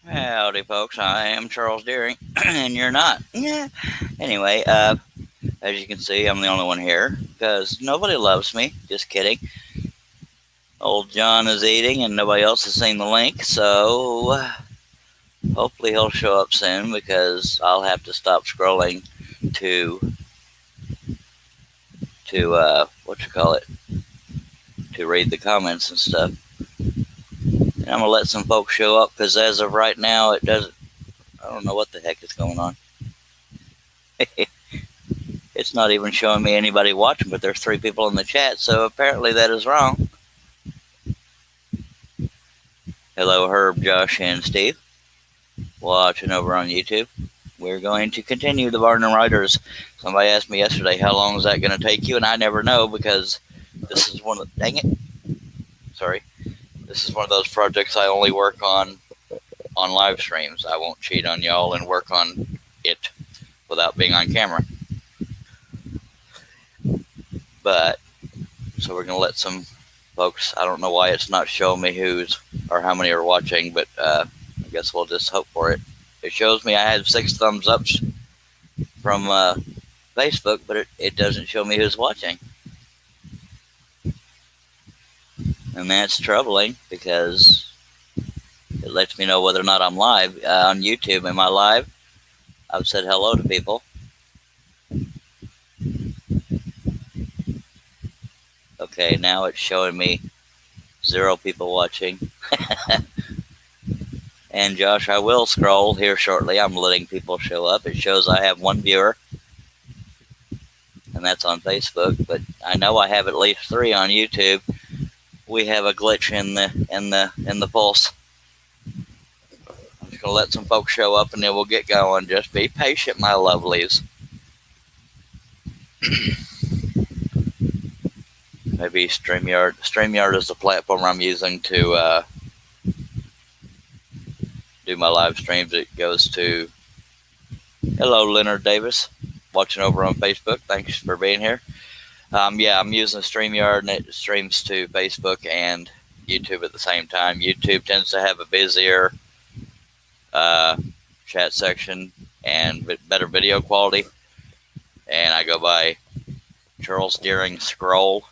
Howdy, folks. I am Charles Deering, and you're not. Yeah. Anyway, as you can see, I'm the only one here because nobody loves me. Just kidding. Old John is eating, and nobody else has seen the link, so hopefully he'll show up soon because I'll have to stop scrolling to to read the comments and stuff. And I'm gonna let some folks show up because as of right now, it doesn't. I don't know what the heck is going on. It's not even showing me anybody watching, but there's 3 people in the chat, so apparently that is wrong. Hello, Herb, Josh, and Steve, watching over on YouTube. We're going to continue the Barnum Riders. Somebody asked me yesterday, how long is that going to take you? And I never know because this is one of, dang it, sorry. This is one of those projects I only work on live streams. I won't cheat on y'all and work on it without being on camera. But, so we're going to let some folks, I don't know why it's not showing me who's or how many are watching, but I guess we'll just hope for it. It shows me I had 6 thumbs ups from Facebook, but it doesn't show me who's watching. And that's troubling because it lets me know whether or not I'm live on YouTube. Am I live? I've said hello to people. Okay, now it's showing me 0 people watching. And Josh, I will scroll here shortly. I'm letting people show up. It shows I have 1 viewer, and that's on Facebook. But I know I have at least 3 on YouTube. We have a glitch in the pulse. I'm just gonna let some folks show up, and then we'll get going. Just be patient, my lovelies. Maybe StreamYard. StreamYard is the platform I'm using to do my live streams. It goes to, hello, Leonard Davis, watching over on Facebook. Thanks for being here. Yeah, I'm using StreamYard, and it streams to Facebook and YouTube at the same time. YouTube tends to have a busier chat section and better video quality. And I go by Charles Deering Scroll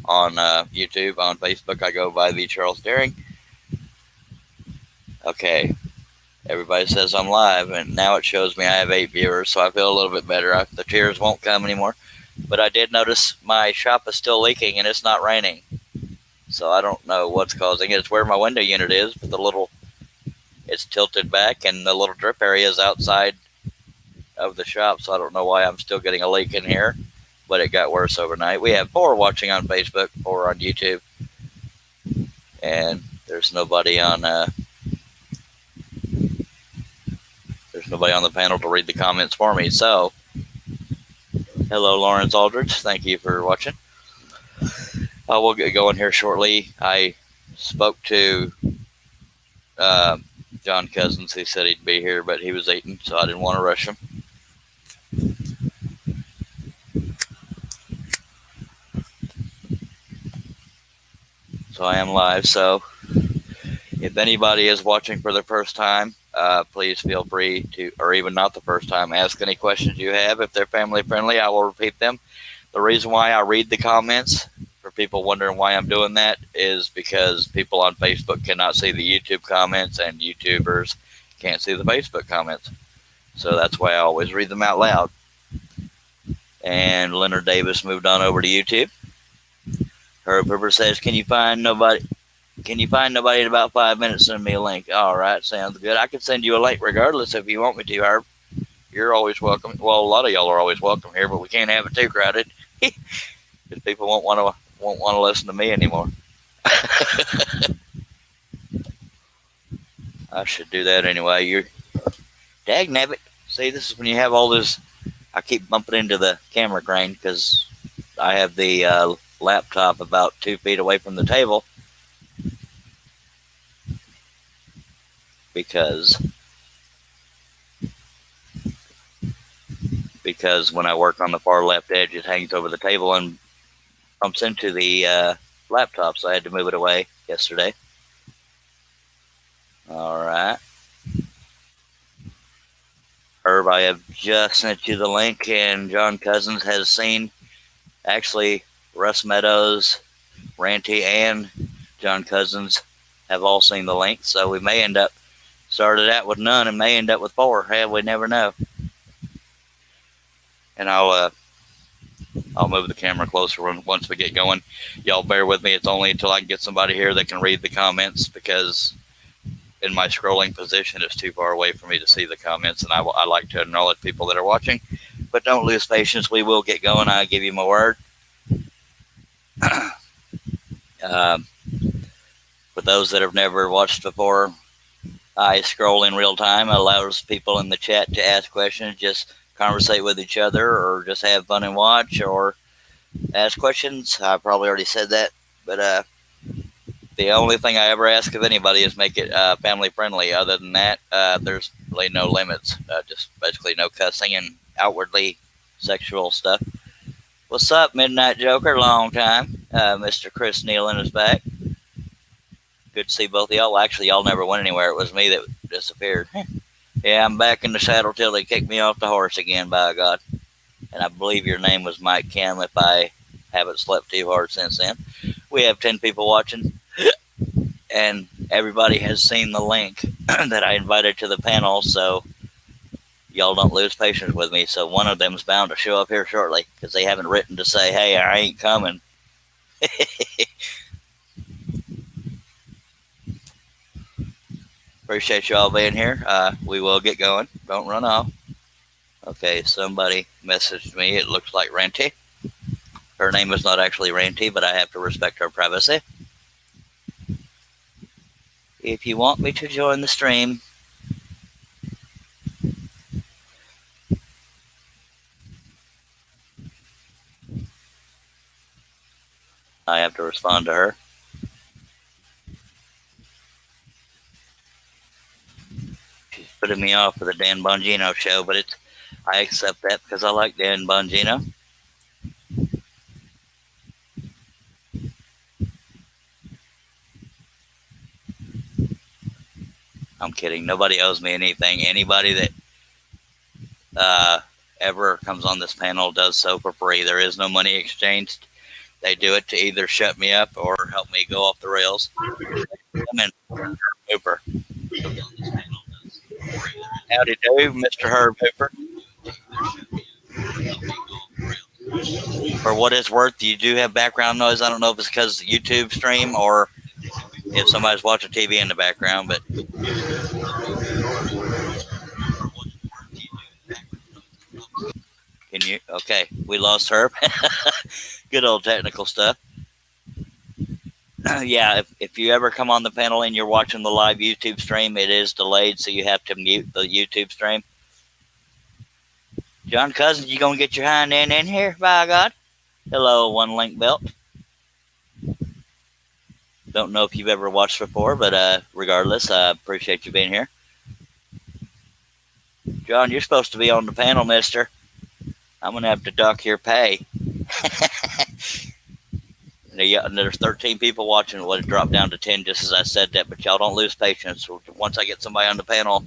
on YouTube. On Facebook, I go by the Charles Deering. Okay, everybody says I'm live, and now it shows me I have 8 viewers, so I feel a little bit better. The tears won't come anymore. But I did notice my shop is still leaking, and it's not raining. So I don't know what's causing it. It's where my window unit is, but it's tilted back, and the little drip area is outside of the shop, so I don't know why I'm still getting a leak in here. But it got worse overnight. We have 4 watching on Facebook, 4 on YouTube, and there's nobody on the panel to read the comments for me. So, hello, Lawrence Aldridge. Thank you for watching. We'll get going here shortly. I spoke to John Cousins. He said he'd be here, but he was eating, so I didn't want to rush him. So I am live. So if anybody is watching for the first time, please feel free to, or even not the first time, ask any questions you have. If they're family friendly, I will repeat them. The reason why I read the comments, for people wondering why I'm doing that, is because people on Facebook cannot see the YouTube comments, and YouTubers can't see the Facebook comments. So that's why I always read them out loud. And Leonard Davis moved on over to YouTube. Herb River says, can you find nobody in about 5 minutes? Send me a link. All right, sounds good. I can send you a link regardless if you want me to, Herb. You're always welcome. Well, a lot of y'all are always welcome here, but we can't have it too crowded because people won't want to listen to me anymore. I should do that anyway. You're dagnabbit. See, this is when you have all this. I keep bumping into the camera crane because I have the laptop about 2 feet away from the table. Because when I work on the far left edge, it hangs over the table and bumps into the laptop, so I had to move it away yesterday. All right. Herb, I have just sent you the link, and John Cousins has seen, actually, Russ Meadows, Ranty, and John Cousins have all seen the link, so we may end up started out with none and may end up with 4. Hey, we never know. And I'll move the camera closer once we get going. Y'all bear with me. It's only until I can get somebody here that can read the comments, because in my scrolling position, it's too far away for me to see the comments, and I like to acknowledge people that are watching. But don't lose patience. We will get going. I give you my word. For those that have never watched before, I scroll in real time. It allows people in the chat to ask questions, just conversate with each other, or just have fun and watch, or ask questions. I probably already said that, but the only thing I ever ask of anybody is make it family friendly. Other than that, there's really no limits. Just basically no cussing and outwardly sexual stuff. What's up, Midnight Joker? Long time. Mr. Chris Nealon is back. Good to see both of y'all. Well, actually, y'all never went anywhere. It was me that disappeared. Yeah, I'm back in the saddle till they kick me off the horse again, by God. And I believe your name was Mike Kim, if I haven't slept too hard since then. We have 10 people watching, and everybody has seen the link that I invited to the panel, so y'all don't lose patience with me. So one of them is bound to show up here shortly, because they haven't written to say, hey, I ain't coming. Appreciate y'all being here. We will get going. Don't run off. Okay, somebody messaged me. It looks like Ranty. Her name is not actually Ranty, but I have to respect her privacy. If you want me to join the stream, I have to respond to her. She's putting me off for the Dan Bongino show, but I accept that because I like Dan Bongino. I'm kidding. Nobody owes me anything. Anybody that ever comes on this panel does so for free. There is no money exchanged. They do it to either shut me up or help me go off the rails. I'm in Hooper. Howdy do, Mr. Herb Hooper. For what it's worth, you do have background noise. I don't know if it's because of the YouTube stream or if somebody's watching TV in the background, but can you? Okay, we lost Herb. Good old technical stuff. Yeah, if you ever come on the panel and you're watching the live YouTube stream, it is delayed, so you have to mute the YouTube stream. John Cousins, you gonna get your hind end in here, by God? Hello, One Link Belt. Don't know if you've ever watched before, but regardless, I appreciate you being here. John, you're supposed to be on the panel, mister. I'm gonna have to dock your pay. There's 13 people watching. It would have dropped down to 10 just as I said that, but y'all don't lose patience. Once I get somebody on the panel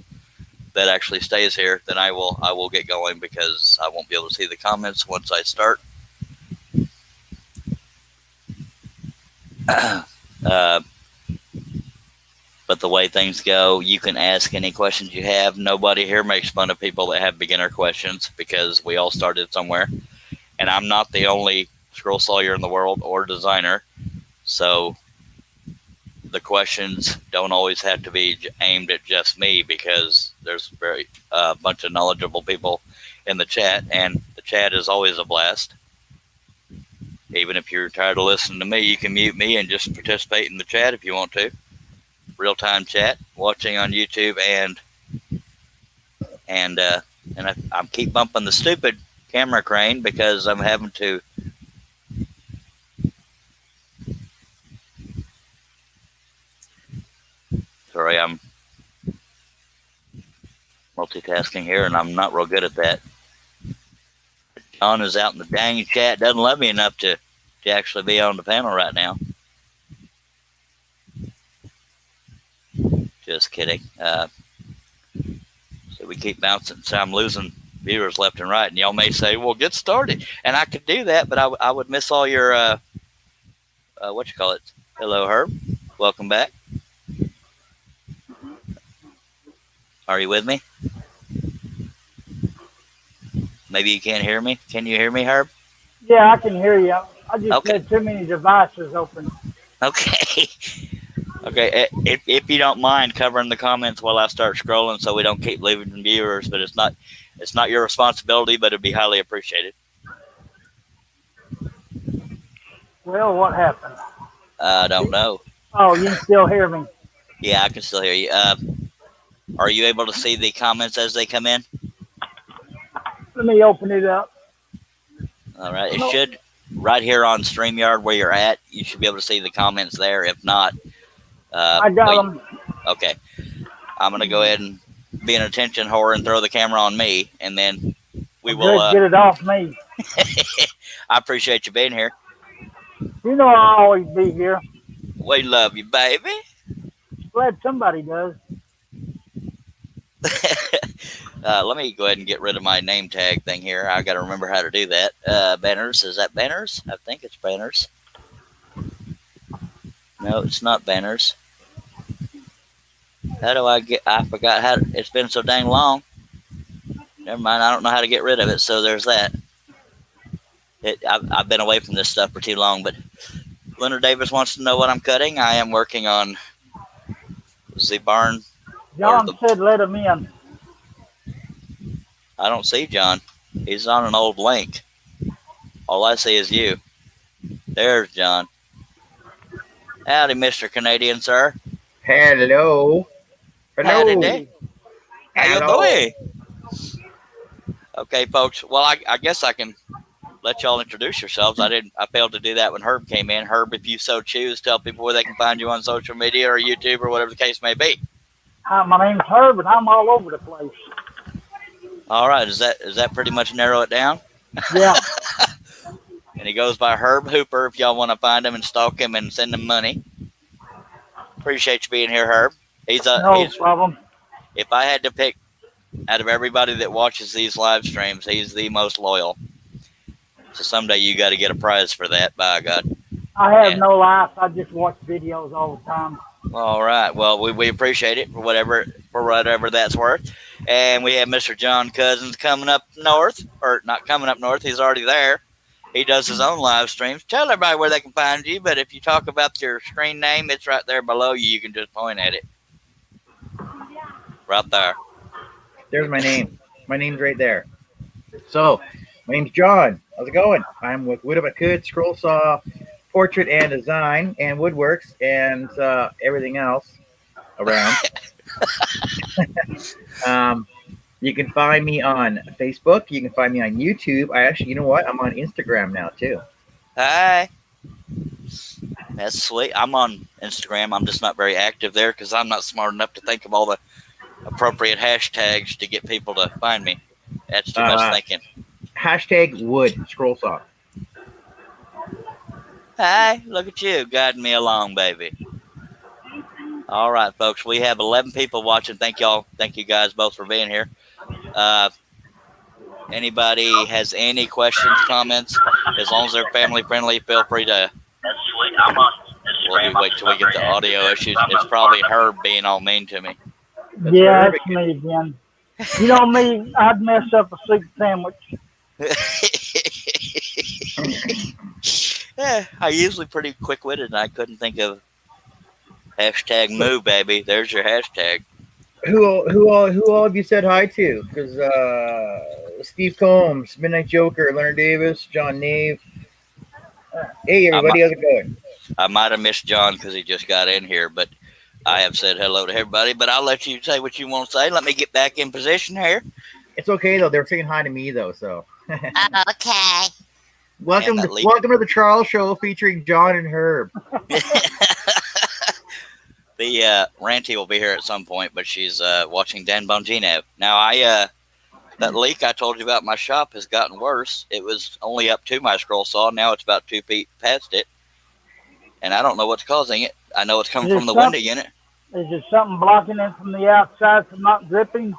that actually stays here, then I will get going, because I won't be able to see the comments once I start. But the way things go, you can ask any questions you have. Nobody here makes fun of people that have beginner questions, because we all started somewhere. And I'm not the only scroll sawyer in the world or designer, so the questions don't always have to be aimed at just me, because there's a bunch of knowledgeable people in the chat, and the chat is always a blast. Even if you're tired of listening to me, you can mute me and just participate in the chat if you want to. Real-time chat, watching on YouTube, and I keep bumping the stupid camera crane because I'm having to. Sorry, I'm multitasking here, and I'm not real good at that. John is out in the dang chat, doesn't love me enough to actually be on the panel right now. Just kidding. So we keep bouncing. So I'm losing viewers left and right. And y'all may say, well, get started. And I could do that, but I would miss all your, what you call it? Hello, Herb. Welcome back. Are you with me? Maybe you can't hear me. Can you hear me, Herb? Yeah, I can hear you. I just Okay. had too many devices open. Okay. Okay. If you don't mind covering the comments while I start scrolling, so we don't keep losing viewers, but it's not your responsibility, but it'd be highly appreciated. Well, what happened? I don't know. Oh, you can still hear me. Yeah, I can still hear you. Are you able to see the comments as they come in? Let me open it up. All right. It No, should, right here on StreamYard where you're at, you should be able to see the comments there. If not, I got them. Okay. I'm going to go ahead and be an attention whore and throw the camera on me, and then we will. Just get it off me. I appreciate you being here. You know I'll always be here. We love you, baby. Glad somebody does. Let me go ahead and get rid of my name tag thing here. I got to remember how to do that. Banners, is that Banners? I think it's Banners. No, it's not Banners. How do I forgot how. It's been so dang long. Never mind. I don't know how to get rid of it. So there's that. I've been away from this stuff for too long. But Leonard Davis wants to know what I'm cutting. I am working on the barn. John said let him in. I don't see John. He's on an old link. All I see is you. There's John. Howdy, Mr. Canadian, sir. Hello. Howdy, day. How you Hello. doing? Okay, folks. Well, I guess I can let y'all introduce yourselves. I failed to do that when Herb came in. Herb, if you so choose, tell people where they can find you on social media or YouTube or whatever the case may be. My name's Herb, and I'm all over the place. All right. Does that pretty much narrow it down? Yeah. And he goes by Herb Hooper if y'all want to find him and stalk him and send him money. Appreciate you being here, Herb. No problem. If I had to pick out of everybody that watches these live streams, he's the most loyal. So someday you got to get a prize for that, by God. I have no life. I just watch videos all the time. All right. Well, we appreciate it for whatever that's worth. And we have Mr. John Cousins coming up north, or not coming up north. He's already there. He does his own live streams. Tell everybody where they can find you. But if you talk about your screen name, it's right there below you. You can just point at it. Right there. There's my name. My name's right there. So, my name's John. How's it going? I'm with Wood Up a Could, Scroll Saw, Portrait and Design, and Woodworks, and everything else around. You can find me on Facebook. You can find me on YouTube. You know what? I'm on Instagram now, too. Hi. That's sweet. I'm on Instagram. I'm just not very active there because I'm not smart enough to think of all the appropriate hashtags to get people to find me. That's too much thinking. Hashtag Wood Scroll Saw. Hi, look at you guiding me along, baby. All right, folks. We have 11 people watching. Thank you guys both for being here. Anybody has any questions, comments, as long as they're family friendly, feel free to. That's sweet. I'm on Instagram. We'll wait till we get the audio issues. It's probably Herb being all mean to me. Yeah, it's me again. You know me, I'd mess up a soup sandwich. Yeah, I'm usually pretty quick-witted, and I couldn't think of hashtag moo, baby. There's your hashtag. Who all have you said hi to? Because Steve Combs, Midnight Joker, Leonard Davis, John Nave. Hey, everybody, how's it going? I might have missed John because he just got in here, but I have said hello to everybody. But I'll let you say what you want to say. Let me get back in position here. It's okay, though. They're saying hi to me, though, so. Okay. Welcome to the Charles Show featuring John and Herb. The Ranty will be here at some point, but she's watching Dan Bongino. Now, that leak I told you about my shop has gotten worse. It was only up to my scroll saw. Now it's about 2 feet past it. And I don't know what's causing it. I know it's coming from the window unit. Is it something blocking it from the outside from not dripping?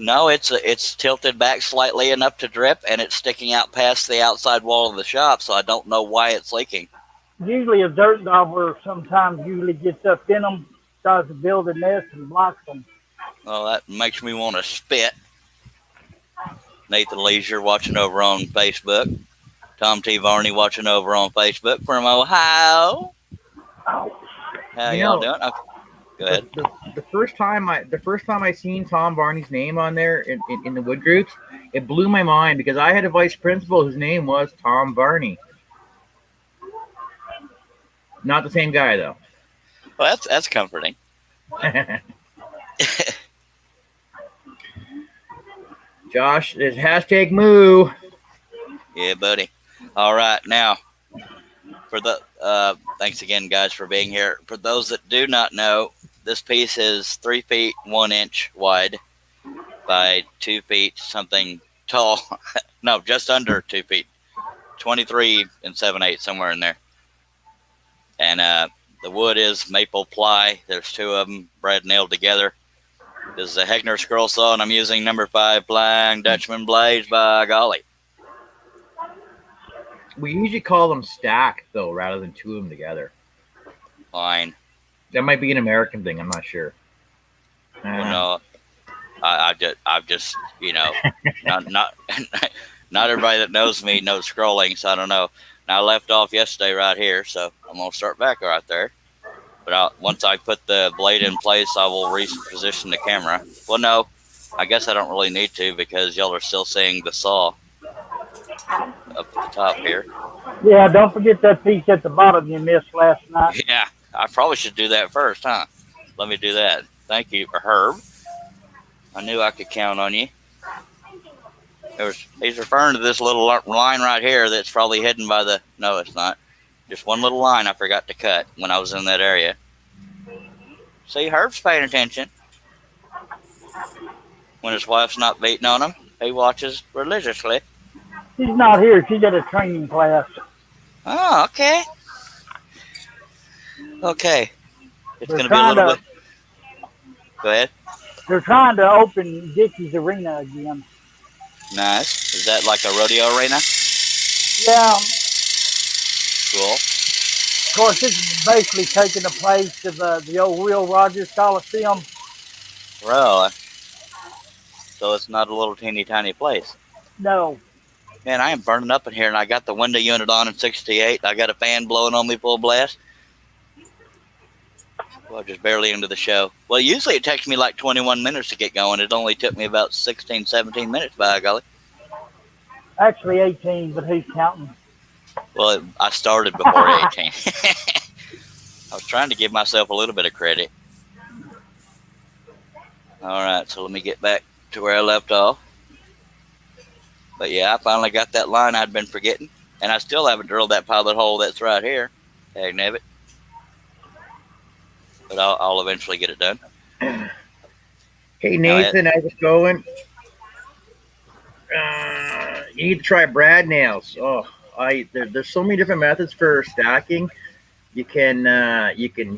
No, it's tilted back slightly enough to drip, and it's sticking out past the outside wall of the shop, so I don't know why it's leaking. Usually a dirt dauber sometimes usually gets up in them, tries to build a nest and blocks them. Well, that makes me want to spit. Nathan Leisure watching over on Facebook. Tom T. Varney watching over on Facebook from Ohio. How y'all doing? Okay, go ahead. The first time I seen Tom Barney's name on there in the wood groups, it blew my mind because I had a vice principal whose name was Tom Barney. Not the same guy though. Well, that's comforting. Josh, there's hashtag moo. Yeah, buddy. All right, now for the thanks again, guys, for being here. For those that do not know, this piece is 3 feet 1 inch wide by 2 feet something tall. No, just under 2 feet, 23 7/8, somewhere in there. And the wood is maple ply. There's 2 of them, bred nailed together. This is a Hegner scroll saw, and I'm using number 5 Flying Dutchman blades, by golly. We usually call them stacked though, rather than 2 of them together. Fine. That might be an American thing. I'm not sure. Well, no, I've just not everybody that knows me knows scrolling, so I don't know. Now, I left off yesterday right here, so I'm gonna start back right there. But once I put the blade in place, I will reposition the camera. Well, no, I guess I don't really need to because y'all are still seeing the saw up at the top here. Yeah, don't forget that piece at the bottom you missed last night. Yeah, I probably should do that first, huh? Let me do that. Thank you, Herb. I knew I could count on you. He's referring to this little line right here that's probably hidden by the... No, it's not. Just one little line I forgot to cut when I was in that area. See, Herb's paying attention. When his wife's not beating on him, he watches religiously. She's not here. She's at a training class. Oh, okay. Okay. It's They're going to be a little trying bit... Go ahead. They're trying to open Dickey's Arena again. Nice. Is that like a rodeo arena? Yeah. Cool. Of course, it's basically taking the place of the old Will Rogers Coliseum. Really? So it's not a little teeny tiny place. No. Man, I am burning up in here, and I got the window unit on in 68. I got a fan blowing on me full blast. Well, just barely into the show. Well, usually it takes me like 21 minutes to get going. It only took me about 16, 17 minutes, by golly. Actually 18, but who's counting? Well, I started before 18. I was trying to give myself a little bit of credit. All right, so let me get back to where I left off. But yeah, I finally got that line I'd been forgetting, and I still haven't drilled that pilot hole that's right here. Heck, nabbit. But I'll eventually get it done. Hey Nathan, how's it going? You need to try brad nails. Oh, there's so many different methods for stacking. You can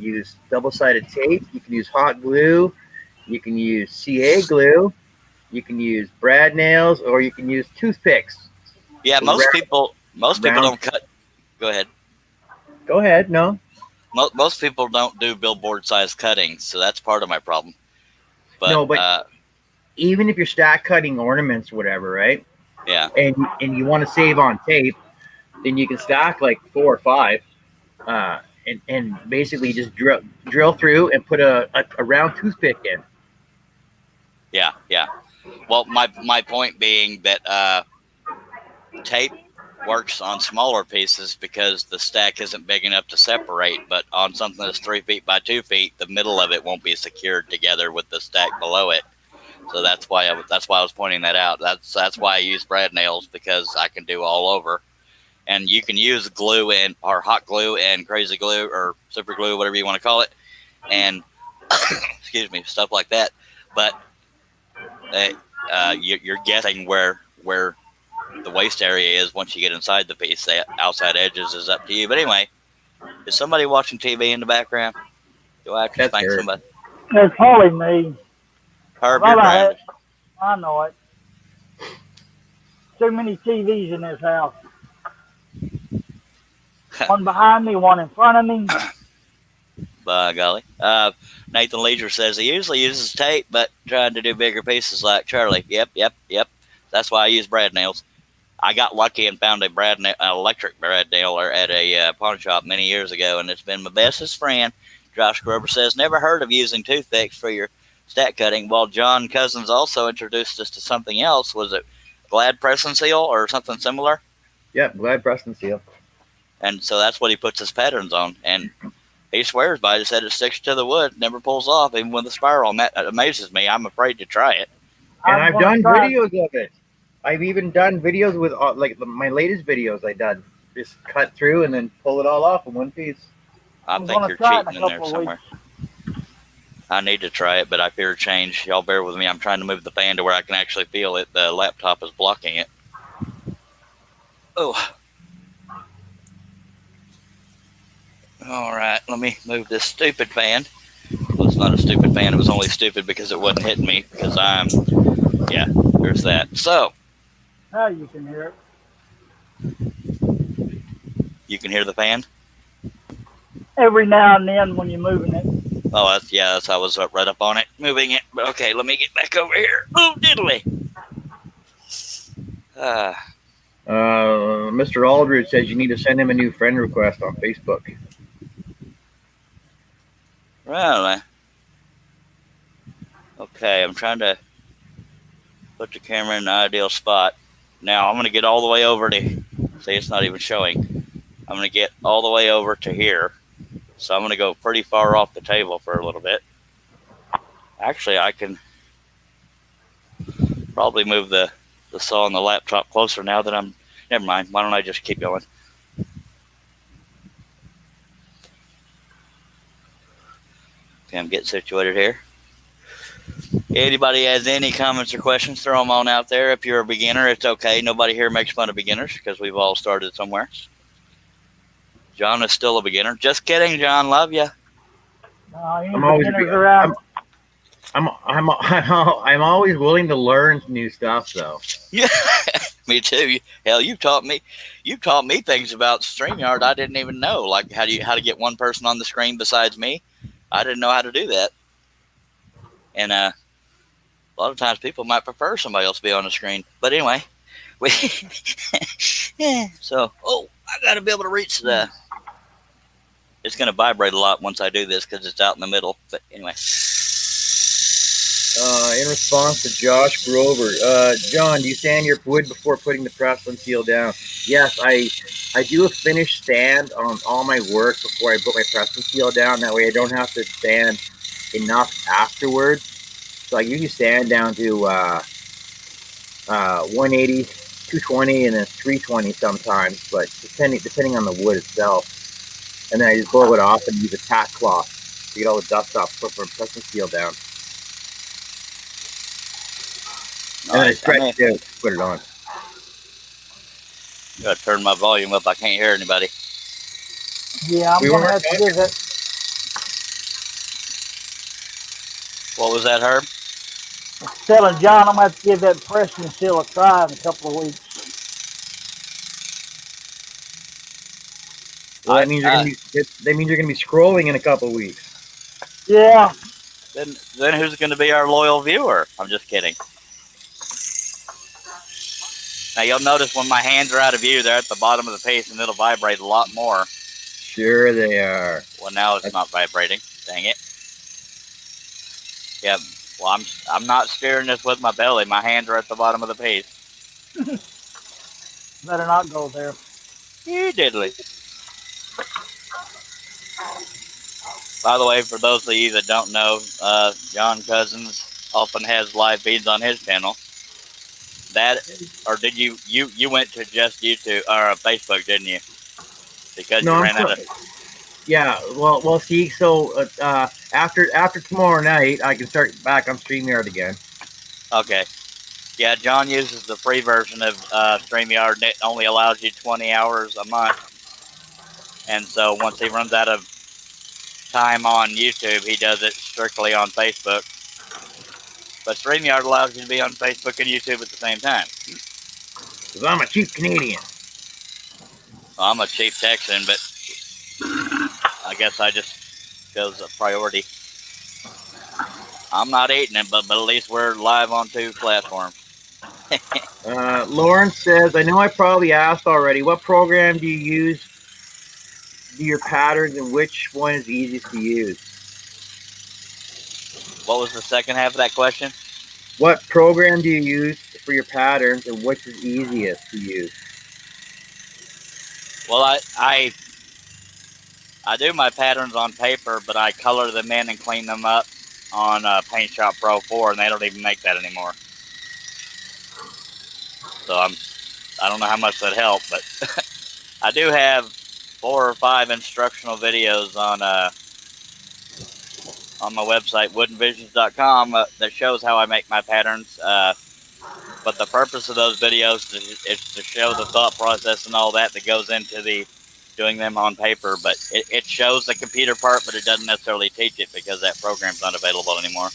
use double-sided tape. You can use hot glue. You can use CA glue. You can use brad nails, or you can use toothpicks. Yeah, most people don't cut. Go ahead. Go ahead. No. Most people don't do billboard size cuttings, so that's part of my problem. But, no, but even if you're stack cutting ornaments, whatever, right? Yeah. And you want to save on tape, then you can stack like 4 or 5, and basically just drill through and put a round toothpick in. Yeah, yeah. Well, my point being that tape works on smaller pieces because the stack isn't big enough to separate, but on something that's 3 feet by 2 feet, the middle of it won't be secured together with the stack below it. So that's why I was pointing that out. That's why I use brad nails, because I can do all over. And you can use glue or hot glue and crazy glue or super glue, whatever you want to call it, and excuse me, stuff like that. But you're guessing where the waist area is once you get inside the piece. The outside edges is up to you. But anyway, is somebody watching TV in the background? Do I have to thank somebody? That's probably me. Herb, you're driving. I know it. Too many TVs in this house. One behind me, one in front of me. By golly. Nathan Leisure says he usually uses tape, but trying to do bigger pieces like Charlie. Yep. That's why I use brad nails. I got lucky and found an electric brad nailer at a pawn shop many years ago, and it's been my bestest friend. Josh Grover says, never heard of using toothpicks for your stack cutting. Well, John Cousins also introduced us to something else. Was it Glad Press and Seal or something similar? Yep, Glad Press and Seal. And so that's what he puts his patterns on. And he swears by it. He said it sticks to the wood, never pulls off, even with a spiral. And that amazes me. I'm afraid to try it. And I've done videos of it. I've even done videos with, like, my latest videos I done. Just cut through and then pull it all off in one piece. I I'm think gonna you're try it in a cheating in there couple of somewhere. I need to try it, but I fear change. Y'all bear with me. I'm trying to move the fan to where I can actually feel it. The laptop is blocking it. Oh. All right, let me move this stupid fan. Well, it's not a stupid fan. It was only stupid because it wasn't hitting me. Because yeah, there's that. So. Now you can hear it. You can hear the fan? Every now and then when you're moving it. Oh, that's I was right up on it, moving it. But okay, let me get back over here. Oh, diddly. Mr. Aldridge says you need to send him a new friend request on Facebook. Really? Okay, I'm trying to put the camera in the ideal spot. Now, I'm going to get all the way over to, see, it's not even showing. I'm going to get all the way over to here. So I'm going to go pretty far off the table for a little bit. Actually, I can probably move the saw on the laptop closer now that I'm, never mind. Why don't I just keep going? Okay, I'm getting situated here. Anybody has any comments or questions, throw them on out there. If you're a beginner, it's okay. Nobody here makes fun of beginners because we've all started somewhere. John is still a beginner. Just kidding, John. Love you. I'm always around. I'm always willing to learn new stuff, though. Yeah, me too. Hell, you taught me things about StreamYard I didn't even know. Like how to get one person on the screen besides me. I didn't know how to do that. And a lot of times people might prefer somebody else to be on the screen. But anyway, yeah. So, I got to be able to reach the. It's going to vibrate a lot once I do this because it's out in the middle. But anyway. In response to Josh Grover, John, do you sand your wood before putting the press and seal down? Yes, I do a finished stand on all my work before I put my press and seal down. That way I don't have to sand enough afterwards. So I usually sand down to 180, 220, and then 320 sometimes, but depending on the wood itself. And then I just blow it off and use a tack cloth to get all the dust off before press and seal down. And then I stretch it out, put it on. Gotta turn my volume up. I can't hear anybody. Yeah, I'm gonna have to give it. What was that, Herb? Telling John I'm gonna have to give that press and seal a try in a couple of weeks. Well, that means you're gonna be scrolling in a couple of weeks. Yeah. Then who's gonna be our loyal viewer? I'm just kidding. Now you'll notice when my hands are out of view, they're at the bottom of the piece, and it'll vibrate a lot more. Sure they are. Well, now it's not vibrating. Dang it. Yeah. Well, I'm not steering this with my belly. My hands are at the bottom of the piece. Better not go there. You diddly. By the way, for those of you that don't know, John Cousins often has live feeds on his channel. Or did you went to just YouTube or Facebook, didn't you? Because you ran out of. Yeah, well, see, so after tomorrow night, I can start back on StreamYard again. Okay. Yeah, John uses the free version of StreamYard, and it only allows you 20 hours a month. And so once he runs out of time on YouTube, he does it strictly on Facebook. But StreamYard allows you to be on Facebook and YouTube at the same time. Because I'm a cheap Canadian. Well, I'm a cheap Texan, but I guess I just chose a priority. I'm not eating it, but at least we're live on 2 platforms. Lawrence says, I know I probably asked already, what program do you use to do your patterns and which one is easiest to use? What was the second half of that question? What program do you use for your patterns and which is easiest to use? Well, I do my patterns on paper, but I color them in and clean them up on Paint Shop Pro 4, and they don't even make that anymore. So I don't know how much that helped, but I do have 4 or 5 instructional videos on my website, woodenvisions.com, that shows how I make my patterns. But the purpose of those videos is to show the thought process and all that goes into the doing them on paper. But it shows the computer part, but it doesn't necessarily teach it because that program's not available anymore.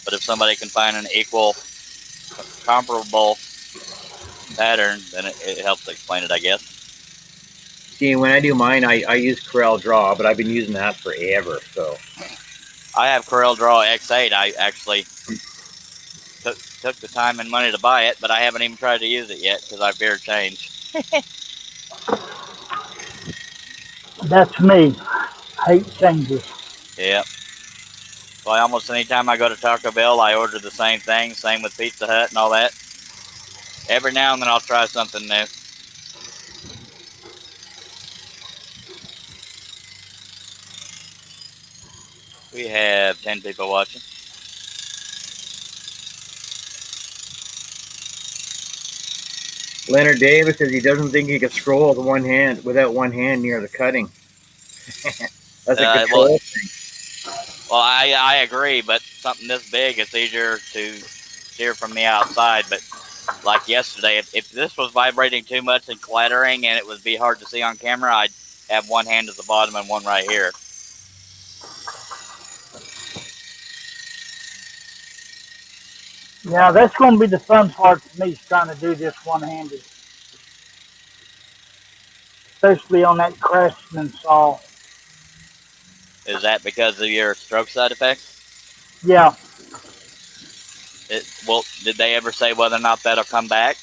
But if somebody can find an equal, comparable pattern, then it helps explain it, I guess. See, when I do mine, I use Corel Draw, but I've been using that forever. So I have Corel Draw X8. I actually took the time and money to buy it, but I haven't even tried to use it yet because I fear change. That's me. Hate changes. Yep. Well, almost anytime I go to Taco Bell, I order the same thing. Same with Pizza Hut and all that. Every now and then I'll try something new. We have 10 people watching. Leonard Davis says he doesn't think he could scroll with one hand without one hand near the cutting. That's a control thing. Well, I agree, but something this big, it's easier to steer from the outside. But like yesterday, if this was vibrating too much and clattering and it would be hard to see on camera, I'd have one hand at the bottom and one right here. Yeah, that's going to be the fun part for me, is trying to do this one-handed. Especially on that Craftsman saw. Is that because of your stroke side effects? Yeah. Well, did they ever say whether or not that'll come back?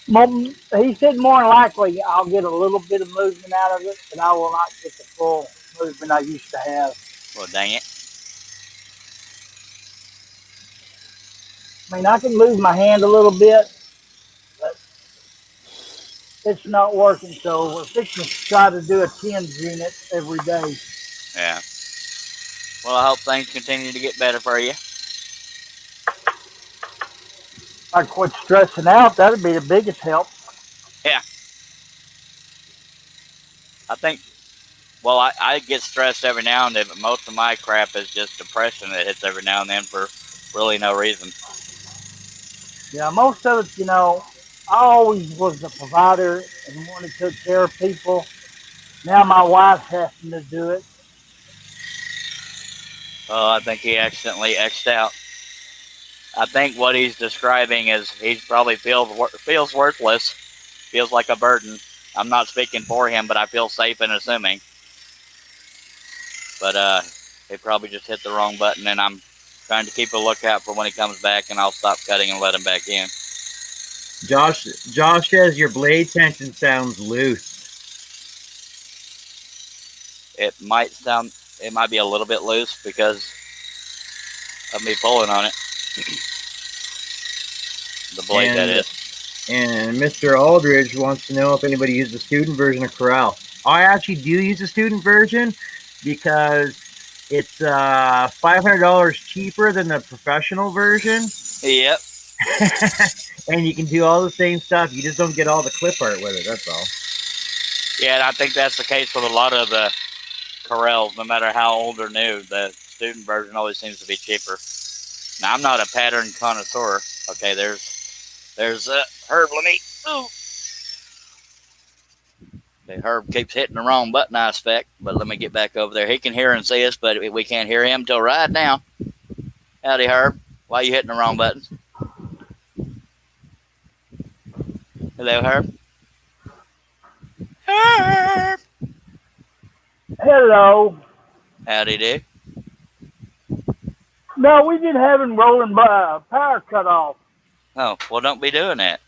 He said more than likely I'll get a little bit of movement out of it, but I will not get the full movement I used to have. Well, dang it. I mean, I can move my hand a little bit, but it's not working. So we're fixing to try to do a TENS unit every day. Yeah. Well, I hope things continue to get better for you. If I quit stressing out, that'd be the biggest help. Yeah. I think, well, I get stressed every now and then, but most of my crap is just depression that hits every now and then for really no reason. Yeah, most of it, I always was the provider and wanted to take care of people. Now my wife's having to do it. Oh, I think he accidentally X'd out. I think what he's describing is he probably feels worthless, feels like a burden. I'm not speaking for him, but I feel safe in assuming. But he probably just hit the wrong button, and I'm trying to keep a lookout for when he comes back, and I'll stop cutting and let him back in. Josh says your blade tension sounds loose. It might be a little bit loose because of me pulling on it. The blade, that is. And Mr. Aldridge wants to know if anybody used the student version of Corel. I actually do use the student version because it's $500 cheaper than the professional version. Yep. And you can do all the same stuff. You just don't get all the clip art with it. That's all. Yeah, and I think that's the case with a lot of the Corels, no matter how old or new. The student version always seems to be cheaper. Now, I'm not a pattern connoisseur. Okay, there's Herb. Let me. Ooh. Okay, Herb keeps hitting the wrong button, I expect. But let me get back over there. He can hear and see us, but we can't hear him till right now. Howdy, Herb. Why are you hitting the wrong button? Hello, Herb. Herb. Hello. Howdy, do. No, we've been having rolling power cut off. Oh, well, don't be doing that.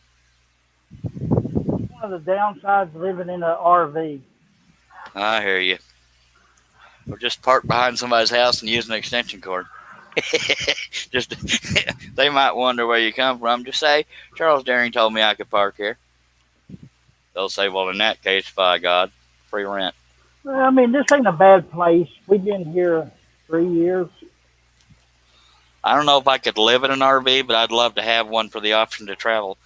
One of the downsides of living in an RV. I hear you. Or just park behind somebody's house and use an extension cord. Just they might wonder where you come from. Just say, Charles Daring told me I could park here. They'll say, well, in that case, by God, free rent. Well, I mean, this ain't a bad place. We've been here 3 years. I don't know if I could live in an RV, but I'd love to have one for the option to travel.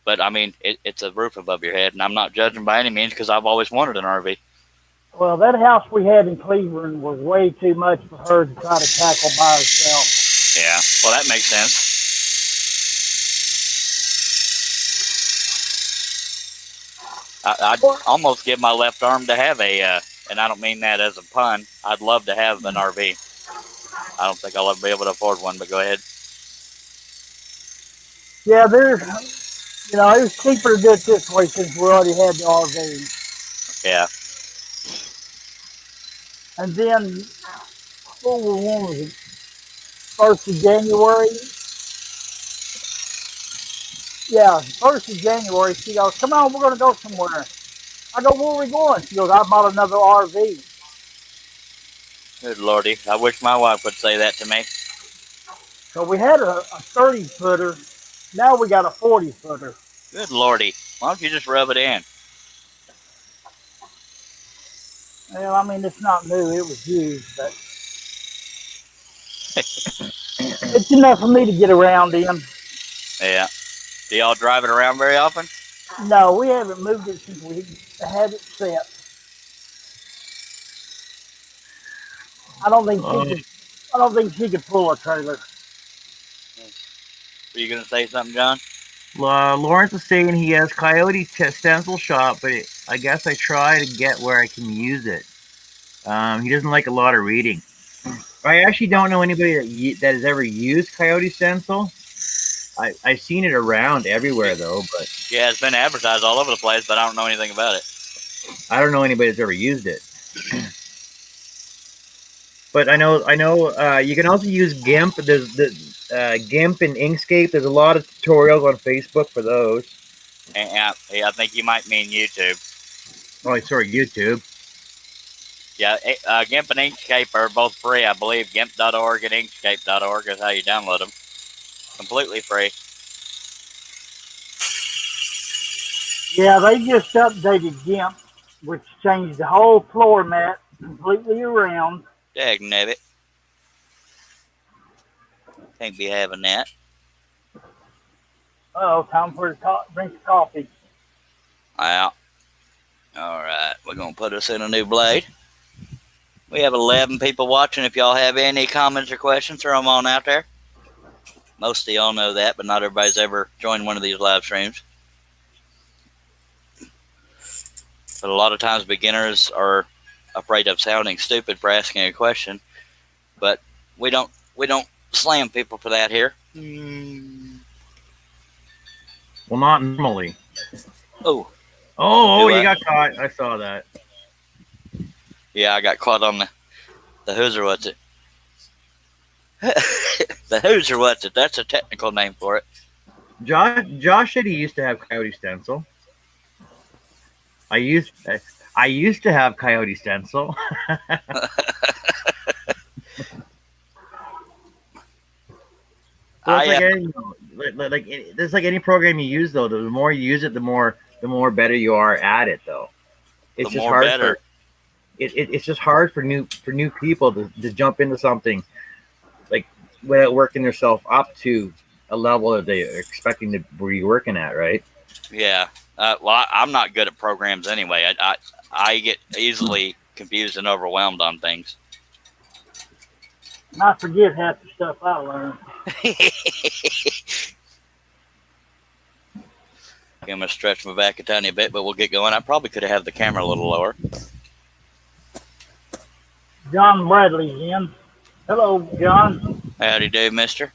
But, I mean, it's a roof above your head, and I'm not judging by any means because I've always wanted an RV. Well, that house we had in Cleveland was way too much for her to try to tackle by herself. Yeah, well, that makes sense. I'd almost give my left arm to have and I don't mean that as a pun, I'd love to have an RV. I don't think I'll ever be able to afford one, but go ahead. Yeah, it was cheaper to do it this way since we already had the RV. Yeah. And then, when was it? 1st of January? Yeah, 1st of January, she goes, come on, we're going to go somewhere. I go, where are we going? She goes, I bought another RV. Good Lordy. I wish my wife would say that to me. So we had a 30-footer. Now we got a 40-footer. Good Lordy. Why don't you just rub it in? Well, I mean, it's not new. It was used, but it's enough for me to get around in. Yeah. Do y'all drive it around very often? No, we haven't moved it since we had it set. I don't think she could pull a trailer. Were you going to say something, John? Lawrence is saying he has Coyote stencil shop, but I guess I try to get where I can use it. He doesn't like a lot of reading. I actually don't know anybody that has ever used Coyote stencil. I've seen it around everywhere though, but yeah, it's been advertised all over the place, but I don't know anything about it. I don't know anybody that's ever used it. But I know. You can also use GIMP. There's the GIMP and Inkscape. There's a lot of tutorials on Facebook for those. And I think you might mean YouTube. Oh, sorry, YouTube. Yeah, GIMP and Inkscape are both free, I believe. GIMP.org and Inkscape.org is how you download them. Completely free. Yeah, they just updated GIMP, which changed the whole floor mat completely around. Dagnabbit. Can't be having that. Oh, time for a drink of coffee. Well, all right. We're going to put us in a new blade. We have 11 people watching. If y'all have any comments or questions, throw them on out there. Most of y'all know that, but not everybody's ever joined one of these live streams. But a lot of times beginners are afraid of sounding stupid for asking a question. But we don't slam people for that here. Well, not normally. Oh, you got caught. I saw that. Yeah, I got caught on the who's or what's it. The who's or what's it. That's a technical name for it. Josh said he used to have Coyote stencil. I used to have Coyote stencil. It's like any program you use though. The more you use it, the more better you are at it though. It's just hard it's just hard for new people to jump into something like without working themselves up to a level that they're expecting to be working at, right? Yeah. Well, I'm not good at programs anyway. I get easily confused and overwhelmed on things. And I forget half the stuff I learned. I'm going to stretch my back a tiny bit, but we'll get going. I probably could have had the camera a little lower. John Bradley's in. Hello, John. Howdy do, mister.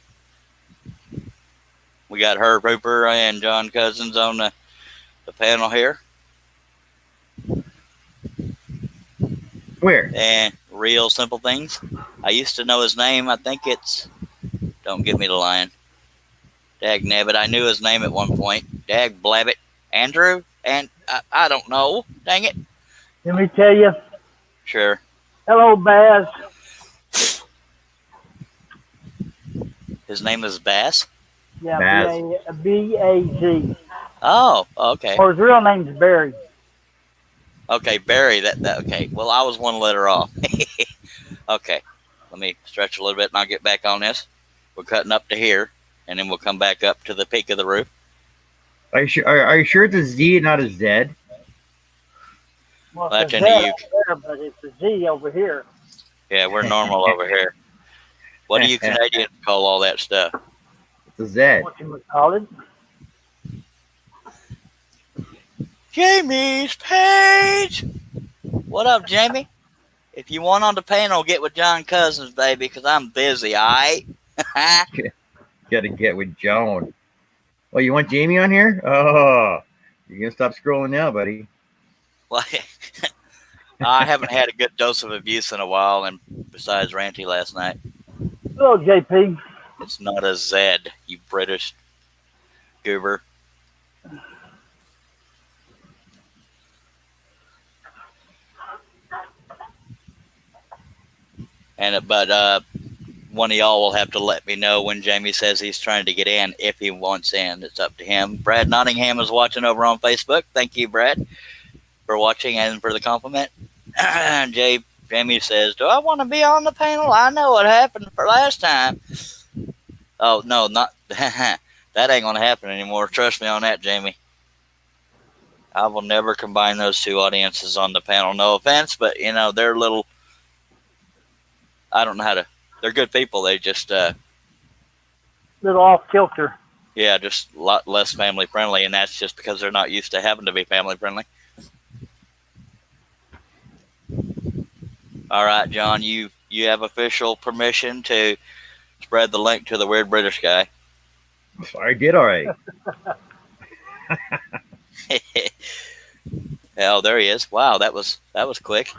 We got Herb Hooper and John Cousins on the panel here. Where? And Real Simple Things. I used to know his name. I think it's, don't give me the line. Dag nabbit. I knew his name at one point. Dag blabbit. Andrew? And I don't know. Dang it. Let me tell you. Sure. Hello, Baz. His name is Bass? Yeah, Baz. B-A-Z. Oh, okay. Or his real name's Barry. Okay, Barry. Okay. Well, I was one letter off. Okay. Let me stretch a little bit and I'll get back on this. We're cutting up to here, and then we'll come back up to the peak of the roof. Are you sure? Are you sure it's a Z, not a Z? Well, That's it's in a the Z UK. over there, but it's a Z over here. Yeah, we're normal over here. What do you Canadians call all that stuff? It's a Z. What you would call it? Jamie's page. What up, Jamie? If you want on the panel, get with John Cousins, baby, because I'm busy, all right? Gotta get with Joan. Oh, you want Jamie on here? Oh, you're gonna stop scrolling now, buddy. Well, I haven't had a good dose of abuse in a while, and besides Ranty last night, Hello, JP. it's not a Z, you British goober. But one of y'all will have to let me know when Jamie says he's trying to get in, if he wants in. It's up to him. Brad Nottingham is watching over on Facebook. Thank you, Brad, for watching and for the compliment. Jamie says, do I want to be on the panel? I know what happened for last time. Oh, no, not that ain't going to happen anymore. Trust me on that, Jamie. I will never combine those two audiences on the panel. No offense, but, they're little, I don't know how to, they're good people. They just, Little off kilter. yeah, just a lot less family friendly, and that's just because they're not used to having to be family friendly. All right, John, you have official permission to spread the link to the weird British guy. I did all right. Oh, there he is. Wow, that was quick.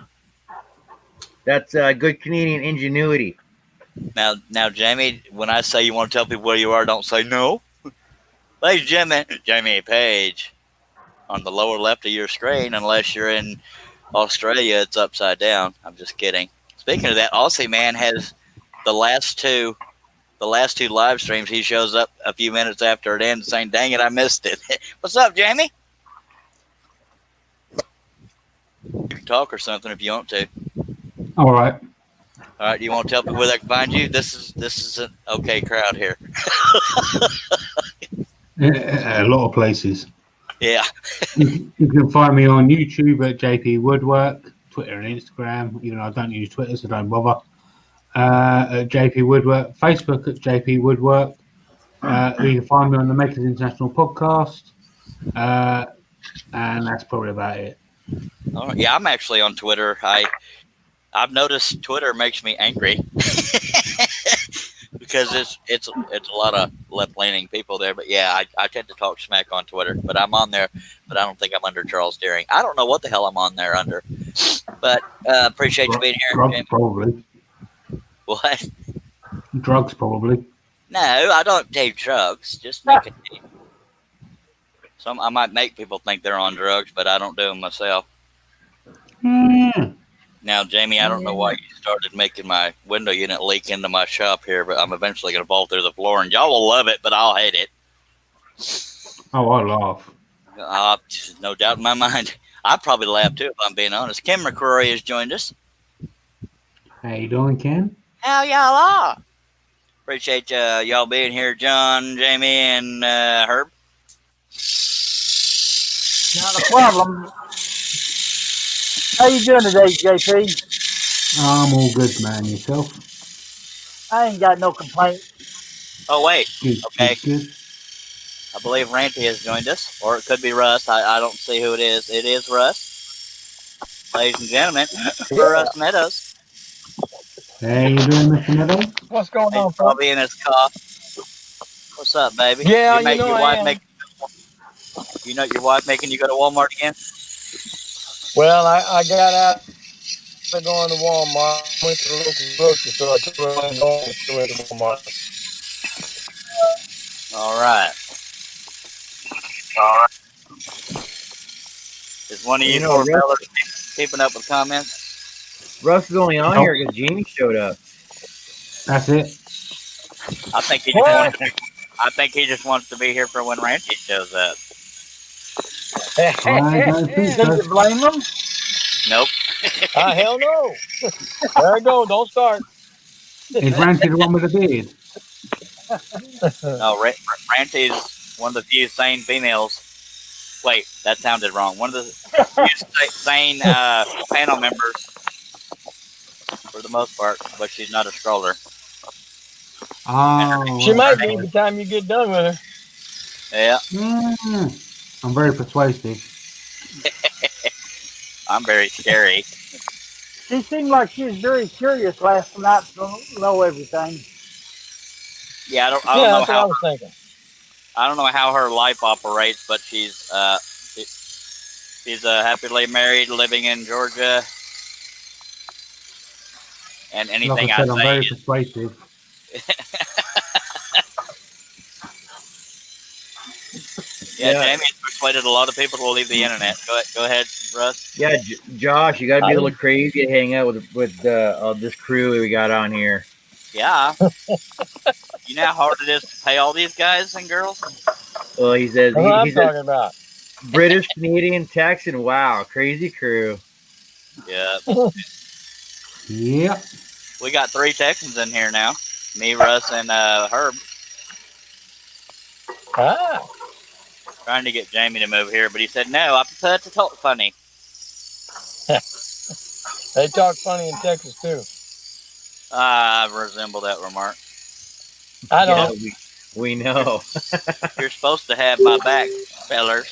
That's good Canadian ingenuity. Now, Jamie, when I say you want to tell people where you are, don't say no. Ladies and gentlemen, Jamie Page on the lower left of your screen, unless you're in Australia, it's upside down. I'm just kidding. Speaking of that, Aussie Man has the last two live streams. He shows up a few minutes after it ends saying, dang it, I missed it. What's up, Jamie? You can talk or something if you want to. All right. All right, you want to tell people where they can find you? This is an okay crowd here. A lot of places. Yeah. You can find me on YouTube at JP Woodwork, Twitter and Instagram. Even though I don't use Twitter, so don't bother. At JP Woodwork, Facebook at JP Woodwork. You can find me on the Makers International podcast, and that's probably about it. All right. Yeah, I'm actually on Twitter. I've noticed Twitter makes me angry because it's a lot of left-leaning people there. But yeah, I tend to talk smack on Twitter. But I'm on there, but I don't think I'm under Charles Deering. I don't know what the hell I'm on there under. But appreciate you being here. Drugs, Jamie. probably. What? Drugs, probably. No, I don't do drugs. Just nicotine. I might make people think they're on drugs, but I don't do them myself. Now, Jamie, I don't know why you started making my window unit leak into my shop here, but I'm eventually going to fall through the floor, and y'all will love it, but I'll hate it. Oh, I laugh. No doubt in my mind. I'd probably laugh, too, if I'm being honest. Kim McCrory has joined us. How you doing, Ken? How y'all are? Appreciate y'all being here, John, Jamie, and Herb. Not a problem. How you doing today, JP? I'm all good, man. Yourself? I ain't got no complaints. Oh, wait. Good, Okay. good. I believe Ranty has joined us, or it could be Russ. I don't see who it is. It is Russ. Ladies and gentlemen, Russ Meadows. How you doing, Mr. Meadows? What's going He's on, folks? probably in his car. What's up, baby? Yeah, you make you know your I wife am. make. You know your wife making you go to Walmart again? Well, I got out of going to Walmart. Went to the local grocery store. I took her on going to Walmart. All right. Is one of you You know, four Russ, fellas keeping up with comments? Russ is only on Oh. here because Jamie showed up. That's it. I think he just What? wants to be, I think he just wants to be here for when Ranty shows up. I don't think Did so. you blame them? Nope. Hell no. There you go. Don't start. Is Ranty the one with the beard? No, Ranty's one of the few sane females. Wait, that sounded wrong. One of the few sane panel members, for the most part, but she's not a stroller. Oh, She might be by the time you get done with her. Yeah, I'm very persuasive. I'm very scary. She seemed like she was very curious last night to know everything. Yeah, I don't Yeah, know that's what I how was thinking. I don't know how her life operates, but she's happily married, living in Georgia, and Like anything I I said, I'm say very is persuasive. yeah. Yeah. Jamie has persuaded a lot of people to leave the internet. Go ahead, Russ. Yeah, Josh, you got to be a little crazy to hang out with this crew we got on here. Yeah. You know how hard it is to pay all these guys and girls? Well, he says That's what I'm he's a talking about. British, Canadian, Texan. Wow, crazy crew. Yeah. Yep. We got 3 Texans in here now. Me, Russ, and Herb. Ah, Trying to get Jamie to move here, but he said, no, I prefer to talk funny. they talk funny in Texas too. I resemble that remark. I Yeah, don't. we know. You're supposed to have my back, fellers.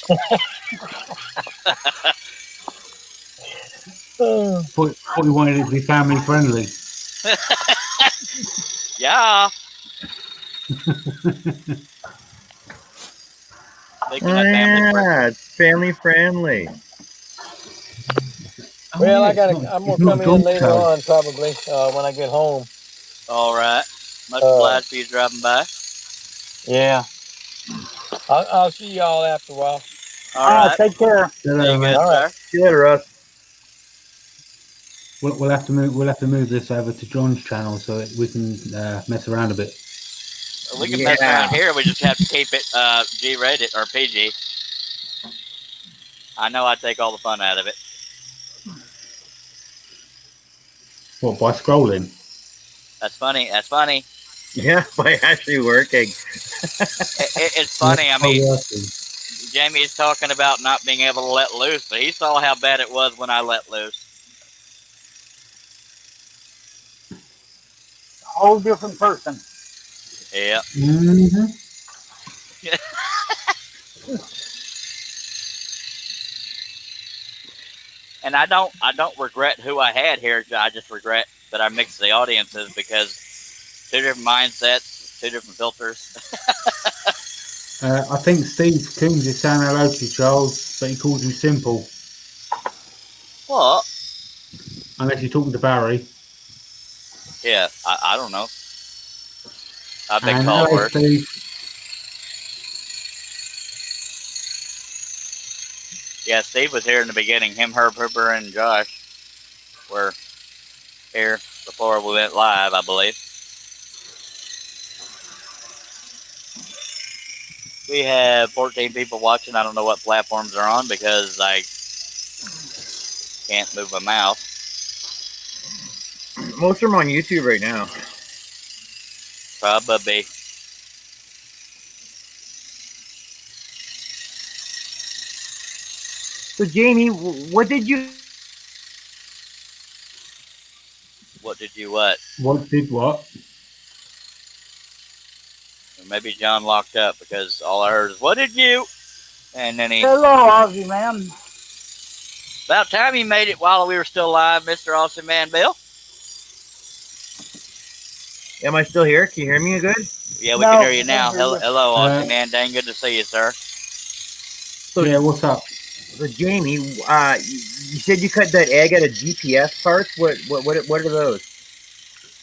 Thought you wanted it to be family friendly. Yeah. Speaking of family friendly, It's family friendly. Well, Oh, I'm it's gonna not come in Gold later Coast. on probably when I get home. all right. Much obliged for you driving by. Yeah. I'll see y'all after a while. All right. Take care. See you good, All right. sir. See you later, Russ. We'll have to move. We'll have to move this over to John's channel so that we can mess around a bit. We can mess Yeah. around here. We just have to keep it G-rated or PG. I know I take all the fun out of it. What, by scrolling? That's funny. That's funny. Yeah, by actually working. It's funny. I mean, Jamie's talking about not being able to let loose, but he saw how bad it was when I let loose. Whole different person. Yeah. Mm-hmm. And I don't regret who I had here. I just regret that I mixed the audiences because 2 different mindsets, 2 different filters. I think Steve Coombs is saying hello to you, Charles, but he calls you Simple. What? Unless you're talking to Barry. Yeah, I don't know. I've been And called hello, worse. Steve. Yeah, Steve was here in the beginning. Him, Herb, Hooper, and Josh were here before we went live, I believe. We have 14 people watching. I don't know what platforms they're on because I can't move my mouth. Most of them on YouTube right now. Probably. So, Jamie, what did you? What did you what? What did what? Or maybe John locked up because all I heard is, what did you? And then he, Hello, Aussie man. about time he made it while we were still live, Mr. Austin Man Bill. Am I still here? Can you hear me good? Yeah, we No, can hear you I now. can't hear you. Hello, Aussie Uh, man. Dang good to see you, sir. So, Yeah, what's up? so Jamie, you said you cut that egg out of GPS parts. What are those?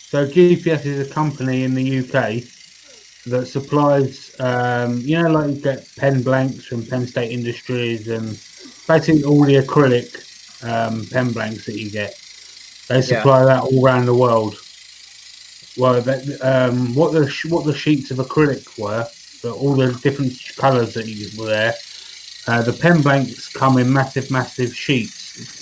So GPS is a company in the UK that supplies, like you get pen blanks from Penn State Industries and basically all the acrylic pen blanks that you get. They Yeah. supply that all around the world. Well, what the sheets of acrylic were, all the different colours that you were there. The pen blanks come in massive sheets,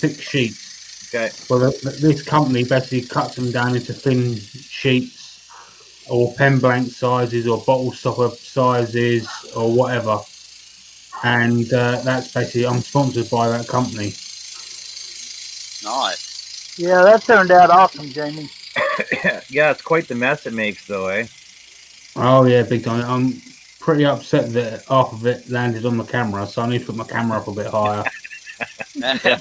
thick sheets. Okay. Well, this company basically cuts them down into thin sheets or pen blank sizes or bottle stopper sizes or whatever. And that's basically, I'm sponsored by that company. Nice. Yeah, that turned out awesome, Jamie. Yeah, it's quite the mess it makes, though, eh? Oh, yeah, big time. I'm pretty upset that half of it landed on the camera, so I need to put my camera up a bit higher. Yeah,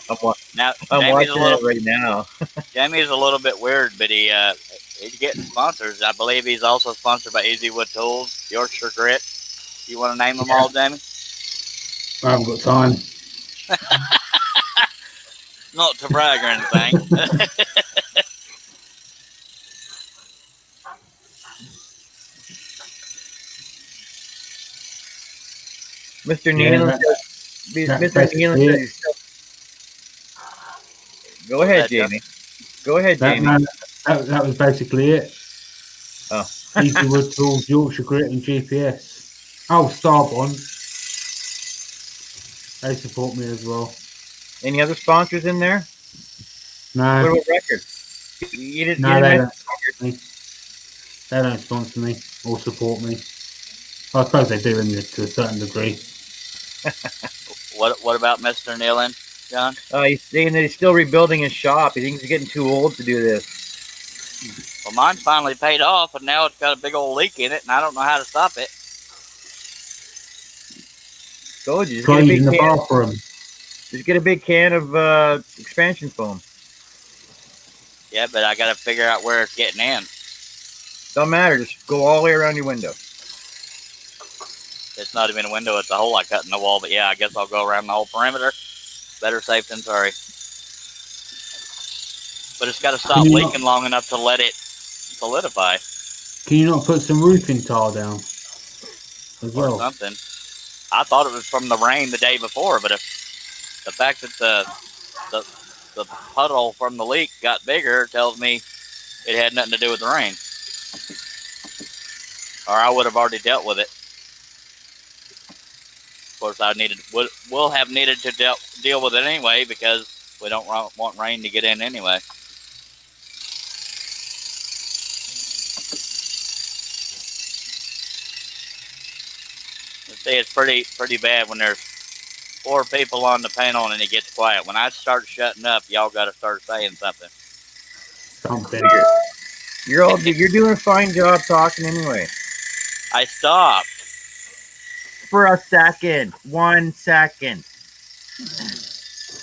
Now I'm Jamie's a watching little it right now. Jamie's a little bit weird, but he's getting sponsors. I believe he's also sponsored by Easywood Tools, Yorkshire Grit. You want to name them all, Jamie? I haven't got time. Not to brag or anything. Mr. Yeah, Nealon that's Mr. basically Nealon it. says he's still... Go ahead, That's it. Jamie. Go ahead, That, Jamie. no, that was basically it. Oh. Easywood Tools, Yorkshire Grit, and GPS. Oh, Starbond. They support me as well. Any other sponsors in there? What No, about records? You didn't no, they mention don't. They don't sponsor me or support me. I suppose they do to a certain degree. What about Mr. Nealon, John? he's saying that he's still rebuilding his shop. He thinks he's getting too old to do this. Well, mine's finally paid off, and now it's got a big old leak in it, and I don't know how to stop it. Told you, Try using the bathroom. just get a big can of expansion foam. Yeah, but I got to figure out where it's getting in. Don't matter. Just go all the way around your window. It's not even a window; it's a hole I cut in the wall. But yeah, I guess I'll go around the whole perimeter. Better safe than sorry. But it's got to stop leaking long enough to let it solidify. Can you not put some roofing tile down as Or well? something. I thought it was from the rain the day before, but if the fact that the puddle from the leak got bigger tells me it had nothing to do with the rain, or I would have already dealt with it. Of course, will have needed to deal with it anyway because we don't want rain to get in anyway. See, it's pretty bad when there's 4 people on the panel and it gets quiet. When I start shutting up, y'all got to start saying something. Something. You're doing a fine job talking anyway. I stopped. For a second. 1 second.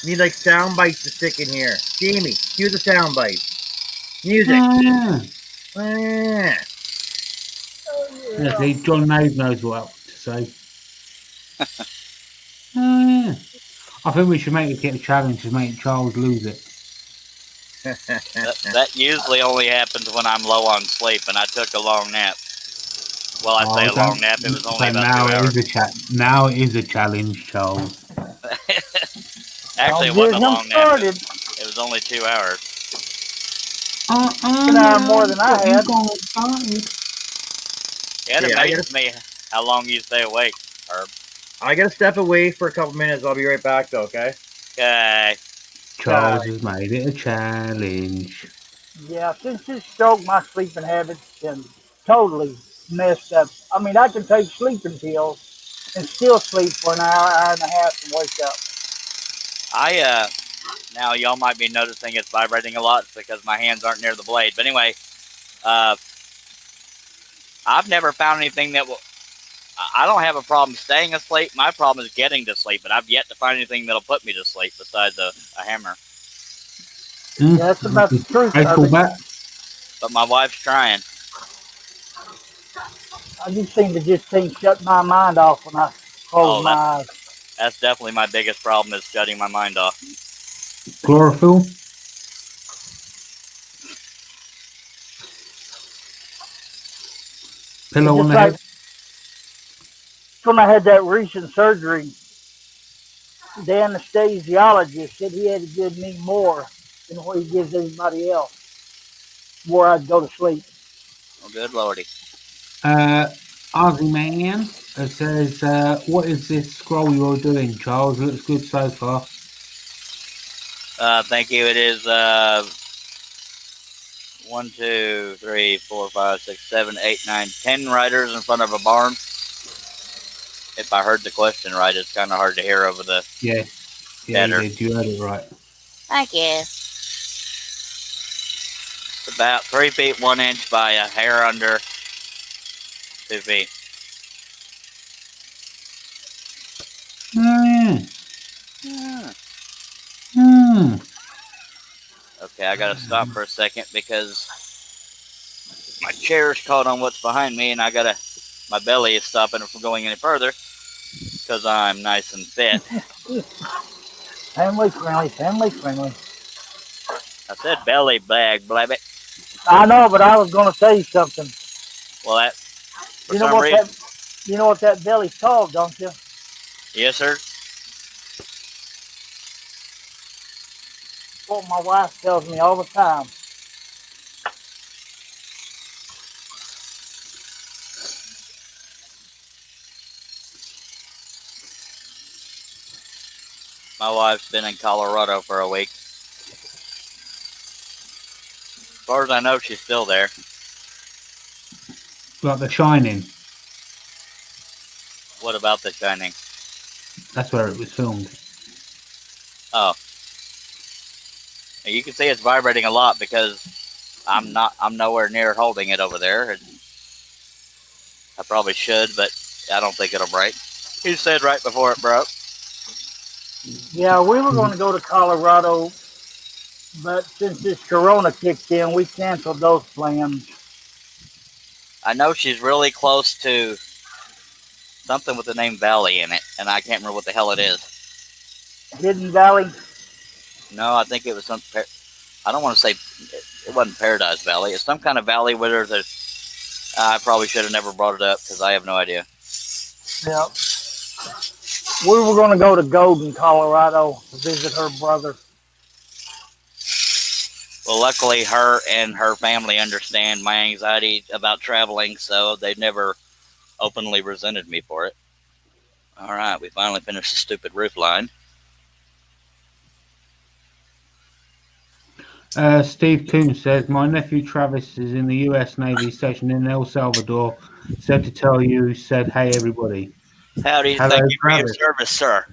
Need like sound bites to stick in here. Jamie, cue the sound bite. Music. Yeah, see, John Nave knows what to say. Yeah. I think we should make it a challenge to make Charles lose it. That usually only happens when I'm low on sleep and I took a long nap. Well, I say a long nap. It was only about 2 hours. Now it is a challenge, Charles. Actually, it wasn't a long nap. It was only 2 hours. An hour more than I had. Yeah, it amazes me how long you stay awake, Herb. I gotta step away for a couple minutes. I'll be right back, though. Okay. Okay. Charles has made it a challenge. Yeah, since this stroke, my sleeping habits been totally messed up. I mean, I can take sleeping pills and still sleep for an hour and a half and wake up. Now y'all might be noticing it's vibrating a lot because my hands aren't near the blade. But anyway, I've never found anything that will. I don't have a problem staying asleep. My problem is getting to sleep, but I've yet to find anything that'll put me to sleep besides a hammer. Yeah, that's about the truth of it. But my wife's trying. I just seem to can't shut my mind off when I close Oh, my eyes. That's definitely my biggest problem is shutting my mind off. Chlorophyll? Pillow on Just the like head? when I had that recent surgery, the anesthesiologist said he had to give me more than what he gives everybody else before I'd go to sleep. Oh, good lordy. Ozzy Man says, what is this scroll you're doing, Charles? It looks good so far. Thank you. It is 1, 2, 3, 4, 5, 6, 7, 8, 9, 10 riders in front of a barn. If I heard the question right, it's kind of hard to hear over the Yeah, chatter. you heard it right. Thank you. It's about 3 feet 1 inch by a hair under 2 feet. Oh, yeah. Hmm. Okay, I gotta stop for a second because my chair's caught on what's behind me, and my belly is stopping it from going any further because I'm nice and fit. Family friendly, family friendly. I said belly bag, blabbit. I know, but I was going to tell you something. Well, that for You know some what reason, you know what that belly's called, don't you? yes, sir. What my wife tells me all the time. My wife's been in Colorado for a week. As far as I know, she's still there. Like The Shining. What about The Shining? That's where it was filmed. Oh, you can see it's vibrating a lot because I'm nowhere near holding it over there. I probably should, but I don't think it'll break. He said right before it broke. Yeah, we were going to go to Colorado, but since this corona kicked in, we canceled those plans. I know she's really close to something with the name Valley in it, and I can't remember what the hell it is. Hidden Valley. No, I think it was some. I don't want to say it wasn't Paradise Valley. It's some kind of valley where there's. I probably should have never brought it up because I have no idea. Yeah. We were going to go to Golden, Colorado to visit her brother. Well, luckily, her and her family understand my anxiety about traveling, so they never openly resented me for it. All right, we finally finished the stupid roof line. Steve Coombs says, my nephew Travis is in the US Navy stationed in El Salvador. Said to tell you, said, hey, everybody. Howdy, Hello, thank you for your Travis. service, sir.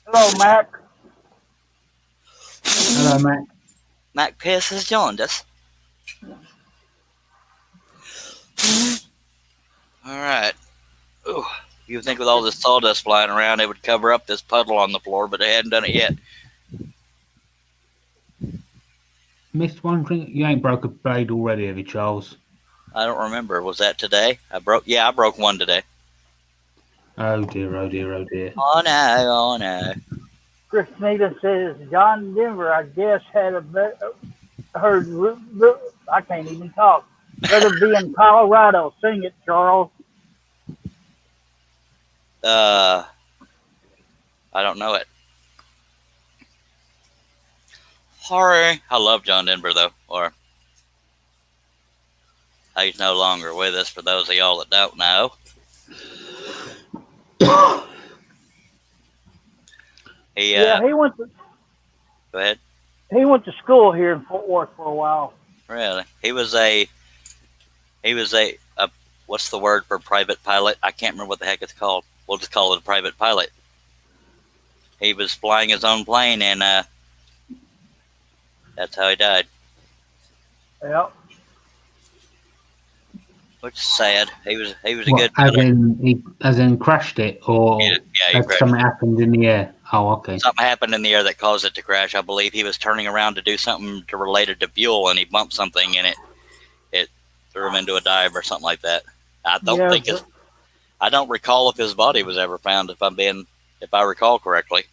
Hello, Mac. Hello, Matt. Mac Pierce has joined us. All right. Ooh, you would think with all this sawdust flying around, it would cover up this puddle on the floor, but they hadn't done it yet. Missed one drink? You ain't broke a blade already, have you, Charles? I don't remember. Was that today? I broke one today. Oh, dear, oh, dear, oh, dear. Oh, no, oh, no. Christina says John Denver, I guess, had heard. I can't even talk. Better be in Colorado. Sing it, Charles. I don't know it. Sorry. I love John Denver, though. Or he's no longer with us, for those of y'all that don't know. He went to go ahead. he went to school here in Fort Worth for a while. Really? He was a what's the word for private pilot? I can't remember what the heck it's called. We'll just call it a private pilot. He was flying his own plane, and that's how he died. Yep. Which is sad. He was a What, good as in crashed it, or he had crashed. something happened in the air? Oh, okay. Something happened in the air that caused it to crash. I believe he was turning around to do something related to fuel, and he bumped something, and it threw him into a dive or something like that. I don't Yeah, think his. I don't recall if his body was ever found. If I recall correctly.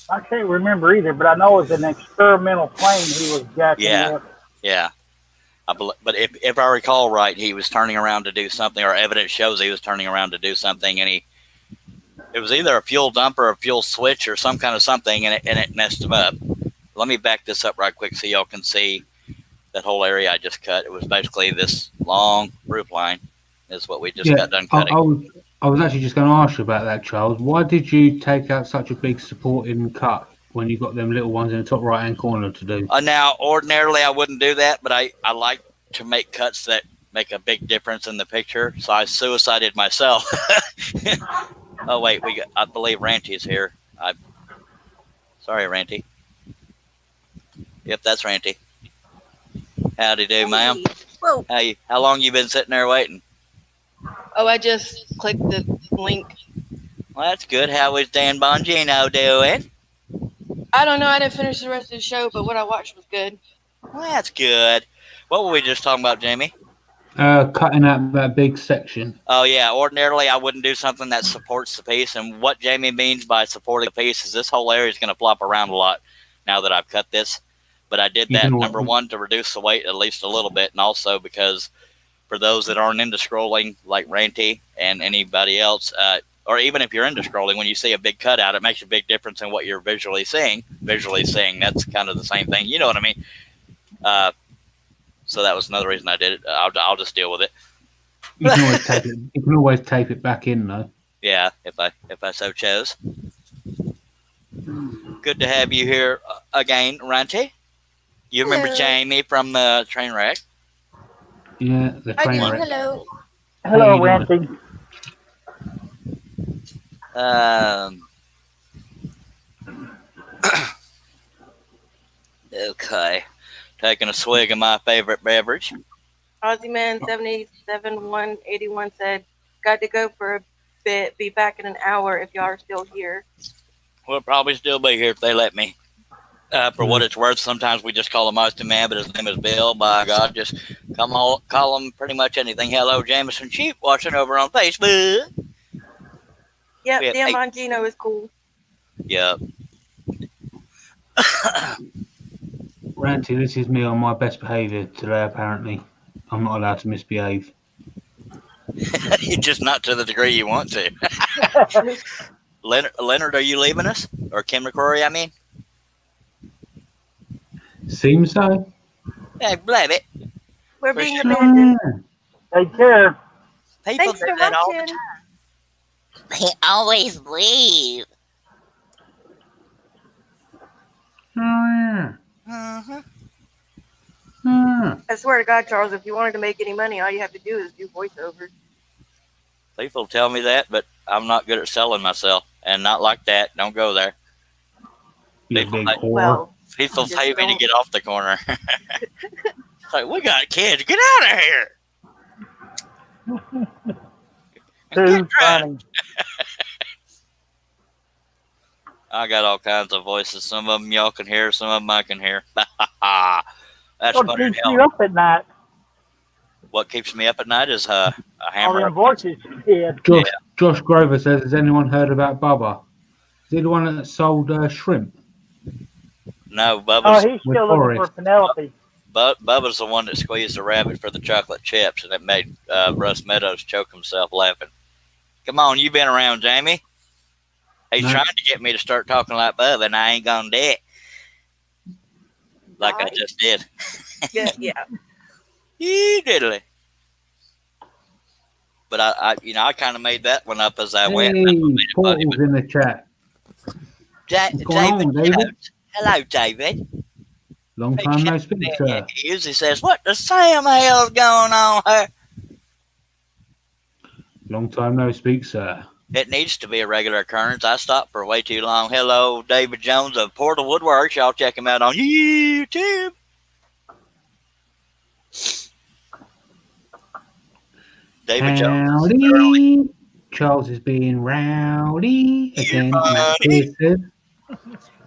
I can't remember either, but I know it was an experimental plane he was jacking Yeah. with. Yeah. But if I recall right, he was turning around to do something, or evidence shows he was turning around to do something, and it was either a fuel dump or a fuel switch or some kind of something, and it messed him up. Let me back this up right quick so y'all can see that whole area I just cut. It was basically this long roof line is what we just got done cutting. I was actually just going to ask you about that, Charles. Why did you take out such a big supporting cut when you got them little ones in the top right hand corner to do? Now, ordinarily I wouldn't do that, but I like to make cuts that make a big difference in the picture, so I suicided myself. Oh wait, I believe Ranty's here. Sorry, Ranty. Yep, that's Ranty. Howdy do, ma'am. Whoa. How long you been sitting there waiting? Oh, I just clicked the link. Well, that's good. How is Dan Bongino doing? I don't know. I didn't finish the rest of the show, but what I watched was good. Well, that's good. What were we just talking about, Jamie? Cutting out that big section. Oh, yeah. Ordinarily, I wouldn't do something that supports the piece. And what Jamie means by supporting the piece is this whole area is going to flop around a lot now that I've cut this. But I did that, number one, to reduce the weight at least a little bit, and also because for those that aren't into scrolling, like Ranty and anybody else, or even if you're into scrolling, when you see a big cutout, it makes a big difference in what you're visually seeing. Visually seeing, that's kind of the same thing. You know what I mean? So that was another reason I did it. I'll just deal with it. You can always tape it back in, though. Yeah, if I so chose. Good to have you here again, Ranty. You remember Hello. Jamie from the train wreck? Yeah, the I train do. wreck. Hello. Hello, How you doing? Ranty. Okay. Taking a swig of my favorite beverage. Aussie Man 77181 said, "Got to go for a bit. Be back in an hour if y'all are still here." We'll probably still be here if they let me. For what it's worth, sometimes we just call him Austin Man, but his name is Bill. By God, just call him pretty much anything. Hello, Jameson Sheep, watching over on Facebook. Yep, Yeah, Dan hey. Bongino is cool. Yep. Ranty, this is me on my best behaviour today, apparently. I'm not allowed to misbehave. Just not to the degree you want to. Leonard, are you leaving us? Or Kim McCrory, I mean? Seems so. Hey, blab it. We're For being sure. abandoned. Take care. People Thanks do for that all the watching. time. They always leave. Oh, Uh-huh. yeah. I swear to God, Charles, if you wanted to make any money, all you have to do is do voiceovers. People tell me that, but I'm not good at selling myself. And not like that. Don't go there. You People big like- whore. Well, People Just pay me to don't. get off the corner. It's like, we got kids. Get out of here. Too funny. I got all kinds of voices. Some of them y'all can hear. Some of them I can hear. That's What funny as keeps you hell. up at night? What keeps me up at night is a All hammer. them voices you did. Josh Grover says, has anyone heard about Bubba? Is he the one that sold shrimp? No, Oh, Bubba's, he's still looking for Forrest. Penelope. Bubba's the one that squeezed the rabbit for the chocolate chips, and it made Russ Meadows choke himself laughing. Come on, you been around, Jamie. He's No. trying to get me to start talking like Bubba, and I ain't gonna do it. Like I Nice. just did. yeah. Yee diddly. But I kind of made that one up as I went. Hey, That's what made it funny, Portal's in the chat. David going on, David? Jones. Hello, David. Long time no speak, sir. He usually says, "What the Sam hell's going on here?" Long time no speak, sir. It needs to be a regular occurrence. I stopped for way too long. Hello, David Jones of Portal Woodworks. Y'all check him out on YouTube. David Jones. Howdy. Charles is being rowdy again. Matt Pierce said.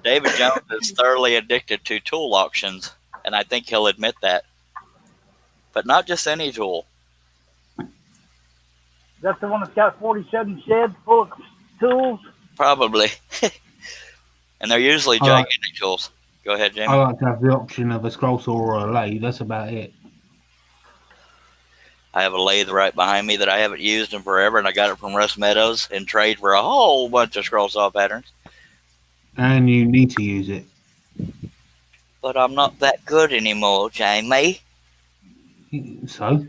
David Jones is thoroughly addicted to tool auctions, and I think he'll admit that. But not just any tool. that the one that's got 47 sheds full of tools? Probably. And they're usually All right. gigantic tools. Go ahead, Jamie. I like to have the option of a scroll saw or a lathe. That's about it. I have a lathe right behind me that I haven't used in forever, and I got it from Russ Meadows in trade for a whole bunch of scroll saw patterns. And you need to use it. But I'm not that good anymore, Jamie. So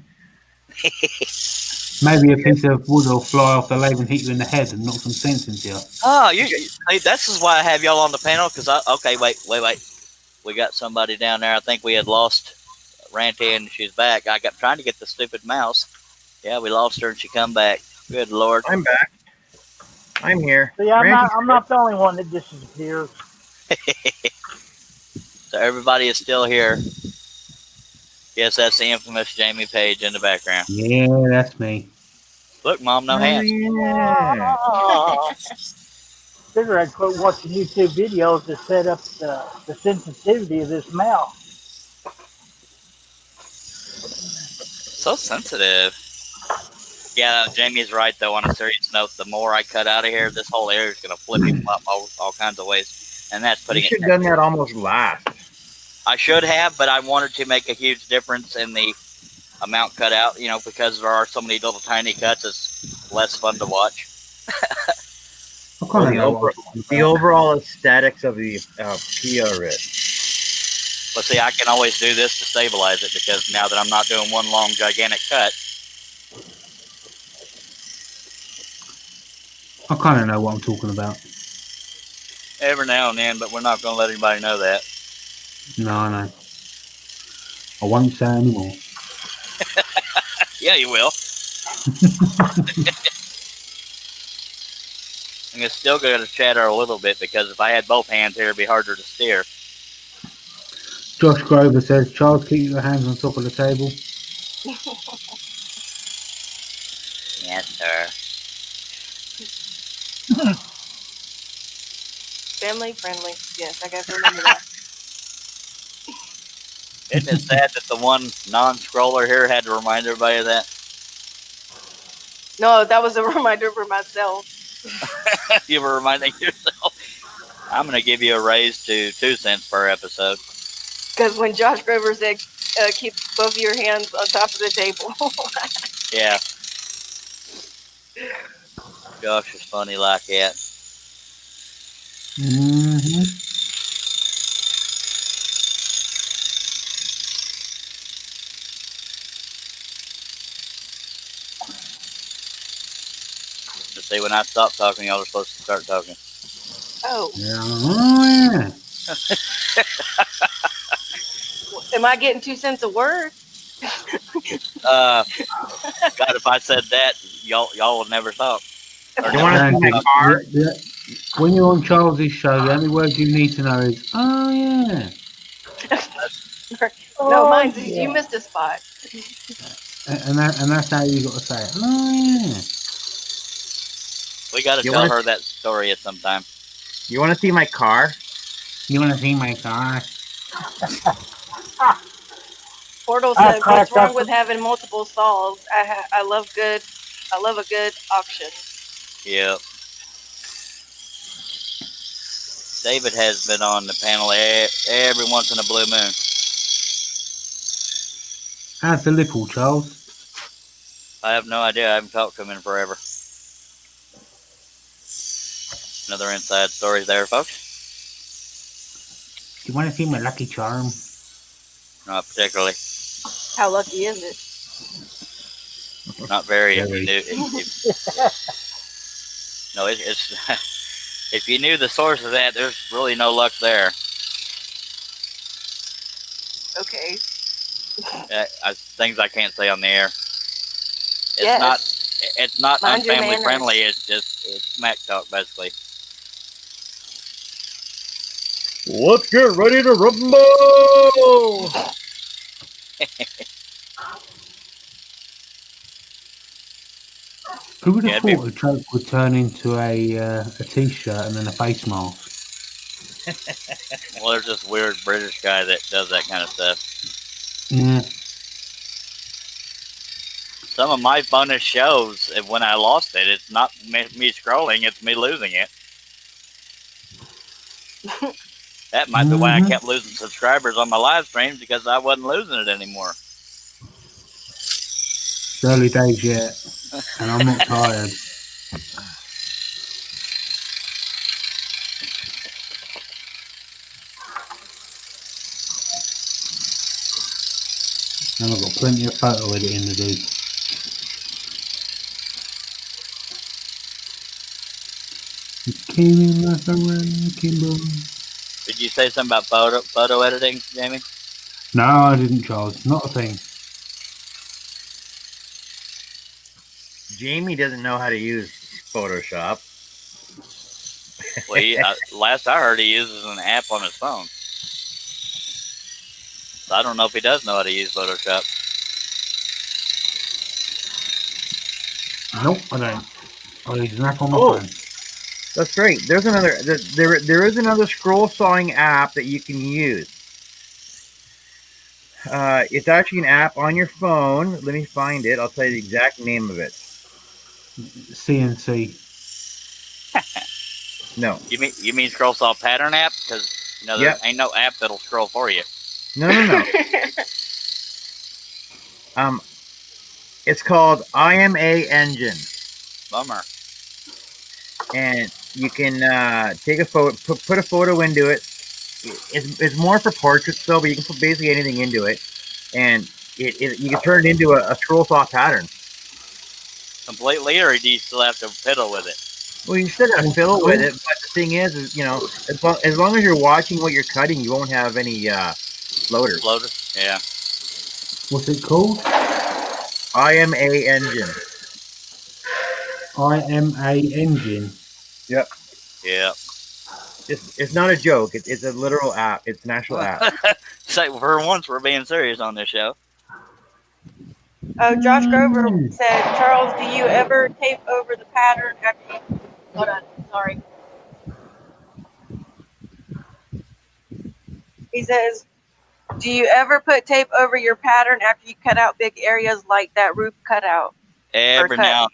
maybe a piece of wood will fly off the lathe and hit you in the head and knock some sense into you. Oh, hey, this is why I have y'all on the panel, because okay, wait. We got somebody down there. I think we had lost Ranty, and she's back. I got trying to get the stupid mouse. Yeah, we lost her, and she come back. Good Lord. I'm back. I'm here. See, I'm Randy's not the only one that disappears. So everybody is still here. Yes, that's the infamous Jamie Page in the background. Yeah, that's me. Look, Mom, no hands. Yeah. Figure I'd quit watching YouTube videos to set up the sensitivity of this mouse. So sensitive. Yeah, Jamie's right, though, on a serious note. The more I cut out of here, this whole area is going to flip-flop all kinds of ways. And that's You putting should it. have done that almost last. I should have, but I wanted to make a huge difference in the amount cut out, because there are so many little tiny cuts. It's less fun to watch. I kind of know what I'm talking The about. overall aesthetics of the PRS. But see, I can always do this to stabilize it, because now that I'm not doing one long, gigantic cut, I kind of know what I'm talking about. every now and then, but we're not going to let anybody know that. No, I know. I won't say anymore. Yeah, you will. And it's still going to chatter a little bit, because if I had both hands here, it'd be harder to steer. Josh Grover says, Charles, keep your hands on top of the table. Yes, sir. Family friendly. Yes, I got to remember that. Isn't it sad that the one non-scroller here had to remind everybody of that? No, that was a reminder for myself. You were reminding yourself. I'm going to give you a raise to 2 cents per episode. Because when Josh Grover said, keep both of your hands on top of the table. Yeah. Josh is funny like that. Mm-hmm. Just see, when I stop talking, y'all are supposed to start talking. Oh, Yeah. Oh, yeah. am I getting 2 cents a word? God, if I said that, y'all would never talk. Or You never want to see my Randy, car? when you're on Charles's show, the only word you need to know is, oh, yeah. No, mine's yeah. you missed a spot. And that's how you got to say it. Oh, yeah. We got to You tell wanna- her that story at some time. You want to see my car? You want to see my car? Portal I said, "What's cracked wrong up- with having multiple stalls? I love a good auction." Yep. David has been on the panel every once in a blue moon. How's the Lippel, Charles? I have no idea. I haven't talked to him in forever. Another inside story there, folks. Do you want to see my Lucky Charm? Not particularly. How lucky is it? Not very. If Very. you knew, no, it's if you knew the source of that, there's really no luck there. Okay. Things I can't say on the air. It's Yes. not. It's not Mind your unfamily manners. friendly. It's smack talk basically. Let's get ready to rumble! Who would Yeah, have it'd thought a joke would turn into a t-shirt and then a face mask? Well, there's this weird British guy that does that kind of stuff. Yeah. some of my bonus shows, when I lost it, it's not me scrolling, it's me losing it. That might be why I kept losing subscribers on my live streams, because I wasn't losing it anymore. It's early days yet, and I'm not tired. And I've got plenty of photo editing to do. It came in like a wrecking ball. Did you say something about photo editing, Jamie? No, I didn't, Charles. Not a thing. Jamie doesn't know how to use Photoshop. Well, last I heard, he uses an app on his phone. So I don't know if he does know how to use Photoshop. Nope, I don't. I use an app on my Oh. phone. That's great. There's another. There is another scroll sawing app that you can use. It's actually an app on your phone. Let me find it. I'll tell you the exact name of it. CNC. No, You mean scroll saw pattern app? Because there ain't no app that'll scroll for you. no. It's called IMA Engine, Bummer. and you can take a photo, put a photo into it. It's more for portraits though, but you can put basically anything into it, and you can turn it into a scroll saw pattern. Completely, or do you still have to fiddle with it? Well, you still got to fiddle with it, but the thing is as long as you're watching what you're cutting, you won't have any floaters. Floater? Yeah. What's it called? IMA Engine. IMA Engine. Yeah. It's not a joke. It's a literal app. It's an actual app. So for once, we're being serious on this show. Oh, Josh Grover said, Charles, do you ever tape over the pattern after you... Hold on, sorry. He says, do you ever put tape over your pattern after you cut out big areas like that roof cutout? Every now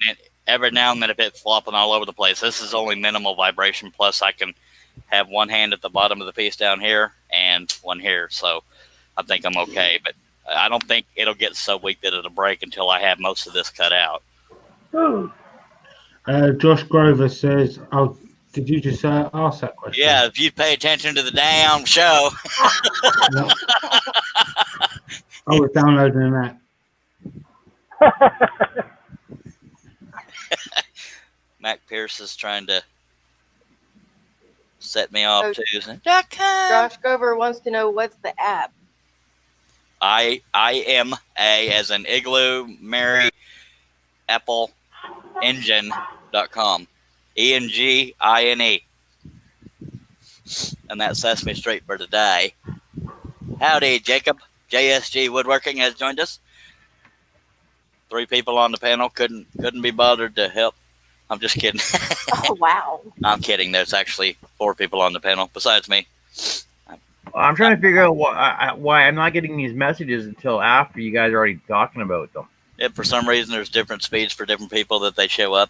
and then, if it's flopping all over the place, this is only minimal vibration. Plus, I can have one hand at the bottom of the piece down here and one here, so I think I'm okay. But I don't think it'll get so weak that it'll break until I have most of this cut out. Josh Grover says, "Oh, did you just ask that question?" Yeah, if you pay attention to the damn show. No. I was downloading an app. Mac Pierce is trying to set me off too. Josh Grover wants to know, what's the app? IMA as in Igloo, Mary, Apple, Engine.com. ENGINE. And that sets me straight for today. Howdy, Jacob. JSG Woodworking has joined us. 3 people on the panel. Couldn't be bothered to help. I'm just kidding. Oh, wow. I'm kidding. There's actually 4 people on the panel besides me. I'm trying to figure out why I'm not getting these messages until after you guys are already talking about them. If for some reason there's different speeds for different people that they show up.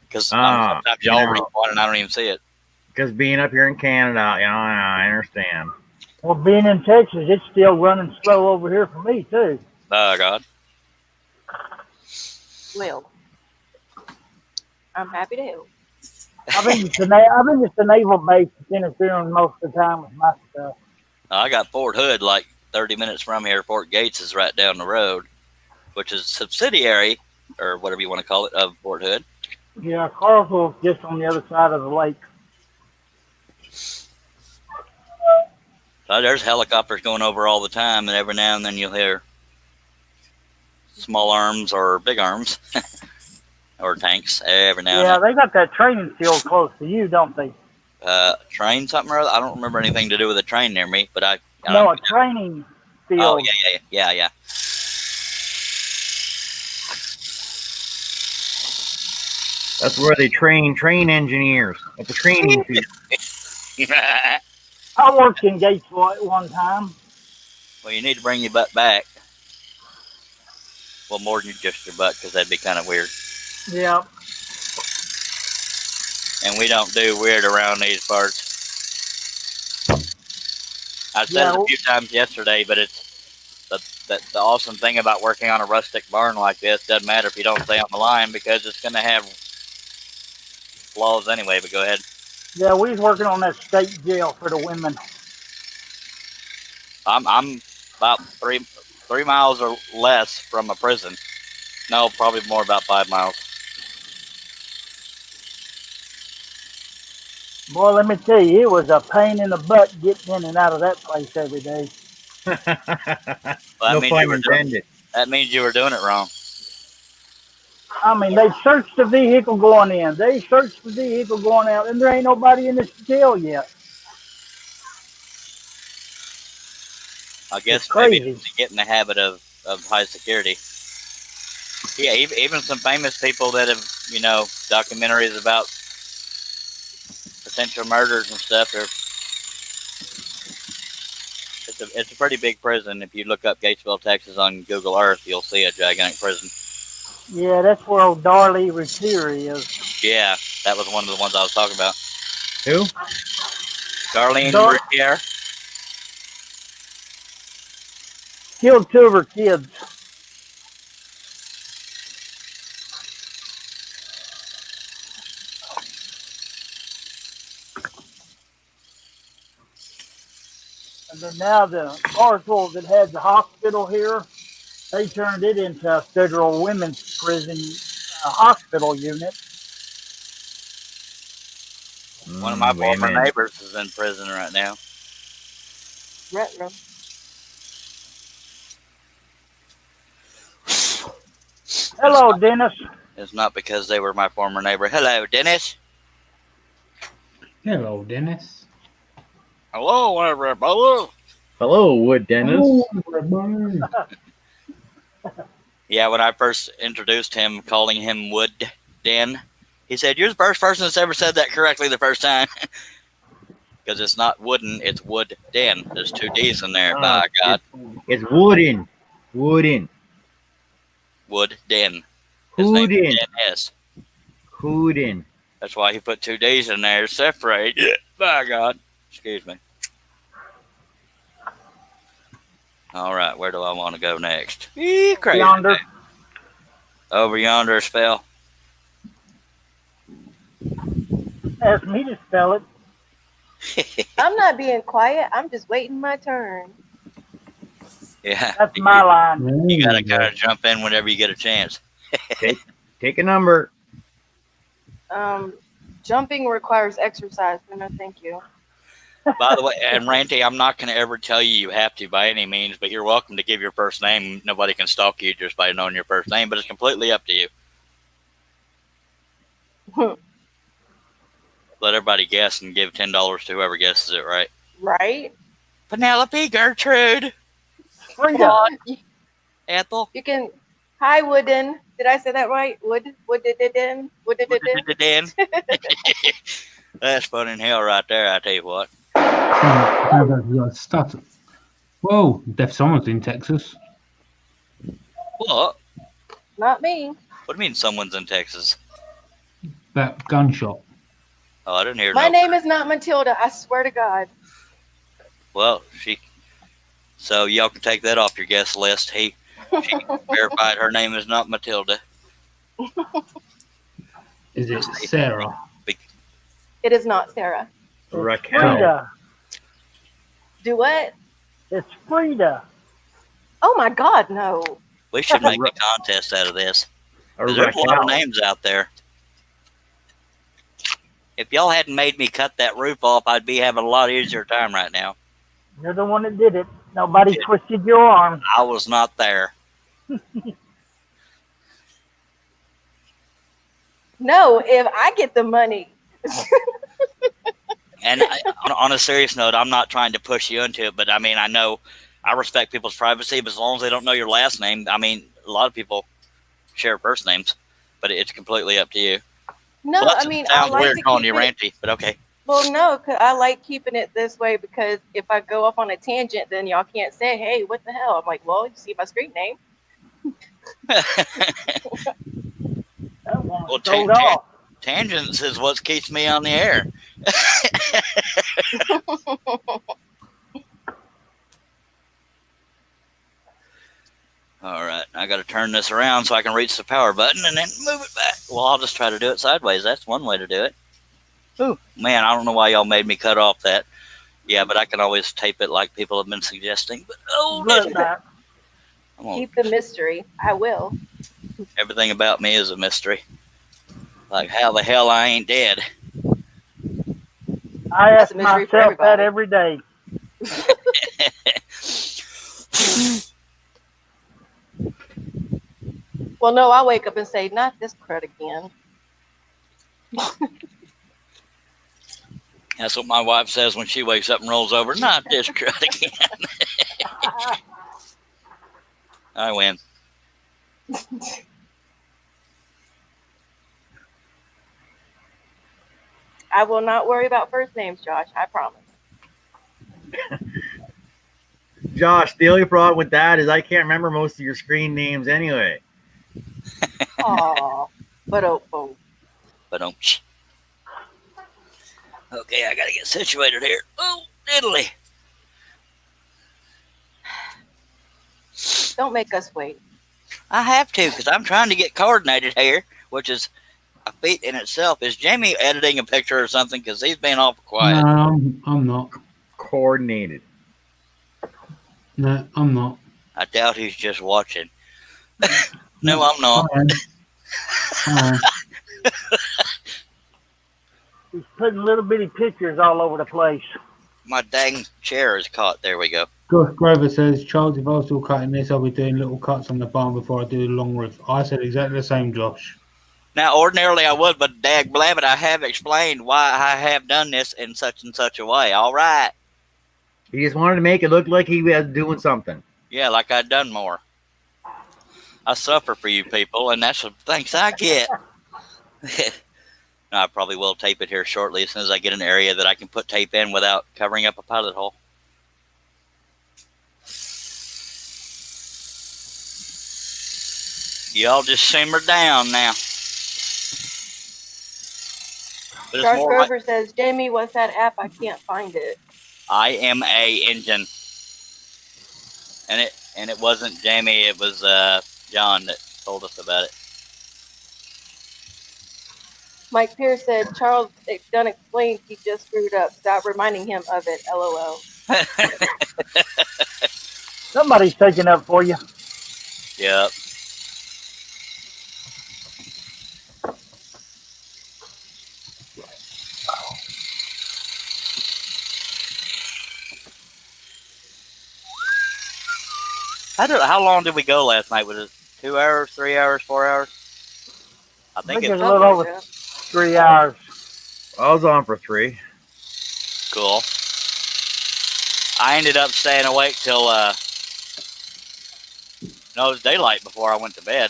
Because sometimes y'all read one and I don't even see it. Because being up here in Canada, I understand. Well, being in Texas, it's still running slow over here for me, too. Oh, God. Well, I'm happy to help. I think it's the naval base that's interfering most of the time with my stuff. I got Fort Hood like 30 minutes from here. Fort Gates is right down the road, which is a subsidiary, or whatever you want to call it, of Fort Hood. Yeah, Carlsville's just on the other side of the lake. So there's helicopters going over all the time, and every now and then you'll hear small arms or big arms or tanks every now and Yeah, then. they got that training field close to you, don't they? Train something or other? I don't remember anything to do with a train near me, but I No, a training field. Oh, yeah. That's where they train engineers at the training field. I worked in Gatesville at one time. Well, you need to bring your butt back. Well, more than just your butt, because that'd be kind of weird. Yeah. And we don't do weird around these parts. I said Yeah, it a few times yesterday, but it's the awesome thing about working on a rustic barn like this. Doesn't matter if you don't stay on the line, because it's going to have flaws anyway. But go ahead. Yeah, we was working on that state jail for the women. I'm about 3 miles or less from a prison. No, probably more, about 5 miles. Boy, let me tell you, it was a pain in the butt getting in and out of that place every day. Well, No pun intended. that means you were doing it wrong. I mean, they searched the vehicle going in. They searched the vehicle going out, and there ain't nobody in this jail yet. I guess crazy. maybe to get in the habit of high security. Yeah, even some famous people that have, documentaries about potential murders and stuff. It's a pretty big prison. If you look up Gatesville, Texas on Google Earth, you'll see a gigantic prison. Yeah, that's where old Darley Retieri is. Yeah, that was one of the ones I was talking about. Who? Darlene Dar- Routier. Killed 2 of her kids. And then now the Marshall that had the hospital here, they turned it into a federal women's prison hospital unit. One of my former Women. neighbors is in prison right now. Retro. Hello, Dennis. It's not because they were my former neighbor. Hello, Dennis. Hello, Dennis. Hello, everybody. Hello, Wood Dennis. Oh, everybody. Yeah, when I first introduced him, calling him Wood Den, he said, "You're the first person that's ever said that correctly the first time." Because it's not wooden, it's Wood Den. There's 2 D's in there, by God. It's wooden. Wooden. Wood Den. His name Wooden. is Dennis. Wooden. That's why he put 2 D's in there to separate. By God. Excuse me. All right, where do I want to go next? Crazy. Yonder. Over yonder, spell. Asked me to spell it. I'm not being quiet. I'm just waiting my turn. Yeah. That's my line. You gotta kind of jump in whenever you get a chance. Take a number. Jumping requires exercise, so no thank you. By the way, and Randy, I'm not going to ever tell you have to by any means, but you're welcome to give your first name. Nobody can stalk you just by knowing your first name, but it's completely up to you. Let everybody guess and give $10 to whoever guesses it right. Right? Penelope, Gertrude, Frida. Ethel. You can. Hi, Wooden. Did I say that right? Woodden. Dan. That's fun in hell right there, I tell you what. Stuff. Whoa, Def Someone's in Texas. What? Not me. What do you mean someone's in Texas? That gunshot. Oh, I didn't hear My no. name is not Matilda. I swear to God. Well, so y'all can take that off your guest list. She verified her name is not Matilda. Is it Sarah? It is not Sarah. Raquel. Frida. Do what? It's Frida. Oh my God, no. We should make a contest out of this. Or 'Cause there's a lot Raquel. of names out there. If y'all hadn't made me cut that roof off, I'd be having a lot easier time right now. You're the one that did it. Nobody twisted your arm. I was not there. No, if I get the money. And on a serious note, I'm not trying to push you into it, but I mean, I know I respect people's privacy, but as long as they don't know your last name, I mean, a lot of people share first names, but it's completely up to you. No, Well, I mean, I sounds like weird to calling keep you it. Ranty, but okay. Well, no, 'cause I like keeping it this way because if I go off on a tangent, then y'all can't say, "Hey, what the hell?" I'm like, "Well, you see my street name." That woman Well, sold off. Tangents is what keeps me on the air. All right, I got to turn this around so I can reach the power button and then move it back. Well, I'll just try to do it sideways. That's one way to do it. Ooh, man, I don't know why y'all made me cut off that. Yeah, but I can always tape it like people have been suggesting. But Look, Mac, Keep the mystery. I will. Everything about me is a mystery. Like how the hell I ain't dead. I That's ask a mystery for myself that everybody. every day. Well, no, I'll wake up and say, not this crud again. That's what my wife says when she wakes up and rolls over. Not this crud again. I win. I will not worry about first names, Josh. I promise. Josh, the only problem with that is I can't remember most of your screen names anyway. Aw. But oh. But don't. Okay, I gotta get situated here. Oh, diddly. Don't make us wait. I have to because I'm trying to get coordinated here, which is a feat in itself. Is Jamie editing a picture or something? Because he's been awful quiet. No, I'm not. Coordinated. No, I'm not. I doubt he's just watching. No, I'm not. I am. He's putting little bitty pictures all over the place. My dang chair is caught. There we go. Grover says, Charles, if I was still cutting this, I'll be doing little cuts on the barn before I do the long roof. I said exactly the same, Josh. Now, ordinarily I would, but dag blabbit, I have explained why I have done this in such and such a way. All right. He just wanted to make it look like he was doing something. Yeah, like I'd done more. I suffer for you people, and that's the thanks I get. I probably will tape it here shortly as soon as I get an area that I can put tape in without covering up a pilot hole. Y'all just simmer down now. But it's Josh more like Grover says, Jamie, what's that app? I can't find it. IMA engine. And it wasn't Jamie, it was John that told us about it. Mike Pierce said, Charles done explained he just screwed up. Stop reminding him of it. LOL. Somebody's taking up for you. Yep. How long did we go last night? Was it 2 hours, 3 hours, 4 hours? I think it's it's a little over 3 hours. I was on for 3. cool. I ended up staying awake till it was daylight before I went to bed.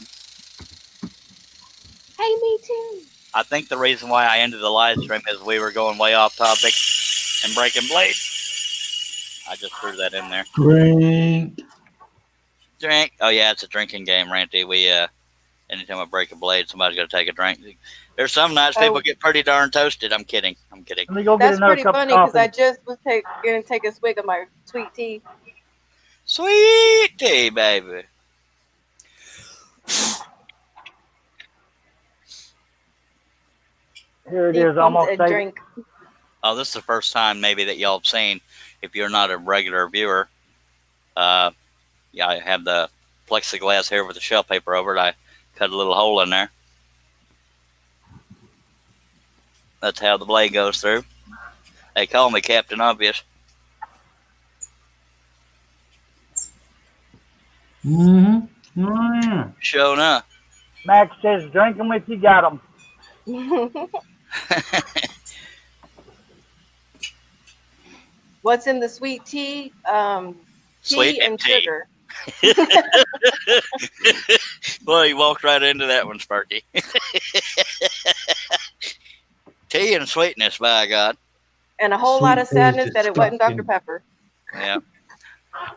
Hey, me too. I think the reason why I ended the live stream is we were going way off topic and breaking blade. I just threw that in there. Drink. Oh yeah, it's a drinking game, Ranty. We anytime I break a blade, somebody's got to take a drink. There's some nights people get pretty darn toasted. I'm kidding. Let me go get That's another pretty cup funny of because I coffee. just was going to take a swig of my sweet tea. Sweet tea, baby. Here it Tea is, almost and 8. drink. Oh, this is the first time maybe that y'all have seen. If you're not a regular viewer, yeah, I have the plexiglass here with the shell paper over it. I cut a little hole in there. That's how the blade goes through. They call me Captain Obvious. Mm-hmm. Oh, yeah. Sure enough. Max says, drink them if you got them. What's in the sweet tea? Tea Sweet and tea. sugar. Well, you walked right into that one, Sparky. Tea and sweetness, by God. And a whole Sweet lot of tea is sadness that it wasn't Dr. disgusting. Pepper. Yeah.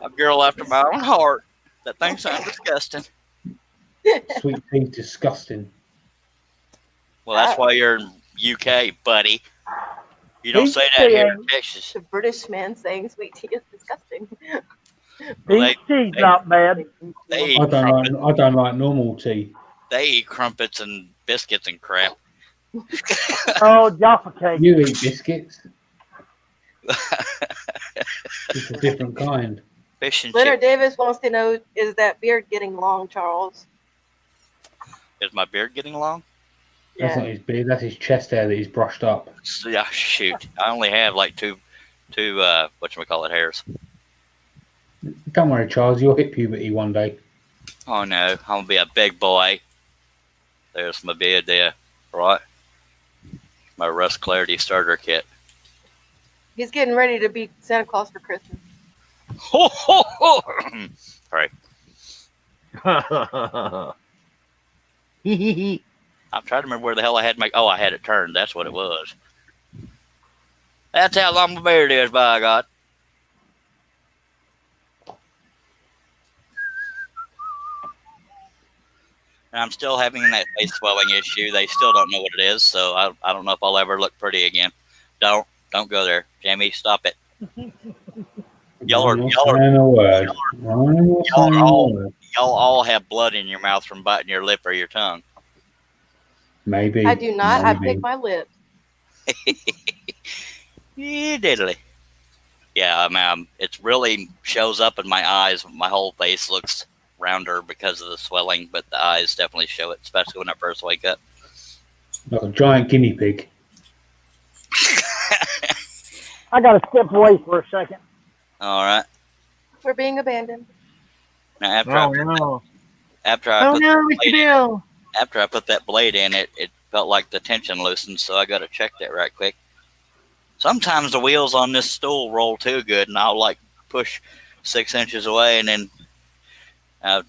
A girl after my own heart. That thing sounds disgusting. Sweet tea's disgusting. Well, that's why you're in UK, buddy. You don't Peach say that tea here in ain't- Texas. The British man saying sweet tea is disgusting. Well, Peach tea's not bad. They I eat don't crumpets, like. I don't like normal tea. they eat crumpets and biscuits and crap. Oh, Jaffa cake. You eat biscuits. It's a different kind. Fish and Leonard chips. Davis wants to know, is that beard getting long, Charles? Is my beard getting long? That's not his beard. That's his chest hair that he's brushed up. Yeah, shoot. I only have like two whatchamacallit hairs. Don't worry, Charles. You'll hit puberty one day. Oh no, I'm gonna be a big boy. There's my beard there, right? My Rust Clarity starter kit. He's getting ready to be Santa Claus for Christmas. Ho ho ho! Right. I'm trying to remember where the hell I had my. Oh, I had it turned. That's what it was. That's how long my beard is, by God. And I'm still having that face swelling issue. They still don't know what it is, so I don't know if I'll ever look pretty again. Don't go there, Jamie. Stop it. Y'all are- I'm not y'all are- saying a word. I'm not y'all saying are a all- word. Y'all all have blood in your mouth from biting your lip or your tongue. Maybe. I do not. I Maybe. pick my lips. Yeah, diddly. Yeah, it really shows up in my eyes. My whole face looks rounder because of the swelling, but the eyes definitely show it, especially when I first wake up. Like a giant guinea pig. I gotta step away for a second. All right. We're being abandoned. Now after Oh no! after I Oh put no, that Mr. blade in, Bill! after I put that blade in, it felt like the tension loosened, so I got to check that right quick. Sometimes the wheels on this stool roll too good, and I'll like push 6 inches away, and then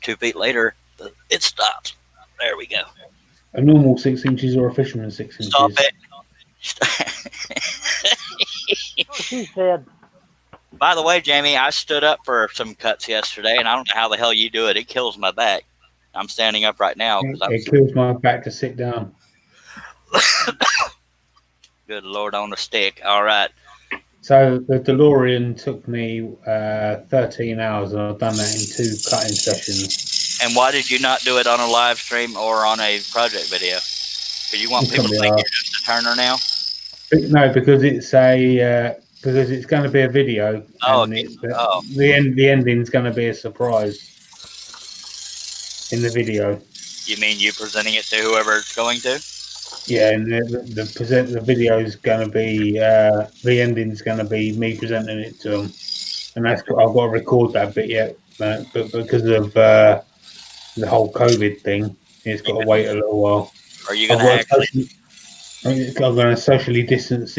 2 feet later, it stops. There we go. A normal 6 inches or a fisherman's 6 inches. Stop it. She said, By the way, Jamie, I stood up for some cuts yesterday, and I don't know how the hell you do it. It kills my back. I'm standing up right now because I'm It kills my back to sit down. good Lord on a stick. All right. So the DeLorean took me 13 hours, and I've done that in 2 cutting sessions. And why did you not do it on a live stream or on a project video? Because you want people to think you're just a turner now? No, because it's because it's going to be a video. Oh, and okay. the ending's going to be a surprise in the video. You mean you presenting it to whoever it's going to? Yeah, and the video is going to be the ending's going to be me presenting it to them, and I've got to record that bit yet, but because of the whole COVID thing, it's got to wait a little while. Are you going to actually? I'm going to socially distance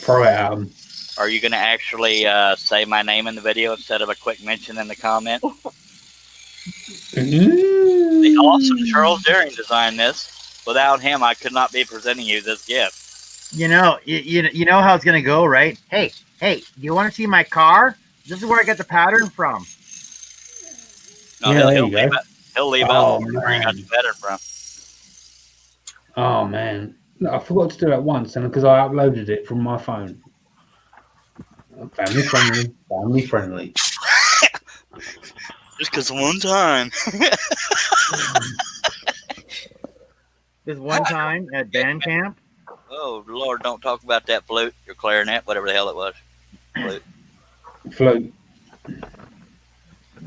throw it at them. Are you going to actually say my name in the video instead of a quick mention in the comment? The awesome Charles Daring designed this. Without him, I could not be presenting you this gift. You know how it's gonna go, right? Hey, do you want to see my car? This is where I got the pattern from. No, Yeah, there you go. he'll leave Oh, out where he got the pattern from. Oh man, no, I forgot to do that once, and because I uploaded it from my phone. Family friendly, family friendly. Just because one time. This one time at band camp. Oh, Lord, don't talk about that flute or clarinet, whatever the hell it was. Flute. Float.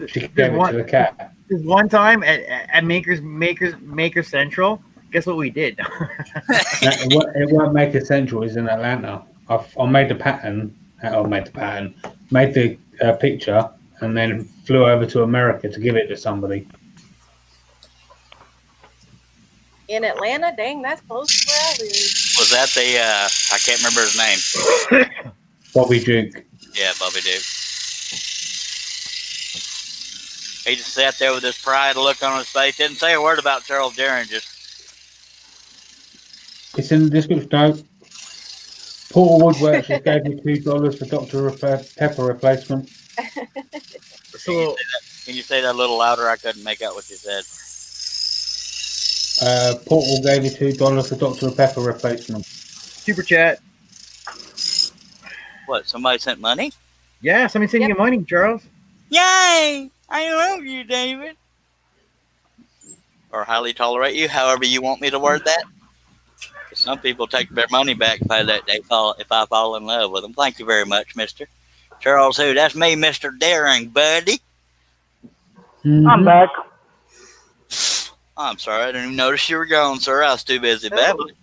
She gave it to the cat. This one time at Maker Central. Guess what we did? It won't make it central. It's in Atlanta. I made the pattern. Made the picture, and then flew over to America to give it to somebody. In Atlanta? Dang, that's close to where I live. Was that the, I can't remember his name. Bobby Duke. Yeah, Bobby Duke. He just sat there with this pride look on his face. Didn't say a word about Charles Daring. Just It's in the description note. Paul Woodwork just gave me $2 for Dr. Pepper replacement. So can you say that a little louder? I couldn't make out what you said. Portal gave you $2 for Dr. Pepper replacement. Super chat. What? Somebody sent money? Yeah, somebody sending you money, Charles. Yay! I love you, David. Or highly tolerate you, however you want me to word that. 'Cause some people take their money back if I fall in love with them. Thank you very much, Mister Charles. Who? That's me, Mister Daring, buddy. I'm back. I'm sorry, I didn't even notice you were gone, sir. I was too busy babbling.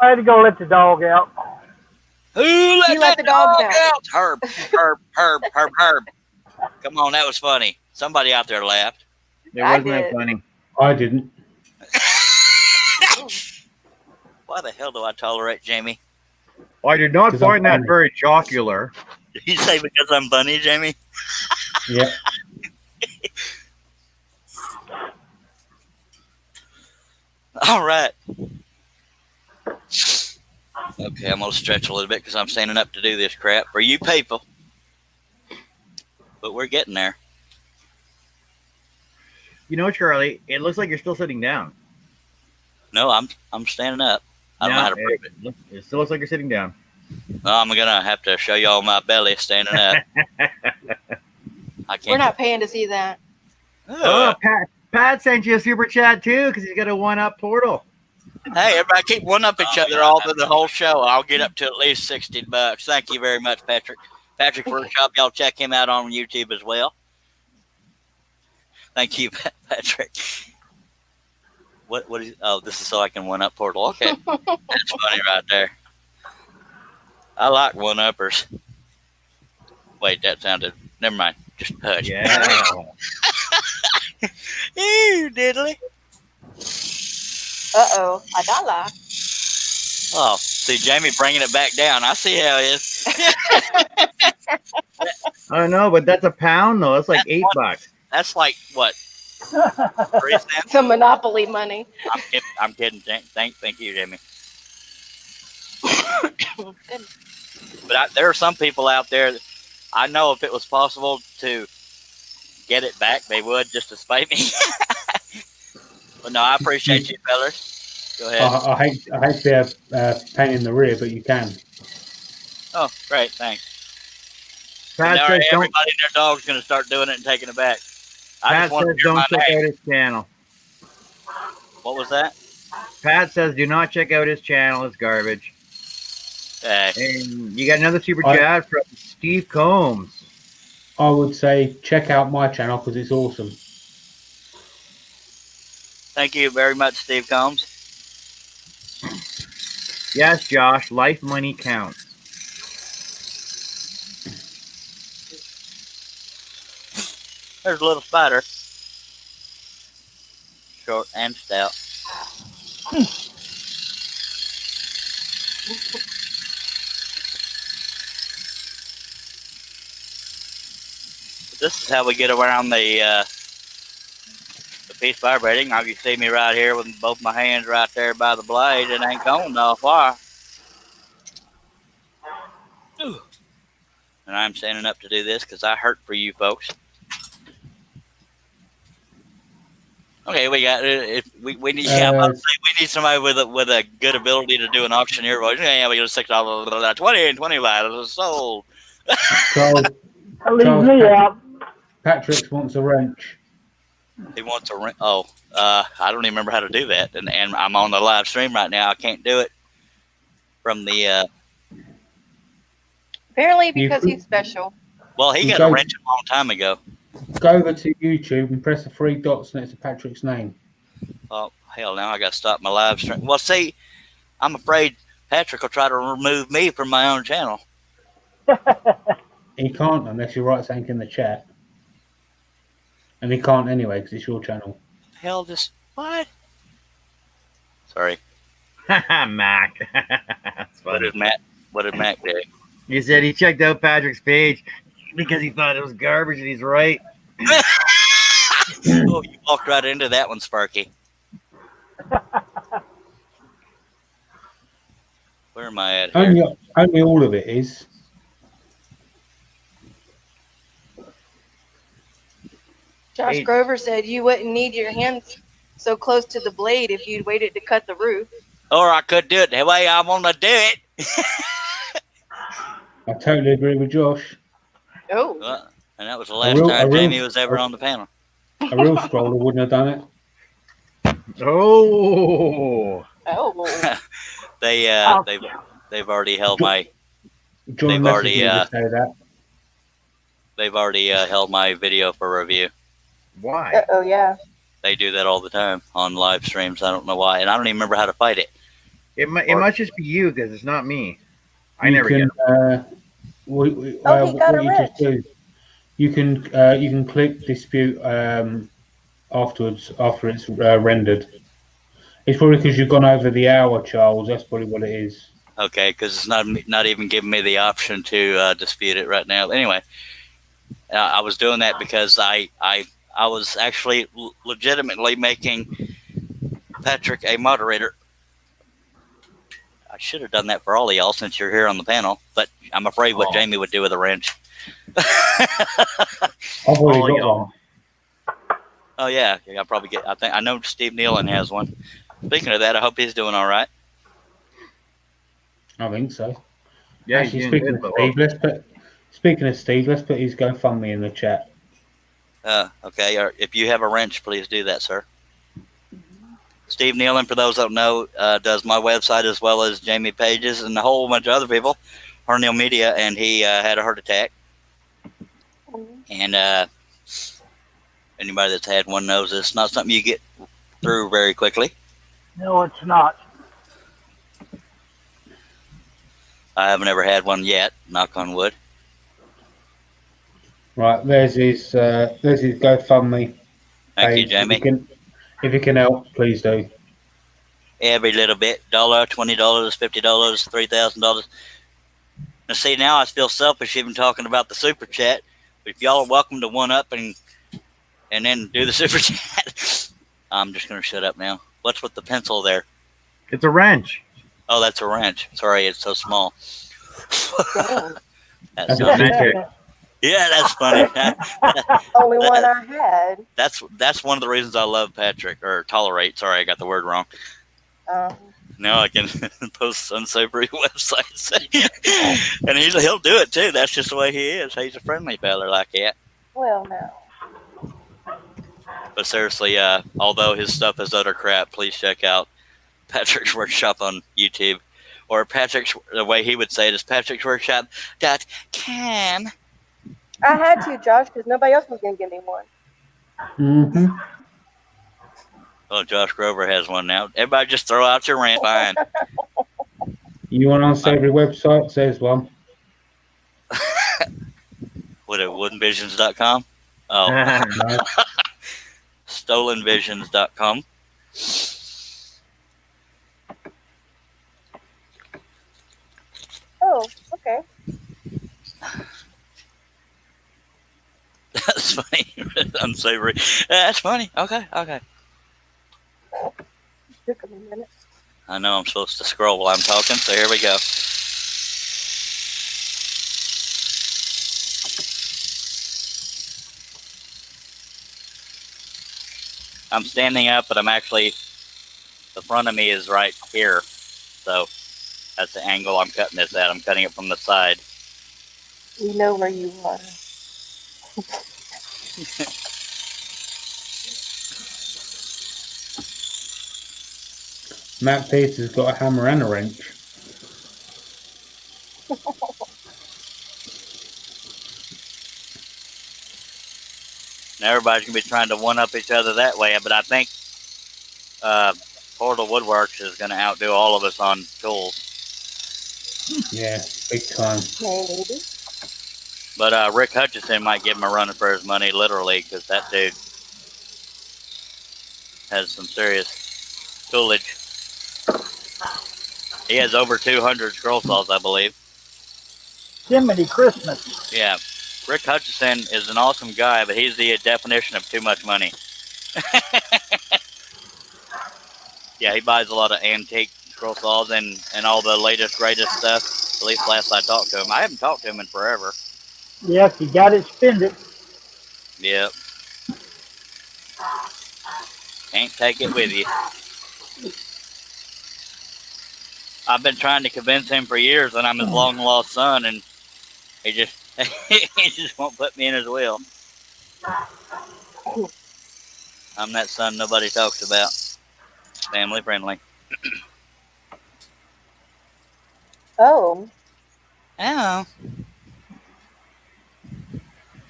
I had to go let the dog out. Who let You let that the dogs dog out? Herb. Come on, that was funny. Somebody out there laughed. It I wasn't that did. funny. I didn't. Why the hell do I tolerate Jamie? I did not 'Cause I'm find that funny. very jocular. Did you say because I'm funny, Jamie? Yeah. All right. Okay, I'm gonna stretch a little bit because I'm standing up to do this crap for you people. But we're getting there. You know, Charlie, it looks like you're still sitting down. No, I'm standing up. I don't know how to prove it. It still looks like you're sitting down. No, I'm gonna have to show y'all my belly standing up. I can't. We're not paying to see that. Oh, Pat sent you a super chat too because he's got a one-up portal. Hey, everybody keep one up each other all through the whole show. I'll get up to at least $60. Thank you very much, Patrick. Patrick Workshop, y'all check him out on YouTube as well. Thank you, Patrick. What is? Oh, this is so I can one up portal. Okay, that's funny right there. I like one uppers. Wait, that sounded. Never mind. Just hush. Yeah. Ew, diddly. Uh-oh. Adala. Oh, see Jamie bringing it back down. I see how it is. I don't know, but that's a pound though. That's like $8. That's like what? 3 cents? Some Monopoly money. I'm kidding. Thank you, Jamie. But there are some people out there that I know if it was possible to get it back, they would just to spite me. But no, I appreciate you, fellas. Go ahead. I hate to be a pain in the rear, but you can. Oh, great. Thanks. Pat Now says don't. everybody and their dog's going to start doing it and taking it back. I Pat just want says to hear don't my check name. out his channel. What was that? Pat says do not check out his channel. It's garbage. And you got another super chat from Steve Combs. I would say check out my channel because it's awesome. Thank you very much, Steve Combs. Yes, Josh, life money counts. There's a little spider. Short and stout. This is how we get around the piece vibrating. Now you see me right here with both my hands right there by the blade. It ain't going no far. Ooh. And I'm standing up to do this because I hurt for you folks. Okay, we got we need. Yeah, I'm about to say we need somebody with a good ability to do an auctioneer voice. Yeah, we got $6, 20 and 25 sold. Charles, Leave me out. Patrick wants a wrench. He wants a ring. Oh, I don't even remember how to do that, and I'm on the live stream right now. I can't do it from the. Apparently because he's special. Well, he got a wrench a long time ago. Go over to YouTube and press the 3 dots next to Patrick's name. Oh hell! Now I got to stop my live stream. Well, see, I'm afraid Patrick will try to remove me from my own channel. He can't unless you write something in the chat. And he can't anyway because it's your channel. Hell, just what? Sorry. Mac. What did Mac do? He said he checked out Patrick's page because he thought it was garbage, and he's right. Oh, you walked right into that one, Sparky. Where am I at here? Only all of it is. Josh Grover said you wouldn't need your hands so close to the blade if you'd waited to cut the roof. Or I could do it the way I want to do it. I totally agree with Josh. Oh, Well, and that was the last real- time a real- Jamie was ever on the panel. A real scroller wouldn't have done it. Oh, oh. They've already held my John They've messaged already, me to say that. they've already held my video for review. why? Oh yeah. They do that all the time on live streams. I don't know why, and I don't even remember how to fight it. It must just be you because it's not me. I You never can, get. Oh, he got a what you just do, you can click dispute afterwards after it's rendered. It's probably because you've gone over the hour, Charles. That's probably what it is. Okay, because it's not even giving me the option to dispute it right now. Anyway, I was doing that because I was actually legitimately making Patrick a moderator. I should have done that for all of y'all since you're here on the panel, but I'm afraid what Oh. Jamie would do with a wrench. I've already Oh, got yeah. one. Oh yeah, I'll probably get. I know Steve Nealon has one. Speaking of that, I hope he's doing all right. I think so. Yeah, Actually, he's doing speaking good, of but Steve, let's put his GoFundMe in the chat. Okay, or if you have a wrench, please do that, sir. Steve Nealon, for those that don't know, does my website as well as Jamie Page's and a whole bunch of other people, Harneal Media, and he had a heart attack. And anybody that's had one knows it's not something you get through very quickly. No, it's not. I haven't ever had one yet, knock on wood. Right, there's his GoFundMe. Thank you, page. Jamie. If you can help, please do. Every little bit, $1, $20, $50, $3,000. Now, see, now I feel selfish even talking about the super chat. But if y'all are welcome to one up and then do the super chat, I'm just gonna shut up now. What's with the pencil there? it's a wrench. Oh, that's a wrench. Sorry, it's so small. Damn. That's That's Magic. yeah, that's funny. Only one I had. That's one of the reasons I love Patrick or tolerate. Sorry, I got the word wrong. Now I can post unsavory websites, and he'll do it too. That's just the way he is. He's a friendly feller like that. Well, no. But seriously, although his stuff is utter crap, please check out Patrick's Workshop on YouTube, or Patrick's. The way he would say it is Patrick'sWorkshop.com. I had to, Josh, because nobody else was going to give me one. Mm-hmm. Oh, Josh Grover has one now. Everybody just throw out your rant. Fine. You want on every website? There's one. What at woodenvisions.com? Oh, No. stolenvisions.com. Oh, okay. That's funny. Unsavory. That's funny. Okay. Took a minute. I know I'm supposed to scroll while I'm talking, so here we go. I'm standing up, but I'm actually, the front of me is right here. So that's the angle I'm cutting this at. I'm cutting it from the side. We know where you are. Matt Peters got a hammer and a wrench. And everybody's going to be trying to one-up each other that way, but I think Portal Woodworks is going to outdo all of us on tools. Yeah, big time. Maybe. But Rick Hutchison might give him a run for his money, literally, because that dude has some serious toolage. He has over 200 scroll saws, I believe. Jiminy Christmas. Yeah. Rick Hutchison is an awesome guy, but he's the definition of too much money. Yeah, he buys a lot of antique scroll saws and all the latest, greatest stuff. At least last I talked to him. I haven't talked to him in forever. Yeah, if you got it, spend it. Yep. Can't take it with you. I've been trying to convince him for years that I'm his long lost son, and he just he just won't put me in his will. I'm that son nobody talks about. Family friendly. Oh, Oh.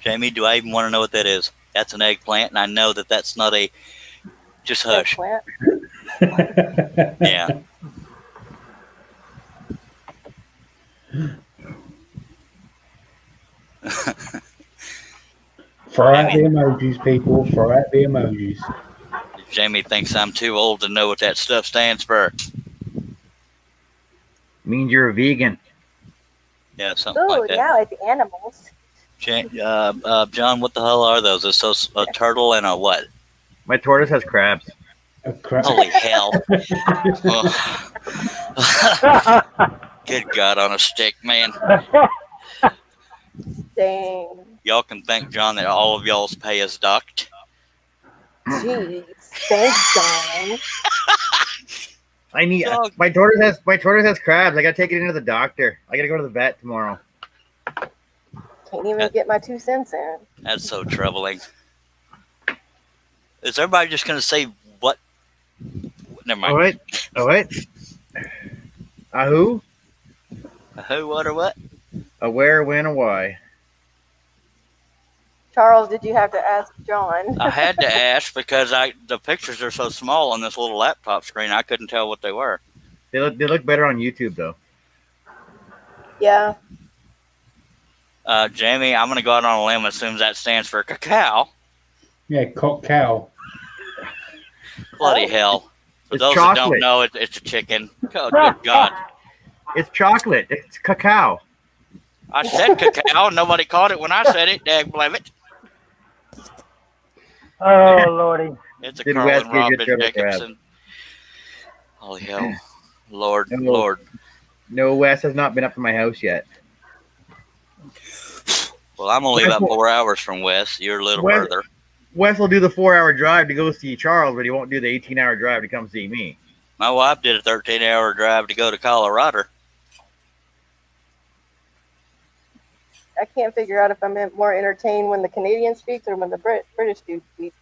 Jamie, do I even want to know what that is? That's an eggplant, and I know that that's not a. Just hush. eggplant. Yeah. Throw out the emojis, people. Throw out the emojis. Jamie thinks I'm too old to know what that stuff stands for. Means you're a vegan. Yeah, something Ooh, like that. yeah, like the animals. John, what the hell are those? It's a turtle and a what? My tortoise has crabs. A crap. Holy hell. Good God on a stick, man. Dang. Y'all can thank John that all of y'all's pay is docked. Jeez. Thanks, John. I need Dog. my tortoise has crabs. I gotta take it into the doctor. I gotta go to the vet tomorrow. Can't even get my 2 cents in. That's so troubling. Is everybody just going to say what? Never mind. All right. A who? Who, what, or what? A where, when, a why. Charles, did you have to ask John? I had to ask because the pictures are so small on this little laptop screen. I couldn't tell what they were. They look better on YouTube though. Yeah. Jamie, I'm going to go out on a limb and assume that stands for cacao. Yeah, cock cow. Bloody hell. For It's those that don't chocolate. know, it's a chicken. Oh, good God. It's chocolate. It's cacao. I said cacao. Nobody caught it when I said it. Dag blame it. Oh, Lordy. It's a Did Carl Wes and get Robin your turtle crab? Jacobson. Holy hell. Lord, No. Lord. No, Wes has not been up to my house yet. Well, I'm only Wes about will- 4 hours from Wes. You're a little Wes- further. Wes will do the 4-hour drive to go see Charles, but he won't do the 18-hour drive to come see me. My wife did a 13-hour drive to go to Colorado. I can't figure out if I'm more entertained when the Canadian speaks or when the British dude speaks.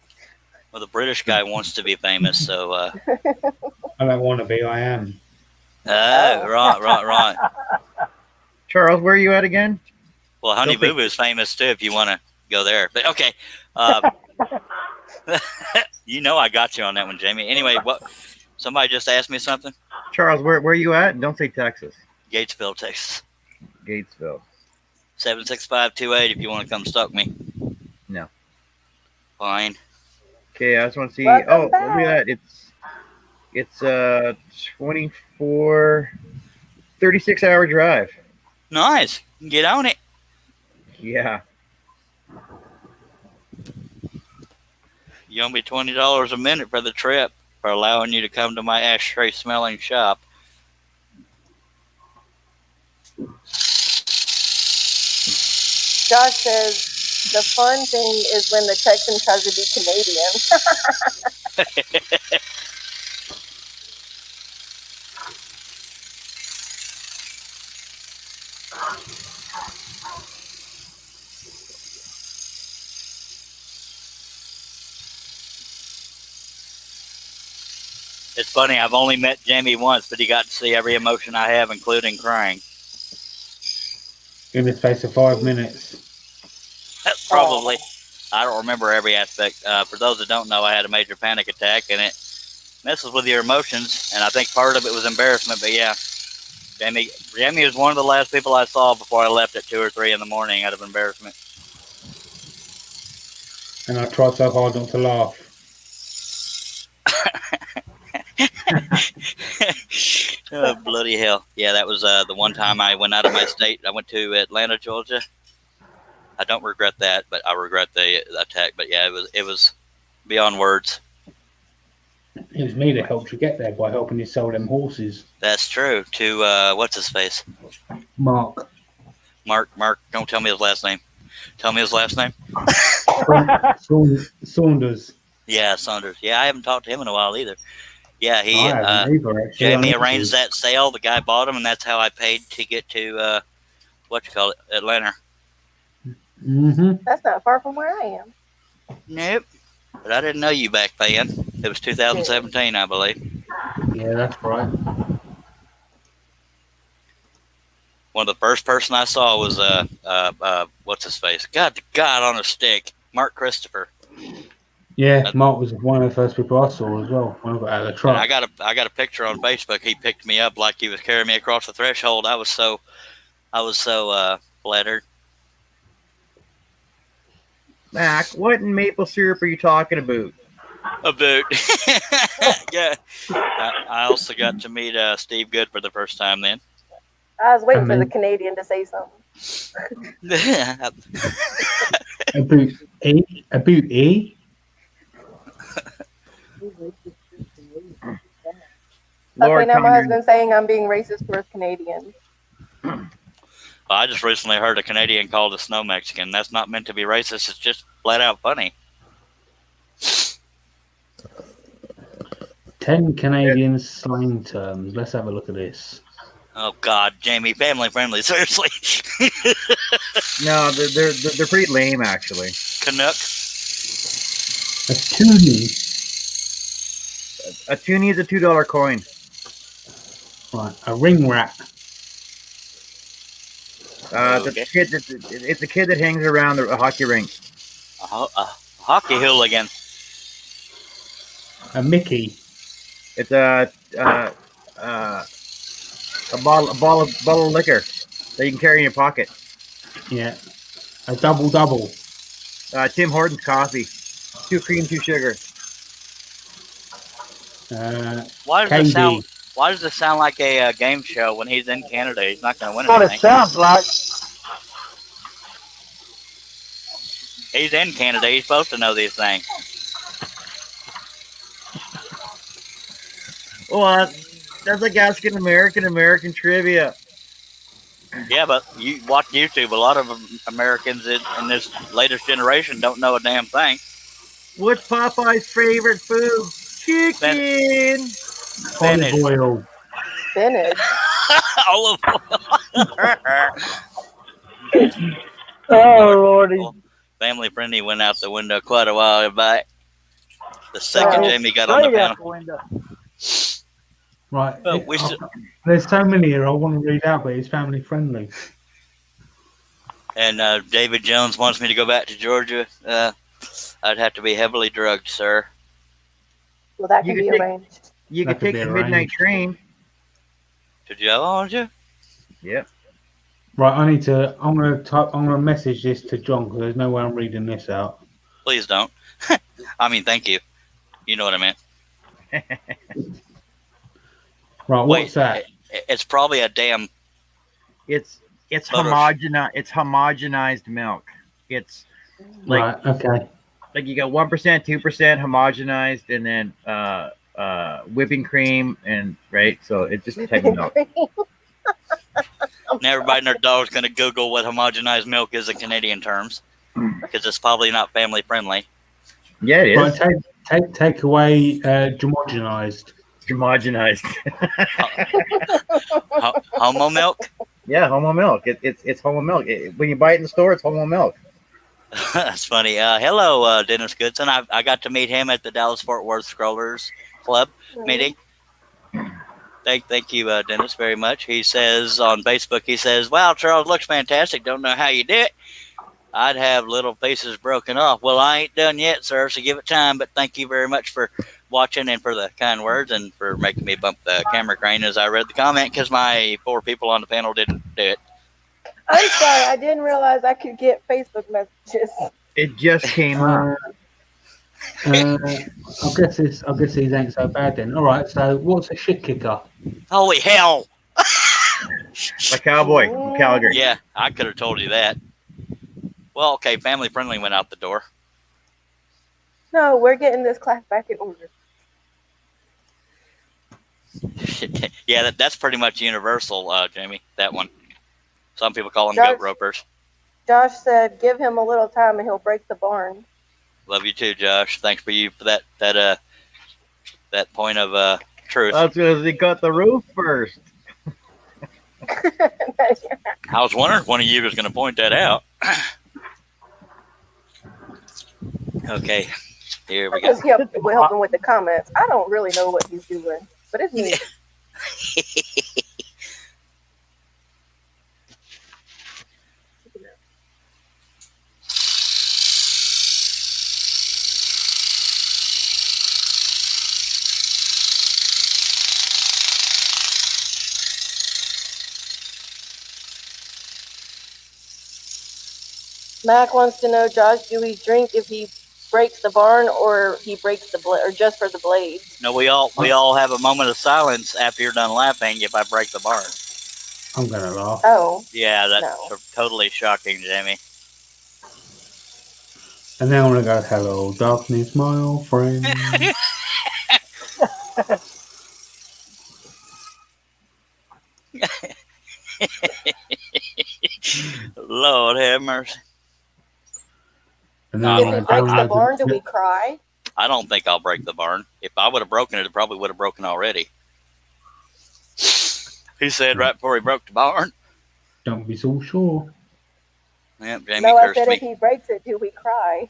Well, the British guy wants to be famous, so I don't want to be. I am. right. Charles, where are you at again? Well, Honey Don't think- Boo Boo is famous too if you want to go there. But okay. You know I got you on that one, Jamie. Anyway, what? Somebody just asked me something. Charles, where are you at? Don't say Texas. Gatesville, Texas. Gatesville. 76528 if you want to come stalk me. No. Fine. Okay, I just want to see. Welcome Oh, look back. at that. It's 36-hour drive. Nice. Get on it. Yeah. You owe me $20 a minute for the trip for allowing you to come to my ashtray smelling shop. Josh says the fun thing is when the Texan tries to be Canadian. It's funny, I've only met Jamie once, but he got to see every emotion I have, including crying. In the space of 5 minutes. Probably. I don't remember every aspect. For those that don't know, I had a major panic attack, and it messes with your emotions, and I think part of it was embarrassment, but yeah. Jamie was one of the last people I saw before I left at 2 or 3 in the morning out of embarrassment. And I tried so hard not to laugh. Oh, bloody hell. Yeah, that was the one time I went out of my state. I went to Atlanta, Georgia. I don't regret that, but I regret the attack. But yeah, it was beyond words. It was me that helped you get there by helping you sell them horses. That's true. To, what's his face? Mark. Mark, don't tell me his last name. Tell me his last name. Saunders. Yeah, Saunders. Yeah, I haven't talked to him in a while either. Yeah, I haven't either, actually. I Jamie need to. arranged that sale. The guy bought them, and that's how I paid to get to Atlanta. Mm-hmm. That's not far from where I am. Nope. But I didn't know you back then. It was 2017, I believe. Yeah, that's right. One of the first person I saw was what's his face? God on a stick, Mark Christopher. Yeah, Mark was one of the first people I saw as well when I got out of the And truck. I got a picture on Facebook. He picked me up like he was carrying me across the threshold. I was so flattered. Mac, what in maple syrup are you talking about? A boot. Yeah. I also got to meet Steve Good for the first time then. I was waiting for the Amazing. Canadian to say something. A boot E? A boot E? Lord Okay, now my Conrad. husband's saying I'm being racist towards Canadians. I just recently heard a Canadian called a snow Mexican. That's not meant to be racist. It's just flat out funny. 10 Canadian slang terms. Let's have a look at this. Oh God, Jamie, family friendly. Seriously, No, they're pretty lame actually. Canuck. A toonie. A toonie is a $2 coin. Right, a ring rat. Okay. It's a kid that hangs around the hockey rink. A hockey hooligan. A Mickey. It's a bottle of liquor that you can carry in your pocket. Yeah. A double. Tim Hortons coffee, 2 cream, 2 sugar. Why KD. does this sound like a game show when he's in Canada? He's not going to win That's what it anything. sounds like. He's in Canada. He's supposed to know these things. Well, that's like asking American trivia. Yeah, but you watch YouTube. A lot of Americans in this latest generation don't know a damn thing. What's Popeye's favorite food? Chicken. Spinach. Olive oil. Spinach. Olive oil. Oh, Lordy. Family friendly went out the window quite a while back. The second Oh, Jamie got on the straight out panel. the window. Right. Oh, we should- There's so many here I want to read out, but it's family friendly. And David Jones wants me to go back to Georgia. I'd have to be heavily drugged, sir. Well, that You can be could take- arranged. You That could could take be the midnight arranged. train. To jail, aren't you? Yep. Right, I'm gonna message this to John because there's no way I'm reading this out. Please don't. I mean, thank you. You know what I meant. Right, what's that? It's probably a damn. It's Photos. homogenized milk. It's like Right, okay. like you got 1%, 2% homogenized, and then whipping cream, and right. So it's just a type of milk. And everybody and their dog's going to Google what homogenized milk is in Canadian terms, because it's probably not family friendly. Yeah, it Right, is take away homogenized. homogenized. Homo milk. Yeah, homo milk. It's homo milk. When you buy it in the store, it's homo milk. That's funny. Hello, Dennis Goodson. I got to meet him at the Dallas Fort Worth Scrollers Club meeting. Thank you, Dennis, very much. He says on Facebook, he says, "Wow, Charles looks fantastic. Don't know how you did it. I'd have little pieces broken off." Well, I ain't done yet, sir, so give it time. But thank you very much for watching and for the kind words and for making me bump the camera crane as I read the comment because my 4 people on the panel didn't do it. I'm sorry, I didn't realize I could get Facebook messages. It just came up. I guess these ain't so bad then. All right, so what's a shit kicker? Holy hell! A cowboy from Calgary. Yeah, I could have told you that. Well, okay, family friendly went out the door. No, we're getting this class back in order. Yeah, that's pretty much universal, Jamie. That one. Some people call them Josh- goat ropers. Josh said, give him a little time and he'll break the barn. Love you too, Josh. Thanks for that point of truth. That's because he cut the roof first. I was wondering if one of you was going to point that out. Okay, here we go. Because we're helping with the comments. I don't really know what he's doing, but it's neat. Mac wants to know, Josh, do we drink if he breaks the barn or he breaks the blade, or just for the blades? No, we all have a moment of silence after you're done laughing if I break the barn. I'm gonna laugh. Oh, Yeah, that's No. totally shocking, Jamie. And then I'm gonna go, hello, darkness, my old friend. Lord have mercy. And then Oh, I'm if he gonna breaks the download barn, do we cry? I don't think I'll break the barn. If I would have broken it, it probably would have broken already. He said right before he broke the barn. Don't be so sure. Yep, Jamie No, I cursed said me. if he breaks it, do we cry?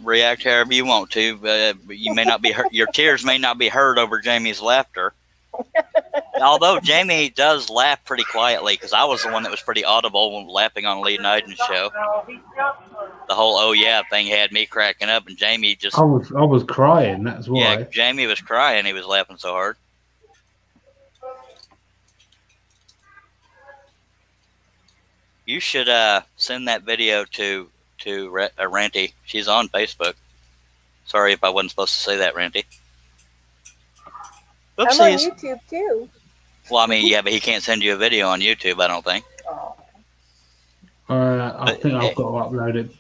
React however you want to, but you may not be hurt. Your tears may not be heard over Jamie's laughter. Although Jamie does laugh pretty quietly, because I was the one that was pretty audible when laughing on Lee Niden's show. The whole "oh yeah" thing had me cracking up, and Jamie just I was crying. That's why. yeah, Jamie was crying. He was laughing so hard. You should send that video to Ranty. She's on Facebook. Sorry if I wasn't supposed to say that, Ranty. I'm on Oopsies. YouTube too. Well, I mean, yeah, but he can't send you a video on YouTube, I don't think. Oh. I think I've got to upload it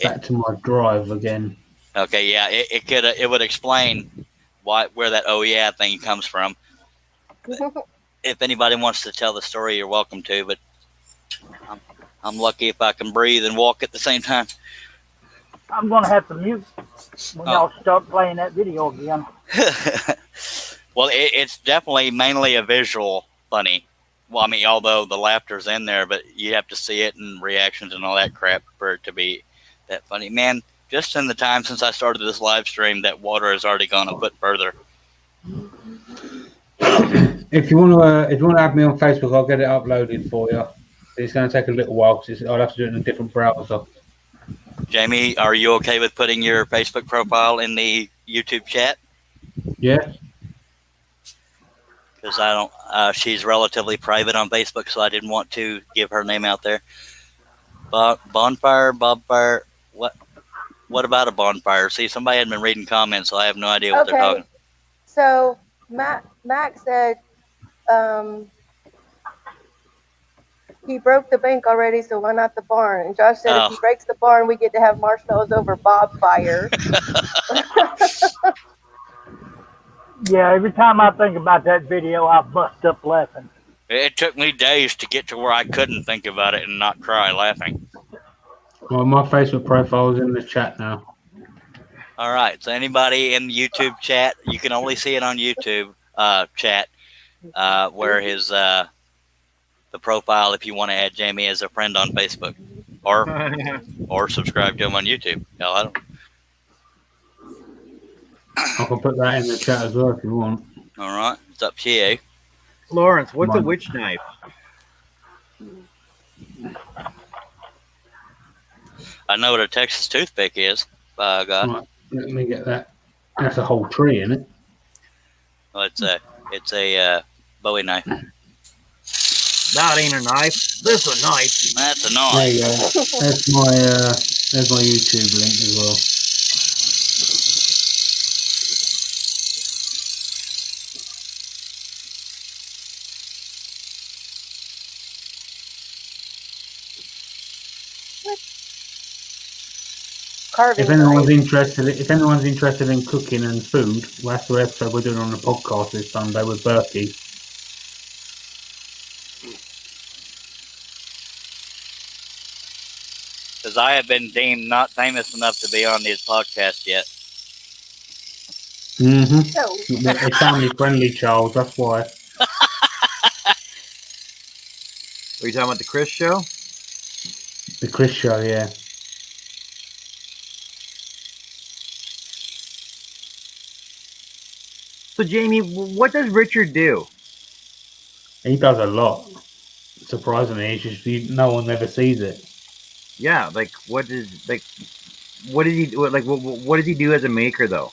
back to my drive again. Okay, yeah, it would explain where that "oh yeah" thing comes from. If anybody wants to tell the story, you're welcome to. But I'm lucky if I can breathe and walk at the same time. I'm gonna have to mute when y'all start playing that video again. Well, it's definitely mainly a visual funny. Well, I mean, although the laughter's in there, but you have to see it and reactions and all that crap for it to be that funny. Man, just in the time since I started this live stream, that water has already gone a foot further. If you want to add me on Facebook, I'll get it uploaded for you. It's going to take a little while because I'll have to do it in a different browser. Jamie, are you okay with putting your Facebook profile in the YouTube chat? Yeah. Because I don't. She's relatively private on Facebook, so I didn't want to give her name out there. Bonfire, Bobfire. What about a bonfire? See, somebody had been reading comments, so I have no idea what they're talking. So Mac said he broke the bank already, so why not the barn? And Josh said if he breaks the barn, we get to have marshmallows over Bobfire. Yeah, every time I think about that video, I bust up laughing. It took me days to get to where I couldn't think about it and not cry laughing. Well, my Facebook profile is in the chat now. All right. So anybody in the YouTube chat, you can only see it on YouTube chat, where his the profile if you want to add Jamie as a friend on Facebook, or subscribe to him on YouTube. No, I don't. I can put that in the chat as well if you want. All right, it's up to you. Lawrence, what's a witch knife? I know what a Texas toothpick is. By God. Right, let me get that. That's a whole tree, isn't it? Well, it's a Bowie knife. That ain't a knife. This a knife. That's a There knife. you go. There's my YouTube link as well. Carving. If anyone's interested in cooking and food, well, that's the episode we're doing on the podcast this Sunday with Berkey. because I have been deemed not famous enough to be on this podcast yet. Mm-hmm. So, They're family friendly, Charles. That's why. Are you talking about the Chris show? The Chris show, yeah. So, Jamie, what does Richard do? He does a lot. Surprisingly, it's just no one ever sees it. Yeah, like what does he what does he do as a maker though?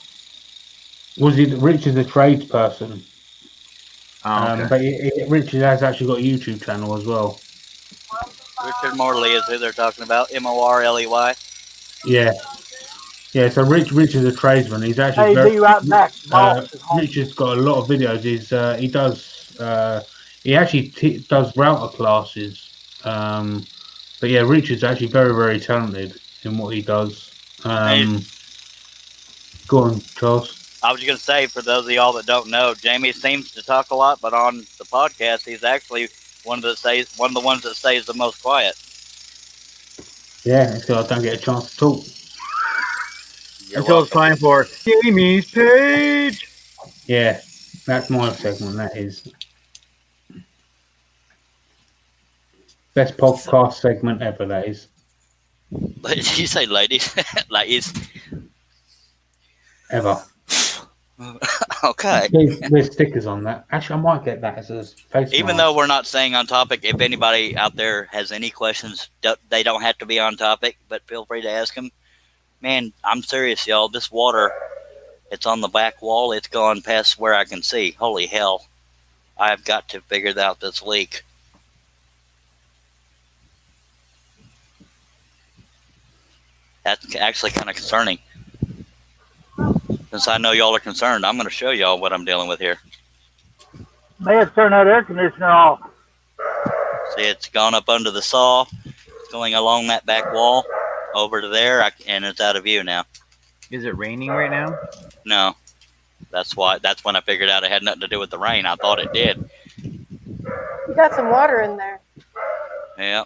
Richard's a tradesperson, Oh, okay. but Richard has actually got a YouTube channel as well. Richard Morley is who they're talking about. Morley. Yeah. Yeah, so Richard's a tradesman. He's actually Hey, be right back. Boss is home. Richard's got a lot of videos. He actually does router classes. But yeah, Richard's actually very, very talented in what he does. Go on, Charles. I was going to say, for those of y'all that don't know, Jamie seems to talk a lot, but on the podcast, he's actually one of the ones that stays the most quiet. Yeah, it's 'cause I don't get a chance to talk. You're Until it's welcome. time for Jamie's page. Yeah, that's my segment. That is best podcast segment ever. That is. Did you say ladies? Ladies. Ever. Okay. There's stickers on that. Actually, I might get that as a face Even mask. though we're not staying on topic, if anybody out there has any questions, they don't have to be on topic, but feel free to ask them. Man, I'm serious, y'all. This water, it's on the back wall. It's gone past where I can see. Holy hell. I've got to figure out this leak. That's actually kind of concerning. Since I know y'all are concerned, I'm going to show y'all what I'm dealing with here. May have turned that air conditioner off. See, it's gone up under the saw. It's going along that back wall over to there, and it's out of view now. Is it raining right now? No. That's when I figured out it had nothing to do with the rain. I thought it did. you got some water in there. Yeah.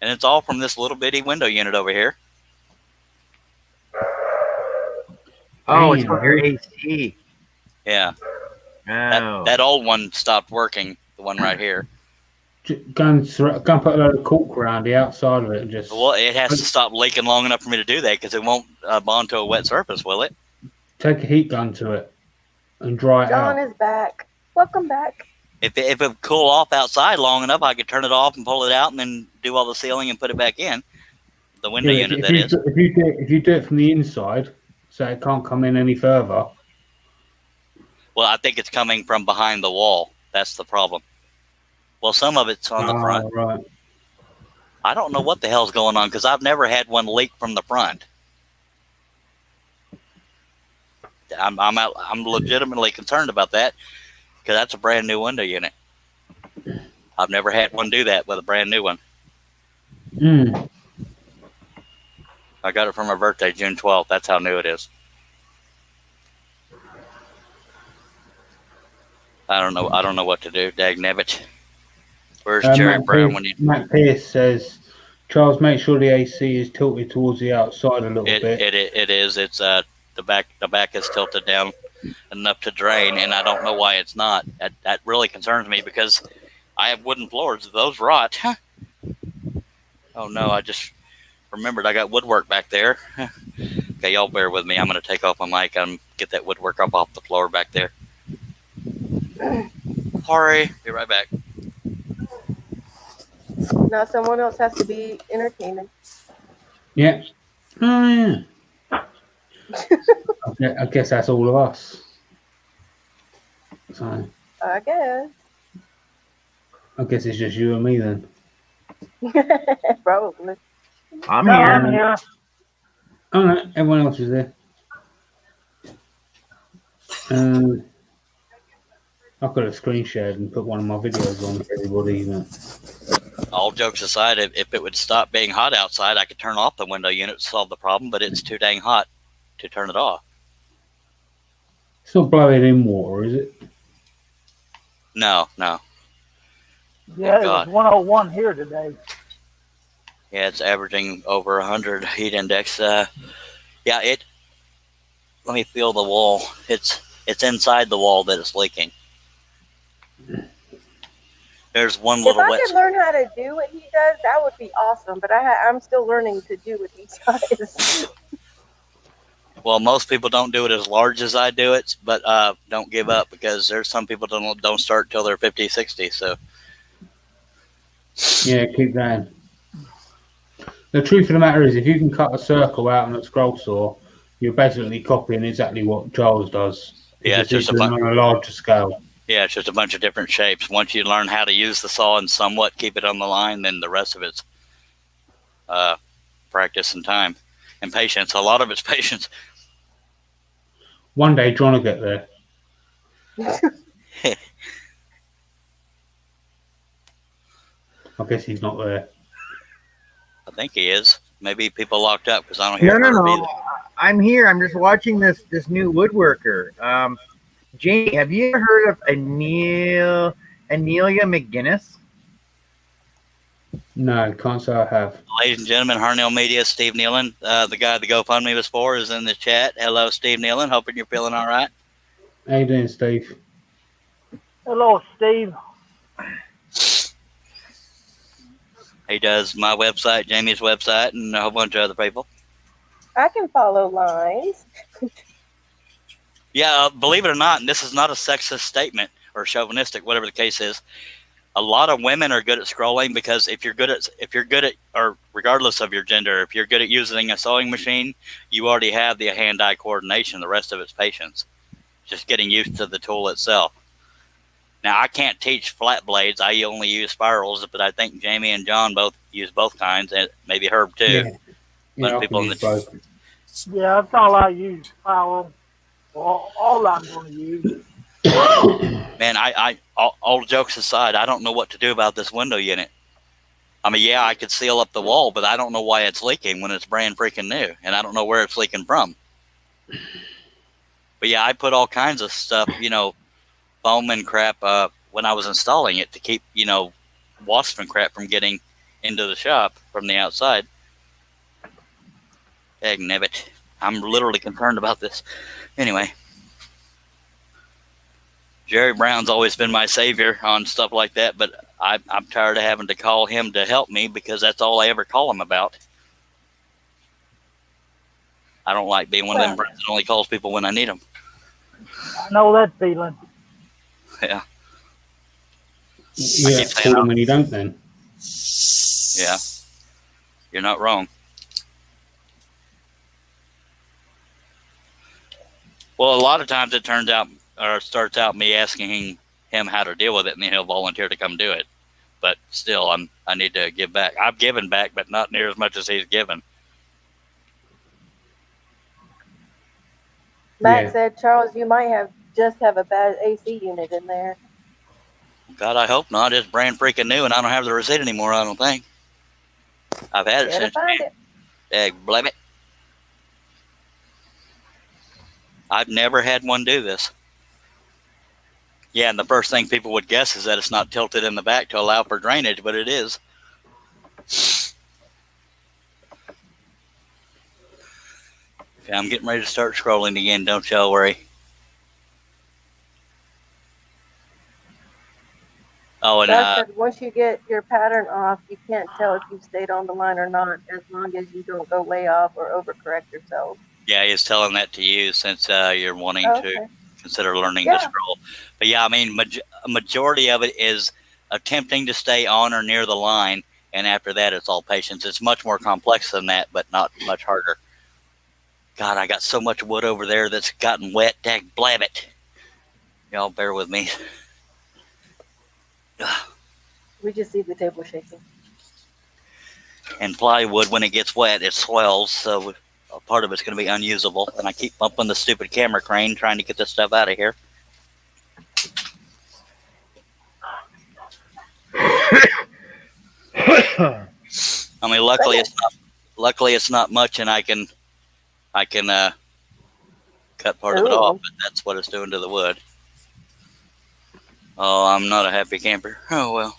And it's all from this little bitty window unit over here. Oh, it's Damn. from your AC. Yeah. Oh. That old one stopped working, the one right here. Go and put a load of cork around the outside of it and just Well, it has to stop leaking long enough for me to do that because it won't bond to a wet surface, will it? take a heat gun to it and dry it John out. is back. Welcome back. If it would cool off outside long enough, I could turn it off and pull it out and then do all the sealing and put it back in. The window Yeah, unit, if that you is. do- if you do it from the inside, so it can't come in any further. Well, I think it's coming from behind the wall. That's the problem. Well, some of it's on the front. Right. I don't know what the hell's going on because I've never had one leak from the front. I'm legitimately concerned about that because that's a brand new window unit. I've never had one do that with a brand new one. Mm. I got it for my birthday, June 12th. That's how new it is. I don't know what to do. Dagnabbit. Where's Jerry Brown when you? Matt Pierce says, Charles, make sure the AC is tilted towards the outside a little bit. It is. It's the back is tilted down enough to drain, and I don't know why it's not. That really concerns me because I have wooden floors. Those rot. Oh no! I just remembered I got woodwork back there. Okay, y'all bear with me. I'm gonna take off my mic and get that woodwork up off the floor back there. Sorry. Be right back. Now someone else has to be entertaining. Yeah. Oh, yeah. I guess that's all of us. So I guess. I guess it's just you and me then. Probably. I'm No, here. I'm here. Oh no, everyone else is there. I could have screen shared and put one of my videos on for everybody. All jokes aside, if it would stop being hot outside, I could turn off the window unit to solve the problem, but it's too dang hot to turn it off. It's not blowing in water, is it? No. Yeah, it God. was 101 here today. Yeah, it's averaging over 100 heat index. Yeah, it. Let me feel the wall. It's inside the wall that it's leaking. There's one If little I wet. could learn how to do what he does, that would be awesome. But I'm still learning to do what he does. Well, most people don't do it as large as I do it, but don't give up, because there's some people don't start till they're 50, 60. So Yeah, keep going. The truth of the matter is, if you can cut a circle out on a scroll saw, you're basically copying exactly what Charles does. Yeah, It's just on a larger scale. yeah, it's just a bunch of different shapes. Once you learn how to use the saw and somewhat keep it on the line, then the rest of it's practice and time and patience. A lot of it's patience. One day, John will get there. I guess he's not there. I think he is. Maybe people locked up because I don't hear No. Herb either. I'm here. I'm just watching this new woodworker. Jamie, have you ever heard of Anelia McGinnis? No, can't say I have. Ladies and gentlemen, Harnell Media, Steve Nealon, the guy the GoFundMe was for, is in the chat. Hello, Steve Nealon. Hoping you're feeling all right. How you doing, Steve? Hello, Steve. He does my website, Jamie's website, and a whole bunch of other people. I can follow lines. Yeah, believe it or not, and this is not a sexist statement or chauvinistic, whatever the case is. A lot of women are good at scrolling, because if you're good at, or regardless of your gender, if you're good at using a sewing machine, you already have the hand-eye coordination. The rest of it's patience, just getting used to the tool itself. Now, I can't teach flat blades. I only use spirals, but I think Jamie and John both use both kinds, and maybe Herb too. Yeah, I people can in use the- both. Yeah, that's all I use. Spiral. All I'm going to use. Man, all jokes aside, I don't know what to do about this window unit. I mean, yeah, I could seal up the wall, but I don't know why it's leaking when it's brand freaking new, and I don't know where it's leaking from. But yeah, I put all kinds of stuff, foam and crap, when I was installing it to keep, wasp and crap from getting into the shop from the outside. Dagnabbit. I'm literally concerned about this. Anyway. Jerry Brown's always been my savior on stuff like that, but I'm tired of having to call him to help me, because that's all I ever call him about. I don't like being one of them friends that only calls people when I need them. I know that feeling. Yeah. Yeah, call them when you don't then. Yeah. You're not wrong. Well, a lot of times it turns out, or starts out me asking him how to deal with it, and then he'll volunteer to come do it. But still, I need to give back. I've given back, but not near as much as he's given. Matt said, Charles, you might just have a bad AC unit in there. God, I hope not. It's brand freaking new, and I don't have the receipt anymore, I don't think. I've had it since. Blame it. I've never had one do this. Yeah, and the first thing people would guess is that it's not tilted in the back to allow for drainage, but it is. Okay, I'm getting ready to start scrolling again, don't y'all worry. Oh, and Doug said once you get your pattern off, you can't tell if you've stayed on the line or not, as long as you don't go way off or overcorrect yourself. yeah, he's telling that to you since you're wanting to consider learning to scroll. But yeah, I mean, a majority of it is attempting to stay on or near the line, and after that, it's all patience. It's much more complex than that, but not much harder. God, I got so much wood over there that's gotten wet. Dag blabbit. Y'all bear with me. We just see the table shaking. And plywood, when it gets wet, it swells, so a part of it's going to be unusable. And I keep bumping the stupid camera crane trying to get this stuff out of here. I mean, luckily it's not much, and I can cut part of it off, but that's what it's doing to the wood. Oh, I'm not a happy camper. Oh well.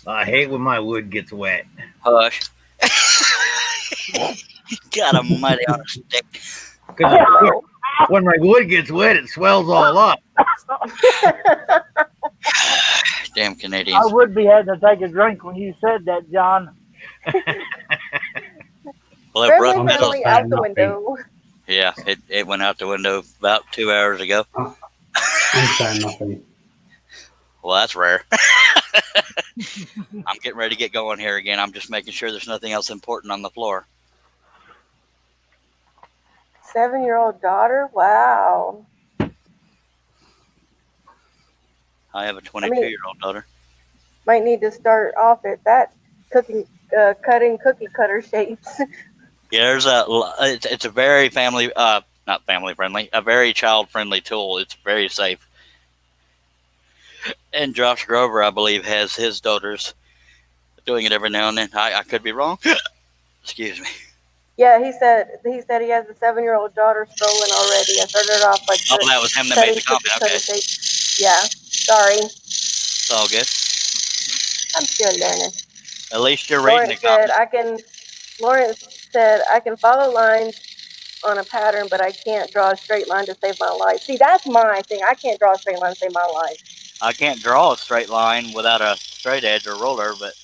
I hate when my wood gets wet. Hush. God almighty on a stick. 'Cause when my wood gets wet, it swells all up. Damn I Canadians. would be having to take a drink when you said that, John. Well, it Family rust I'm metals. friendly just out saying the nothing. window. Yeah, it went out the window about 2 hours ago. I'm saying nothing. Well, that's rare. I'm getting ready to get going here again. I'm just making sure there's nothing else important on the floor. 7-year-old daughter? Wow. I have a 22-year-old daughter. Might need to start off at that cutting cookie cutter shapes. Yeah, it's a very not family friendly, a very child friendly tool. It's very safe. And Josh Grover, I believe, has his daughters doing it every now and then. I could be wrong. Excuse me. Yeah, he said he has a 7-year-old daughter stolen already. I started off like Oh, that was him that made cutting the comment. cookie Okay, cutter shapes. Yeah, sorry, it's all good. I'm still learning. At least you're reading the Lawrence said I can follow lines on a pattern, but I can't draw a straight line to save my life. See, that's my thing. I can't draw a straight line to save my life. I can't draw a straight line without a straight edge or ruler, but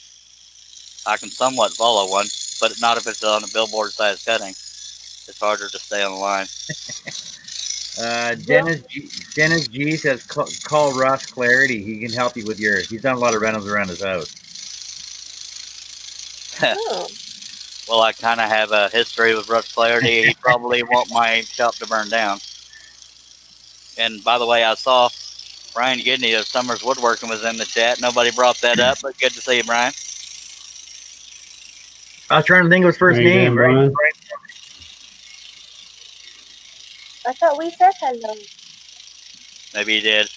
I can somewhat follow one, but not if it's on a billboard size cutting. It's harder to stay on the line. Dennis G says call Ross Clarity. He can help you with he's done a lot of rentals around his house. Oh. Well, I kind of have a history with Russ Clarity. He probably want my shop to burn down. And by the way, I saw Brian Gidney of Summers Woodworking was in the chat. Nobody brought that up, but good to see you, Brian. I was trying to think of his first How you name, doing, right? Brian? I thought we said hello. Maybe he did.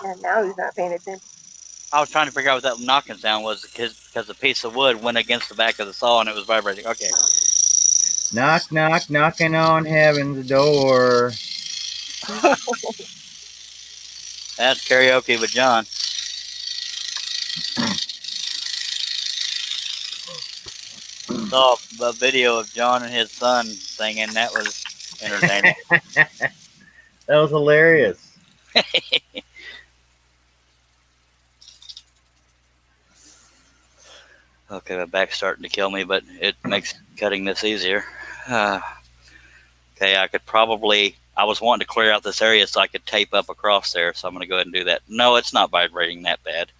And now he's not paying attention. I was trying to figure out what that knocking sound was because the piece of wood went against the back of the saw and it was vibrating. Okay. Knock, knock, knocking on heaven's door. That's karaoke with John. Saw a video of John and his son singing. That was entertaining. That was hilarious. Okay, my back's starting to kill me, but it makes cutting this easier. Okay, I was wanting to clear out this area so I could tape up across there, so I'm going to go ahead and do that. No, it's not vibrating that bad.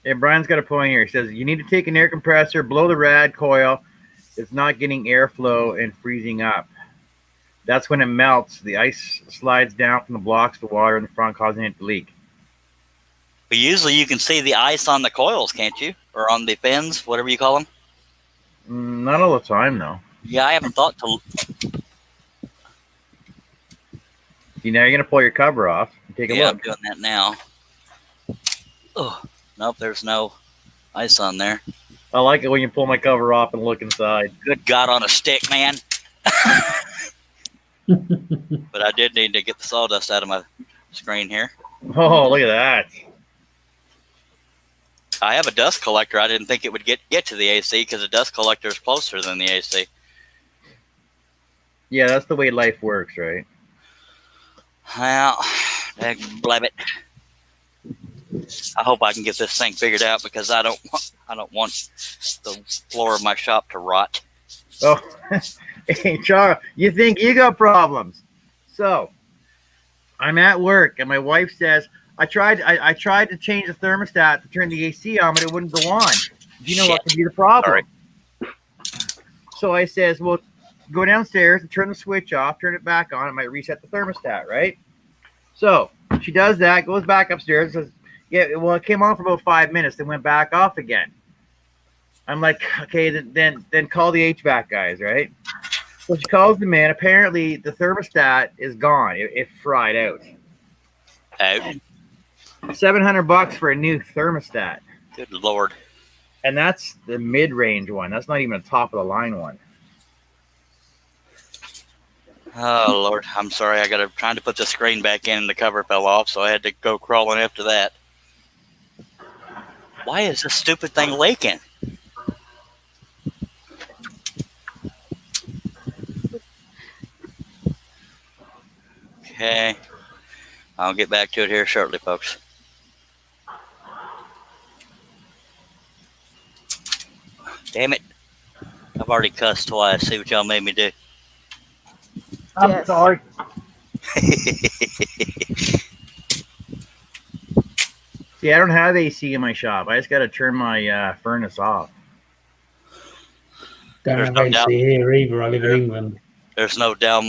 Yeah, Brian's got a point here. He says you need to take an air compressor, blow the rad coil. It's not getting airflow and freezing up. That's when it melts. The ice slides down from the blocks of water in the front, causing it to leak. But usually you can see the ice on the coils, can't you? Or on the fins, whatever you call them. Not all the time, though. Yeah, I haven't thought to. See, now you're going to pull your cover off and take a Yeah, look. I'm doing that now. Oh, nope, there's no ice on there. I like it when you pull my cover off and look inside. Good God on a stick, man. But I did need to get the sawdust out of my screen here. Oh, look at that. I have a dust collector. I didn't think it would get to the AC because the dust collector is closer than the AC. Yeah, that's the way life works, right? Well, blab it. I hope I can get this thing figured out because I don't want the floor of my shop to rot. Oh, hey, Charles, you think you got problems? So, I'm at work and my wife says, I tried to change the thermostat to turn the AC on, but it wouldn't go on. Do you know what could be the problem? Sorry. So I says, well, go downstairs and turn the switch off, turn it back on. It might reset the thermostat, right? So she does that, goes back upstairs, and says, yeah, well, it came on for about 5 minutes, then went back off again. I'm like, okay, then call the HVAC guys, right? So she calls them in. Apparently, the thermostat is gone. It fried out. Out. $700 for a new thermostat, Good Lord. and that's the mid-range one. That's not even a top-of-the-line one. Oh Lord, I'm sorry. I got trying to put the screen back in and the cover fell off, so I had to go crawling after that. Why is this stupid thing leaking? Okay. I'll get back to it here shortly, folks. Damn it. I've already cussed twice. See what y'all made me do. I'm Yes. sorry. See, I don't have AC in my shop. I just got to turn my furnace off. Don't There's have no AC doubt. here either. I live in England. There's no doubt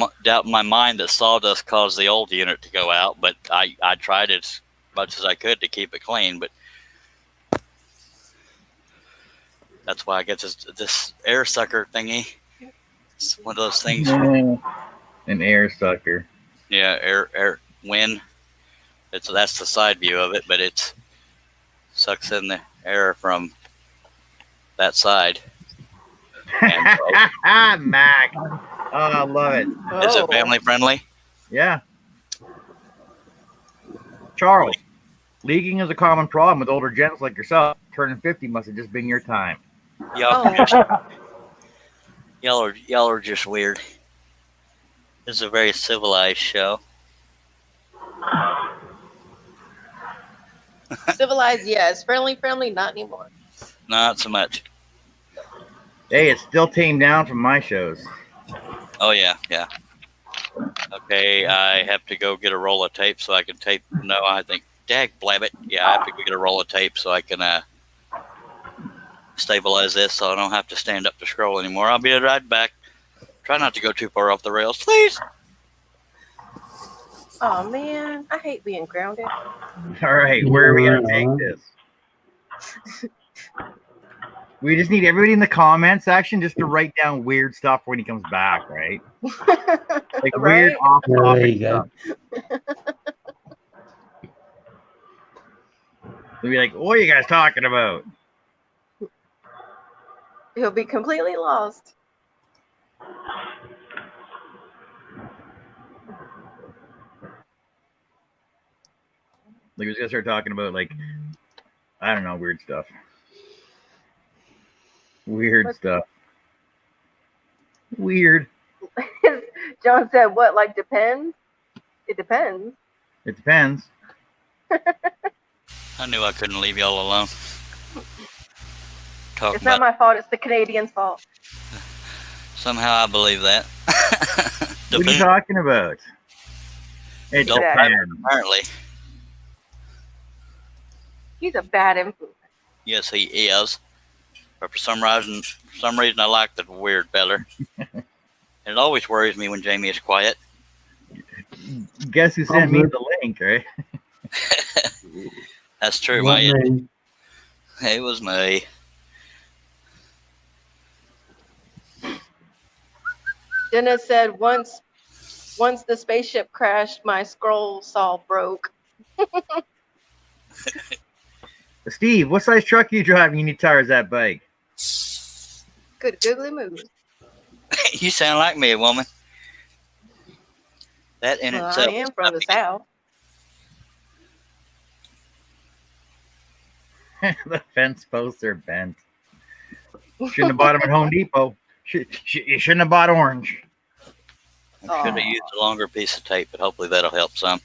in my mind that sawdust caused the old unit to go out, but I tried as much as I could to keep it clean, but that's why I get this air sucker thingy. It's one of those things. An air sucker. Yeah, air wind. That's the side view of it, but it sucks in the air from that side. And Mac. Oh, I love it. is it family friendly? Yeah. Charles, leaking is a common problem with older gents like yourself. Turning 50 must have just been your time. Oh. Y'all are just weird. This is a very civilized show. Civilized, yes. Friendly, not anymore. Not so much. Hey, it's still tamed down from my shows. Oh yeah. Okay, I have to go get a roll of tape so I can tape. No, I think dag blabbit. Yeah, I have to go get a roll of tape so I can stabilize this so I don't have to stand up to scroll anymore. I'll be right back. Try not to go too far off the rails, please. Oh man, I hate being grounded. All right, where are we going to take this? We just need everybody in the comment section just to write down weird stuff when he comes back, right? Like weird Right? off There topic you go. stuff. They'll be like, what are you guys talking about? He'll be completely lost. Like, we're gonna start talking about, like, I don't know, weird stuff. Weird stuff. Weird. John said, what, like depends? It depends. It depends. I knew I couldn't leave y'all alone. Talking It's not about my fault, it's the Canadians' fault. somehow I believe that. What are you talking about? It Don't depends. Apparently, He's a bad influence. yes, he is. But for some reason, I like the weird better. And it always worries me when Jamie is quiet. Guess who sent me the link, right? That's true. Not me. It was me. Jenna said, once the spaceship crashed, my scroll saw broke. Steve, what size truck are you driving? You need tires that bike. Good googly moves. You sound like me, woman. That in Well, I itself. am from the South. The fence posts are bent. Shouldn't have bought them at Home Depot. You shouldn't have bought orange. I should have used a longer piece of tape, but hopefully that'll help some.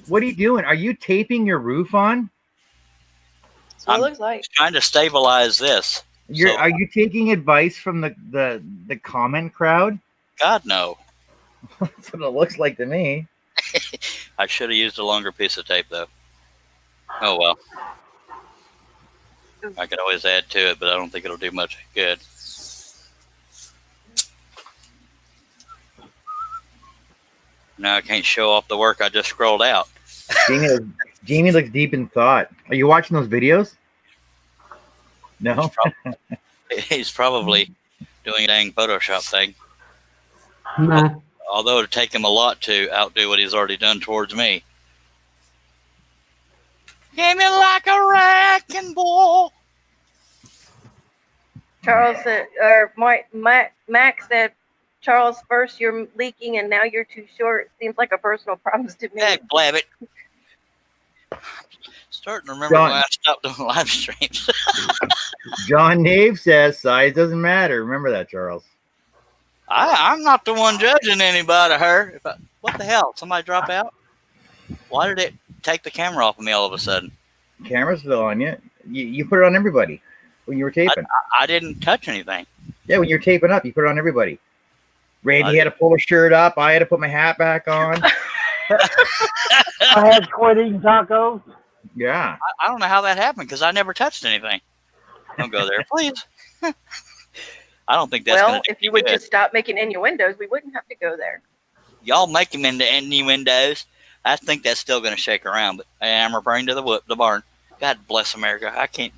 What are you doing? Are you taping your roof on? That's what I'm- it looks like. Trying to stabilize this. So- Are you taking advice from the comment crowd? God, no. That's what it looks like to me. I should have used a longer piece of tape, though. Oh, well. I could always add to it, but I don't think it'll do much good. Now I can't show off the work I just scrolled out. Jamie looks deep in thought. Are you watching those videos? No? He's probably doing a dang Photoshop thing. Nah. Although it'd take him a lot to outdo what he's already done towards me. Give me like a wrecking ball. Charles said, or Max said, Charles, first you're leaking and now you're too short. Seems like a personal problem to me. Heck, blabbit. starting to remember John- when I stopped doing live streams. John Nave says size doesn't matter. Remember that, Charles. I'm not the one judging anybody. What the hell? Somebody drop out? Why did it take the camera off of me all of a sudden? Cameras still on you. You put it on everybody when you were taping. I didn't touch anything. Yeah, when you're taping up, you put it on everybody. Randy I had to pull his shirt up. I had to put my hat back on. I had to quit eating tacos. Yeah. I don't know how that happened because I never touched anything. Don't go there, please. I don't think that's Well, going to if you would just stop making innuendos, we wouldn't have to go there. Y'all make them into innuendos. I think that's still going to shake around, but I'm referring to the barn. God bless America. I can't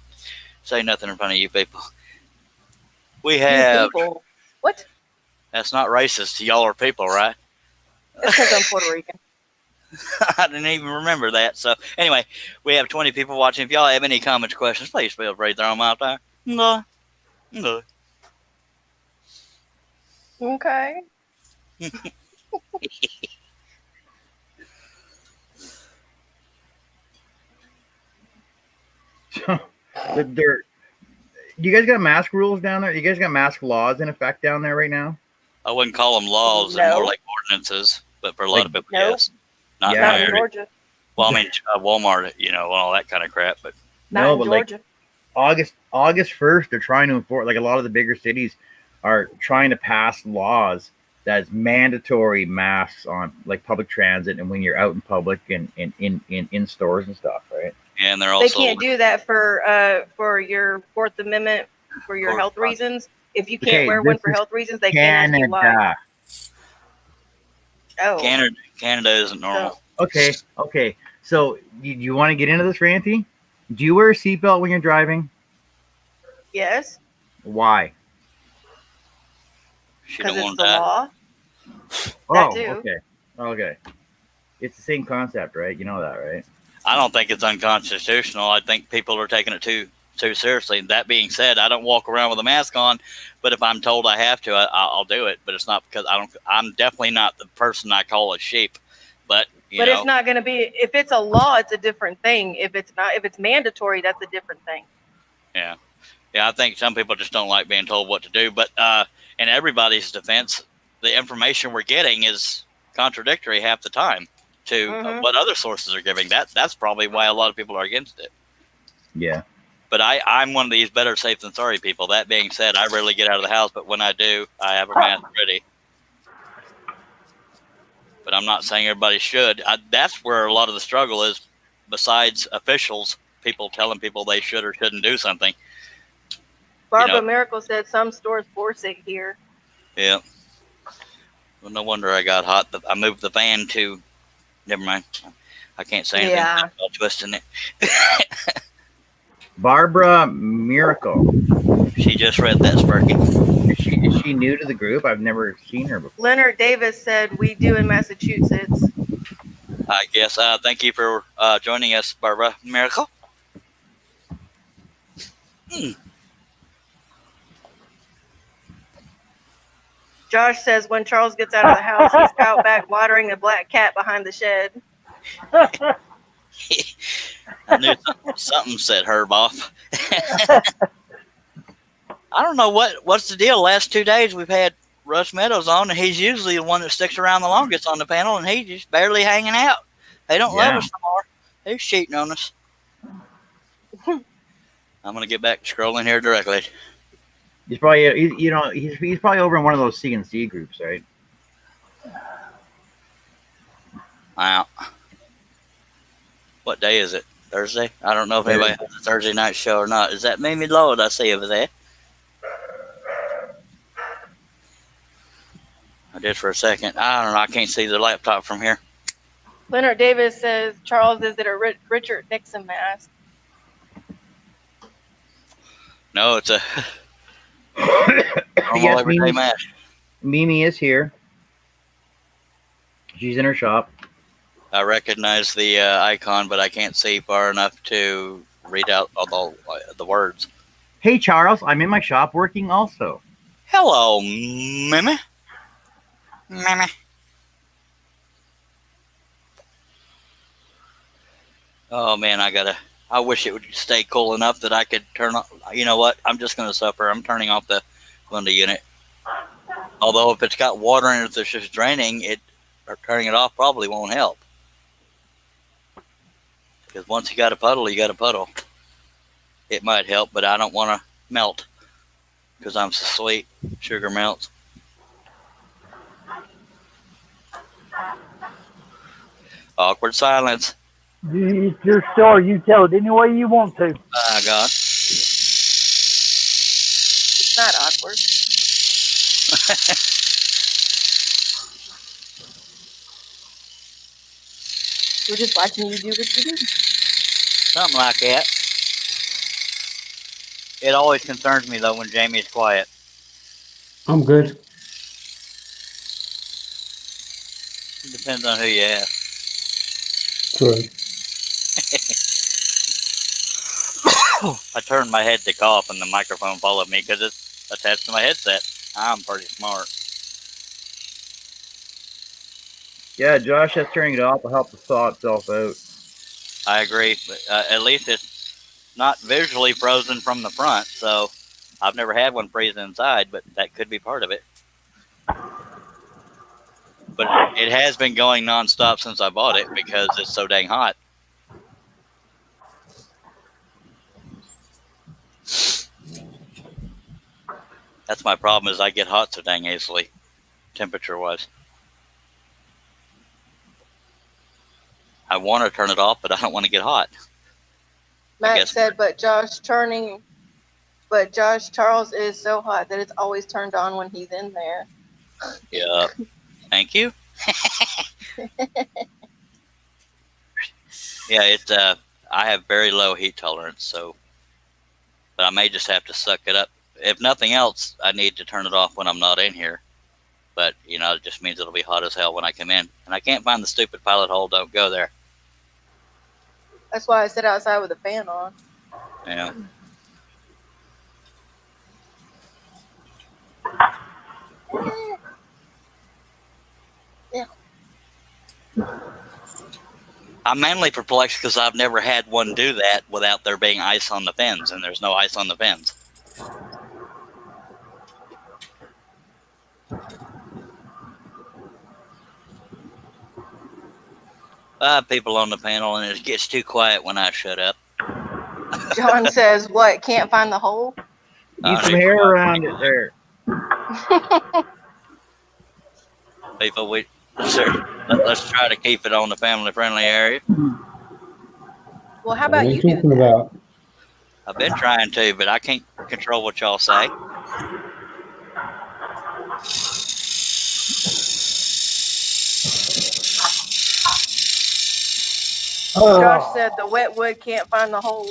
say nothing in front of you people. We have. People. What? That's not racist. Y'all are people, right? It's because I'm Puerto Rican. I didn't even remember that. So anyway, we have 20 people watching. If y'all have any comments, questions, please feel free to throw them out there. No. Okay. You guys got mask rules down there? You guys got mask laws in effect down there right now? I wouldn't call them laws. They're No. more like ordinances. But for a lot of people, No. yes. Not Yeah. Not in in my area. Georgia. Well, I mean, Walmart, and all that kind of crap. But Not No, in but like Georgia. August 1st, they're trying to enforce, like a lot of the bigger cities are trying to pass laws that's mandatory masks on like public transit and when you're out in public and in stores and stuff, right? and they're They also can't do that for your Fourth Amendment for your health reasons. If you can't Okay, wear one this for is health reasons, they can't ask you why. Canada. Oh, Canada isn't normal. Okay. So you want to get into this, Ranty? Do you wear a seatbelt when you're driving? yes, Why? She because don't it's want the that. law. Oh, too. okay. It's the same concept, right? You know that, right? I don't think it's unconstitutional. I think people are taking it too seriously. That being said, I don't walk around with a mask on, but if I'm told I have to, I'll do it. But it's not because I'm definitely not the person I call a sheep. But But it's not going to be. If it's a law, it's a different thing. If it's mandatory, that's a different thing. Yeah, I think some people just don't like being told what to do. But in everybody's defense, the information we're getting is contradictory half the time to what other sources are giving. That's probably why a lot of people are against it. Yeah. But I'm one of these better safe than sorry people. That being said, I rarely get out of the house, but when I do, I have a mask ready. But I'm not saying everybody should. That's where a lot of the struggle is, besides officials, people telling people they should or shouldn't do something. Barbara Miracle said some stores force it here. Yeah. Well, no wonder I got hot. I moved the fan to. Never mind. I can't say anything. Yeah. I'm twisting it. Barbara Miracle. She just read that, Sparky. Is she new to the group? I've never seen her before. Leonard Davis said we do in Massachusetts. I guess. Thank you for joining us, Barbara Miracle. Josh says when Charles gets out of the house, he's out back watering a black cat behind the shed. I knew something set Herb off. I don't know what's the deal. Last 2 days we've had Russ Meadows on, and he's usually the one that sticks around the longest on the panel, and he's just barely hanging out. They don't love us no more. They're cheating on us. I'm gonna get back to scrolling here directly. He's probably he's probably over in one of those CNC groups, right? Wow. What day is it? Thursday? I don't know if anybody has a Thursday night show or not. Is that Mimi Lord I see over there? I did for a second. I don't know. I can't see the laptop from here. Leonard Davis says, Charles, is it a Richard Nixon mask? No, it's a normal Yes, everyday mask. Mimi is here. She's in her shop. I recognize the icon, but I can't see far enough to read out all the words. Hey, Charles, I'm in my shop working also. Hello, Mimi. Mimi. Oh man, I I wish it would stay cool enough that I could turn on. You know what? I'm just going to suffer. I'm turning off the window unit. Although if it's got water in it that's just draining, or turning it off probably won't help. Because once you got a puddle, you got a puddle. It might help, but I don't want to melt because I'm so sweet. Sugar melts. Awkward silence. It's your story. You tell it any way you want to. My God. It's not awkward. We're just watching you do what you do. Something like that. It always concerns me, though, when Jamie's quiet. I'm good. It depends on who you ask. True. I turned my head to cough, and the microphone followed me because it's attached to my headset. I'm pretty smart. Yeah, Josh has turning it off will help the thaw itself out. I agree, but at least it's not visually frozen from the front, so I've never had one freeze inside, but that could be part of it. But it has been going nonstop since I bought it because it's so dang hot. That's my problem, is I get hot so dang easily, temperature-wise. I want to turn it off, but I don't want to get hot. Matt said, but Josh Charles is so hot that it's always turned on when he's in there. Yeah. Thank you. Yeah, it's I have very low heat tolerance, so but I may just have to suck it up. If nothing else, I need to turn it off when I'm not in here. But you know, it just means it'll be hot as hell when I come in. And I can't find the stupid pilot hole. Don't go there. That's why I sit outside with the fan on. Yeah. Yeah. I'm mainly perplexed because I've never had one do that without there being ice on the fins, and there's no ice on the fins. People on the panel, and it gets too quiet when I shut up. John says, what, can't find the hole? Need some hair around it there. People, let's try to keep it on the family-friendly area. Well, how What about are you you do talking that? about? I've been trying to, but I can't control what y'all say. Josh said the wet wood can't find the hole.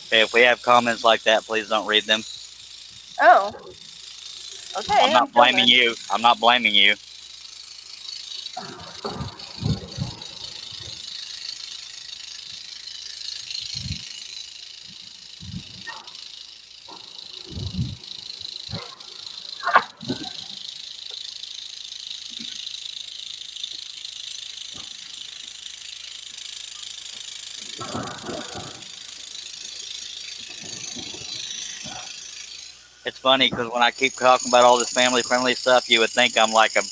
Okay, if we have comments like that, please don't read them. Oh. Okay. I'm not blaming you. I'm not blaming you. It's funny because when I keep talking about all this family-friendly stuff, you would think I'm like a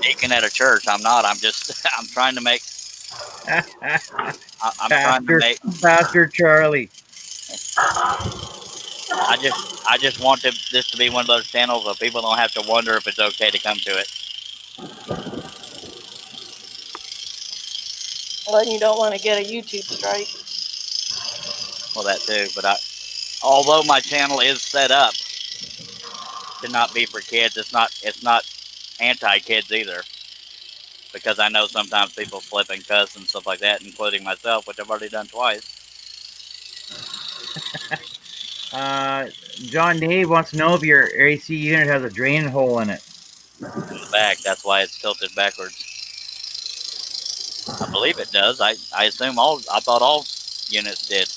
deacon at a church. I'm not. I'm just. I'm trying to make. I'm trying to make. Pastor Charlie. I just want this to be one of those channels where people don't have to wonder if it's okay to come to it. Well, you don't want to get a YouTube strike. Well, that too. But although my channel is set up to not be for kids, it's not anti-kids either. Because I know sometimes people flip and cuss and stuff like that, including myself, which I've already done twice. John Dave wants to know if your AC unit has a drain hole in it. In the back, that's why it's tilted backwards. I believe it does. I assume I thought all units did.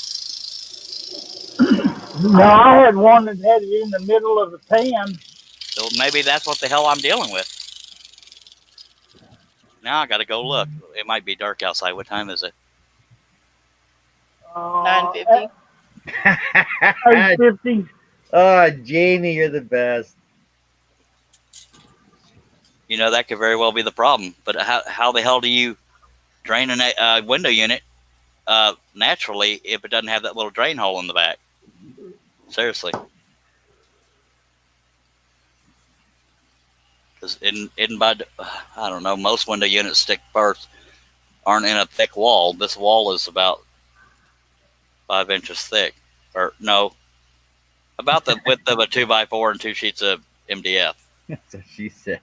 No, I had one that had it in the middle of the pan. So maybe that's what the hell I'm dealing with. Now I got to go look. It might be dark outside. What time is it? 9:50. 850. Oh, Jamie, you're the best. You know, that could very well be the problem. But how the hell do you drain a window unit naturally if it doesn't have that little drain hole in the back? Seriously. Because I don't know, most window units stick first aren't in a thick wall. This wall is about 5 inches thick. Or no, about the width of a 2x4 and 2 sheets of MDF. That's what she said.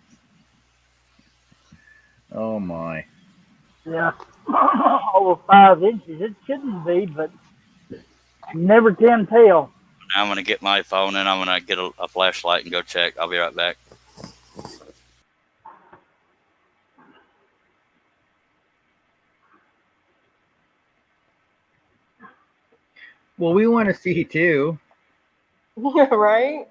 Oh my. Yeah. Over 5 inches. It shouldn't be, but you never can tell. I'm going to get my phone and I'm going to get a flashlight and go check. I'll be right back. Well, we want to see too. Yeah, right?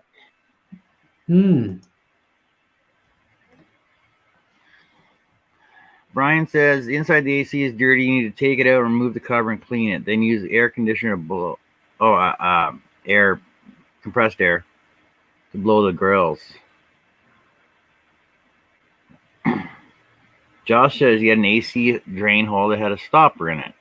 Brian says inside the AC is dirty. You need to take it out, remove the cover, and clean it. Then use air conditioner to blow. Compressed air to blow the grills. Josh says he had an AC drain hole that had a stopper in it.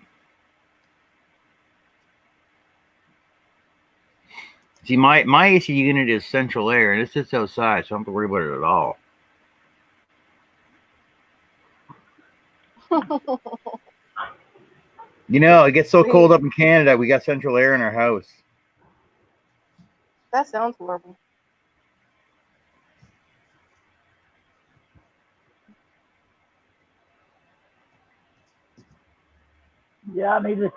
See, my AC unit is central air, and it sits outside, so I don't have to worry about it at all. You know, it gets so cold up in Canada, we got central air in our house. That sounds horrible. Yeah, I need a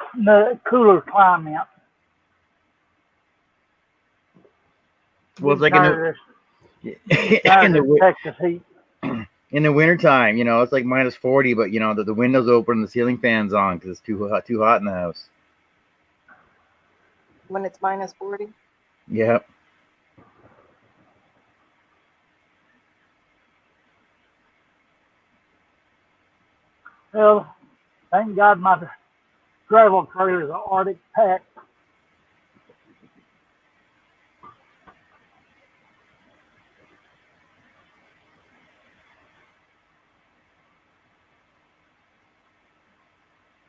cooler climate. Well, it's like Texas heat. in the wintertime, you know, it's like minus 40, but you know, the window's open and the ceiling fan's on because it's too hot in the house. When it's minus 40. Yep. Well, thank God my travel trailer is an Arctic pack.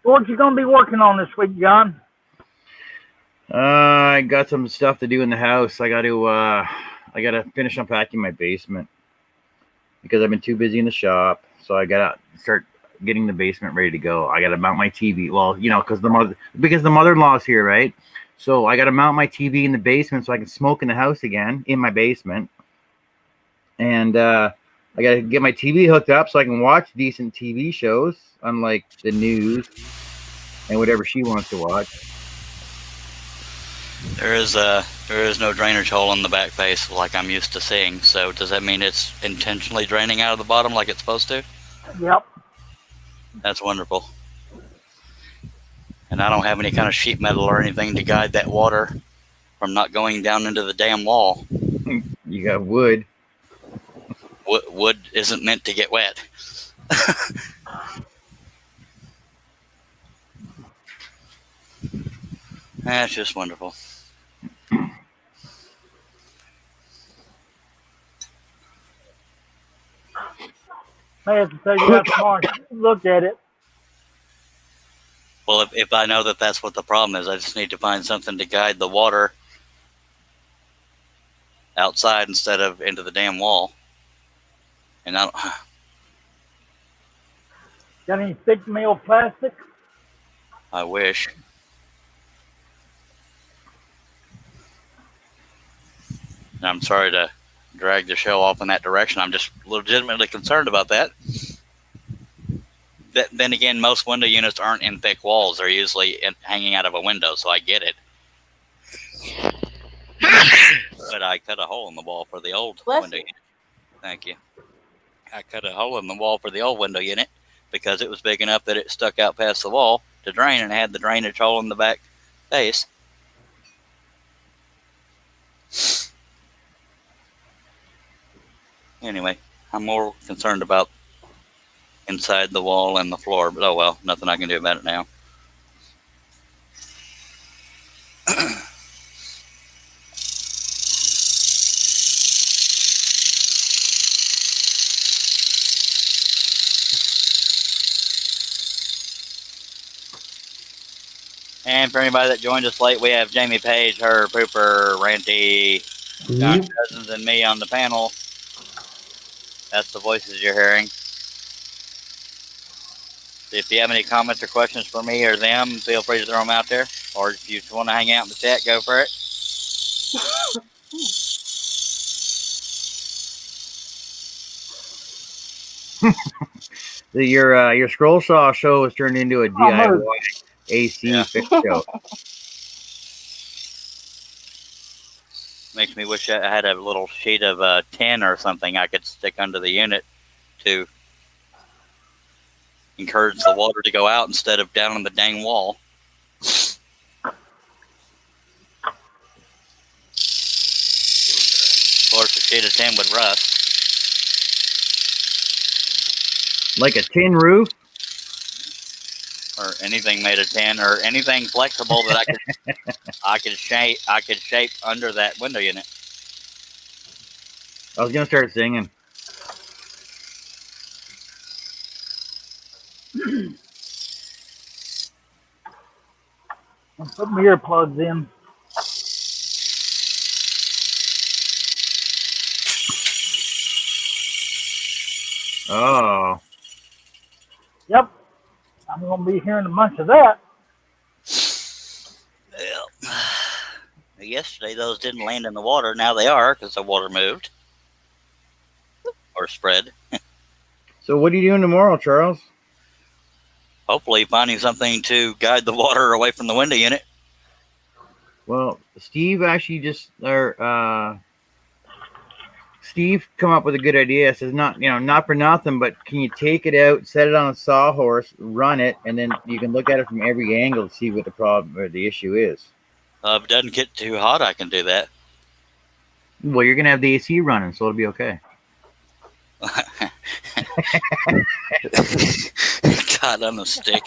What you gonna be working on this week, John? I got some stuff to do in the house. I got to finish unpacking my basement because I've been too busy in the shop. So I got to start getting the basement ready to go. I got to mount my TV. Well, you know, because the mother-in-law's here, right? So I got to mount my TV in the basement so I can smoke in the house again in my basement. And I got to get my TV hooked up so I can watch decent TV shows, unlike the news and whatever she wants to watch. There is no drainage hole in the back face like I'm used to seeing. So does that mean it's intentionally draining out of the bottom like it's supposed to? Yep. That's wonderful. And I don't have any kind of sheet metal or anything to guide that water from not going down into the damn wall. You got wood. Wood isn't meant to get wet. That's just wonderful. May have to take it out tomorrow and look at it. Well, if I know that that's what the problem is, I just need to find something to guide the water outside instead of into the damn wall. And I don't... Got any thick meal plastic? I wish. And I'm sorry to drag the show off in that direction. I'm just legitimately concerned about that. Then again, most window units aren't in thick walls. They're usually hanging out of a window, so I get it. But I cut a hole in the wall for the old window unit. Thank you. I cut a hole in the wall for the old window unit because it was big enough that it stuck out past the wall to drain and had the drainage hole in the back face. Anyway, I'm more concerned about inside the wall and the floor. But oh well, nothing I can do about it now. And for anybody that joined us late, we have Jamie Page, her Pooper, Ranty, John Yep. Cousins, and me on the panel. That's the voices you're hearing. If you have any comments or questions for me or them, feel free to throw them out there. Or if you want to hang out in the chat, go for it. Your scroll saw show has turned into a DIY AC Yeah. fix show. Makes me wish I had a little sheet of tin or something I could stick under the unit to encourage the water to go out instead of down on the dang wall. Of course, a sheet of tin would rust. Like a tin roof. Or anything made of tin, or anything flexible that I could shape under that window unit. I was gonna start singing. I'm putting my earplugs in. Oh, Yep. I'm going to be hearing a bunch of that. Well, yesterday those didn't land in the water. Now they are because the water moved or spread. so what are you doing tomorrow, Charles? Hopefully, finding something to guide the water away from the window unit. Well, Steve actually Steve come up with a good idea. Says not for nothing, but can you take it out, set it on a sawhorse, run it, and then you can look at it from every angle to see what the problem or the issue is. If it doesn't get too hot, I can do that. Well, you're gonna have the AC running, so it'll be okay. God, I'm a stick.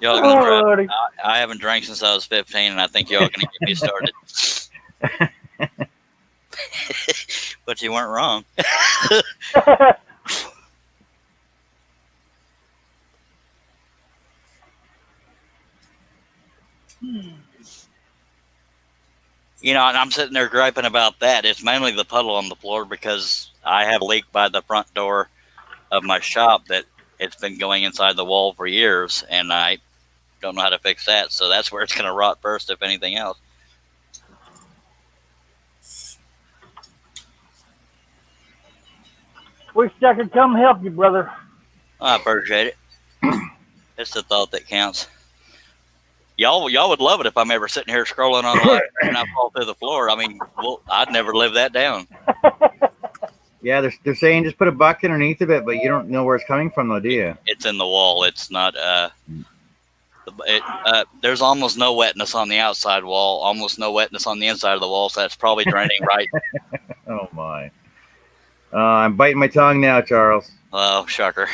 Y'all gonna Oh, Lordy. I haven't drank since I was 15, and I think y'all gonna get me started. But you weren't wrong. You know, and I'm sitting there griping about that. It's mainly the puddle on the floor because I have a leak by the front door of my shop that it's been going inside the wall for years, and I don't know how to fix that. So that's where it's going to rot first, if anything else. Wish I could come help you, brother. I appreciate it. It's the thought that counts. Y'all would love it if I'm ever sitting here scrolling on the live and I fall through the floor. I mean, well, I'd never live that down. Yeah, they're saying just put a bucket underneath of it, but you don't know where it's coming from, though, do you? It's in the wall. It's not. There's almost no wetness on the outside wall. Almost no wetness on the inside of the wall. So that's probably draining right. Oh my! I'm biting my tongue now, Charles. Oh, shocker.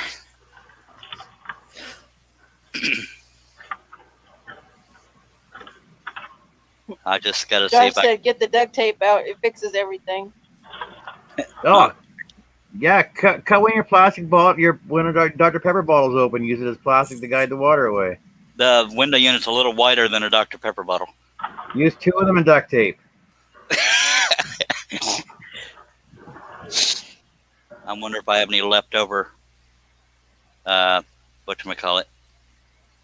I just got to see Josh if I. said, "Get the duct tape out. It fixes everything." Oh, yeah. Cut one of your plastic bottle. One of Dr. Pepper bottles open. Use it as plastic to guide the water away. The window unit's a little wider than a Dr. Pepper bottle. Use 2 of them in duct tape. I wonder if I have any leftover. Whatchamacallit?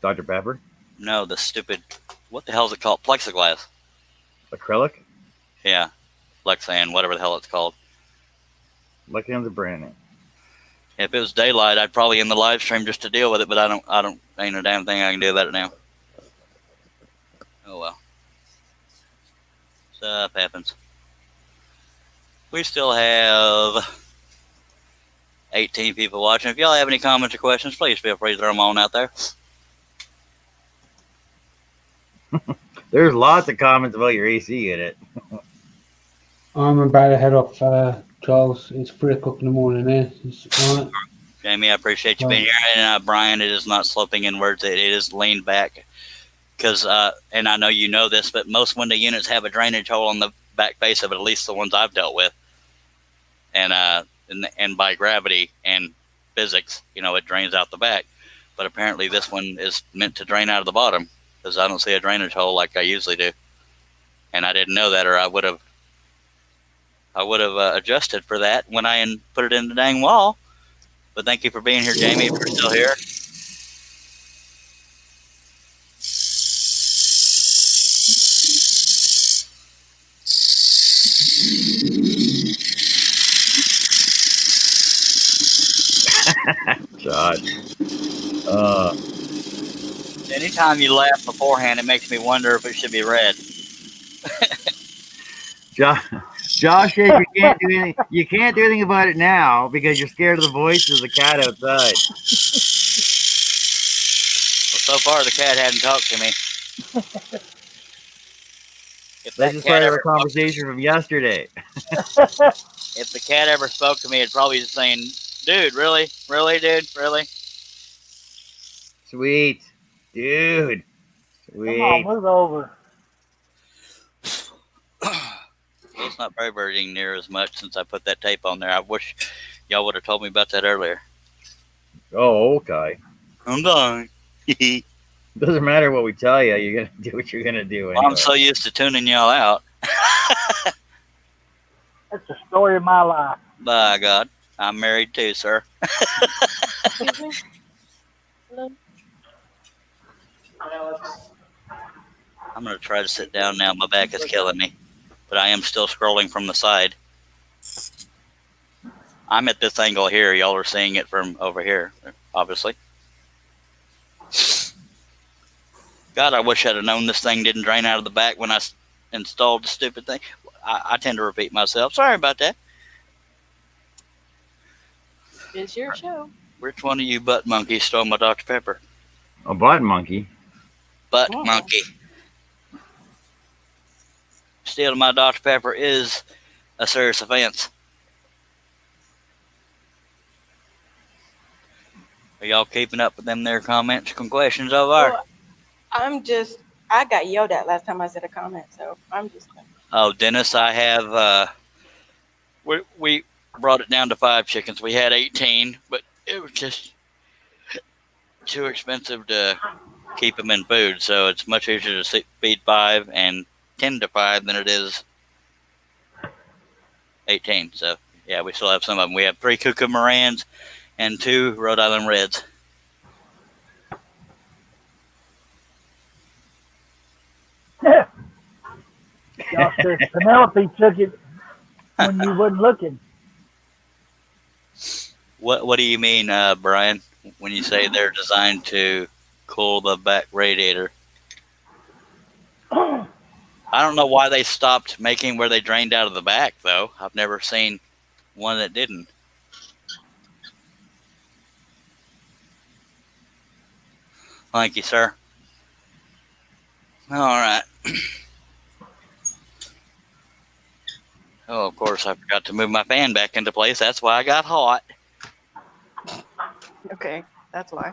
Dr. Pepper, No, the stupid. What the hell is it called? Plexiglass. acrylic. Yeah, Lexan, whatever the hell it's called. Lexan's a brand name. If it was daylight, I'd probably end the live stream just to deal with it, but I don't. Ain't a damn thing I can do about it now. Oh well. Stuff happens. We still have 18 people watching. If y'all have any comments or questions, please feel free to throw them on out there. There's lots of comments about your AC unit. I'm about to head off Charles. It's 3 o'clock in the morning there. It's all right. Jamie, I appreciate you being here. And Brian, it is not sloping inwards. It is leaned back. Because, and I know you know this, but most window units have a drainage hole on the back face of it, at least the ones I've dealt with. And by gravity and physics, it drains out the back. But apparently this one is meant to drain out of the bottom, because I don't see a drainage hole like I usually do. And I didn't know that, or I would have adjusted for that when I put it in the dang wall. But thank you for being here, Jamie, if you're still here. God. Anytime you laugh beforehand, it makes me wonder if it should be red. Josh says you can't do anything. You can't do anything about it now because you're scared of the voice of the cat outside. Well, so far the cat hadn't talked to me. This is part of our conversation from yesterday. If the cat ever spoke to me, it'd probably be saying, "Dude, really, dude, really." Sweet, dude. Sweet. Come on, move over. Well, it's not vibrating near as much since I put that tape on there. I wish y'all would have told me about that earlier. Oh, okay. I'm done. Doesn't matter what we tell you. You're gonna do what you're gonna do. Anyway. I'm so used to tuning y'all out. That's the story of my life. By God, I'm married too, sir. Excuse me? Hello? I'm going to try to sit down now. My back is killing me. But I am still scrolling from the side. I'm at this angle here. Y'all are seeing it from over here, obviously. God, I wish I'd have known this thing didn't drain out of the back when I installed the stupid thing. I tend to repeat myself. Sorry about that. It's your show. Which one of you butt monkeys stole my Dr. Pepper? A butt monkey. Butt Oh. monkey. Stealing my Dr. Pepper is a serious offense. Are y'all keeping up with them there comments and questions over there? Well, I got yelled at last time I said a comment, so I'm just. Oh, Dennis, I have, we brought it down to 5 chickens. We had 18, but it was just too expensive to keep them in food. So it's much easier to feed 5 and 10 to 5 than it is 18. So yeah, we still have some of them. We have 3 Cuckoo Morans and 2 Rhode Island Reds. Y'all said Penelope took it when you wasn't looking. What do you mean, Brian, when you say they're designed to cool the back radiator? I don't know why they stopped making where they drained out of the back, though. I've never seen one that didn't. Thank you, sir. All right. Oh, of course, I forgot to move my fan back into place. That's why I got hot. Okay, that's why.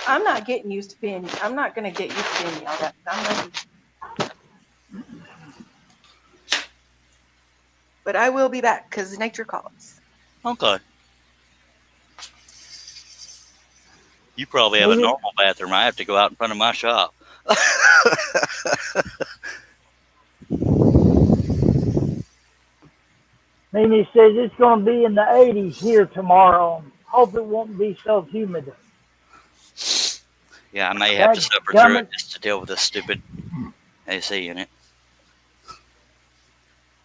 I'm not getting used to being. I'm not gonna get used to being yelled at. I'm ready. But I will be back because nature calls. Okay. You probably have a normal bathroom. I have to go out in front of my shop. Mimi says it's going to be in the 80s here tomorrow. Hope it won't be so humid. Yeah, I may have to suffer through it just to deal with this stupid AC unit.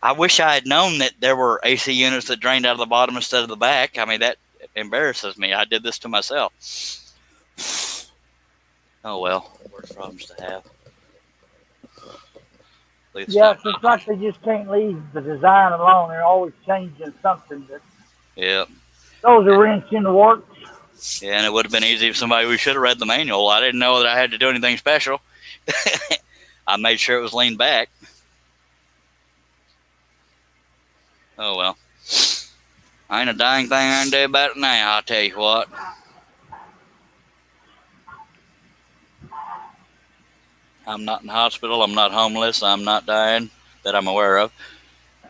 I wish I had known that there were AC units that drained out of the bottom instead of the back. I mean, that embarrasses me. I did this to myself. Oh, well. Worst problems to have. Yeah, it's like they just can't leave the design alone. They're always changing something. But yeah. those are wrench in the works. Yeah, and it would have been easy if we should have read the manual. I didn't know that I had to do anything special. I made sure it was leaned back. Oh, well. Ain't a dang thing I can do about it now, I'll tell you what. I'm not in the hospital. I'm not homeless. I'm not dying that I'm aware of.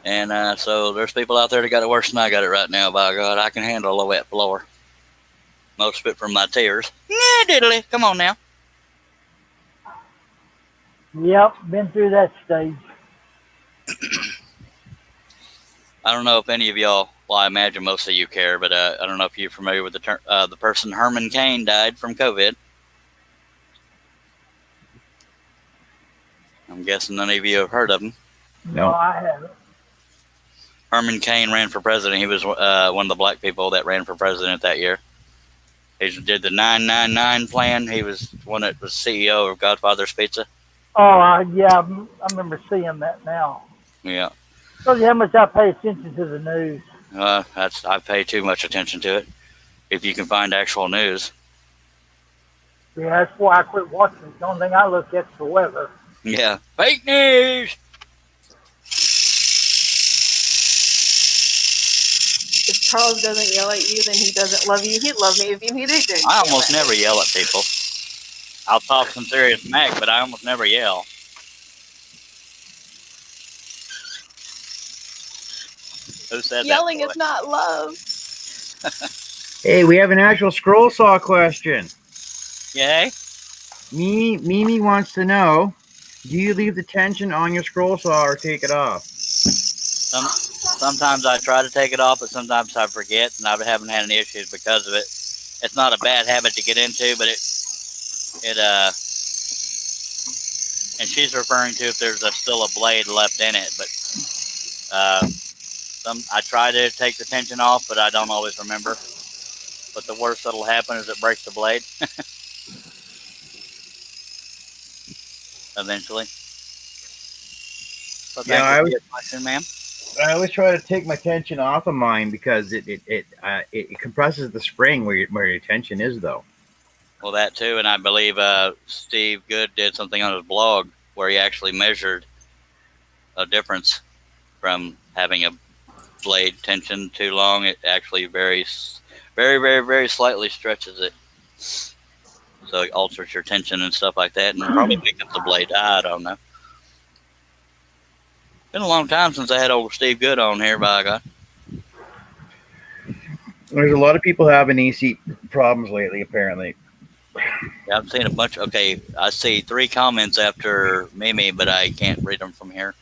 And so there's people out there that got it worse than I got it right now. By God, I can handle a wet floor. Most of it from my tears. Yeah, diddly. Come on now. Yep, been through that stage. I don't know if any of y'all, well, I imagine most of you care, but I don't know if you're familiar with the person Herman Cain died from COVID. I'm guessing none of you have heard of him. No. I haven't. Herman Cain ran for president. He was one of the black people that ran for president that year. He did the 999 plan. He was one that was CEO of Godfather's Pizza. Oh, yeah, I remember seeing that now. Yeah. Tell you how much I pay attention to the news. I pay too much attention to it. If you can find actual news. Yeah, that's why I quit watching it. The only thing I look at's the weather. Yeah. Fake news! If Charles doesn't yell at you, then he doesn't love you. He'd love me if he didn't. I almost never yell at people. I'll talk some serious smack, but I almost never yell. Who said Yelling that? is not love. Hey, we have an actual scroll saw question. Yay? Mimi wants to know, do you leave the tension on your scroll saw or take it off? Sometimes I try to take it off, but sometimes I forget, and I haven't had any issues because of it. It's not a bad habit to get into, but and she's referring to if there's still a blade left in it, but I try to take the tension off, but I don't always remember. But the worst that'll happen is it breaks the blade. Eventually. So Yeah, I always, question, ma'am. I always try to take my tension off of mine because it compresses the spring where your tension is, though. Well, that too, and I believe Steve Good did something on his blog where he actually measured a difference from having a blade tension too long. It actually very, very slightly stretches it, so it alters your tension and stuff like that, and probably weakens the blade. I don't know. Been a long time since I had old Steve Good on here, by God. There's a lot of people having AC problems lately, apparently. Yeah, I've seen a bunch. Okay, I see 3 comments after Mimi, but I can't read them from here.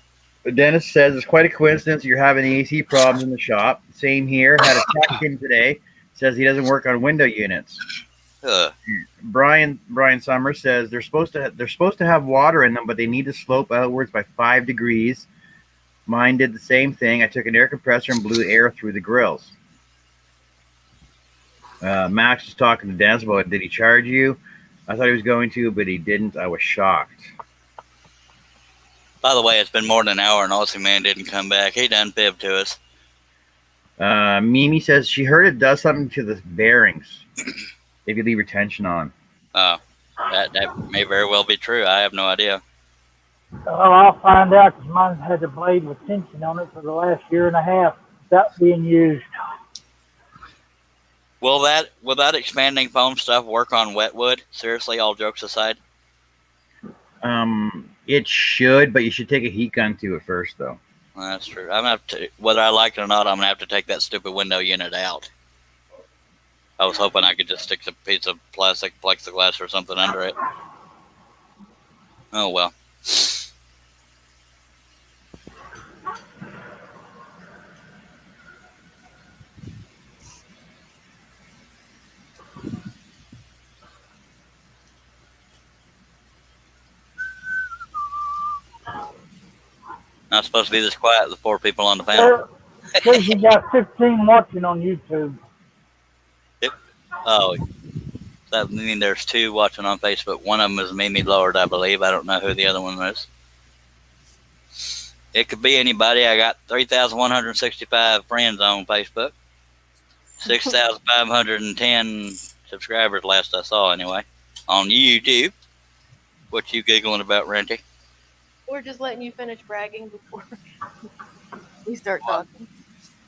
Dennis says it's quite a coincidence you're having AC problems in the shop. Same here. Had a tech in today. Says he doesn't work on window units. Brian Summers says they're supposed to have water in them, but they need to slope outwards by 5 degrees. Mine did the same thing. I took an air compressor and blew air through the grills. Max was talking to Dennis about, did he charge you? I thought he was going to, but he didn't. I was shocked. By the way, it's been more than an hour and Aussie Man didn't come back. He done fibbed to us. Mimi says she heard it does something to the bearings if you leave your tension on. Oh, that may very well be true. I have no idea. Well, I'll find out because mine had a blade with tension on it for the last year and a half without being used. Will that expanding foam stuff work on wet wood? Seriously, all jokes aside. It should, but you should take a heat gun to it first, though. Well, that's true. I'm gonna have to, whether I like it or not, I'm gonna have to take that stupid window unit out. I was hoping I could just stick a piece of plastic plexiglass or something under it. Oh well. Not supposed to be this quiet with 4 people on the panel. Says you got 15 watching on YouTube. Oh, that mean there's 2 watching on Facebook. One of them is Mimi Lord, I believe. I don't know who the other one is. It could be anybody. I got 3,165 friends on Facebook. 6,510 subscribers last I saw anyway. On YouTube. What you giggling about, Renty? We're just letting you finish bragging before we start talking.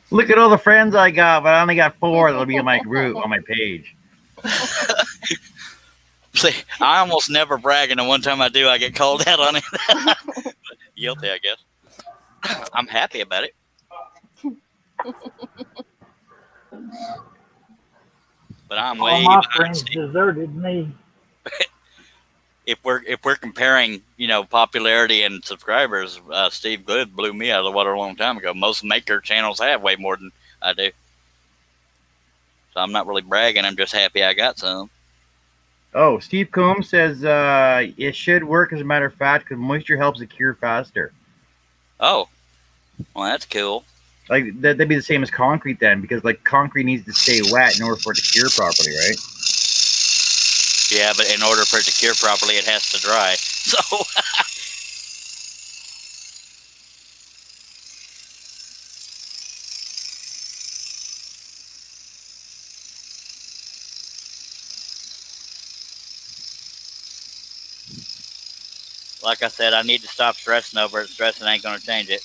Look at all the friends I got, but I only got 4 that'll be on my group, on my page. See, I almost never brag, and the one time I do, I get called out on it. Guilty, I guess. I'm happy about it. But I'm All way my behind friends Steve. deserted me. If we're comparing, popularity and subscribers, Steve Good blew me out of the water a long time ago. Most maker channels have way more than I do. So I'm not really bragging. I'm just happy I got some. Oh, Steve Combs says it should work, as a matter of fact, because moisture helps it cure faster. Oh, well, that's cool. Like, that'd be the same as concrete then, because, like, concrete needs to stay wet in order for it to cure properly, right? Yeah, but in order for it to cure properly, it has to dry. So, like I said, I need to stop stressing over it. Stressing ain't going to change it.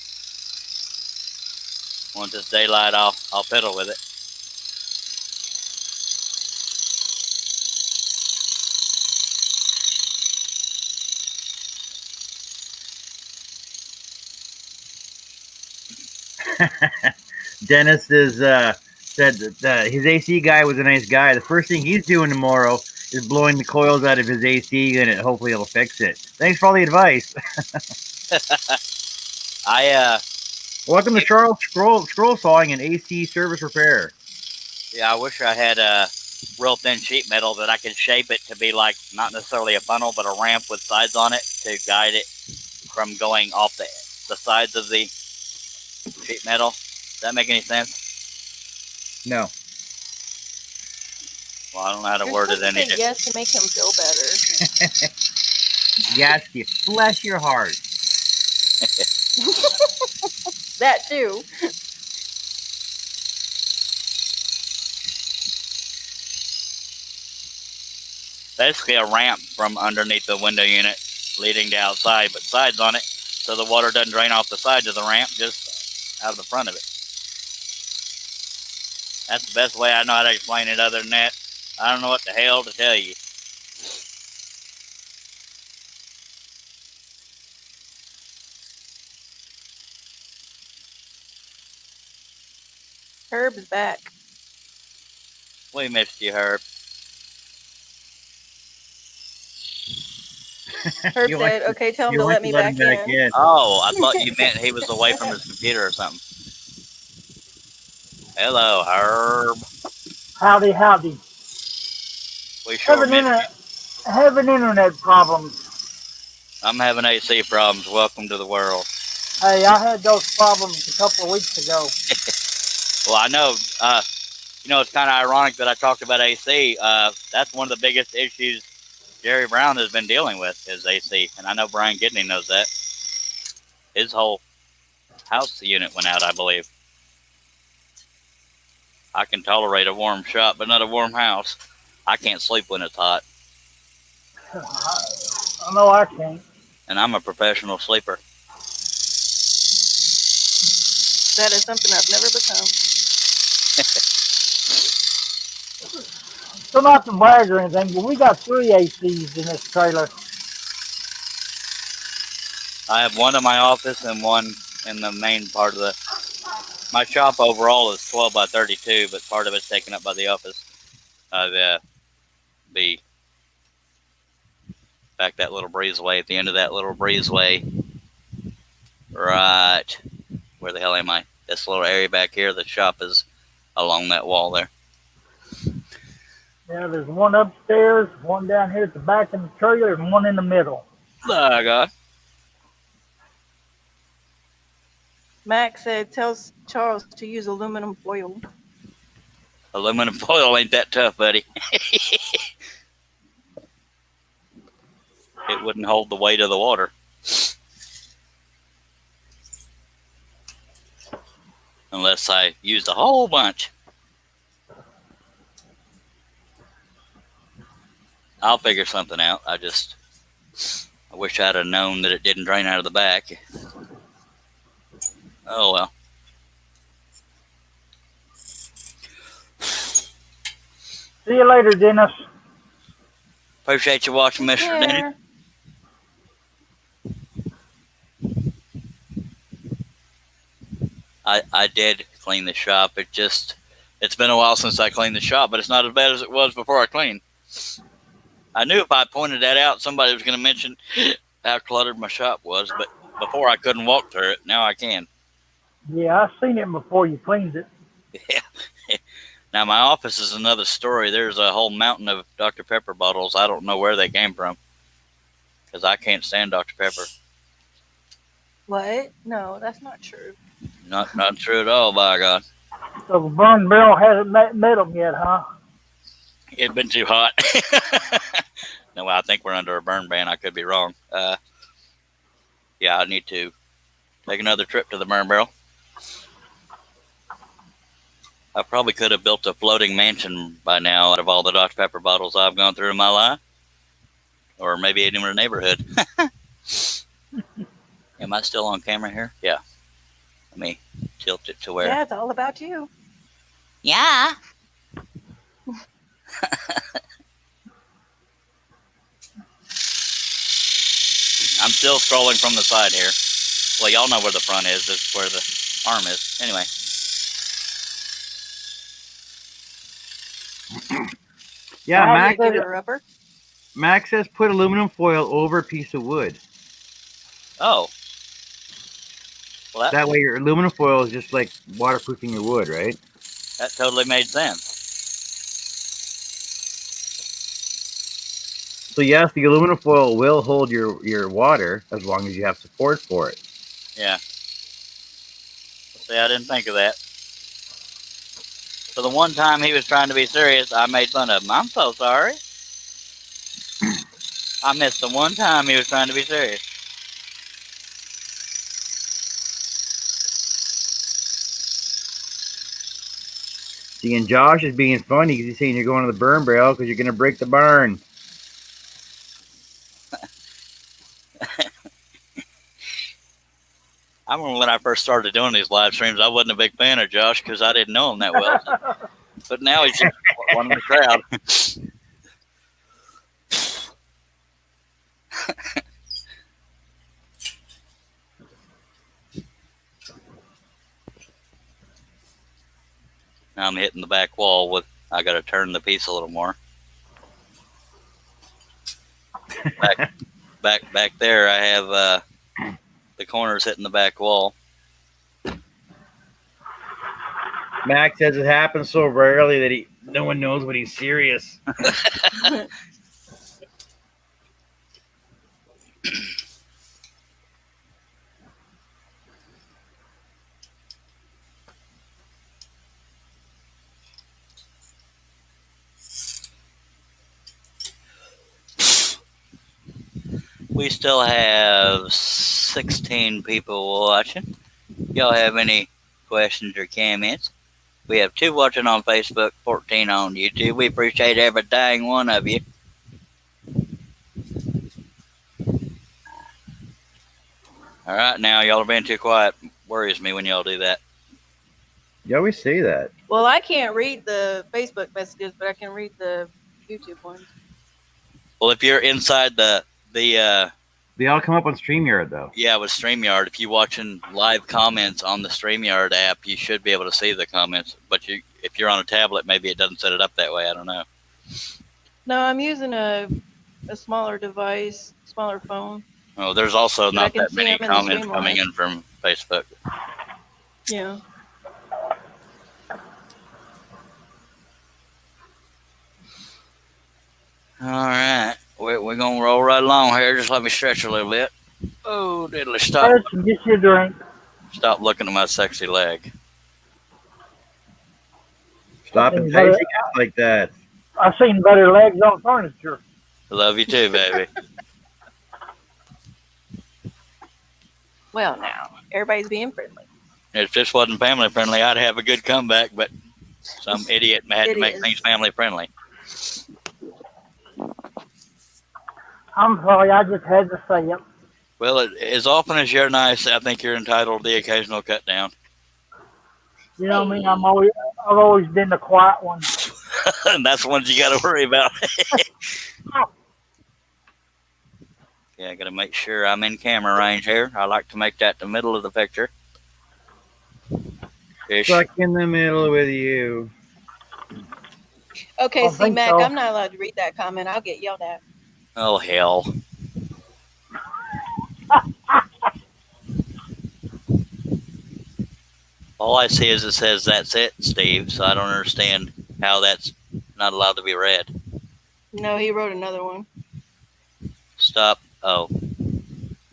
Once it's daylight, I'll fiddle with it. Dennis said that his AC guy was a nice guy. The first thing he's doing tomorrow is blowing the coils out of his AC unit. Hopefully, it'll fix it. Thanks for all the advice. Welcome to Charles Scroll Sawing and AC Service Repair. Yeah, I wish I had real thin sheet metal that I could shape it to be like not necessarily a funnel, but a ramp with sides on it to guide it from going off the sides of the sheet metal. Does that make any sense? No. Well, I don't know how to word it any different. Yes, to make him feel better. Yes, you bless your heart. That too. Basically a ramp from underneath the window unit leading to outside, but sides on it so the water doesn't drain off the sides of the ramp, just out of the front of it. That's the best way I know how to explain it. Other than that, I don't know what the hell to tell you. Herb is back. We missed you, Herb. Herb You said, like- okay, tell him You to want let to me let him back in. Oh, I thought you meant he was away from his computer or something. Hello, Herb. Howdy, howdy. We sure missed you. Having internet problems. I'm having AC problems. Welcome to the world. Hey, I had those problems a couple of weeks ago. Well, I know, it's kind of ironic that I talked about AC. That's one of the biggest issues Jerry Brown has been dealing with is AC. And I know Brian Gidney knows that. His whole house unit went out, I believe. I can tolerate a warm shop, but not a warm house. I can't sleep when it's hot. I know I can't. And I'm a professional sleeper. That is something I've never become. So not to brag or anything, but we got 3 ACs in this trailer. I have one in my office and one in the main part of my shop overall is 12 by 32, but part of it's taken up by the office. Back that little breezeway, at the end of that little breezeway, right, where the hell am I? This little area back here, the shop is along that wall there. Yeah, there's one upstairs, one down here at the back of the trailer, and one in the middle. Oh, God. Max said, tells Charles to use aluminum foil. Aluminum foil ain't that tough, buddy. It wouldn't hold the weight of the water. Unless I used a whole bunch. I'll figure something out. I wish I'd have known that it didn't drain out of the back. Oh well. See you later, Dennis. Appreciate you watching, Mr. Denny. Yeah. I did clean the shop. It's been a while since I cleaned the shop, but it's not as bad as it was before I cleaned. I knew if I pointed that out, somebody was going to mention how cluttered my shop was, but before I couldn't walk through it. Now I can. Yeah, I seen it before you cleaned it. Yeah. Now my office is another story. There's a whole mountain of Dr. Pepper bottles. I don't know where they came from because I can't stand Dr. Pepper. What? No, that's not true. Not true at all, by God. So the burn barrel hasn't met them yet, huh? It's been too hot. No, I think we're under a burn ban. I could be wrong. Yeah, I need to take another trip to the burn barrel. I probably could have built a floating mansion by now out of all the Dr. Pepper bottles I've gone through in my life. Or maybe in a neighborhood. Am I still on camera here? Yeah. Let me tilt it to where. Yeah, it's all about you. Yeah. I'm still scrolling from the side here. Well, y'all know where the front is. It's where the arm is. Anyway. Yeah, Wow, Max, you Get a rubber. Max says put aluminum foil over a piece of wood. Oh. Well, That way your aluminum foil is just like waterproofing your wood, right? that totally made sense. So yes, the aluminum foil will hold your water as long as you have support for it. Yeah. See, I didn't think of that. So the one time he was trying to be serious, I made fun of him. I'm so sorry. I missed the one time he was trying to be serious. See, and Josh is being funny because he's saying you're going to the burn barrel because you're going to break the barn. I remember when I first started doing these live streams, I wasn't a big fan of Josh because I didn't know him that well. But now he's just one in the crowd. Now I'm hitting the back wall with. I got to turn the piece a little more. Back there, I have the corners hitting the back wall. Max says it happens so rarely that no one knows when he's serious. We still have 16 people watching. Y'all have any questions or comments? We have 2 watching on Facebook, 14 on YouTube. We appreciate every dang one of you. All right, now y'all are being too quiet. Worries me when y'all do that. You always say that. Well, I can't read the Facebook messages, but I can read the YouTube ones. Well, if you're inside the They all come up on StreamYard though. yeah, with StreamYard, if you're watching live comments on the StreamYard app, you should be able to see the comments. But if you're on a tablet, maybe it doesn't set it up that way. I don't know. No, I'm using a smaller device, smaller phone. Oh, there's also I not can that see many them in the comments stream coming live. in from Facebook. Yeah. All right, we're gonna roll right along here. Just let me stretch a little bit. Oh, diddly, stop! Let's get your drink. Stop looking at my sexy leg. Stop enticing us like that. I've seen better legs on furniture. Love you too, baby. Well, now everybody's being friendly. If this wasn't family friendly, I'd have a good comeback. But some idiot had to It make is. things family friendly. I'm sorry, I just had to say it. Well, as often as you're nice, I think you're entitled to the occasional cut down. You know what I mean? I've always been the quiet one. And that's the ones you got to worry about. Yeah, I got to make sure I'm in camera range here. I like to make that the middle of the picture. Ish. Stuck in the middle with you. Okay, I see, think Mac, so. I'm not allowed to read that comment. I'll get yelled at. Oh, hell. All I see is it says that's it, Steve, so I don't understand how that's not allowed to be read. No, he wrote another one. Stop. Oh.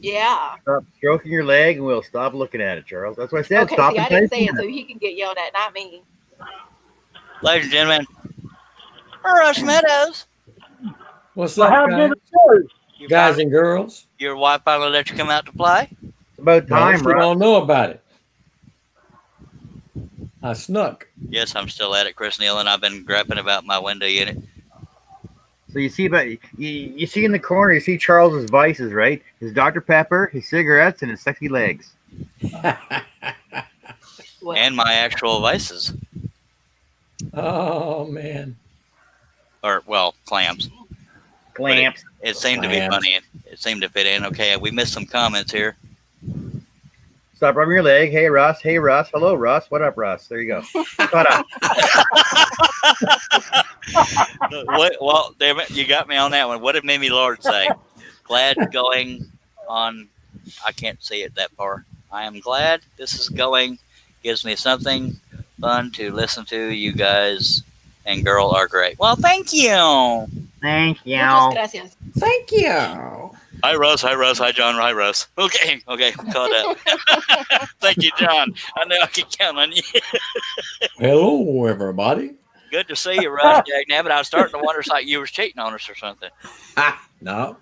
Yeah. Stop stroking your leg and we'll stop looking at it, Charles. That's what I said. Okay, Stop see, I and didn't type say it in so he can get yelled at, not me. Ladies and gentlemen, Russ Meadows. What's Well, up, how guys? did it go? You Guys finally- and girls? your wife finally let you come out to play? It's about No, time, she Russ. don't know about it. I snuck. Yes, I'm still at it, Chris Neal, and I've been griping about my window unit. So you see, but you see in the corner, you see Charles's vices, right? His Dr. Pepper, his cigarettes, and his sexy legs. What? And my actual vices. Oh, man. Or, well, clams. Clamps. It seemed to be Clams. funny. It seemed to fit in. Okay, we missed some comments here. Stop rubbing your leg. Hey, Russ. Hey, Russ. Hello, Russ. What up, Russ? There you go. Shut up. Well, damn it, you got me on that one. What did Mimi Lord say? Glad going on. I can't see it that far. I am glad this is going. Gives me something fun to listen to. You guys and girl are great. Well, thank you. Thank you. Muchas gracias. Thank you. Hi, Russ. Hi, Russ. Hi, John. Hi, Russ. Okay, caught up. Thank you, John. I know I can count on you. Hello, everybody. Good to see you, Russ. Jack Nabbit. I was starting to wonder if like you was cheating on us or something. No.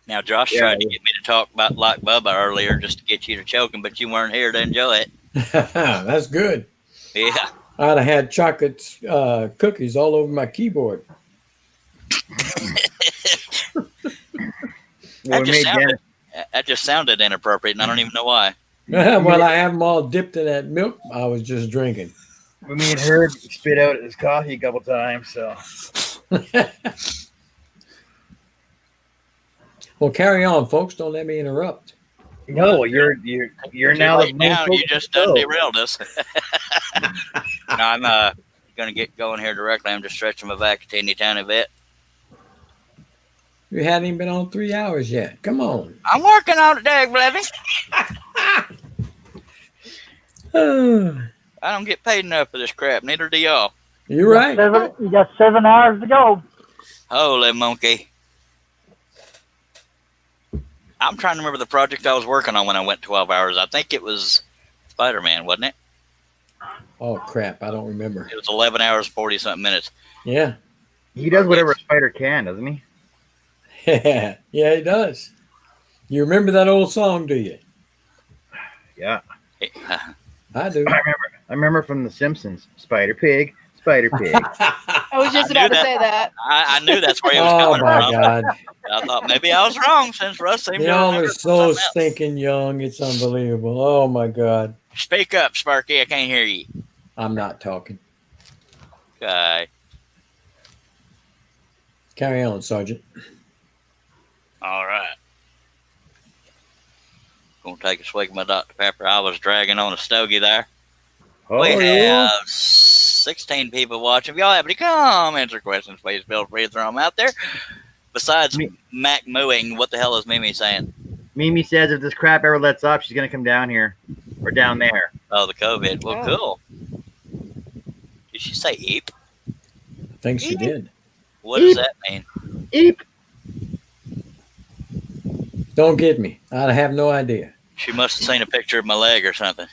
Now, Josh Yeah. tried to get me to talk about like Bubba earlier just to get you to choking, but you weren't here to enjoy it. That's good. Yeah. I'd have had chocolate cookies all over my keyboard. Well, we made dinner. That just sounded inappropriate, and I don't even know why. Well, I have them all dipped in that milk I was just drinking. We made Herb spit out his coffee a couple times. So Well, carry on, folks. Don't let me interrupt. no, you're now the Now most you just focused done show. derailed us. No, I'm going to get going here directly. I'm just stretching my back a teeny tiny bit. You hadn't even been on 3 hours yet. Come on. I'm working on it, Dag Blevy. I don't get paid enough for this crap. Neither do y'all. You're right. You got 7 hours to go. Holy monkey. I'm trying to remember the project I was working on when I went 12 hours. I think it was Spider-Man, wasn't it? Oh, crap. I don't remember. It was 11 hours, 40-something minutes. Yeah. He does whatever a spider can, doesn't he? Yeah, he does. You remember that old song, do you? Yeah, I do. I remember from The Simpsons. Spider Pig, Spider Pig. I was just I about knew to say that. I knew that's where he was Oh, coming my from. God. I thought maybe I was wrong since Russ seemed to Y'all remember are so something else. stinking young. It's unbelievable. Oh, my God. Speak up, Sparky. I can't hear you. I'm not talking. Okay. Carry on, Sergeant. All right. Gonna take a swig of my Dr. Pepper. I was dragging on a stogie there. Oh, We yeah. have 16 people watching. If y'all have any comments or questions, please feel free to throw them out there. Besides Me- Mac mooing, what the hell is Mimi saying? Mimi says if this crap ever lets up, she's gonna come down here or down there. Oh, the COVID. Well, Oh. cool. Did she say eep? I think she did. What does Eep. that mean? Eep. Don't get me. I have no idea. She must have seen a picture of my leg or something.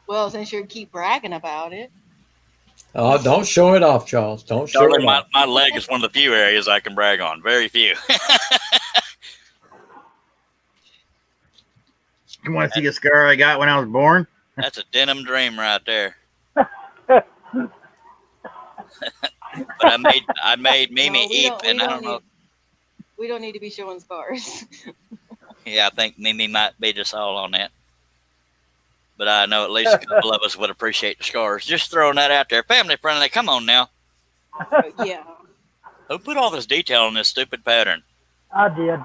Well, since you keep bragging about it. Oh, don't show it off, Charles. Don't show Darling, it off. my leg is one of the few areas I can brag on. Very few. You want to see the scar I got when I was born? That's a denim dream right there. But I made Mimi No, we eat, don't. and I don't know. We don't need to be showing scars. Yeah, I think Mimi might beat us all on that. But I know at least a couple of us would appreciate the scars. Just throwing that out there. Family friendly, come on now. Yeah. Who put all this detail in this stupid pattern? I did.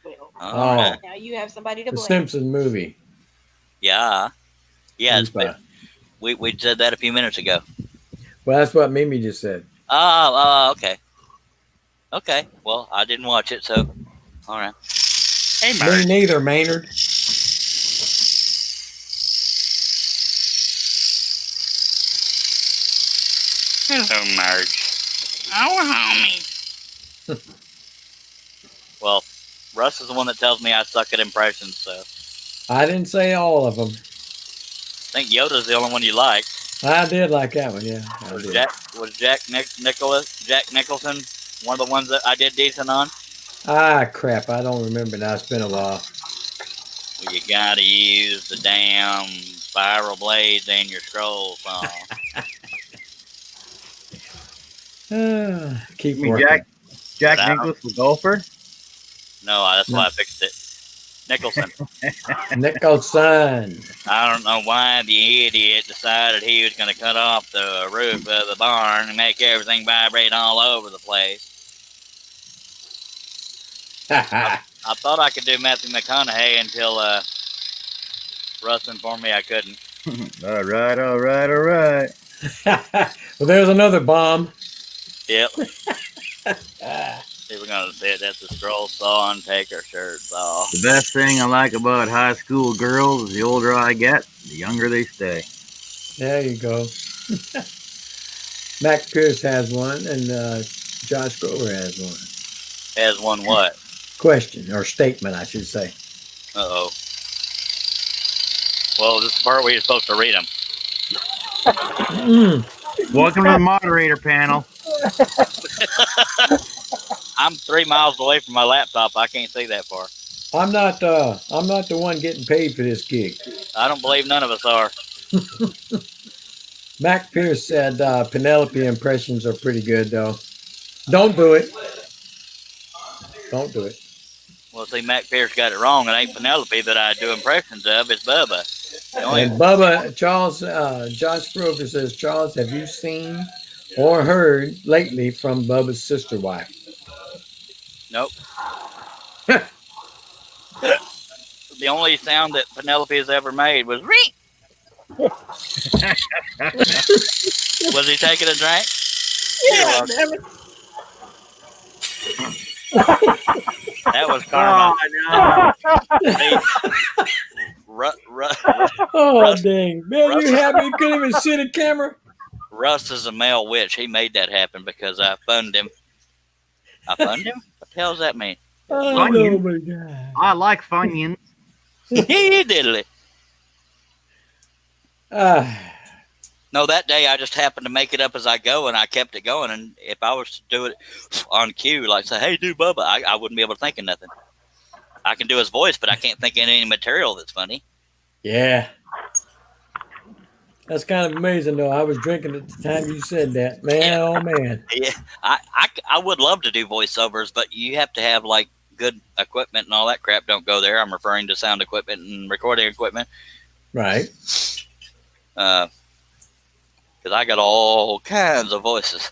Well, All right. now you have somebody to The blame. Simpsons movie. Yeah. Yeah, it's Super. we said that a few minutes ago. Well, that's what Mimi just said. Oh, okay. Okay. Well, I didn't watch it, so all right. Hey, Me Murray. neither, Maynard. Hello, Marge. Oh, homie. Well, Russ is the one that tells me I suck at impressions, so I didn't say all of them. I think Yoda's the only one you like. I did like that one, yeah. I Was did. Jack Nicholson one of the ones that I did decent on? Ah, crap. I don't remember now. It's been a while. Well, you gotta use the damn spiral blades in your scroll song. Keep You mean working. Jack But I don't- Nicklaus, the golfer? No, that's why I fixed it. Nicholson. Nicholson. I don't know why the idiot decided he was going to cut off the roof of the barn and make everything vibrate all over the place. I thought I could do Matthew McConaughey until Russ informed me I couldn't. All right, all right, all right. Well, there's another bomb. Yep. See, we're going to say that's a scroll saw and take our shirts off. The best thing I like about high school girls is the older I get, the younger they stay. There you go. Mac Pierce has one, and Josh Grover has one. Has one what? Question, or statement, I should say. Uh-oh. Well, this is the part where you're supposed to read them. Welcome to the moderator panel. I'm 3 miles away from my laptop. I can't see that far. I'm not the one getting paid for this gig. I don't believe none of us are. Mac Pierce said Penelope impressions are pretty good, though. Don't do it. Don't do it. Well, see, Mac Pierce got it wrong. It ain't Penelope that I do impressions of. It's Bubba. The only- And Bubba, Charles, Josh Grover says, Charles, have you seen or heard lately from Bubba's sister wife? Nope. The only sound that Penelope has ever made was ring. Was he taking a drink? Yeah, damn it. That was karma. See, Oh, Russ- dang. Man, Russ- you happy you couldn't even see the camera? Russ is a male witch. He made that happen because I funded him. I funded him? What the hell does that mean? Oh, Onion. my God. I like Funyuns. He diddly. No, that day I just happened to make it up as I go, and I kept it going. And if I was to do it on cue, like say, "Hey, do Bubba," I wouldn't be able to think of nothing. I can do his voice, but I can't think of any material that's funny. Yeah. That's kind of amazing, though. I was drinking at the time you said that. Man, oh, man. Yeah, I would love to do voiceovers, but you have to have like good equipment and all that crap. Don't go there. I'm referring to sound equipment and recording equipment. Right. Because I got all kinds of voices.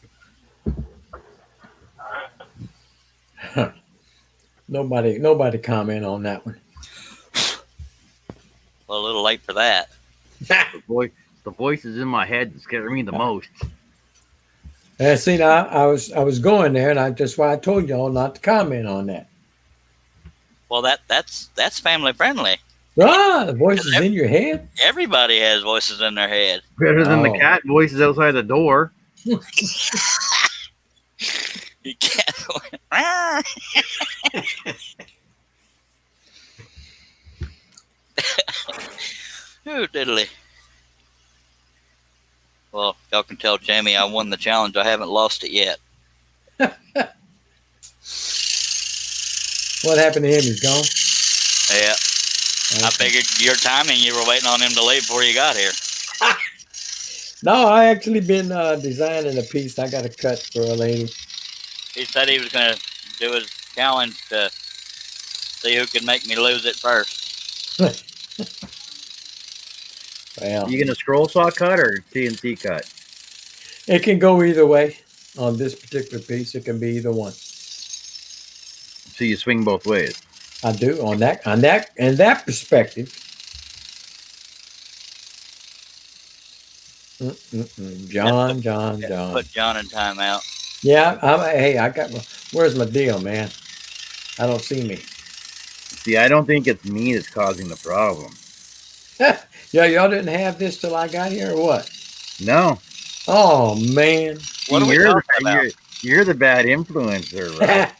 Nobody comment on that one. Well, a little late for that. The voices in my head that scare me the most. And see, now I was going there, and that's why I told y'all not to comment on that. Well, that's family friendly. Ah, the voices in your head. Everybody has voices in their head. Better than the Oh. cat voices outside the door. You can't. Ooh, diddly. Well, y'all can tell Jamie I won the challenge. I haven't lost it yet. What happened to him? He's gone. Yeah. I figured your timing, you were waiting on him to leave before you got here. No, I actually been designing a piece I got to cut for a lady. He said he was going to do his challenge to see who can make me lose it first. Well, You gonna scroll saw cut or TNT cut? it can go either way. On this particular piece, it can be either one. So you swing both ways. I do on that perspective. John. Put John in timeout. Yeah, hey, where's my deal, man? I don't see me. See, I don't think it's me that's causing the problem. Yeah, y'all didn't have this till I got here, or what? No. Oh man. What are we you're talking about? You're the bad influencer, right?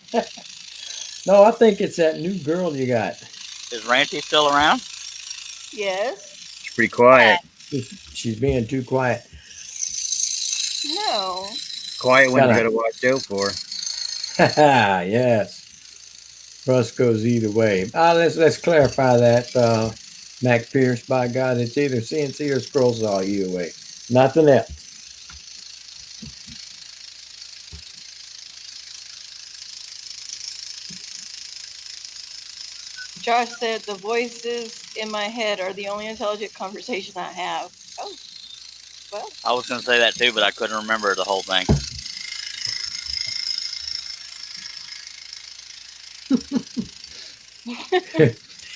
No, I think it's that new girl you got. Is Ranty still around? Yes. She's pretty quiet. She's being too quiet. No. Quiet one you Gotta- gotta watch out for. Yes. Russ goes either way. Let's clarify that, Mac Pierce. By God, it's either CNC or scroll saw either way. Nothing else. Josh said the voices in my head are the only intelligent conversation I have. Oh, well, I was going to say that too, but I couldn't remember the whole thing.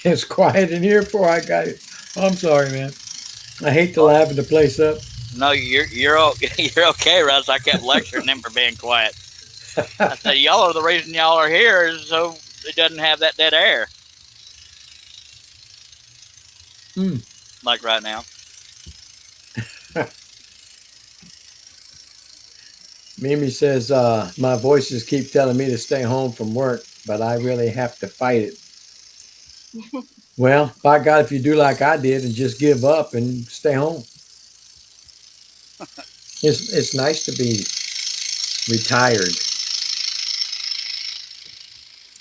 It's quiet in here before I got it. I'm sorry, man. I hate to liven the place up. No, you're okay, Russ. I kept lecturing him for being quiet. I said, y'all are the reason y'all are here, is so it doesn't have that dead air. Like right now. Mimi says, my voices keep telling me to stay home from work, but I really have to fight it. Well, by God, if you do like I did and just give up and stay home. It's nice to be retired.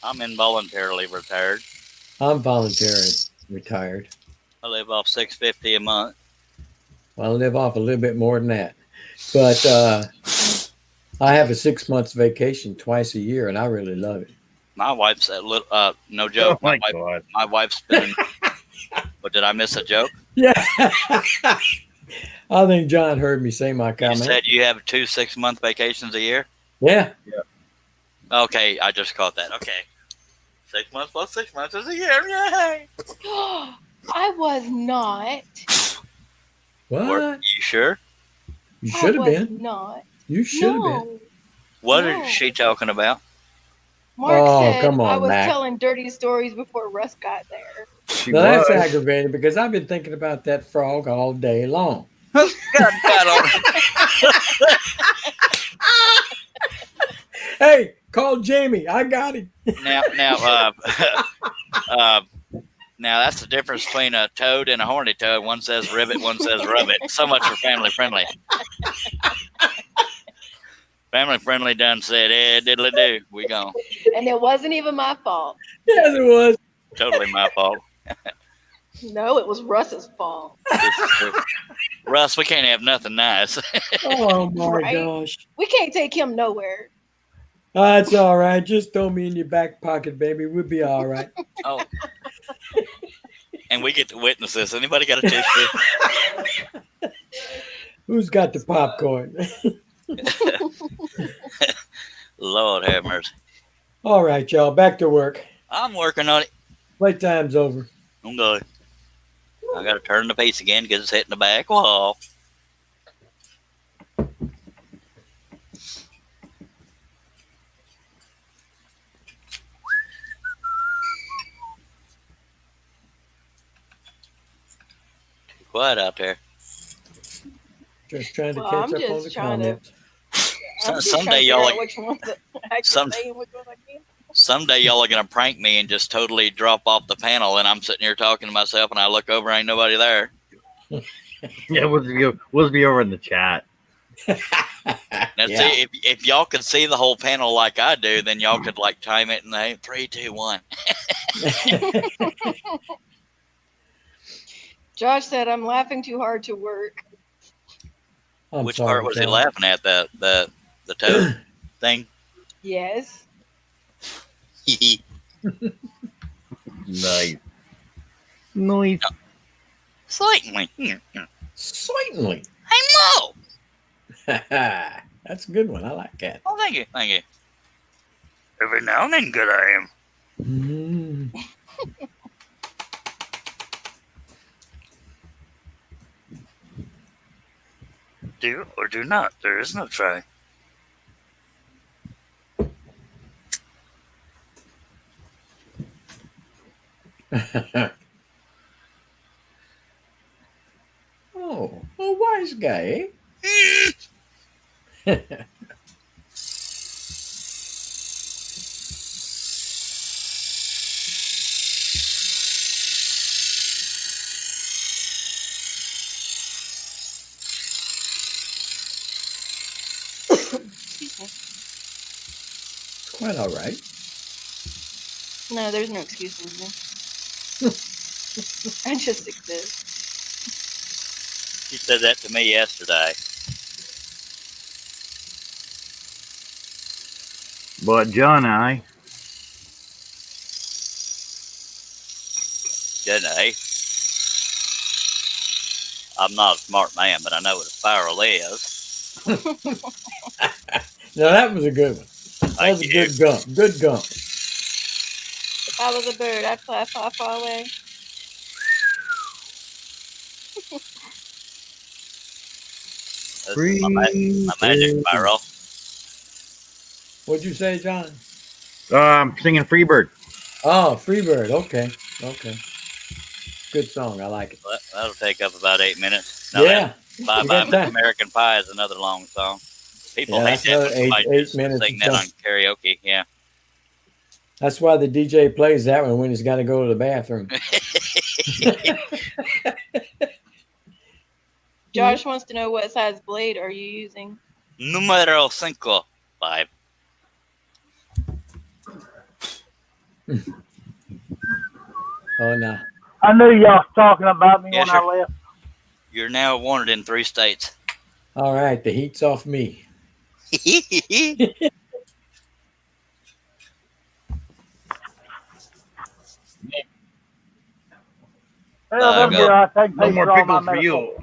I'm involuntarily retired. I'm voluntarily retired. I live off $650 a month. Well, I live off a little bit more than that. But I have a 6 months vacation twice a year, and I really love it. My wife's a little, no joke. Oh my God. My wife's been. But did I miss a joke? Yeah. I think John heard me say my You comment. said you have 2 6-month vacations a year? Yeah. Okay, I just caught that. Okay. 6 months plus 6 months is a year. Yay! I was not. What? You sure? You should have I was been. not. You should have been. No. What No. is she talking about? Mark Oh, said come on, I was Mac. telling dirty stories before Russ got there. She Now that's was. aggravating because I've been thinking about that frog all day long. God, Hey, call Jamie. I got him. now, now that's the difference between a toad and a horny toad. One says ribbit, one says rub it. So much for family friendly. Family friendly done said, diddly do. We gone. And it wasn't even my fault. Yes, it was. Totally my fault. No, it was Russ's fault. Russ, we can't have nothing nice. Oh my Right? gosh. We can't take him nowhere. That's all right. Just throw me in your back pocket, baby. We'll be all right. Oh. And we get to witness this. Anybody got a tissue? Who's got the popcorn? Lord have mercy. All right, y'all. Back to work. I'm working on it. Playtime's over. I'm good. I got to turn the piece again because it's hitting the back wall. Too quiet out there. Just trying to Well, catch I'm up on just the trying to- comments. I'm just Someday trying to y'all figure out like- which ones that I some- can say and which ones I can't. Someday y'all are going to prank me and just totally drop off the panel, and I'm sitting here talking to myself, and I look over, ain't nobody there. Yeah, we'll be over in the chat. Now, Yeah. see, if y'all could see the whole panel like I do, then y'all could like time it in 3, 2, 1. Josh said I'm laughing too hard to work. I'm Which sorry, part was he John. laughing at? The toad thing? Yes. Nice. Nice. Slightly. Certainly. I know. That's a good one. I like that. Oh, thank you. Thank you. Every now and then, good I am. Mm. Do or do not. There is no try. Oh, a wise guy, eh? Quite all right. No, there's no excuses. Man. I just exist. She said that to me yesterday. But John and I, Didn't I? I'm not a smart man, but I know what a spiral is. Now that was a good one. That Thank was a you. good gump. Good gump. If I was a bird, I'd fly far, far away. This is my magic spiral. What'd you say, John? singing Freebird. Oh, Freebird. Okay. Okay. Good song. I like it. That'll take up about 8 minutes. Now Yeah. Bye You Bye got time. American Pie is another long song. People Yeah, hate that's that when another somebody eight just minutes sing of that on song. karaoke. Yeah. That's why the DJ plays that one when he's got to go to the bathroom. Josh wants to know what size blade are you using? Numero 5. Oh, no. I knew y'all was talking about me Yes, when I sir. left. You're now wanted in 3 states. All right. The heat's off me. Well, they'll be all right. They can No pay more for all my pickles for medical. you.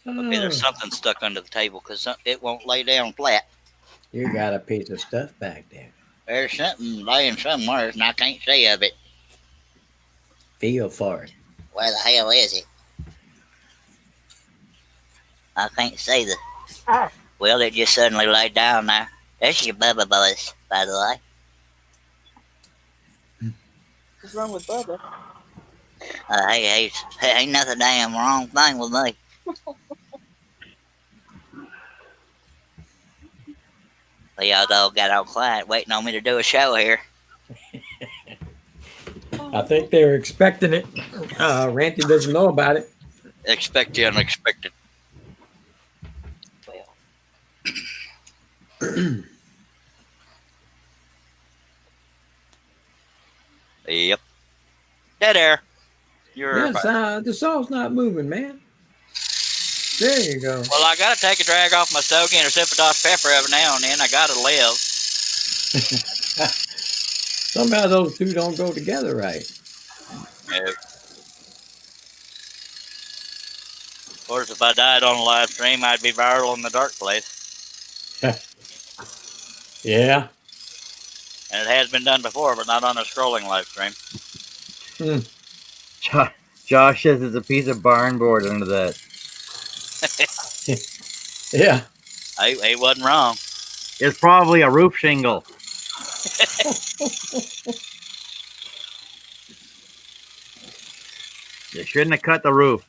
Okay, there's something stuck under the table because it won't lay down flat. You got a piece of stuff back there. There's something laying somewhere, and I can't see of it. Feel for it. Where the hell is it? I can't see the. Ah. Well, it just suddenly laid down there. There's your Bubba Boys, by the way. What's wrong with Bubba? Hey, ain't nothing damn wrong thing with me. Well, y'all all got all quiet, waiting on me to do a show here. I think they were expecting it. Ranty doesn't know about it. Expect the unexpected. Well, Yep. Dead air. You're Yes, the saw's not moving, man. There you go. Well, I gotta take a drag off my stogie and a sip of Dr. Pepper every now and then. I gotta live. Somehow those two don't go together right. Of course, if I died on a live stream, I'd be viral in the dark place. Yeah. And it has been done before, but not on a scrolling live stream. Josh says there's a piece of barn board under that. Yeah. He wasn't wrong. It's probably a roof shingle. You shouldn't have cut the roof.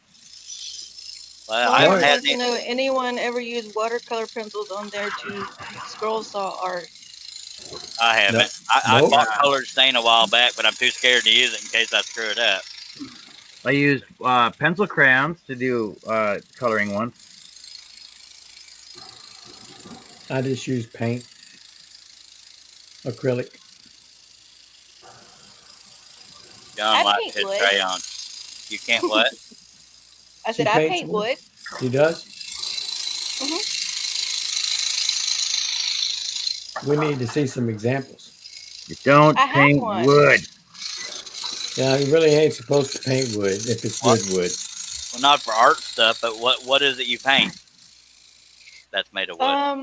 Well, I I haven't had wants to any. know anyone ever use watercolor pencils on there to scroll saw art. I haven't. I Nope. bought colored stain a while back, but I'm too scared to use it in case I screw it up. I used pencil crayons to do coloring ones. I just use paint. Acrylic. John I likes paint his wood. crayon. You can't what? I said She I paints paint wood? wood. She does? We need to see some examples. You don't I have paint one. wood. Yeah, you really ain't supposed to paint wood if it's What? good wood. Well, not for art stuff, but what is it you paint that's made of wood? Let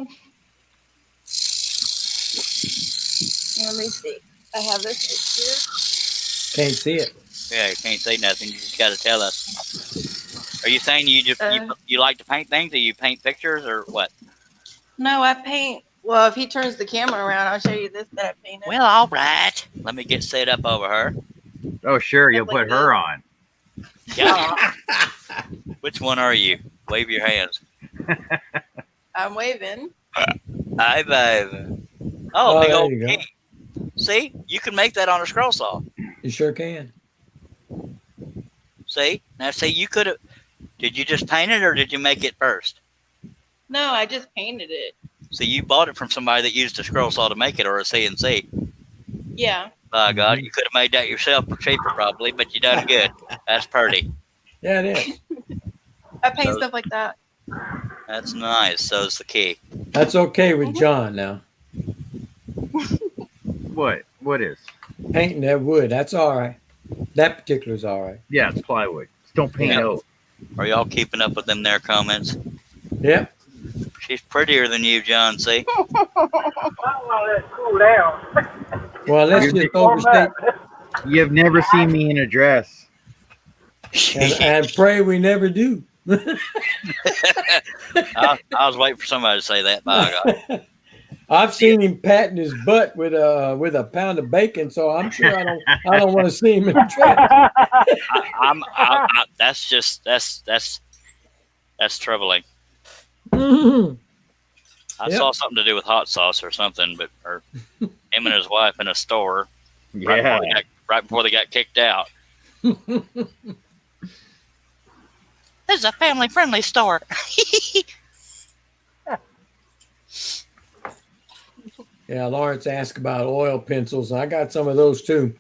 me see. I have this Can't see it. Yeah, you can't say nothing. You just got to tell us. Are you saying you just you like to paint things, or you paint pictures, or what? here. No, I paint. Well, if he turns the camera around, I'll show you this that I painted. Well, all right. Let me get set up over her. Oh, sure. You'll Like put her this. on. Yeah. Which one are you? Wave your hands. I'm waving. Hi, babe. Oh, Oh, big there old you go. key. See, you can make that on a scroll saw. You sure can. See, now see, you could have. Did you just paint it, or did you make it first? No, I just painted it. So you bought it from somebody that used a scroll saw to make it, or a CNC. Yeah. By God, you could have made that yourself for cheaper, probably, but you done good. That's pretty. Yeah, it is. I paint So- stuff like that. That's nice. So's the key. That's okay with John now. What? What is? Painting that wood, that's all right. That particular's all right. Yeah, it's plywood. Just don't paint Yeah. oak. Are y'all keeping up with them there comments? Yep. She's prettier than you, John. See? I want to let it cool down. Well, let's just overstate You've never seen me in a dress. and pray we never do. I was waiting for somebody to say that. By God. I've seen him patting his butt with a pound of bacon, so I'm sure I don't want to see him in a dress. That's troubling. Mhm. I Yep. saw something to do with hot sauce or something, but or him and his wife in a store Yeah. right before they got kicked out. This is a family-friendly store. Yeah, Lawrence asked about oil pencils. I got some of those too,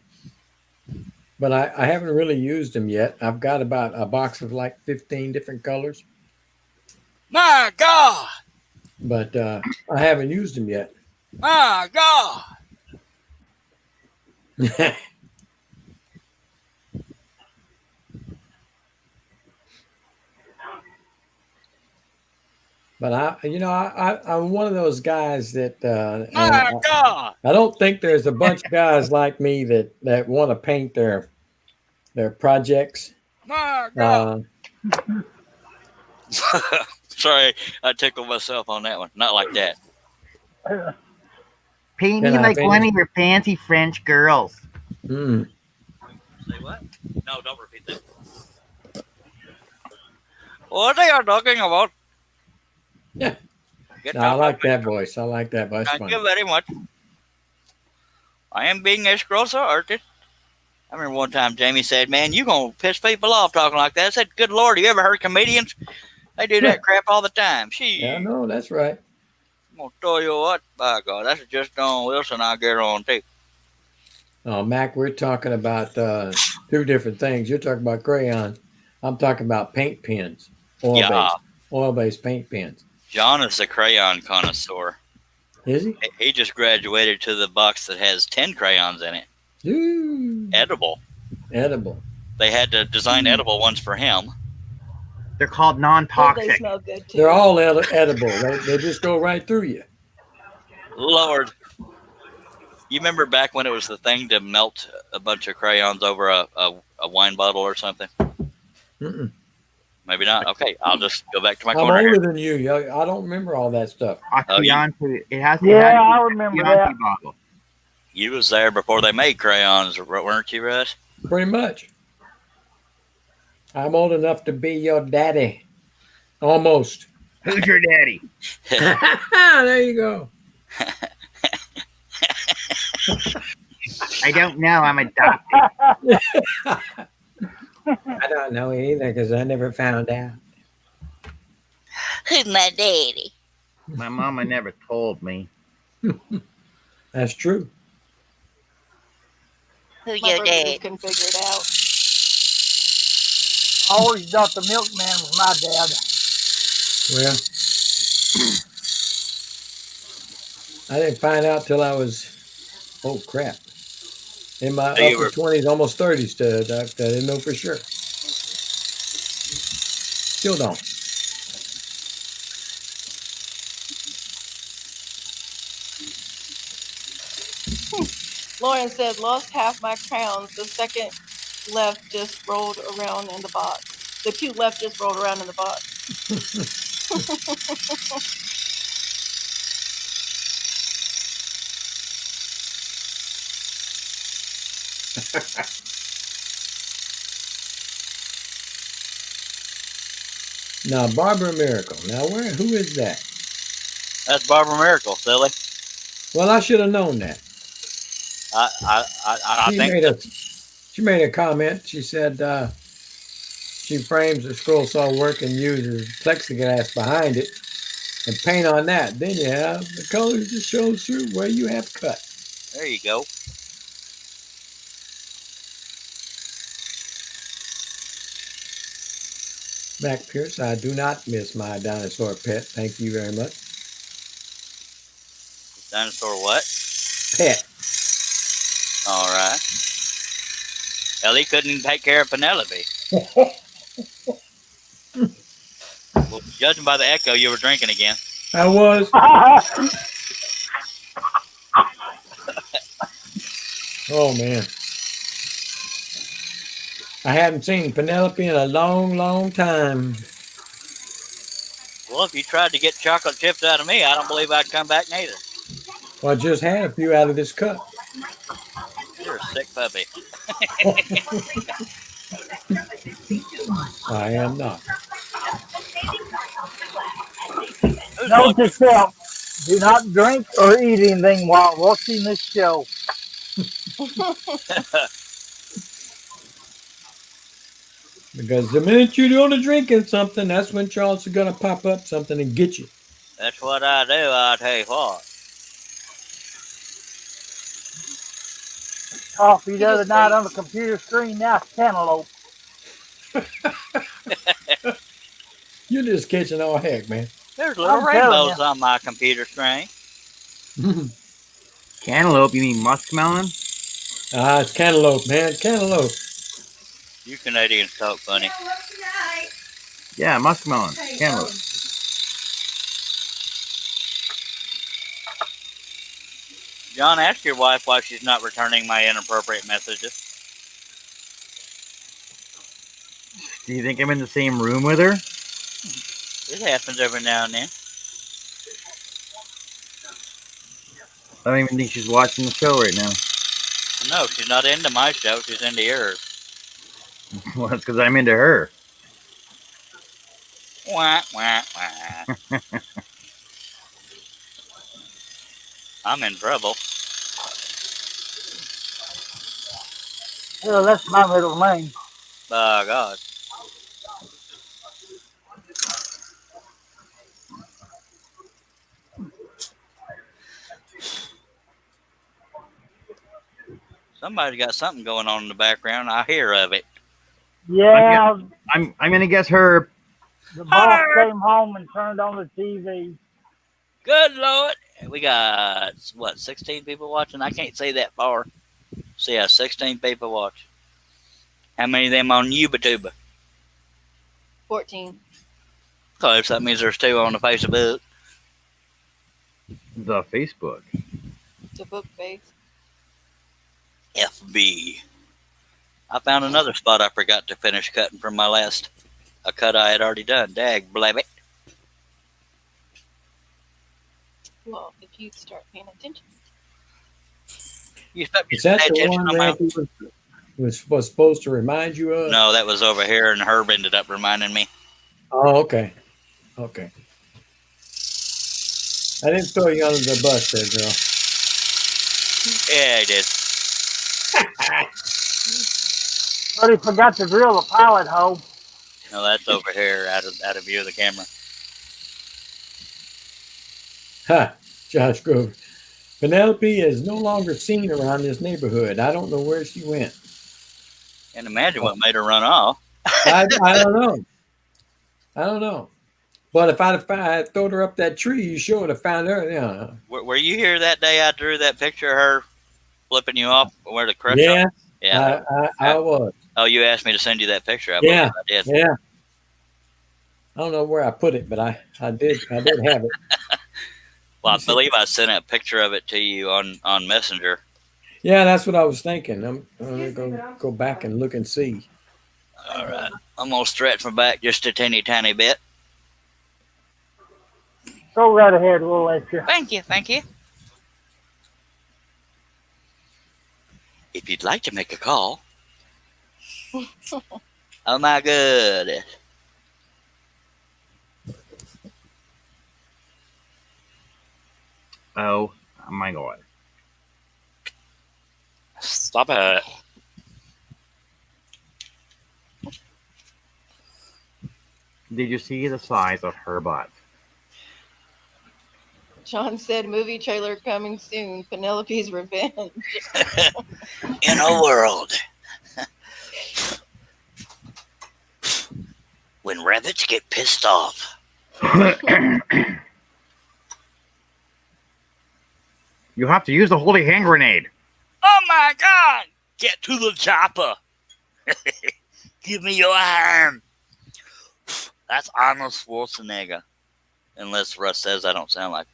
but I haven't really used them yet. I've got about a box of like 15 different colors, My God! but I haven't used them yet. My God! But I'm one of those guys that My God! I don't think there's a bunch of guys like me that want to paint their projects. My God! Uh, Sorry, I tickled myself on that one. Not like that. Paint Can me I like paint one it? of your fancy French girls. mm. Say what? No, don't repeat that. What are you talking about? Yeah. Get No, I out like of that voice. I like that voice. Thank you very much. I am being a scroll saw artist. I remember one time Jamie said, "Man, you gonna piss people off talking like that." I said, "Good Lord, you ever heard comedians? They do that crap all the time." Yeah, no, that's right. I'm gonna tell you what, by God, that's just Don Wilson I get on too. Oh, Mac, we're talking about two different things. You're talking about crayons. I'm talking about paint pens, oil-based paint pens. John is a crayon connoisseur. Is he? He just graduated to the box that has 10 crayons in it. Ooh, Edible. edible. They had to design edible ones for him. They're called They non-toxic. smell good too. They're all edible. They just go right through you. Lord. You remember back when it was the thing to melt a bunch of crayons over a wine bottle or something? Mm-mm. Maybe not. Okay, I'll just go back to my I'm corner here. older than you. I don't remember all that stuff. Oh, you- Chianti. It has to Yeah, have I remember Chianti that. bottle. You was there before they made crayons, weren't you, Russ? Pretty much. I'm old enough to be your daddy. Almost. Who's your daddy? There you go. I don't know. I'm adopted. I don't know either because I never found out. Who's my daddy? My mama never told me. That's true. Who's My brother just couldn't figure it out. I always thought the milkman was my dad. Well, I didn't find out till I was, oh crap, in my So you upper were 20s, almost 30s. I didn't know for sure. Still don't. Lauren said, lost half my crowns. The second left just rolled around in the box. The two left just rolled around in the box. Now, Barbara Miracle. Now, who is that? that's Barbara Miracle, silly. Well, I should have known that. I She think made she made a comment. She said she frames the scroll saw work and uses plexiglass behind it and paint on that. Then you have the colors that shows through where you have cut. there you go. Mac Pierce, I do not miss my dinosaur pet. Thank you very much. Dinosaur what? Pet. All right. Hell, he couldn't take care of Penelope. Well, judging by the echo, you were drinking again. I was. Oh, man. I haven't seen Penelope in a long, long time. Well, if you tried to get chocolate chips out of me, I don't believe I'd come back neither. Well, I just had a few out of this cup. You're a sick puppy. I am not. Who's Note watching? to self: do not drink or eat anything while watching this show. Because the minute you go to drinking something, that's when Charles is going to pop up something and get you. That's what I do, I'll tell you what. Coffee the other night on the computer screen, now it's cantaloupe. You're just catching all heck, man. There's little I'm telling rainbows on my computer screen. Cantaloupe, you mean muskmelon? It's cantaloupe, man. Cantaloupe. You Canadians talk funny. Yeah, muskmelon. Cantaloupe. John, ask your wife why she's not returning my inappropriate messages. Do you think I'm in the same room with her? It happens every now and then. I don't even think she's watching the show right now. No, she's not into my show. She's into yours. Well, that's because I'm into her. Wah, wah, wah. I'm in trouble. Well, that's my middle name. By God. Somebody's got something going on in the background. I hear of it. Yeah, I'm gonna guess her. the boss came home and turned on the TV. Good Lord. We got, what, 16 people watching? I can't see that far. So, yeah, 16 people watch. How many of them on YouTube? 14. Close. That means there's 2 on the Facebook. The Facebook. The book face. FB. I found another spot I forgot to finish cutting from my last a cut I had already done. Dag blabbit. Well, if you start paying attention. You expect me Is to that pay the attention one on my that was supposed to remind you of? No, that was over here, and Herb ended up reminding me. Oh, okay. Okay. I didn't throw you under the bus there, girl. Yeah, I did. But he forgot to drill the pilot hole. No, that's over here, out of view of the camera. Ha! Josh Grove. Penelope is no longer seen around this neighborhood. I don't know where she went. Can't imagine what made her run off. I don't know. I don't know. But if I'd thrown her up that tree, you sure would have found her. Yeah. Were you here that day I drew that picture of her flipping you off where the crutch? Yeah. Yeah. I was. Oh, you asked me to send you that picture. I Yeah. believe I did. Yeah. I don't know where I put it, but I did have it. Well, I believe I sent a picture of it to you on Messenger. Yeah, that's what I was thinking. I'm gonna go back and look and see. All right. I'm going to stretch my back just a teeny tiny bit. Go right ahead. We'll let you. Thank you. Thank you. If you'd like to make a call. Oh, my goodness. Oh my God. Stop it. Did you see the size of her butt? John said movie trailer coming soon. Penelope's Revenge. In a world when rabbits get pissed off. You have to use the holy hand grenade. Oh my God! Get to the chopper. Give me your arm. That's Arnold Schwarzenegger. Unless Russ says I don't sound like.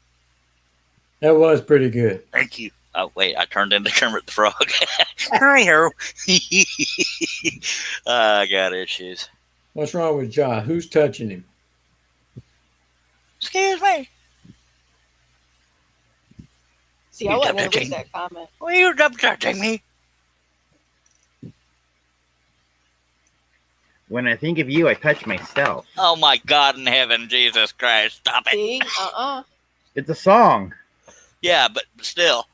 That was pretty good. Thank you. Oh, wait, I turned into Kermit the Frog. Hi-ho. I got issues. What's wrong with John? Who's touching him? Excuse me. See, I wasn't going to read that comment. Were you double-touching me? When I think of you, I touch myself. Oh, my God in heaven, Jesus Christ. Stop it. See? It's a song. Yeah, but still.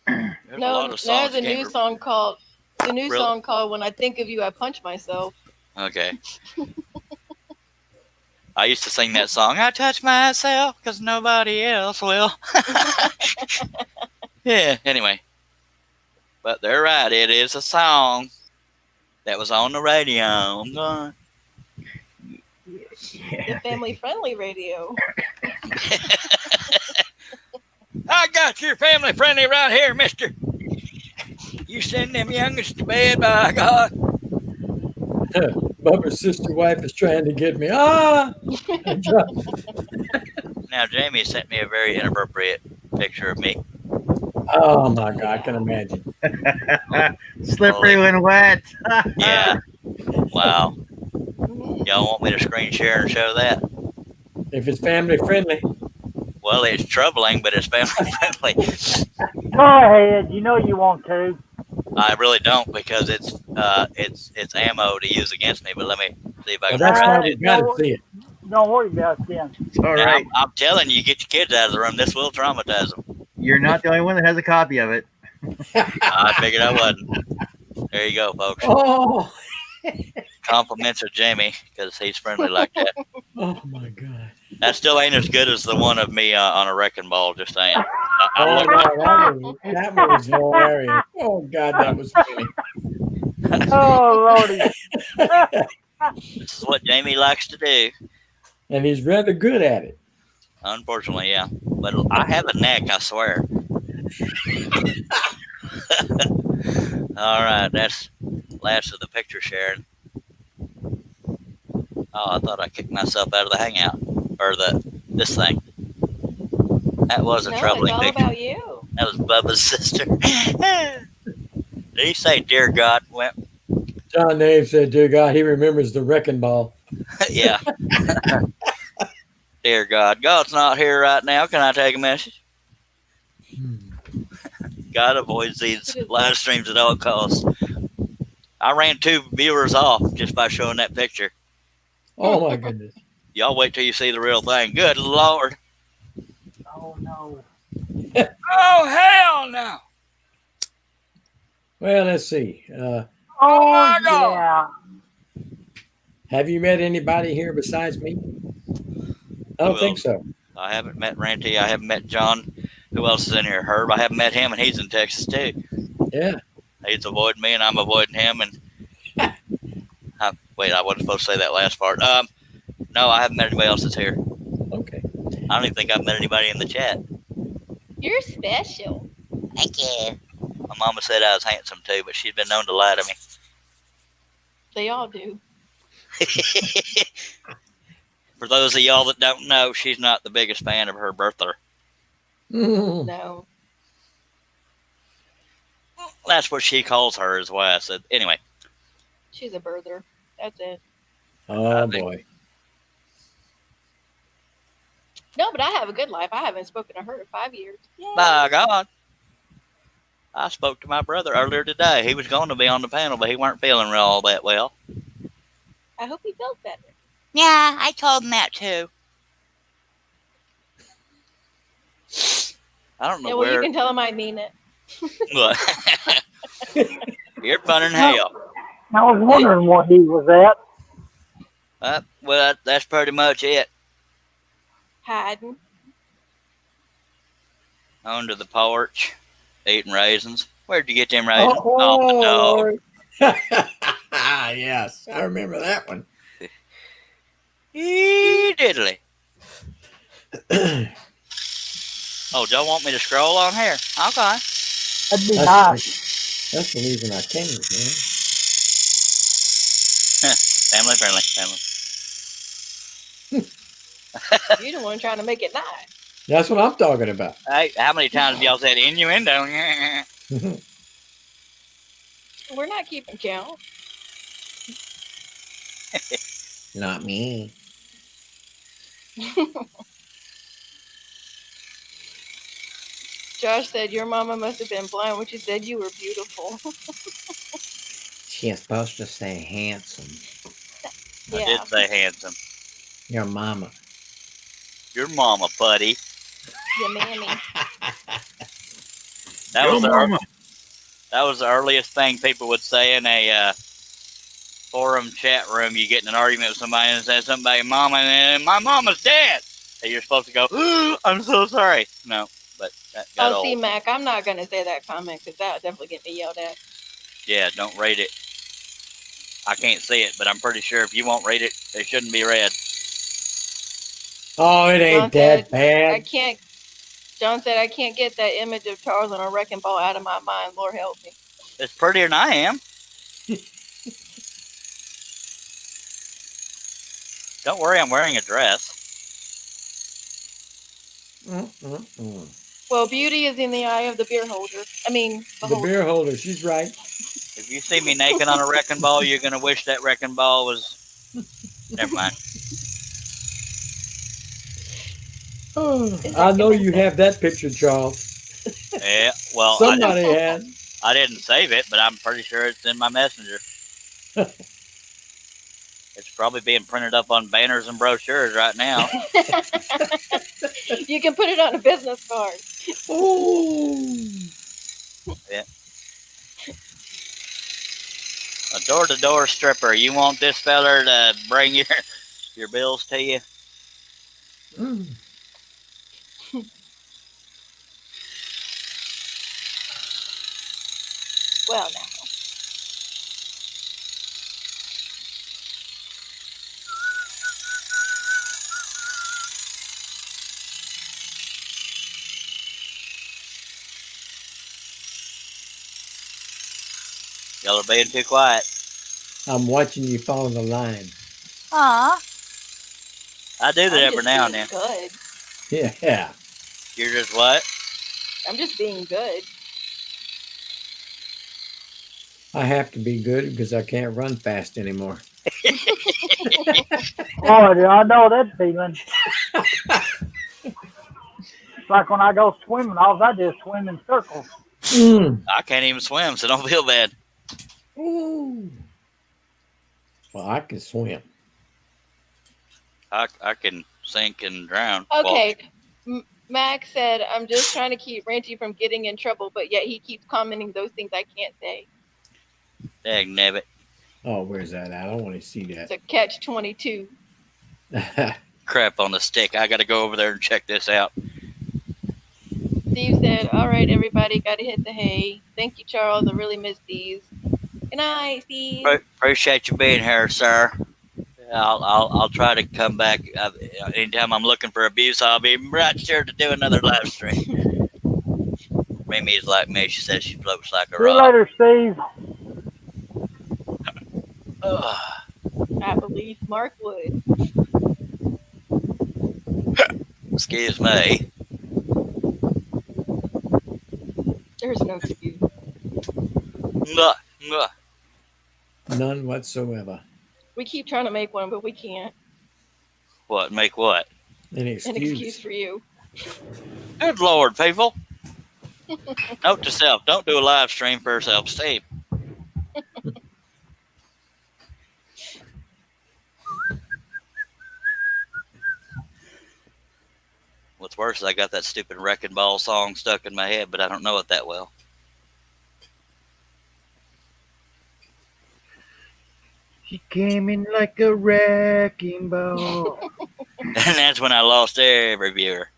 No, there's a new song called When I Think of You, I Punch Myself. Okay. I used to sing that song. I touch myself because nobody else will. Yeah, anyway. But they're right. It is a song that was on the radio. I'm going. The family-friendly radio. I got your family friendly right here, mister. You send them youngest to bed, by God. Bubba's sister wife is trying to get me. Ah! Now, Jamie sent me a very inappropriate picture of me. Oh my God, I can imagine. Slippery when wet. Yeah. Wow. Y'all want me to screen share and show that? If it's family friendly. Well, it's troubling, but it's family friendly. Go ahead. You know you want to. I really don't because it's ammo to use against me. But let me see if I can. Well, that's try why to we do got to see it. Don't worry about it then. All Now, right. I'm telling you, get your kids out of the room. This will traumatize them. You're not the only one that has a copy of it. I figured I wasn't. There you go, folks. Oh. Compliments of Jamie because he's friendly like that. Oh my God. That still ain't as good as the one of me on a wrecking ball. Just saying. Oh, no, that was hilarious. Oh God, that was funny. Oh, Lordy. This is what Jamie likes to do. And he's rather good at it. Unfortunately, yeah. But I have a neck, I swear. All right, that's last of the picture sharing. Oh, I thought I kicked myself out of the hangout or this thing. That was a No, troubling it's all picture. about you. That was Bubba's sister. Did he say, "Dear God"? Well, John Nave said, "Dear God, he remembers the wrecking ball." yeah. Dear God, God's not here right now. Can I take a message? God avoids these live streams at all costs. I ran 2 viewers off just by showing that picture. Oh my goodness. Y'all wait till you see the real thing. Good Lord. Oh, no. Oh, hell no. Well, let's see. Oh, my God. yeah. Have you met anybody here besides me? I don't think so. I haven't met Ranty. I haven't met John. Who else is in here? Herb. I haven't met him, and he's in Texas, too. Yeah. He's avoiding me, and I'm avoiding him. And Wait, I wasn't supposed to say that last part. No, I haven't met anybody else that's here. Okay. I don't even think I've met anybody in the chat. You're special. Thank you. My mama said I was handsome too, but she's been known to lie to me. They all do. For those of y'all that don't know, she's not the biggest fan of her birther. Mm. No. That's what she calls her, is why I said. Anyway, She's a birther. That's it. Oh boy. No, but I have a good life. I haven't spoken to her in 5 years. Yay. by God, I spoke to my brother earlier today. He was going to be on the panel, but he weren't feeling all that well. I hope he feels better. Yeah, I told him that too. I don't know Yeah, well, you where. can tell him I mean it. Look. You're fun in hell. I was wondering what he was at. Well, that's pretty much it. Hiding. Under the porch, eating raisins. Where'd you get them raisins? Oh, Off the dog. yes, I remember that one. Diddly. Oh, don't want me to scroll on here? Okay. That'd be That's, nice. that's the reason I came, man. Family friendly. Family. You're the one trying to make it nice. That's what I'm talking about. Hey, how many times have y'all said innuendo? We're not keeping count. Not me. Josh said your mama must have been blind when she said you were beautiful. She's supposed to say handsome. I Yeah. did say handsome. Your mama. Your mama, buddy. Your mammy. That was the earliest thing people would say in a forum chat room. You get in an argument with somebody and say something about your mama, and then my mama's dead. And you're supposed to go, I'm so sorry. No, but that got Oh, old. see, Mac, I'm not going to say that comment because that would definitely get me yelled at. Yeah, don't rate it. I can't see it, but I'm pretty sure if you won't rate it, it shouldn't be read. Oh, it John ain't that said, I bad. can't. John said, I can't get that image of Charles on a wrecking ball out of my mind. Lord help me. It's prettier than I am. Don't worry, I'm wearing a dress. Mm-mm-mm. Well, beauty is in the eye of the beer holder. I mean, The beholder. beer holder, she's right. If you see me naked on a wrecking ball, you're going to wish that wrecking ball was... Never mind. Oh, I know you have that picture, Charles. Yeah, well, Somebody had. I didn't save it, but I'm pretty sure it's in my messenger. It's probably being printed up on banners and brochures right now. You can put it on a business card. Oh. A door-to-door stripper. You want this feller to bring your bills to you? Mm. Well, now. Y'all are being too quiet. I'm watching you follow the line. Aw. I do that I'm every just now and being then. Good. Yeah. You're just what? I'm just being good. I have to be good because I can't run fast anymore. Oh, I know that feeling. It's like when I go swimming, all I do is swim in circles. Mm. I can't even swim, so don't feel bad. Ooh. Well, I can swim. I can sink and drown. Okay. Max said, I'm just trying to keep Ranty from getting in trouble, but yet he keeps commenting those things I can't say. Dag nabbit. Oh, where's that at? I don't want to see It's a catch-22. that. Crap on the stick. I got to go over there and check this out. Steve said, all right, everybody, got to hit the hay. Thank you, Charles. I really miss these. Good night, Steve. Appreciate you being here, sir. I'll try to come back anytime I'm looking for abuse. I'll be right sure to do another live stream. Mimi's like me. She says she floats like a See you rock. later, Steve. Ugh. I believe Mark would. Excuse me. There's no excuse. Mwah, mwah. None whatsoever. We keep trying to make one, but we can't. What? Make what? An An excuse excuse. for you. Good Lord, people. Note to self: don't do a live stream for self-esteem. What's worse is I got that stupid Wrecking Ball song stuck in my head, but I don't know it that well. She came in like a wrecking ball. And that's when I lost every viewer.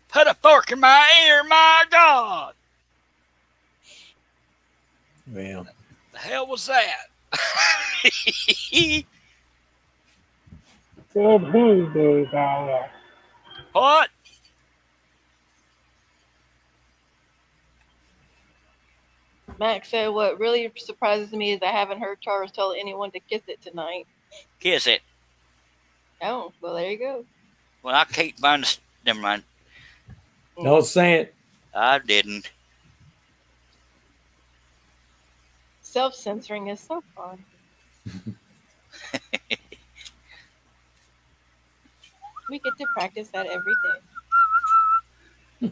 Put a fork in my ear, my God! Well, The hell was that? Did he do that? What? Max said, what really surprises me is I haven't heard Charles tell anyone to kiss it tonight. Kiss it. Oh, well, there you go. Well, I keep finding. Never mind. don't say it. I didn't. Self-censoring is so fun. We get to practice that every day.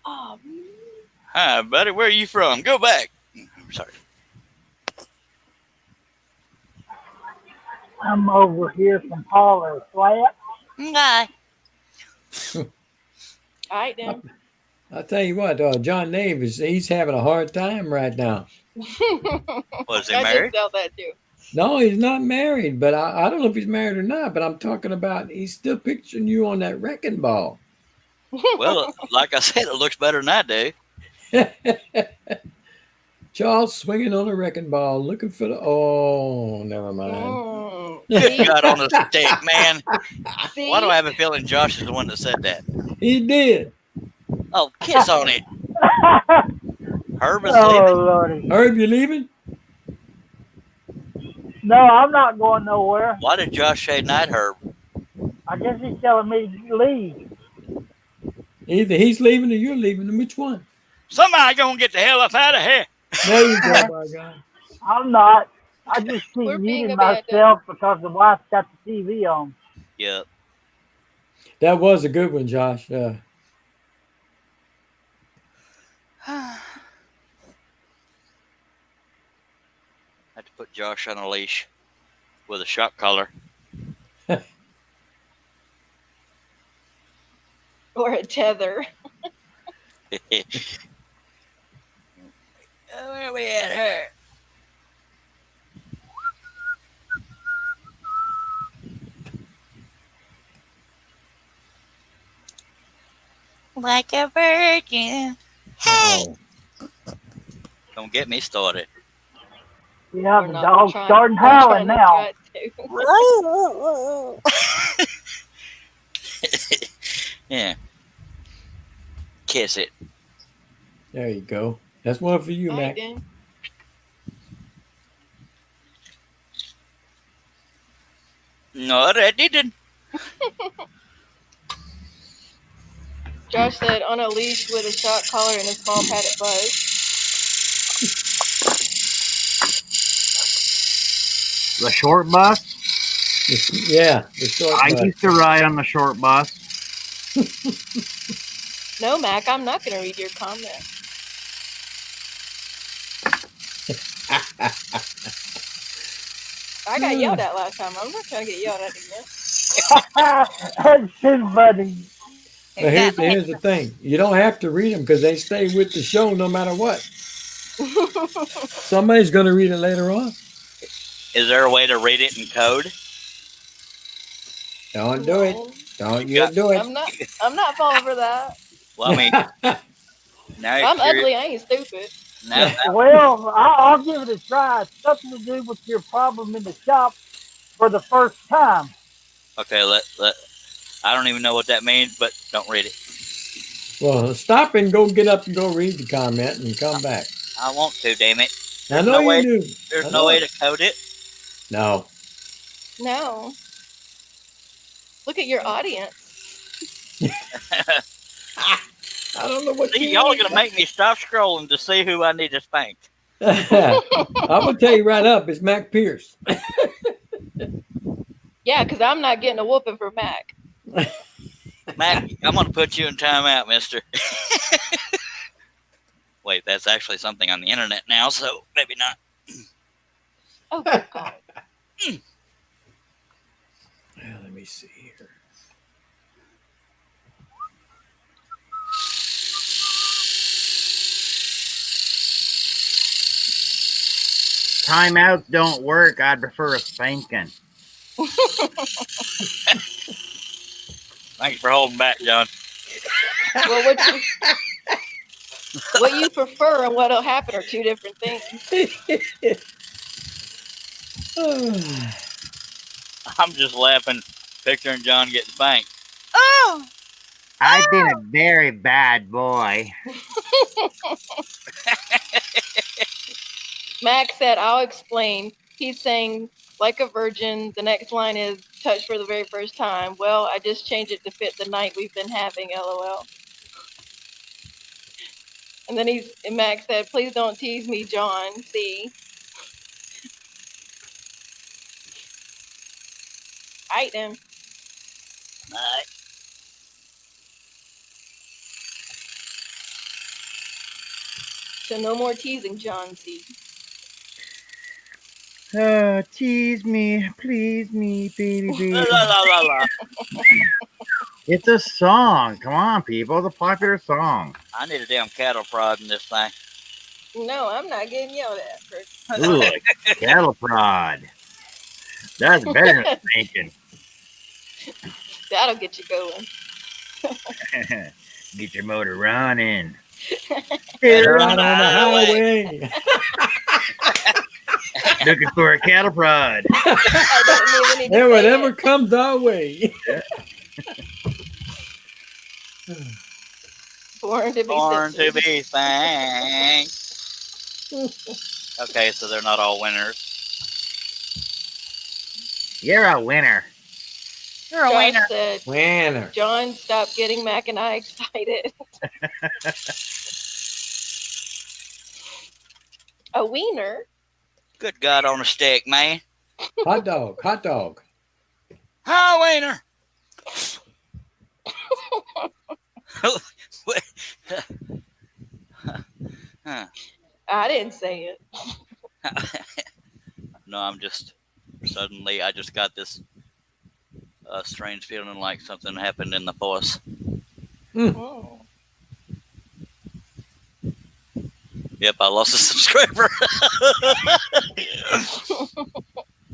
Oh, Hi, buddy. Where are you from? Go back. I'm sorry. I'm over here from Holler Flat. Nah. all right then. I'll tell you what, John Davis, he's having a hard time right now. Was he I married? did sell that too. No, he's not married, but I don't know if he's married or not, but I'm talking about he's still picturing you on that wrecking ball. Well, like I said, it looks better than I do. Charles swinging on a wrecking ball, looking for the. Oh, never mind. Good God on a stick, man. See? Why do I have a feeling Josh is the one that said that? He did. Oh, kiss on it. Herb is Oh, leaving. Lordy. Herb, you leaving? No, I'm not going nowhere. Why did Josh say night, Herb? I guess he's telling me to leave. Either he's leaving or you're leaving. Which one? Somebody gonna get the hell up out of here. There you go, my God. I'm not. I just keep We're being muting abandoned. myself because the wife's got the TV on. Yep. That was a good one, Josh. Had to put Josh on a leash with a shock collar. Or a tether. Where we at her? Like a virgin. Oh. Don't get me started. Yeah, We're the not dog's trying- starting we're howling trying now. not to. Yeah. Kiss it. There you go. That's one for you, All right, Mac. then. No, that didn't. Josh said, on a leash with a shock collar and a small padded buzz. The short bus? Yeah, the short I bus. used to ride on the short bus. No, Mac, I'm not going to read your comment. I got yelled at last time. I'm not trying to get yelled at again. That's too funny. But here's the thing. You don't have to read them because they stay with the show no matter what. Somebody's going to read it later on. Is there a way to read it in code? Don't do it. Don't you do it. I'm not falling for that. Well, I mean, now you're I'm curious. ugly. I ain't stupid. Now, Well, I'll give it a try. It's something to do with your problem in the shop for the first time. okay, I don't even know what that means, but don't read it. Well, stop and go get up and go read the comment and come back. I want to, damn it. I know no you way- do. There's I no know way it. to code it. No. No. Look at your audience. I don't know what See, you y'all are mean. going to make me stop scrolling to see who I need to spank. I'm gonna tell you right up, it's Mac Pierce. Yeah, because I'm not getting a whooping for Mac. Mac, I'm going to put you in timeout, mister. Wait, that's actually something on the internet now, so maybe not. Oh, good God. Well, let me see here. Timeouts don't work. I'd prefer a spanking. Thanks for holding back, John. Well, what you prefer and what'll happen are two different things. I'm just laughing, picturing John getting spanked. I've been a very bad boy. Mac said, I'll explain. He's saying, like a virgin. The next line is touched for the very first time. Well, I just changed it to fit the night we've been having, LOL. And then Mac said, please don't tease me, John. See? Alright then. All right. So no more teasing, John C. Tease me, please me, baby, La, baby. la, la, la, la. It's a song. Come on, people. It's a popular song. I need a damn cattle prod in this thing. No, I'm not getting yelled at. Ooh, cattle prod. That's better than spanking. That'll get you going. Get your motor running. Right on the highway. Looking for a cattle prod. I don't even need to And say whatever it. comes our way. Born to be Born to simply. be spanked. Okay, so they're not all winners. You're a winner. You're a Josh winner. said, Winner. John, stop getting Mac and I excited. A wiener? Good God on a stick, man. Hot dog. Hot dog. Hi, wiener. Huh. I didn't say it. No, I'm just suddenly I just got this strange feeling like something happened in the force. Oh. Yep, I lost a subscriber.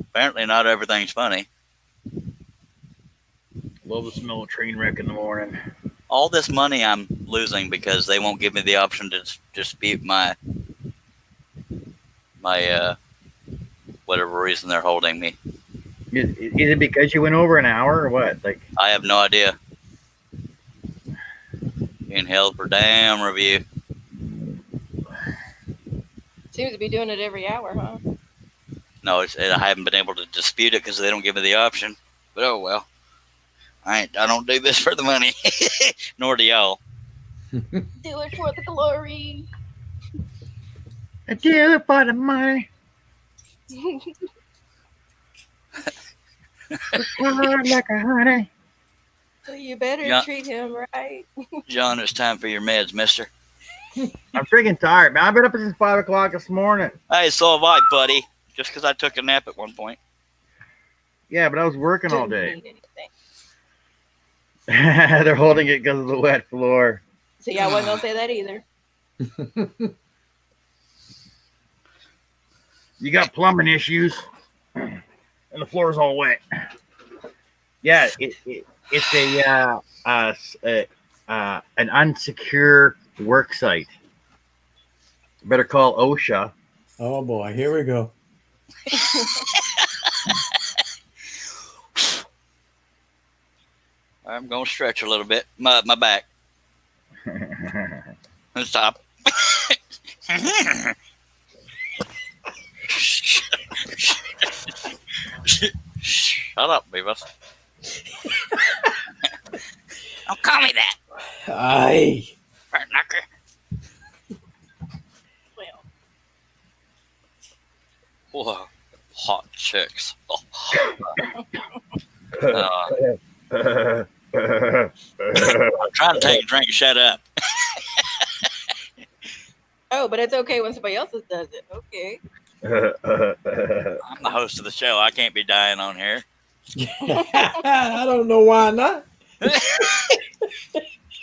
Apparently, not everything's funny. Love the smell of train wreck in the morning. All this money I'm losing because they won't give me the option to dispute my whatever reason they're holding me. Is it because you went over an hour or what? Like, I have no idea. Being held for damn review. Seems to be doing it every hour, huh? No, I haven't been able to dispute it because they don't give me the option. But oh well. I don't do this for the money. Nor do y'all. Do it for the glory. I do it for the money. Hard like a honey. So you better Yeah. treat him right. John, it's time for your meds, mister. I'm freaking tired, man. I've been up since 5 o'clock this morning. Hey, so have I, buddy. Just because I took a nap at one point. Yeah, but I was working all Didn't day. mean anything. They're holding it because of the wet floor. See, I wasn't gonna say that either. You got plumbing issues, and the floor's all wet. Yeah, It's an unsecure work site. Better call OSHA. Oh boy, here we go. I'm gonna stretch a little bit. My back. Stop. Shut up, Beavis. Don't call me that. Aye. Knocker. Whoa. Hot chicks. Oh. I'm trying to take a drink. Shut up. Oh, but it's okay when somebody else does it. Okay. I'm the host of the show. I can't be dying on here. I don't know why not.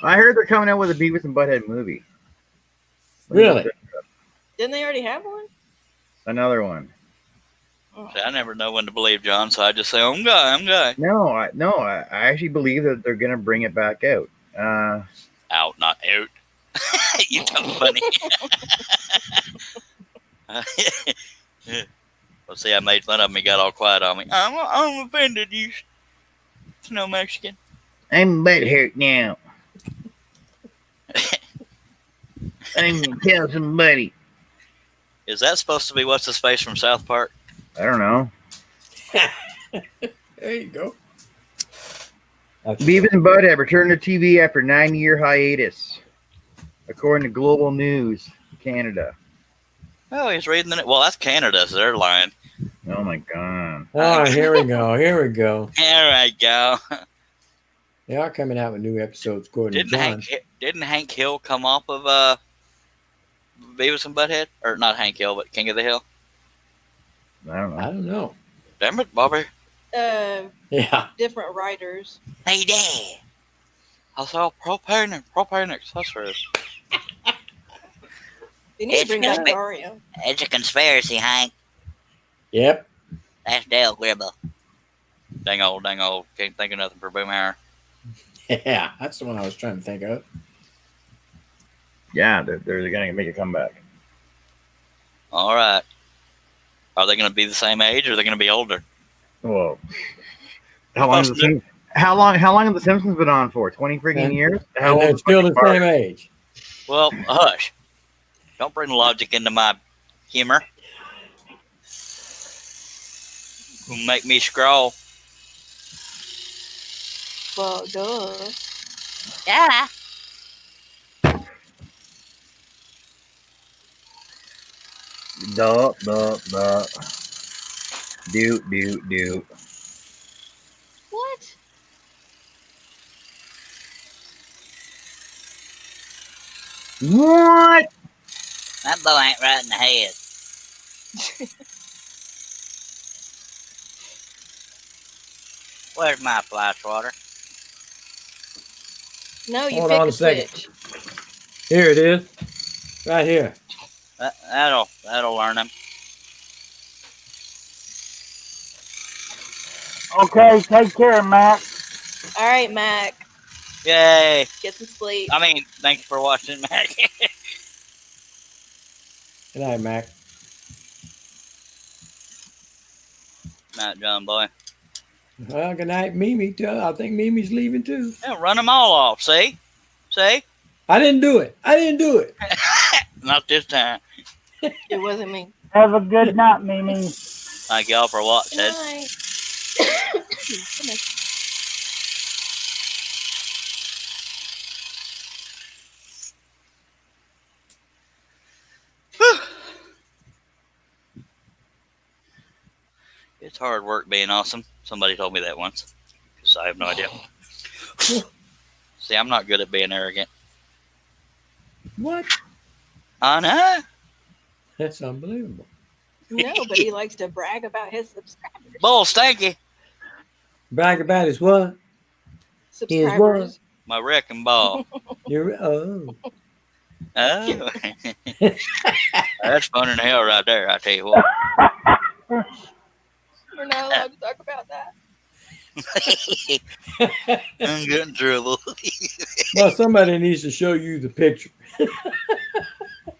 I heard they're coming out with a Beavis and Butthead movie. Really? Didn't they already have one? Another one. See, I never know when to believe John, so I just say, I'm guy. No, I actually believe that they're gonna bring it back out. Out, not out. You dumb funny. Well, see, I made fun of him. He got all quiet on me. I'm offended. You no Mexican. I'm butthurt now. I'm gonna tell somebody. Is that supposed to be what's his face from South Park? I don't know. There you go. Beavis and Butthead returned to TV after 9-year hiatus, according to Global News Canada. Oh, he's reading the. Well, that's Canada, so they're lying. Oh my god. Oh, here we go. Here we go. There I go. They are coming out with new episodes, according to John. Didn't Hank Hill come off of Beavis and Butthead? Or not Hank Hill, but King of the Hill? I don't know. I don't know. Damn it, Bobby. Yeah. Different writers. Hey, Dad. I saw propanics. That's right. They need to bring It's back big. Mario. It's a conspiracy, Hank. Yep. That's Dale Gribble. Dang old. Can't think of nothing for Boomhauer. Yeah, that's the one I was trying to think of. Yeah, they're gonna make a comeback. All right. Are they going to be the same age or are they going to be older? Whoa. How long have the Simpsons been on for? 20 freaking years? How And they're old still is the same age. Well, hush. Don't bring logic into my humor. Will make me scroll. Well, duh. Yeah. Duh. Do. What? What? That boy ain't right in the head. Where's my fly swatter? No, you Hold pick on a a second. switch. Here it is. Right here. That'll learn him. Okay, take care, Mac. All right, Mac. Yay. Get some sleep. I mean, thank you for watching, Mac. Good night, Mac. Night, John boy. Well, good night, Mimi. Too. I think Mimi's leaving too. Yeah, run them all off. See? I didn't do it. Not this time. It wasn't me. Have a good night, Mimi. Thank y'all for watching. Good night. Goodness. It's hard work being awesome. Somebody told me that once. So I have no idea. See, I'm not good at being arrogant. What? I know. That's unbelievable. No, but he likes to brag about his subscribers. Bull stanky. Brag about his what? Subscribers. My wrecking ball. You're oh. Oh. That's fun in hell right there, I tell you what. We're not allowed to talk about that. I'm getting in trouble. Well, somebody needs to show you the picture.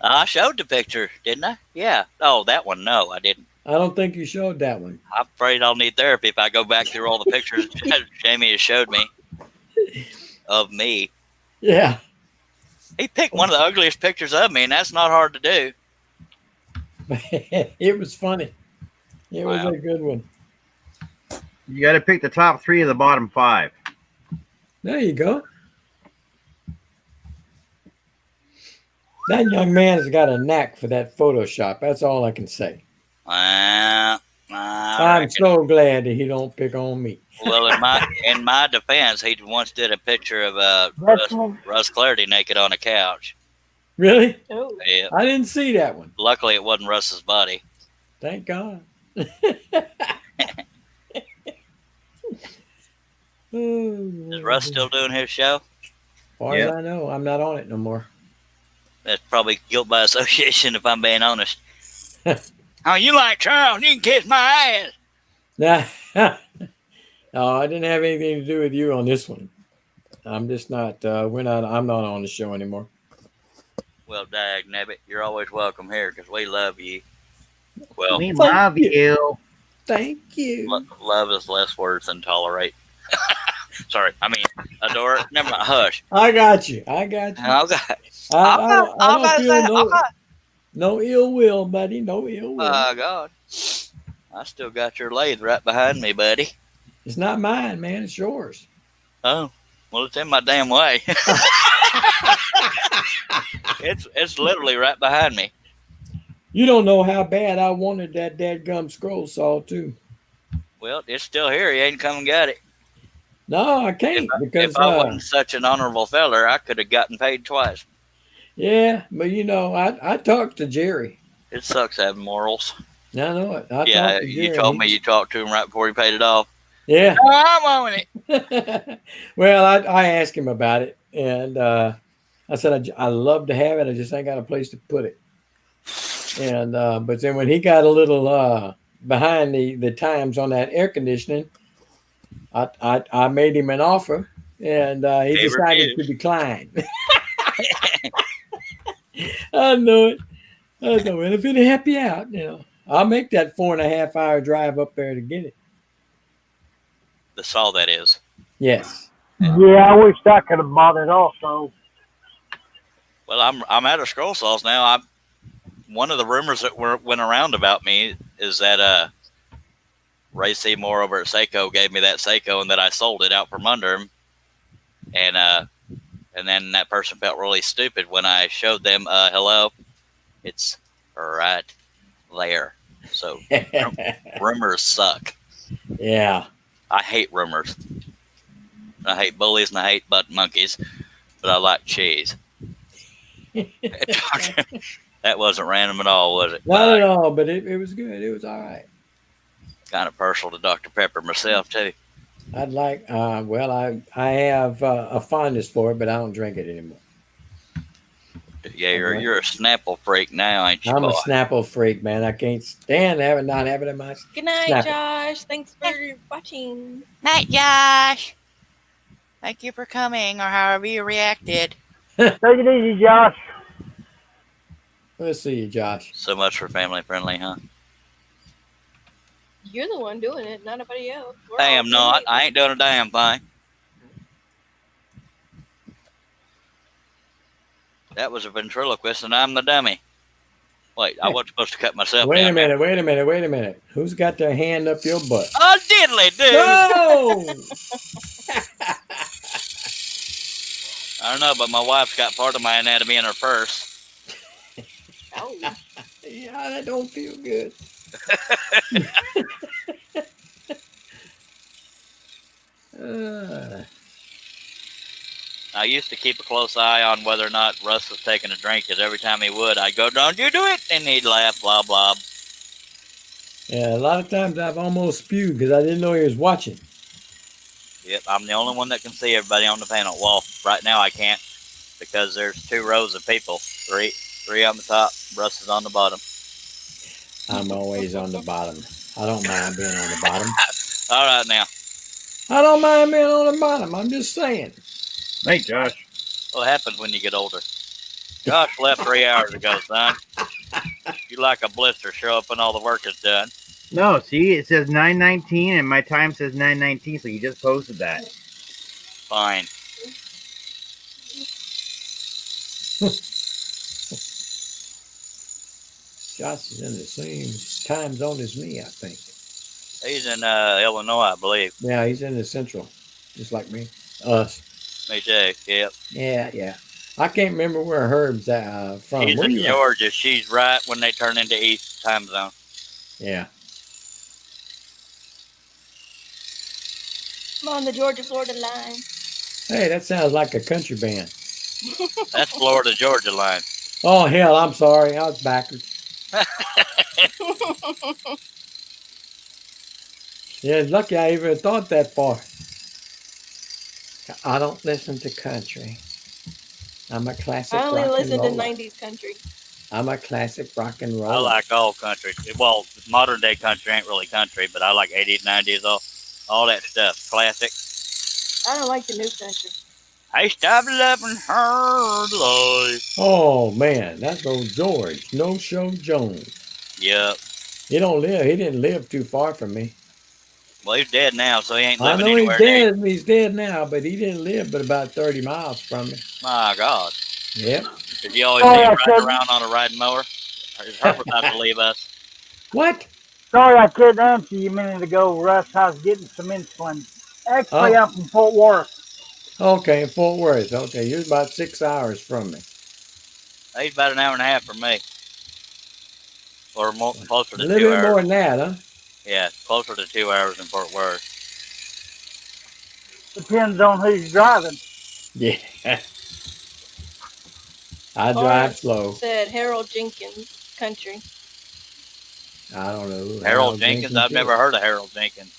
I showed the picture, didn't I? Yeah. Oh, that one. No, I didn't. I don't think you showed that one. I'm afraid I'll need therapy if I go back through all the pictures Jamie has showed me of me. Yeah. He picked one of the ugliest pictures of me, and that's not hard to do. It was funny. It was Wow. a good one. You got to pick the top 3 of the bottom 5. There you go. That young man has got a knack for that Photoshop. That's all I can say. I I'm reckon. so glad that he don't pick on me. Well, in my defense, he once did a picture of That's one. Russ Clarity naked on a couch. Really? Oh, Yeah. I didn't see that one. Luckily, it wasn't Russ's body. Thank God. Is Russ still doing his show? Far as I know, I'm not on it no more. That's probably guilt by association, if I'm being honest. Oh, you like Charles? You can kiss my ass. Nah. No, I didn't have anything to do with you on this one. I'm just not. I'm not on the show anymore. Well, dag nabbit, you're always welcome here because we love you. Well, We Thank love you. you. Thank you. love is less words than tolerate. Sorry, I mean adore. Never mind. Hush. I got you. I got you. Okay. I I'm don't feel not. no ill will, buddy. No ill will. Oh God, I still got your lathe right behind me, buddy. It's not mine, man. It's yours. Oh, well, it's in my damn way. It's literally right behind me. You don't know how bad I wanted that dadgum scroll saw too. Well, it's still here. He ain't come and got it. No, I can't because If I wasn't such an honorable feller, I could have gotten paid twice. yeah, but I talked to Jerry. It sucks having morals. I know it. I Yeah, talked to you Jerry. told me you talked to him right before he paid it off. Yeah. Oh, I'm on it. Well, I asked him about it, and I said I love to have it. I just ain't got a place to put it. And but then when he got a little behind the times on that air conditioning, I made him an offer, and he He decided refused. to decline. I know it. I know it. If it'll help you out, I'll make that 4.5 hour drive up there to get it. The saw, that is. Yes. Yeah, I wish I could have bought it also. Well, I'm out of scroll saws now. One of the rumors that went around about me is that Ray Seymour over at Seiko gave me that Seiko and that I sold it out from under him, and then that person felt really stupid when I showed them hello, it's right there. So rumors suck. Yeah. I hate rumors. I hate bullies and I hate butt monkeys, but I like cheese. That wasn't random at all, was it? Not at all, but it was good. It was all right. Kind of partial to Dr. Pepper myself too. I'd like, I have a fondness for it, but I don't drink it anymore. Yeah, you're a Snapple freak now, ain't you? I'm a boy? Snapple freak, man. I can't stand not having it in my. good night, Snap it. Josh. Thanks for watching. Night, Josh. Thank you for coming, or however you reacted. Take it easy, Josh. Let's see you, Josh. So much for family friendly, huh? You're the one doing it, not nobody else. We're I all am not. doing it. I ain't doing a damn thing. That was a ventriloquist, and I'm the dummy. Wait, I wasn't supposed to cut myself Wait a down. minute. Who's got their hand up your butt? Oh, diddly do. No! I don't know, but my wife's got part of my anatomy in her purse. Oh, Yeah, that don't feel good. I used to keep a close eye on whether or not Russ was taking a drink, because every time he would, I'd go, "Don't you do it," and he'd laugh, blah blah. Yeah, a lot of times I've almost spewed because I didn't know he was watching. Yep, I'm the only one that can see everybody on the panel. Well, right now I can't, because there's 2 rows of people. Three on the top, Russ is on the bottom. I'm always on the bottom. I don't mind being on the bottom. All right now. I don't mind being on the bottom. I'm just saying. Hey, Josh. What happens when you get older? Josh left 3 hours ago, son. You like a blister. Show up when all the work is done. No, see, it says 9:19, and my time says 9:19, so you just posted that. Fine. Josh is in the same time zone as me, I think. He's in Illinois, I believe. Yeah, he's in the central, just like me. Us. Me too. Yep. Yeah. I can't remember where Herb's from. He's Where in you at? Georgia. She's right when they turn into East time zone. Yeah. I'm on the Georgia-Florida line. Hey, that sounds like a country band. That's Florida Georgia line. Oh, hell, I'm sorry. I was backwards. Yeah, lucky I even thought that far. I don't listen to country. I'm a classic I only rock and listen to roller. 90s country. I'm a classic rock and roll. I like all country. Well, modern day country ain't really country, but I like 80s, 90s, all that stuff. Classic. I don't like the new country. I stopped loving her life. Oh man, that's old George. No Show Jones. Yep. He don't live. He didn't live too far from me. Well, he's dead now, so he ain't I living know he's anywhere near. dead. He's dead now, but he didn't live but about 30 miles from me. My God. Yep. Did you always Oh, see yeah, him riding cousin. around on a riding mower? Or is Herbert about to leave us? What? Sorry I couldn't answer you a minute ago, Russ. I was getting some insulin. Actually, Oh. I'm from Fort Worth. Okay, Fort Worth. Okay, you're about 6 hours from me. He's about an hour and a half from me. Or more, closer A to little 2 bit hours. more than that, huh? Yeah, closer to 2 hours in Fort Worth. Depends on who's driving. Yeah. I drive slow. Said Harold Jenkins country. I don't know. Harold Jenkins? I've is. never heard of Harold Jenkins.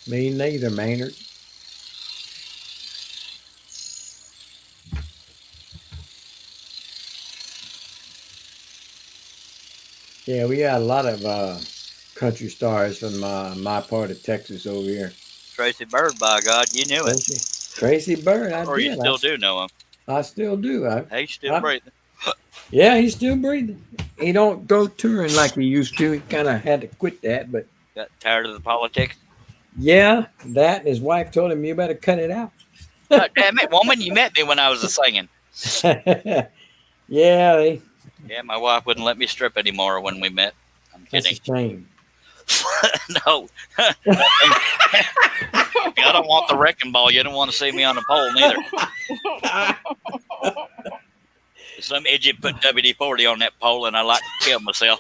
Me neither, Maynard. Yeah, we got a lot of country stars from my part of Texas over here. Tracy Bird, by God, you knew it. Don't you? Tracy Bird, I Or did. you still do know him. I still do. He's still I- breathing. Yeah, he's still breathing. He don't go touring like he used to. He kind of had to quit that, but Got tired of the politics. yeah, that and his wife told him, you better cut it out. God damn it, woman, you met me when I was a singing. Yeah, Yeah, my wife wouldn't let me strip anymore when we met. I'm that's a kidding. shame. No. I don't want the wrecking ball. You don't want to see me on the pole neither. Some idiot put WD-40 on that pole, and I like to kill myself.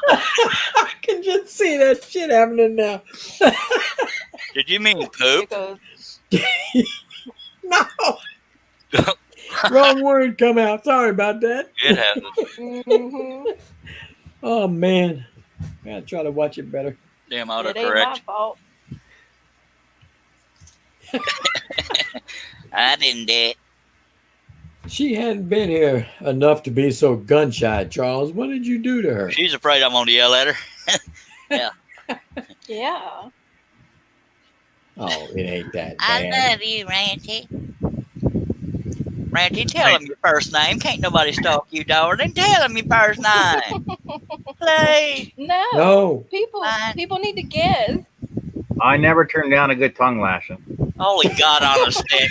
I can just see that shit happening now. Did you mean poop? Because No. Wrong word come out. Sorry about that. It happens. mhm, Oh man. Gotta try to watch it better. Damn it ain't my autocorrect. fault. I didn't do it. She hadn't been here enough to be so gun shy, Charles. What did you do to her? She's afraid I'm going to yell at her. Yeah. Oh, it ain't that I bad. love you, Ranty. Ranty, tell him your first name. Can't nobody stalk you, darling. Tell him your first name. Please. No. No. People need to guess. I never turned down a good tongue lashing. Holy God on a stick.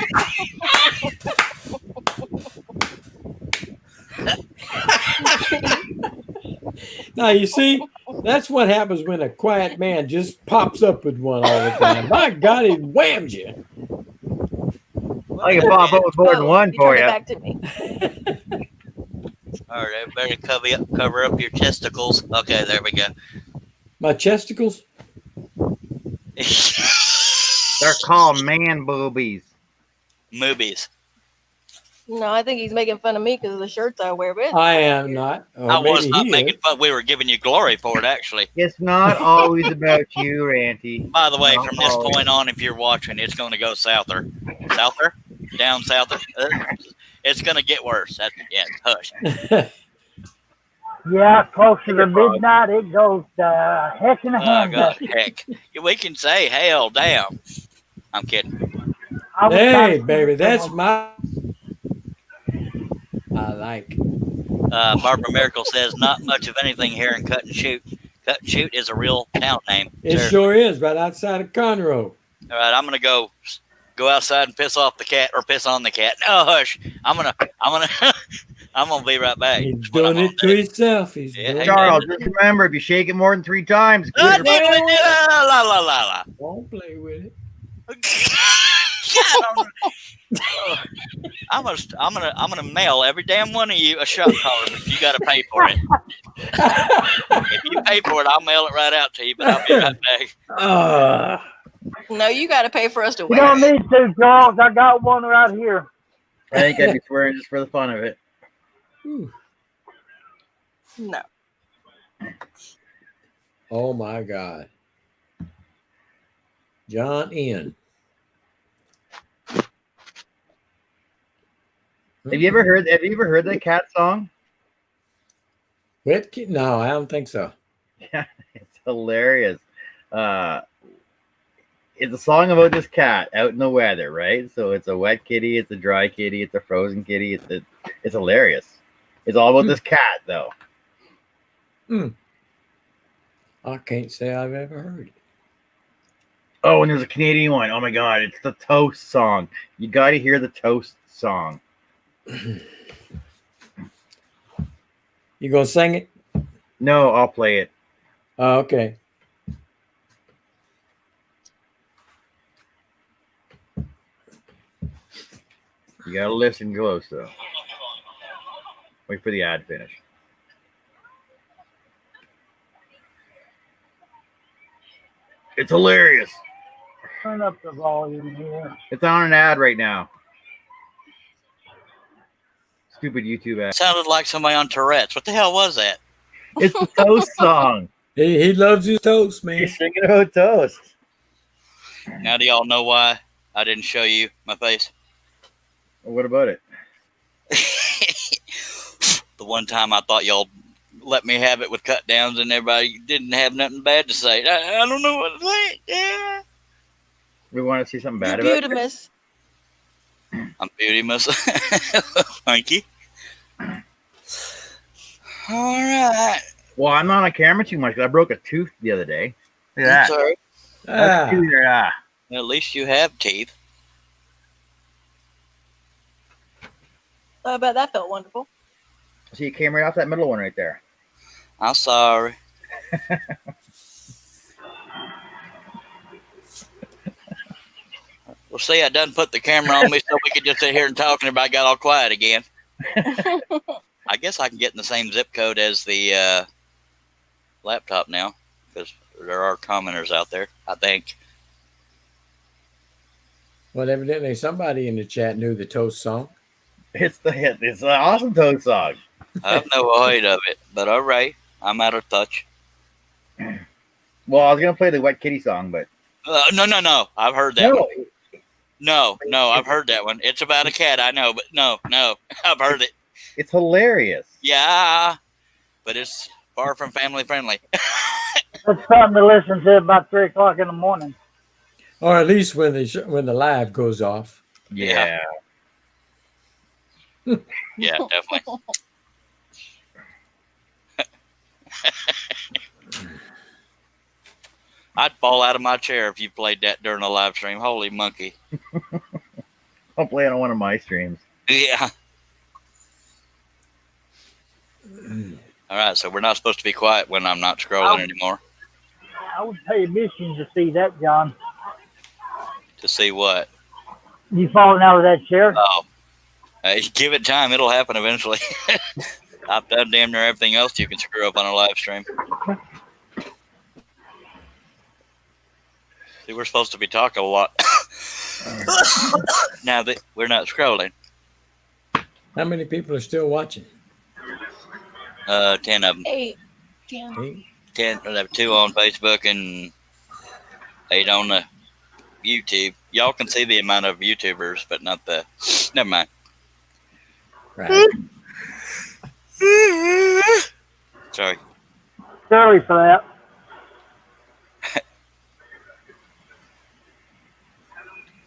Now you see, that's what happens when a quiet man just pops up with one all the time. My God, he whams you. I can pop up with more than one you for turned you. it back to me. All right, everybody cover up your testicles. Okay, there we go. My chesticles? They're called man boobies. Movies. No, I think he's making fun of me because of the shirts I wear. But I am not. Or I was maybe not he making is. fun. We were giving you glory for it, actually. It's not always about you, Ranty. By the way, Not from this always. point on, if you're watching, it's going to go souther. Souther? Down souther? It's going to get worse. That's, yeah, hush. Yeah, closer to midnight, it goes to heck in a Oh God, handbasket. heck. We can say hell, damn. I'm kidding. I was Hey, trying to baby, think that's of my. I like. Barbara Miracle says not much of anything here in Cut and Shoot. Cut and Shoot is a real town name. It Seriously. sure is right outside of Conroe. All right, I'm gonna go outside and piss off the cat or piss on the cat. No, hush. I'm gonna I'm gonna be right back. He's That's what I'm doing gonna it to do. himself. He's Yeah, doing hey, it. Charles, just remember, if you shake it more than 3 times, Ah, good. la, la, la, la. Won't play with it. God, I'm gonna mail every damn one of you a shot collar, but you gotta pay for it. If you pay for it, I'll mail it right out to you, but I'll be right back. No, you got to pay for us to You wear don't it. need to, Charles. I got one right here. I think I'd be swearing just for the fun of it. No. Oh my God. John Ian. Have you ever heard that cat song? Wet No, I don't think so. Yeah, it's hilarious. It's a song about this cat out in the weather, right? So it's a wet kitty, it's a dry kitty, it's a frozen kitty. It's hilarious. It's all about this cat, though. I can't say I've ever heard it. Oh, and there's a Canadian one. Oh my God, it's the Toast song. You got to hear the Toast song. You gonna sing it? No, I'll play it. Oh, okay. You gotta listen close, though. Wait for the ad to finish. It's hilarious. Turn up the volume here. It's on an ad right now. Stupid YouTube ad. Sounded like somebody on Tourette's. What the hell was that? It's the Toast song. He loves his toast, man. He's singing about toast. Now do y'all know why I didn't show you my face? Well, what about it? The one time I thought y'all let me have it with cut downs and everybody didn't have nothing bad to say. I don't know what to say. Yeah. We want to see something You're bad about it. beautiful. I'm beauty miss. Thank you. All right. Well, I'm not on camera too much. I broke a tooth the other day. Look at That's that. all right. Ah, Tooth there, At least you have teeth. I bet that felt wonderful. See, it came right off that middle one right there. I'm sorry. Well, see, I done put the camera on me so we could just sit here and talk, and everybody got all quiet again. I guess I can get in the same zip code as the laptop now, because there are commenters out there, I think. well, evidently somebody in the chat knew the toast song. It's an awesome toast song. I have no height of it, but all right. I'm out of touch. Well, I was gonna play the Wet Kitty song, but No. I've heard that one. No, I've heard that one. It's about a cat, I know, but no, I've heard it. it's hilarious. Yeah, but it's far from family friendly. It's something to listen to about 3 o'clock in the morning. Or at least when the live goes off. Yeah. Yeah, definitely. I'd fall out of my chair if you played that during a live stream. Holy monkey. I'll play it on one of my streams. Yeah. All right, so we're not supposed to be quiet when I'm not scrolling anymore. I would pay admission to see that, John. To see what? You falling out of that chair? Oh. Give it time. It'll happen eventually. I've done damn near everything else you can screw up on a live stream. See, we're supposed to be talking a lot. Now that we're not scrolling. How many people are still watching? 10 of them. 8. 10. 10, 2 on Facebook and 8 on the YouTube. Y'all can see the amount of YouTubers, but not the. Never mind. Right. Sorry. It's early for that.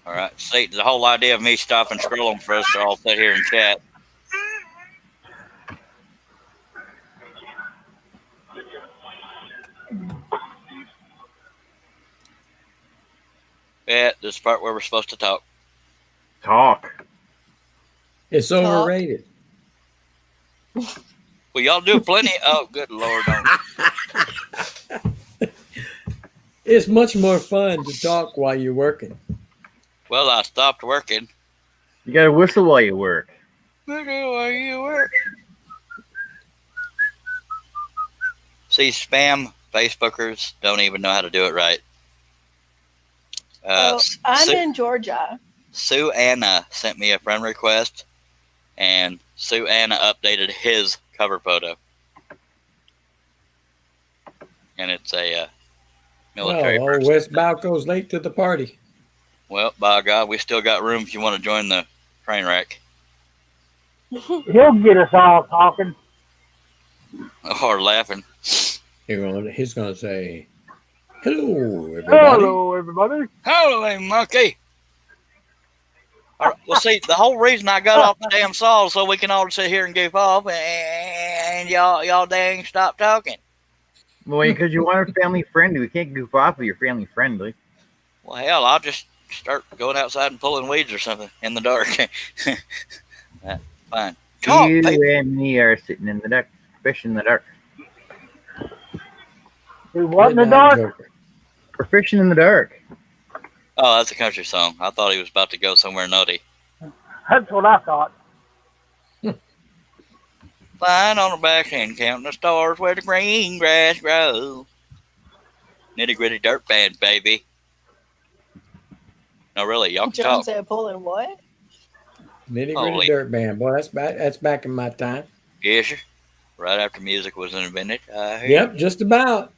All right. See, the whole idea of me stopping scrolling for us to all sit here and chat. Yeah, this is the part where we're supposed to talk. Talk. It's Talk. overrated. Well, y'all do plenty. Oh, good Lord. Don't. It's much more fun to talk while you're working. Well, I stopped working. You got to whistle while you work. Where you work? See, spam Facebookers don't even know how to do it right. Oh, I'm Sue, in Georgia. Sue Anna sent me a friend request, and Sue Anna updated his cover photo. And it's a military Well, person. West Balco's late to the party. Well, by God, we still got room if you want to join the train wreck. He'll get us all talking. Or laughing. He's going to say, hello, everybody. Hello, everybody. Holy monkey! All right, well, see, the whole reason I got off the damn saw is so we can all sit here and goof off, and y'all dang stop talking. Well, because you want family friendly. We can't goof off if you're family friendly. Well, hell, I'll just start going outside and pulling weeds or something in the dark. Fine. Talk, You people. and me are sitting in the dark, fishing in the dark. Do what in the Midnight dark? Joker. We're fishing in the dark. Oh, that's a country song. I thought he was about to go somewhere nutty. That's what I thought. Lying on the back and counting the stars where the green grass grows. Nitty gritty dirt band, baby. No, really, y'all can John talk. said pulling what? Nitty Holy- gritty dirt band. Boy, that's back in my time. Yes, sir. Right after music was invented. Yep, just about.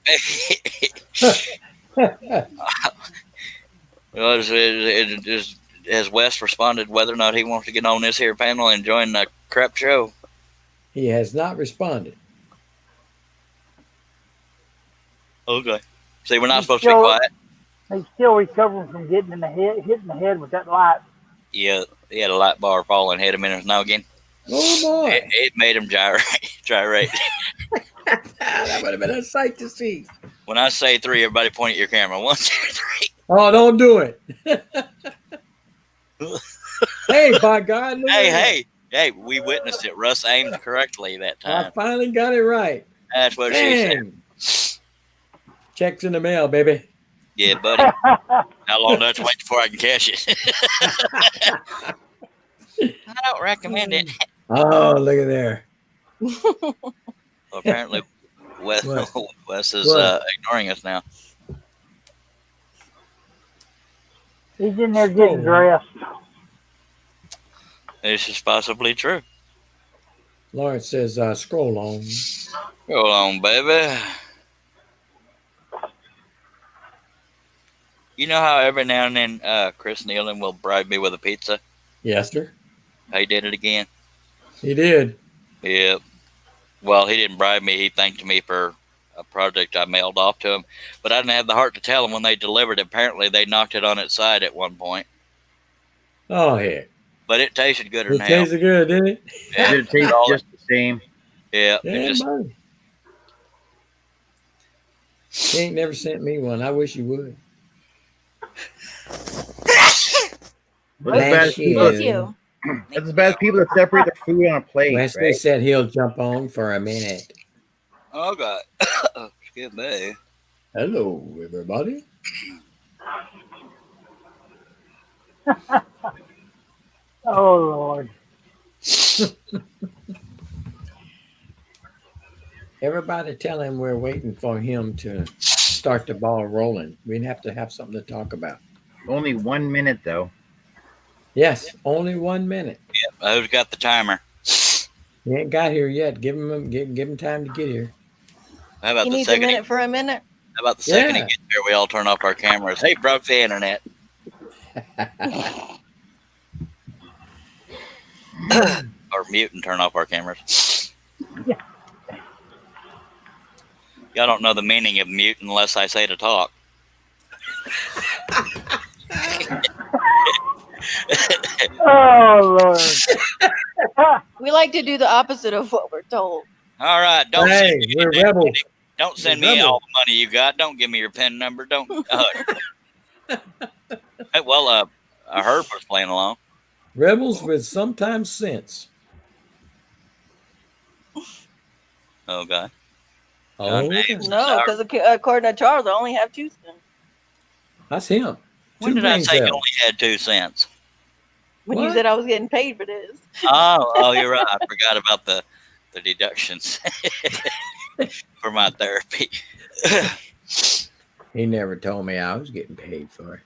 Well, has Wes responded whether or not he wants to get on this here panel and join the crap show? He has not responded. Okay. See, we're not supposed to be Still- quiet. He's still recovering from getting in the head, hitting the head with that light. Yeah, he had a light bar fall and hit him in his noggin. Oh, boy. It made him gyrate. That would have been a sight to see. When I say 3, everybody point at your camera. 1, 2, 3. Oh, don't do it. Hey, by God. look at that. Hey, we witnessed it. Russ aimed correctly that I time. finally got it right. That's what she said. Bang. Checks in the mail, baby. Yeah, buddy. How long do I have to wait before I can cash it? I don't recommend it. Oh, look at there. Well, apparently, Wes is What? ignoring us now. He's in there getting dressed. This is possibly true. Lawrence says, scroll on. Hold on, baby. You know how every now and then Chris Nealon will bribe me with a pizza? Yes, sir. He did it again. He did. Yep. Well, he didn't bribe me. He thanked me for a project I mailed off to him. But I didn't have the heart to tell him when they delivered it. Apparently, they knocked it on its side at one point. Oh, heck. But it tasted gooder It than hell. tasted good, didn't it? Yeah, It tastes just the same. yeah, Yeah, it just, buddy. He ain't never sent me one. I wish he would. That's bad people. Thank you. That's as bad as people that separate their food on a plate. Wesley Right? said he'll jump on for a minute. oh, God. Excuse me. Hello, everybody. Oh, Lord. Everybody tell him we're waiting for him to start the ball rolling. We'd have to have something to talk about. Only 1 minute though. Yes, only 1 minute. Who's got the timer? He ain't got here yet. Give him time to get here. How about He the needs a second? minute for a minute. How about the second he Yeah. gets there, we all turn off our cameras? He broke the internet. Or mute and turn off our cameras. Y'all don't know the meaning of mute unless I say to talk. Oh Lord. We like to do the opposite of what we're told. All right, don't Hey, send me, we're rebels. don't send we're me all rebels. the money you got. Don't give me your PIN number. Don't. Hey, well, Herb was playing along. Rebels with sometimes sense. Okay. Oh, Hey, okay. No, because according to Charles, I only have 2 cents. That's him. When Two did I brain say you cells. only had 2 cents? When you What? said I was getting paid for this. Oh, you're right. I forgot about the deductions for my therapy. He never told me I was getting paid for it.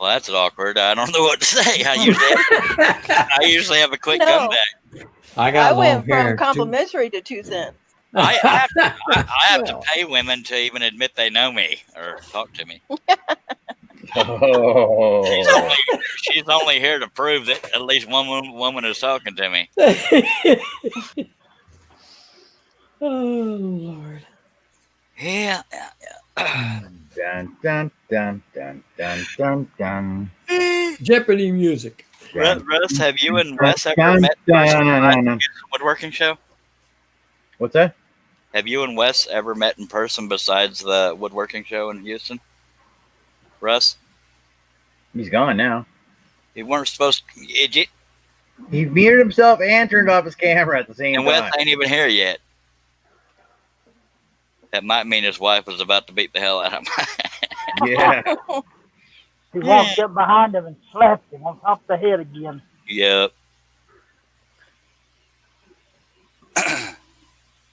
Well, that's awkward. I don't know what to say. I usually have a quick No. comeback. I I got long went hair. from complimentary to 2 cents. I have to Well. pay women to even admit they know me or talk to me. Oh. She's only here to prove that at least one woman is talking to me. Oh Lord. Yeah. Dun dun dun dun dun dun dun. Jeopardy music. Russ, have you and Wes ever Dun, met dun, besides dun, the dun. woodworking show? What's that? Have you and Wes ever met in person besides the woodworking show in Houston? Russ, He's gone now. you weren't supposed to. He muted himself and turned off his camera at the same And Wes time. ain't even here yet. That might mean his wife was about to beat the hell out of him. Yeah. He walked up behind him and slapped him on top of the head again. Yep.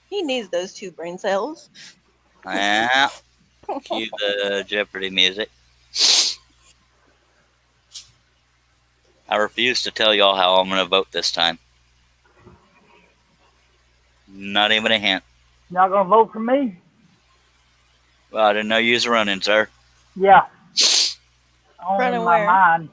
He needs those 2 brain cells. Yeah. Cue the Jeopardy music. I refuse to tell y'all how I'm going to vote this time. Not even a hint. Y'all gonna vote for me? Well, I didn't know you was running, sir. Yeah. Only Running in my where? mind.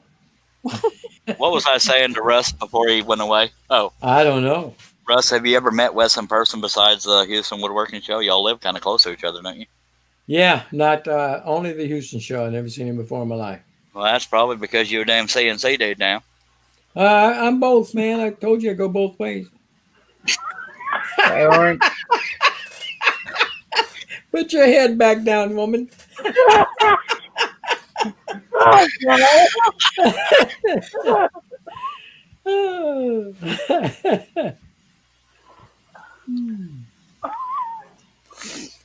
What was I saying to Russ before he went away? Oh, I don't know. Russ, have you ever met Wes in person besides the Houston Woodworking Show? Y'all live kind of close to each other, don't you? Yeah, not only the Houston show. I've never seen him before in my life. Well, that's probably because you're a damn CNC dude now. I'm both, man. I told you I go both ways. Hey, Orange. Put your head back down, woman.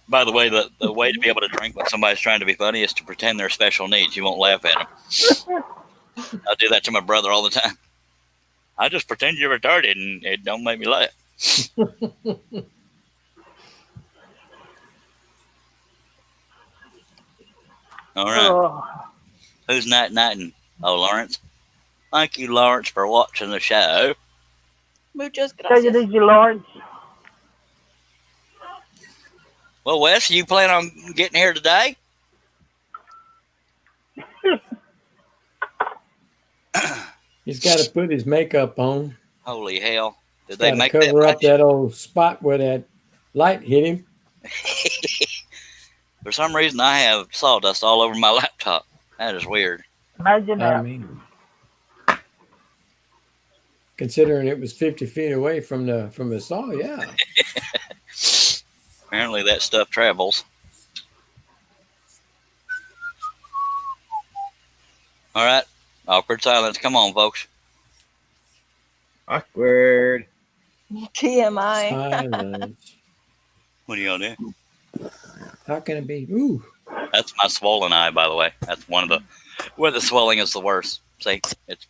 By the way, the way to be able to drink when somebody's trying to be funny is to pretend they're special needs. You won't laugh at them. I do that to my brother all the time. I just pretend you're retarded and it don't make me laugh. All right. Oh, Who's night-nighting? Oh, Lawrence. Thank you, Lawrence, for watching the show. Muchas take it gracias. easy, Lawrence. Well, Wes, you plan on getting here today? He's got to put his makeup on. Holy hell. Did they Got to make that cover up much? that old spot where that light hit him. For some reason, I have sawdust all over my laptop. That is weird. Imagine I that. mean, considering it was 50 feet away from the saw, yeah. Apparently, that stuff travels. All right. Awkward silence. Come on, folks. Awkward. TMI. Silence. What are y'all doing? How can it be? Ooh. That's my swollen eye, by the way. That's one of the where the swelling is the worst. See,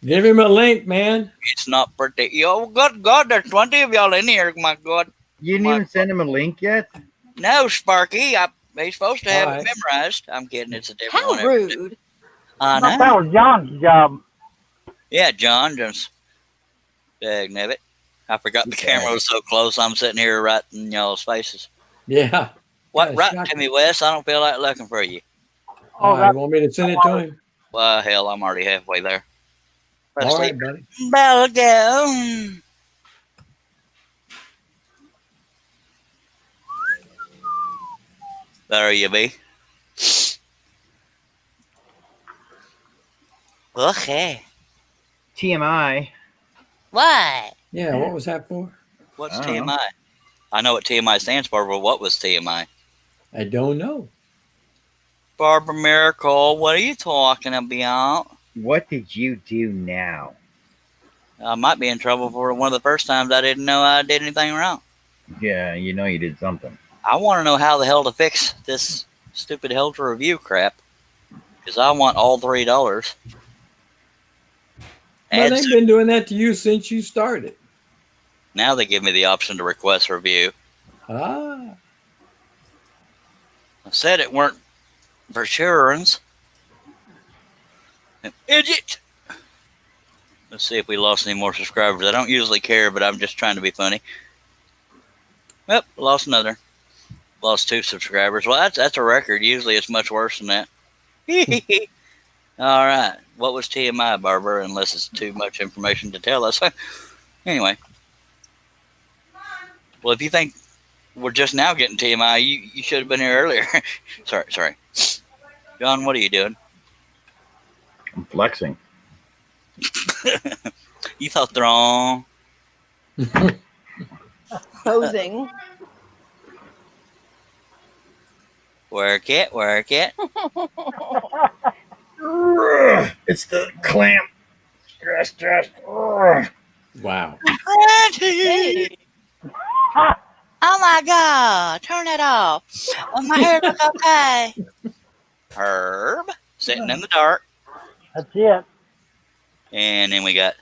Give him a link, man. it's not pretty. Oh, good God, there's 20 of y'all in here. My God. You didn't even send him a link yet? No, Sparky. He's supposed to have All it right. memorized. I'm kidding. It's a different How one. every day. rude. I I thought know. that was John's job. Yeah, John, just dagnabbit. I forgot the camera was so close. I'm sitting here right in y'all's faces. Yeah. What? Yeah, Right to shocking. me, Wes. I don't feel like looking for you. All right, that- want me to send it to him? Well, hell, I'm already halfway there. Let's All see. right, buddy. Belgium. There you be. Okay. TMI. What? Yeah, what was that for? What's I don't know. TMI? I know what TMI stands for, but what was TMI? I don't know. Barbara Miracle, what are you talking about? What did you do now? I might be in trouble for one of the first times I didn't know I did anything wrong. Yeah, you know you did something. I want to know how the hell to fix this stupid hell to review crap. Because I want all $3. Well, Add they've been doing that to you since you started. Now they give me the option to request review. Ah. I said it weren't for sure-uns. Idiot! Let's see if we lost any more subscribers. I don't usually care, but I'm just trying to be funny. Yep, lost another. Lost 2 subscribers. Well, that's a record. Usually it's much worse than that. All right. What was TMI, Barbara? Unless it's too much information to tell us. Anyway. Well, if you think we're just now getting TMI, you should have been here earlier. Sorry. John, what are you doing? I'm flexing. You thought wrong. Posing. Work it. It's the clamp. Stress. Wow. Hey, Oh my God! Turn it off. Will my hair look okay? Herb sitting in the dark, That's it. and then we got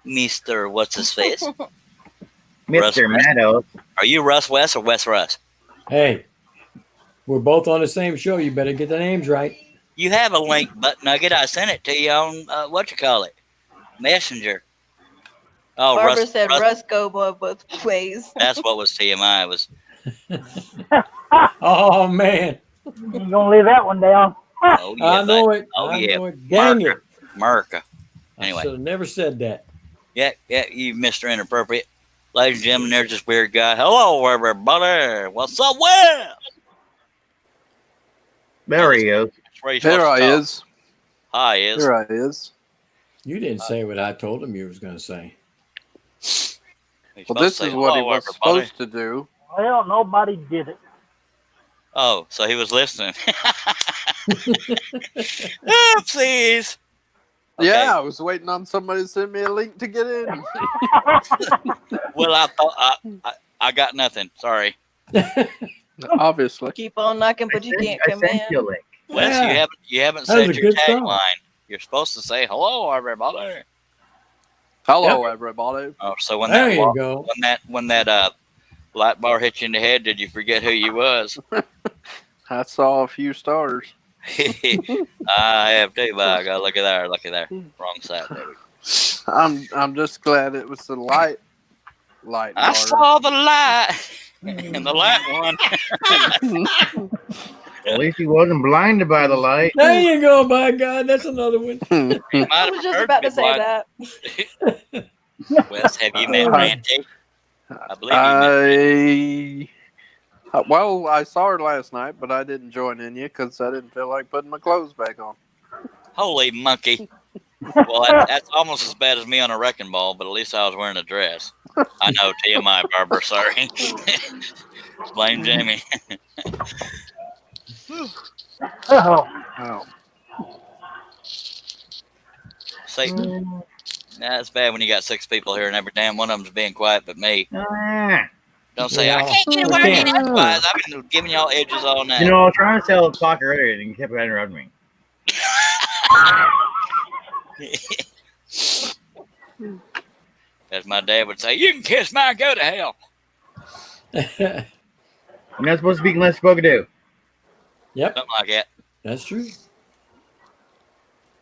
Mr. What's his face? Mr. Russ. Meadows. Are you Russ West or West Russ? Hey, we're both on the same show. You better get the names right. You have a link, Butt Nugget. I sent it to you on Messenger. Oh, Barbara said Russ go both ways. That's what was TMI. Was Oh, man. You ain't gonna leave that one down. oh yeah, I know buddy. it. Oh I yeah, know it. Dang it. America. I Anyway. should have never said that. Yeah, you Mr. Inappropriate. Ladies and gentlemen, there's this weird guy. Hello, everybody. What's up, Will? There he is. There I is. Hi, is. There I is. You didn't say what I told him you was going to say. Well, this is what he was supposed to do. Well, nobody did it. Oh, so he was listening. Oopsies. Okay. Yeah, I was waiting on somebody to send me a link to get in. Well, I thought I got nothing. Sorry, Obviously. Keep on knocking, but you can't I come sent you a in. link. Wes. Yeah. You haven't That was said a your good song. tagline. You're supposed to say hello, everybody. Hello, everybody. Oh, so when There that you go. when that light bar hit you in the head, did you forget who you was? I saw a few stars. I have too, but I got look at there. Wrong side, baby. I'm just glad it was the light I bar. saw the light, and the light one. At least he wasn't blinded by the light. There you go, by God. That's another one. I was just about to say that. Wes, have you met Randy? I believe you met. Well, I saw her last night, but I didn't join in you because I didn't feel like putting my clothes back on. Holy monkey. Well, that's almost as bad as me on a wrecking ball, but at least I was wearing a dress. I know, TMI, Barbara, sorry. Blame Jamie. Oh, Oh. See, that's bad when you got 6 people here and every damn one of them's being quiet but me. Don't say, I Yeah. can't get a word in edgewise. I've been giving y'all edges all night. You know, I was trying to tell the clock earlier and he kept interrupting me. As my dad would say, you can kiss my go to hell. You're not supposed to speak unless spoken to. Yep, Something like that. that's true.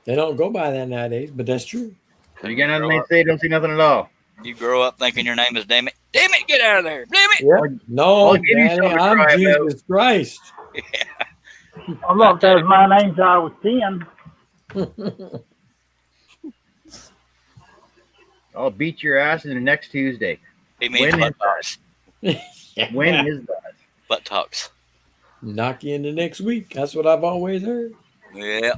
They don't go by that nowadays, but that's true. So you got nothing to say, don't say nothing at all. You grow up thinking your name is Damn It. Damn it, get out of there. Damn it. Yep. No, I'll give you Daddy, something to I'm cry about. Jesus Christ. I thought that was my name till I was 10. I'll beat your ass in the next Tuesday. He means When butt is talks. When is that? Butt talks. knock you into next week. That's what I've always heard. Yeah.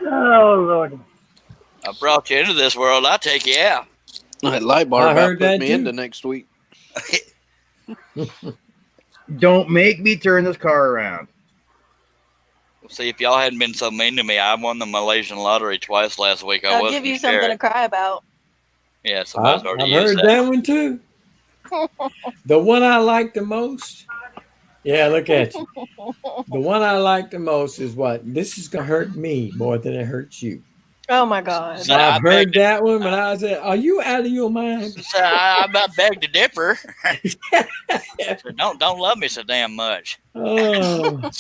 Oh Lord. I brought you into this world. I'll take you out. That light bar I about heard put that me too. into next week. Don't make me turn this car around. See, if y'all hadn't been so mean to me, I won the Malaysian lottery twice last week. I I'll wasn't give you something to scared. cry about. Yeah, somebody's I've already used heard that. that one too. The one I like the most. Yeah, look at you. The one I like the most is what? This is gonna hurt me more than it hurts you. Oh my God. So I I've heard begged, that one, but I said, "Are you out of your mind?" so I begged to differ. So don't love me so damn much. Oh,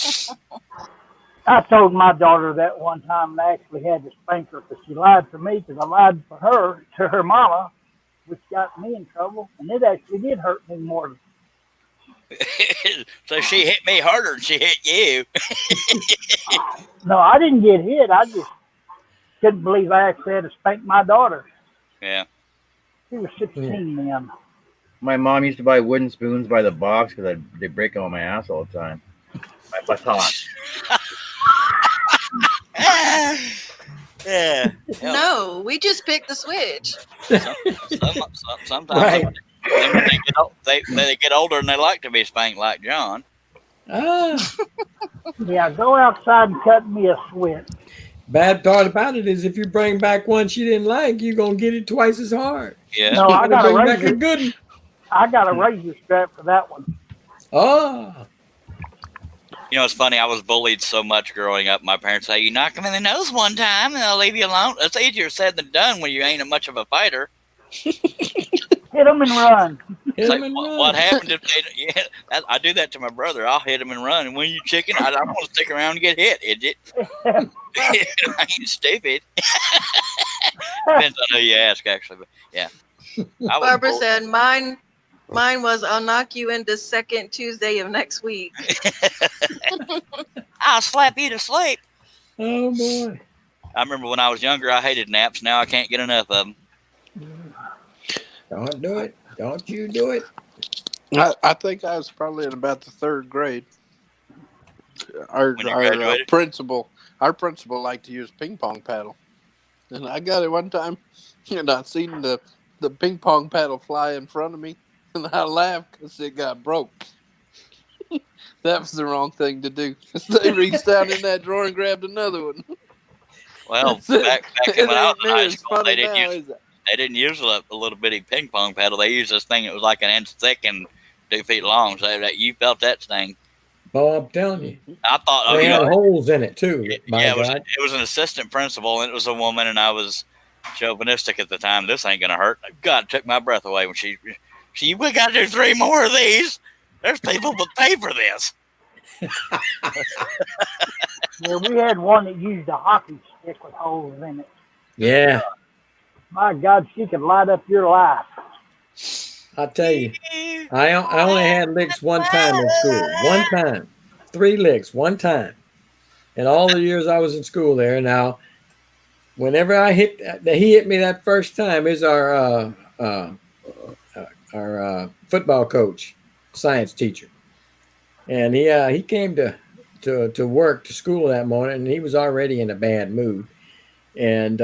I told my daughter that one time and I actually had to spank her because she lied to me because I lied for her to her mama, which got me in trouble. And it actually did hurt me more. So she hit me harder than she hit you. No, I didn't get hit. I just couldn't believe I actually had to spank my daughter. Yeah. She was 16 then. My mom used to buy wooden spoons by the box because they break on my ass all the time. My baton. Yeah. No, we just picked the switch. Sometimes Right. when they get older and they like to be spanked like John. Yeah, go outside and cut me a switch. bad part about it is if you bring back one she didn't like, you're gonna get it twice as hard. Yeah. No, I You got a bring back a razor. good one. I got a razor strap for that one. Oh, You know, it's funny. I was bullied so much growing up. My parents say, "You knock them in the nose one time, and they'll leave you alone." It's easier said than done when you ain't much of a fighter. Hit them and run. hit It's like, 'em and what run. happened if they? Yeah, I do that to my brother. I'll hit him and run. And when you chicken, I don't want to stick around and get hit, idiot. I ain't stupid. Depends on who you ask, actually. But yeah, I was Barbara bullied. said, mine was, I'll knock you into second Tuesday of next week. I'll slap you to sleep. Oh boy. I remember when I was younger, I hated naps. Now I can't get enough of them. Don't do it. Don't you do it. I think I was probably in about the third grade. Our When you graduated? principal liked to use ping pong paddle, and I got it one time, and I seen the ping pong paddle fly in front of me, and I laughed because it got broke. That was the wrong thing to do. They reached down in that drawer and grabbed another one. Well, back when I was in high school, they didn't use is it? They didn't use a little bitty ping pong paddle. They used this thing that was like an inch thick and 2 feet long. So that you felt that thing. Oh, I'm telling you. I thought, They had holes in it too. My yeah, God. it was an assistant principal, and it was a woman, and I was chauvinistic at the time. This ain't gonna hurt. God, it took my breath away when she we got to do 3 more of these. There's people that pay for this. Yeah, we had one that used a hockey stick with holes in it. Yeah, My God, she could light up your life. I'll tell you. I only had licks one time in school. One time. 3 licks, one time. In all the years I was in school there. Now, whenever he hit me that first time, is our football coach, science teacher. And he came to work, to school that morning, and he was already in a bad mood. And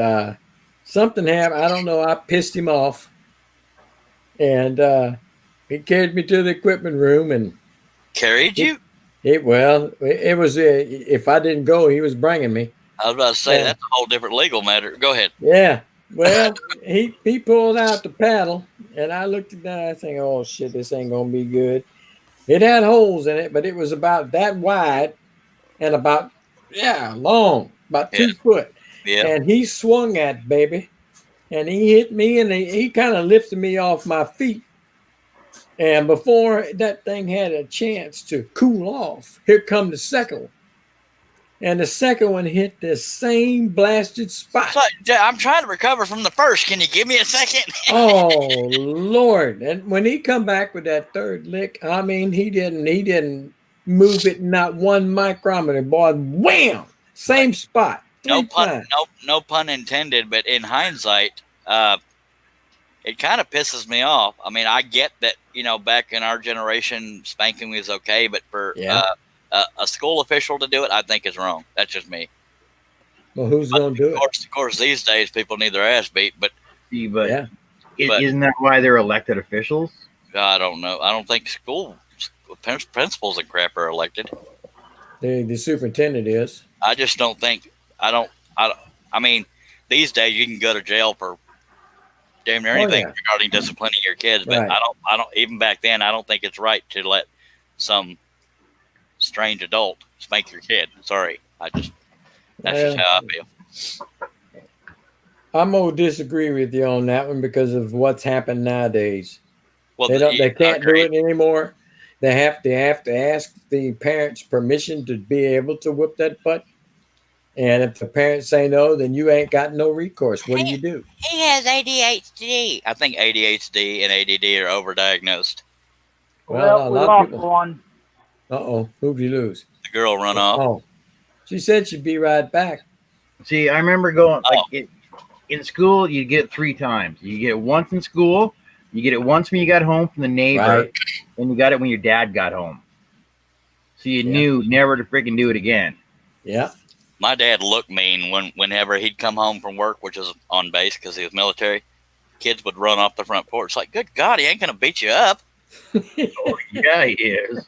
something happened. I don't know. I pissed him off. And he carried me to the equipment room, and Carried you? it was if I didn't go, he was bringing me. I was about to say Yeah. that's a whole different legal matter. Go ahead. Yeah. Well, he pulled out the paddle, and I looked at that. I think, oh shit, this ain't gonna be good. It had holes in it, but it was about that wide and about long, about 2 foot. Yeah. And he swung at baby, and he hit me, and he kind of lifted me off my feet. And before that thing had a chance to cool off, here come the second one. And the second one hit the same blasted spot. So, I'm trying to recover from the first. Can you give me a second? Oh Lord! And when he come back with that third lick, I mean, he didn't move it not 1 micrometer, boy. Wham! Same spot. No 3 pun. times. No pun intended. But in hindsight, it kind of pisses me off. I mean, I get that, back in our generation, spanking was okay, but for Yeah. a school official to do it, I think is wrong. That's just me. Well, who's going to do it? Of course, these days people need their ass beat, but See, but Yeah. isn't that why they're elected officials? I don't know. I don't think school principals and crap are elected. The superintendent is. I just don't think. I mean, these days you can go to jail for damn near Oh, anything yeah. regarding disciplining your kids, but Right. I don't. Even back then, I don't think it's right to let some strange adult spank your kid. Sorry, that's just how I feel. I'm gonna disagree with you on that one because of what's happened nowadays. Well, They can't do agreed. it anymore. They have to ask the parents' permission to be able to whip that butt. And if the parents say no, then you ain't got no recourse. What do you do? He has ADHD. I think ADHD and ADD are overdiagnosed. Well, a we lot of lost people- one. Uh-oh, who'd you lose? The girl run off. Oh, she said she'd be right back. See, I remember going in school. You get it 3 times. You get it once in school. You get it once when you got home from the neighbor, Right. and you got it when your dad got home. So you knew never to freaking do it again. Yeah. My dad looked mean whenever he'd come home from work, which is on base because he was military. Kids would run off the front porch. Like, good God, he ain't gonna beat you up. Oh, yeah, he is.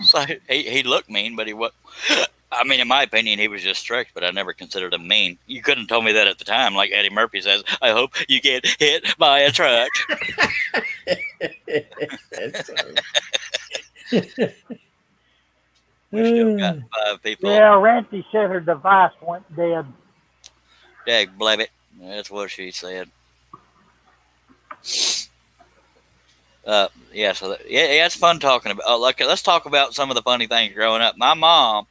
So he looked mean, but he was. I mean, in my opinion, he was just strict, but I never considered him mean. You couldn't tell me that at the time, like Eddie Murphy says. I hope you get hit by a truck. We still got 5 people. Yeah, Ranty said her device went dead. Dag blabbit. That's what she said. Yeah, so it's fun talking about. Let's talk about some of the funny things growing up. My mom.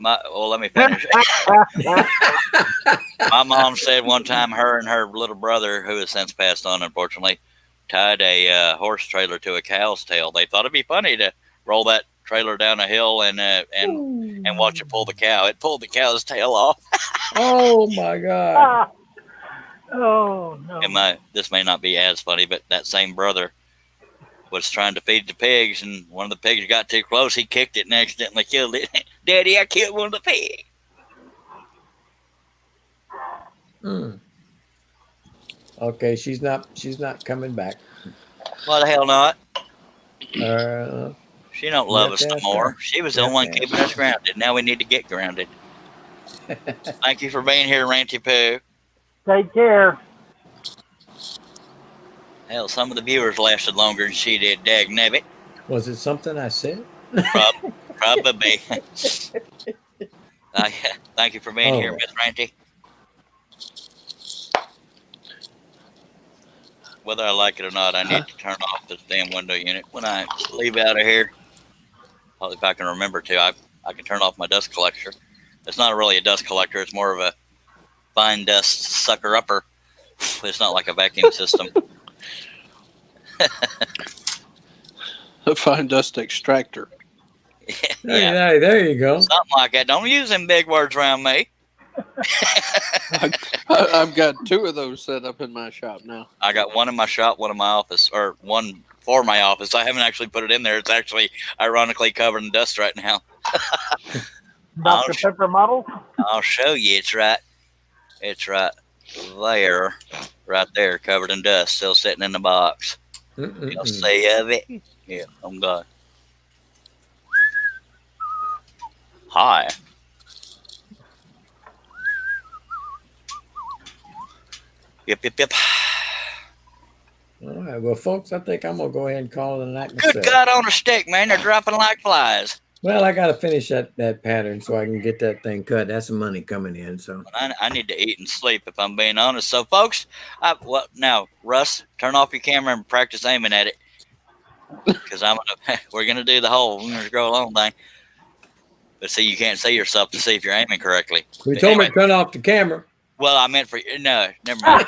Let me finish. My mom said one time her and her little brother, who has since passed on, unfortunately, tied a horse trailer to a cow's tail. They thought it'd be funny to roll that trailer down a hill and watch it pull the cow. It pulled the cow's tail off. Oh my God. Oh no. This may not be as funny, but that same brother was trying to feed the pigs, and one of the pigs got too close. He kicked it and accidentally killed it. Daddy, I killed one of the pigs. Okay, she's not coming back. Why the hell not? Uh, She don't love us no Yes, more. sir. She was the one Yes, keeping us grounded. Now we need to get grounded. Thank you for being here, Ranty Poo. Take care. Hell, some of the viewers lasted longer than she did. Dag nabbit. was it something I said? Probably. Thank you for being here, Oh. Miss Ranty. Whether I like it or not, I need to turn off this damn window unit when I leave out of here. Well, if I can remember to, I can turn off my dust collector. It's not really a dust collector. It's more of a fine dust sucker-upper. It's not like a vacuum system. A fine dust extractor. Yeah, Hey, there you go. something like that. Don't use them big words around me. I've got 2 of those set up in my shop now. I got one in my shop, one in my office, or one for my office. I haven't actually put it in there. It's actually ironically covered in dust right now. Dr. Pepper model. I'll show you. It's right there, right there, covered in dust, still sitting in the box. You'll see of it. Yeah, I'm God. Hi. Yep. All right, well, folks, I think I'm gonna go ahead and call it a night Good myself. God on a stick, man. They're dropping like flies. Well, I gotta finish that pattern so I can get that thing cut. That's some money coming in. So I need to eat and sleep, if I'm being honest. So, folks, now, Russ, turn off your camera and practice aiming at it, because we're gonna do the whole scroll on thing. But see, you can't see yourself to see if you're aiming correctly. we But told anyway, me to turn off the camera. well, I meant for you. No, never mind.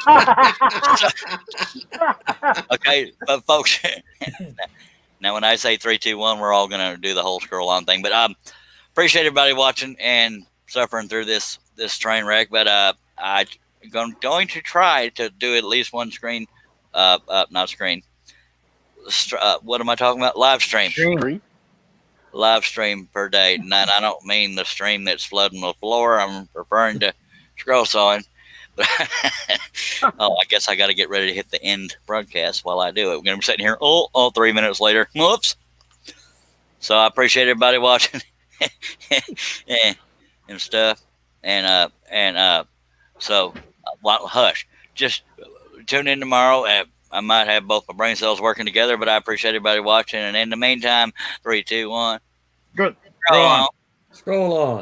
Okay, but folks, now when I say 3, 2, 1, we're all gonna do the whole scroll on thing. But appreciate everybody watching and suffering through this train wreck. But going to try to do at least one screen, not screen. What am I talking about? Live stream. Live stream per day. And I don't mean the stream that's flooding the floor. I'm referring to scroll sawing. But oh, I guess I got to get ready to hit the end broadcast while I do it. We're going to be sitting here, 3 minutes later. Whoops. So I appreciate everybody watching and stuff. So hush. Just tune in tomorrow. I might have both my brain cells working together, but I appreciate everybody watching. And in the meantime, 3, 2, 1. Good. Scroll on. Scroll on.